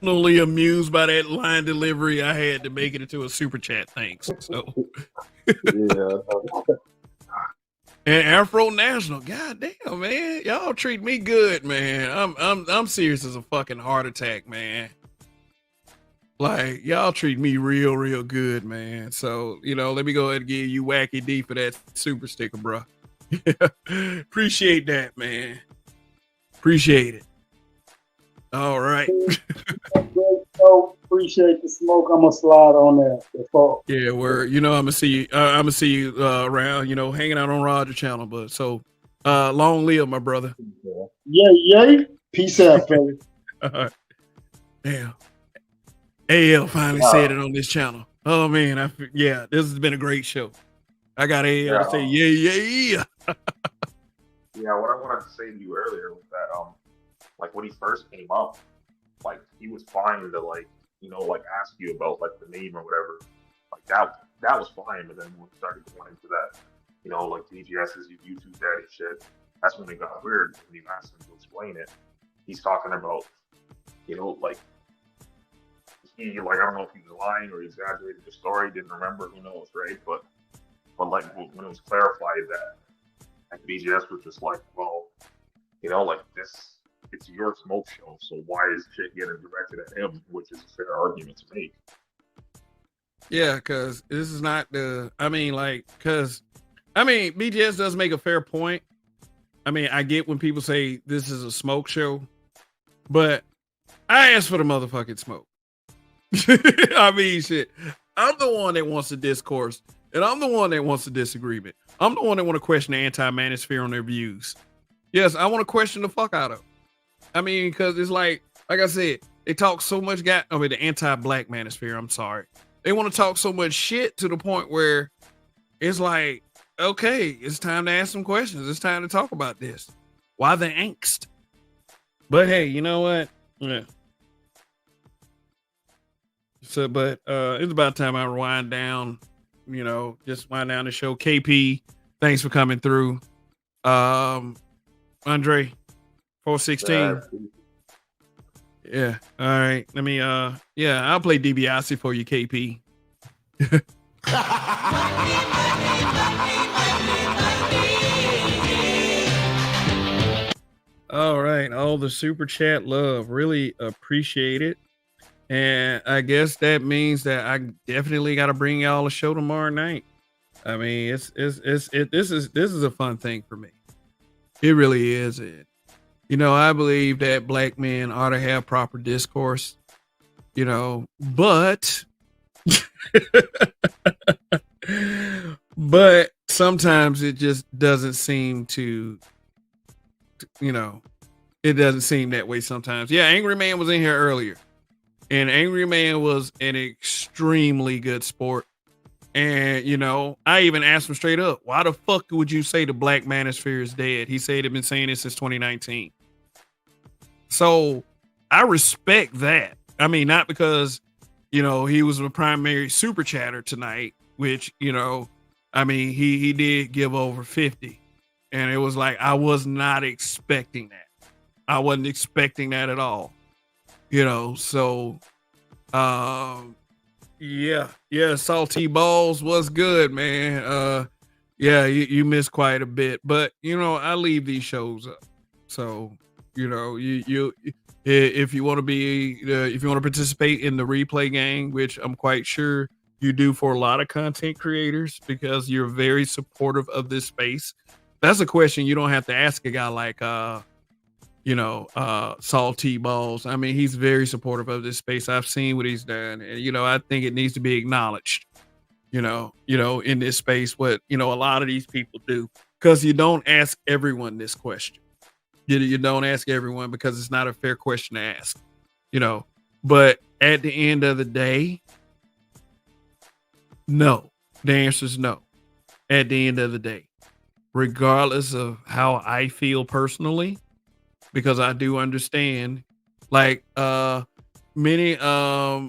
Only amused by that line delivery, I had to make it into a super chat. Thanks. So, yeah. And Afro National, god damn, man, y'all treat me good, man. I'm serious as a fucking heart attack, man. Like y'all treat me real good, man. So let me go ahead and give you Wacky D for that super sticker, bro. Appreciate that, man. Appreciate it. All right. Appreciate the smoke. I'm gonna slide on that. Yeah, I'm gonna see you. Around. Hanging out on Roger Channel. But so, long live, my brother. Yeah. Peace out, brother. Damn. AL finally said it on this channel. Oh man, this has been a great show. I got AL to say yeah. Yeah, what I wanted to say to you earlier was that like when he first came up, like he was fine to ask you about like the name or whatever. Like that was fine, but then when we started going into that, like DGS's YouTube daddy shit, that's when it got weird. When you asked him to explain it, he's talking about, like he, I don't know if he was lying or exaggerated the story, didn't remember, who knows, right? But like when it was clarified that, like BGS was just like, well, like this, it's your smoke show, so why is shit getting directed at him? Which is a fair argument to make. Yeah, because this is not BGS does make a fair point. I mean, I get when people say this is a smoke show, but I asked for the motherfucking smoke. I mean, shit. I'm the one that wants the discourse, and I'm the one that wants the disagreement. I'm the one that want to question the anti-manosphere on their views. Yes, I want to question the fuck out of them. I mean, because it's like I said, they talk so much. The anti-black manosphere. I'm sorry. They want to talk so much shit to the point where it's like, okay, it's time to ask some questions. It's time to talk about this. Why the angst? But hey, you know what? Yeah. So, but it's about time I wind down. Just wind down the show. KP, thanks for coming through. Andre, 416. Yeah. All right. Let me. I'll play DiBiase for you, KP. All right. All the super chat love. Really appreciate it. And I guess that means that I definitely got to bring y'all a show tomorrow night. I mean, this is a fun thing for me. It really is. I believe that black men ought to have proper discourse, but but sometimes it just doesn't seem to, it doesn't seem that way sometimes. Yeah, Angry Man was in here earlier, and Angry Man was an extremely good sport. And, I even asked him straight up, why the fuck would you say the black manosphere is dead? He said he'd been saying it since 2019. So I respect that. I mean, not because, he was a primary super chatter tonight, which, he did give over 50. And it was like, I was not expecting that. I wasn't expecting that at all. So, yeah, Salty Balls was good, man. You missed quite a bit, but I leave these shows up. So, you if you want to participate in the replay game, which I'm quite sure you do for a lot of content creators because you're very supportive of this space. That's a question you don't have to ask a guy like Salty Balls. I mean, he's very supportive of this space. I've seen what he's done, and I think it needs to be acknowledged. In this space, what a lot of these people do, because you don't ask everyone this question. You don't ask everyone because it's not a fair question to ask. But at the end of the day, no. The answer is no. At the end of the day, regardless of how I feel personally. Because I do understand, like many, I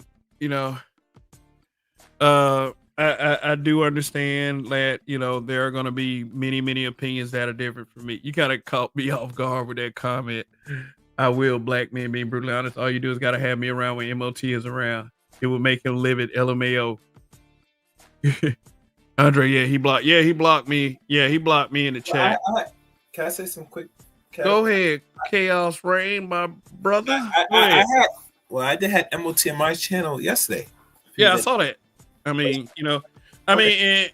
do understand that there are going to be many opinions that are different from me. You kind of caught me off guard with that comment. I will, black men being brutally honest. All you do is got to have me around when MOT is around. It will make him livid. LMAO. Andre, he blocked me. Yeah, he blocked me in the chat. Can I say some quick? Go ahead, Chaos Rain, my brother. I did have MOT on my channel yesterday. Yeah, I saw that. I mean, and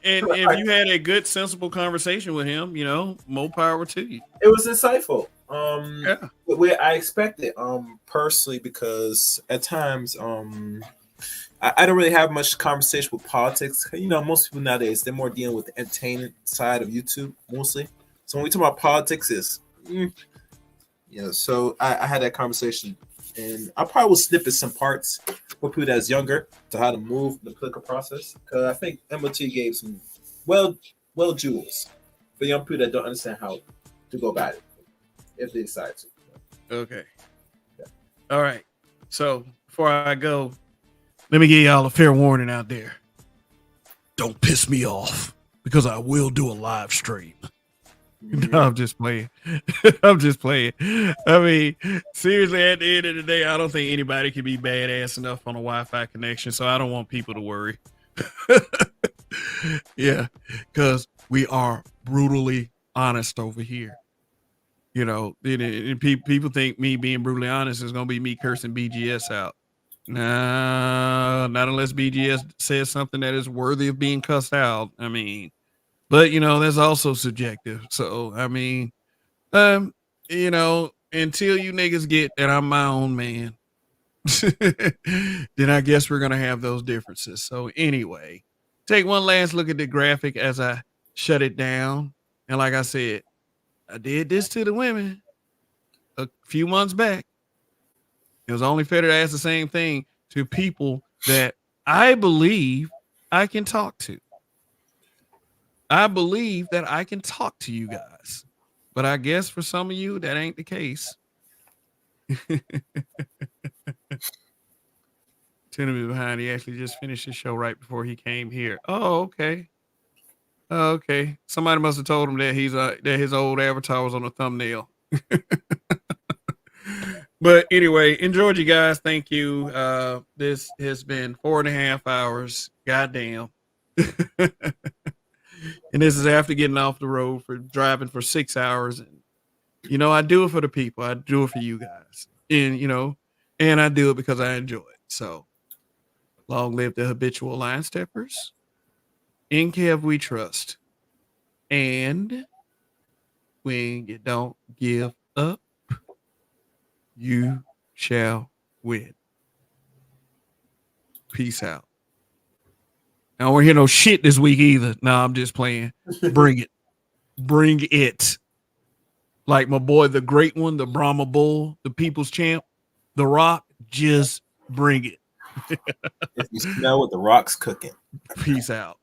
if you had a good, sensible conversation with him, more power to you. It was insightful. Where I expected, personally, because at times, I don't really have much conversation with politics. Most people nowadays, they're more dealing with the entertainment side of YouTube mostly. So when we talk about politics, so I had that conversation, and I probably will snippet some parts for people that's younger to how to move the political process, because I think MOT gave some well jewels for young people that don't understand how to go about it if they decide to. Okay. Yeah. All right. So before I go, let me give y'all a fair warning out there. Don't piss me off, because I will do a live stream. No, I'm just playing. I'm just playing. I mean, seriously, at the end of the day, I don't think anybody can be badass enough on a Wi-Fi connection, so I don't want people to worry. Yeah, because we are brutally honest over here. You know, and people think me being brutally honest is going to be me cursing BGS out. Nah, not unless BGS says something that is worthy of being cussed out. I mean, but you know, that's also subjective. So, I mean, you know, until you niggas get that I'm my own man, then I guess we're gonna have those differences. So anyway, take one last look at the graphic as I shut it down. And like I said, I did this to the women a few months back. It was only fair to ask the same thing to people that I believe I can talk to. I believe that I can talk to you guys. But I guess for some of you, that ain't the case. Telling me behind, he actually just finished his show right before he came here. Oh, okay. Oh, okay. Somebody must have told him that that his old avatar was on the thumbnail. But anyway, enjoyed you guys. Thank you. This has been 4.5 hours. Goddamn. And this is after getting off the road for driving for 6 hours. And you know, I do it for the people. I do it for you guys. And you know, and I do it because I enjoy it. So long live the habitual line steppers. In Kev we trust. And when you don't give up, you shall win. Peace out. I don't want to hear no shit this week either. No, I'm just playing. Bring it. Bring it. Like my boy, the great one, the Brahma Bull, the people's champ, The Rock, just bring it. If you smell what The Rock's cooking. Peace out.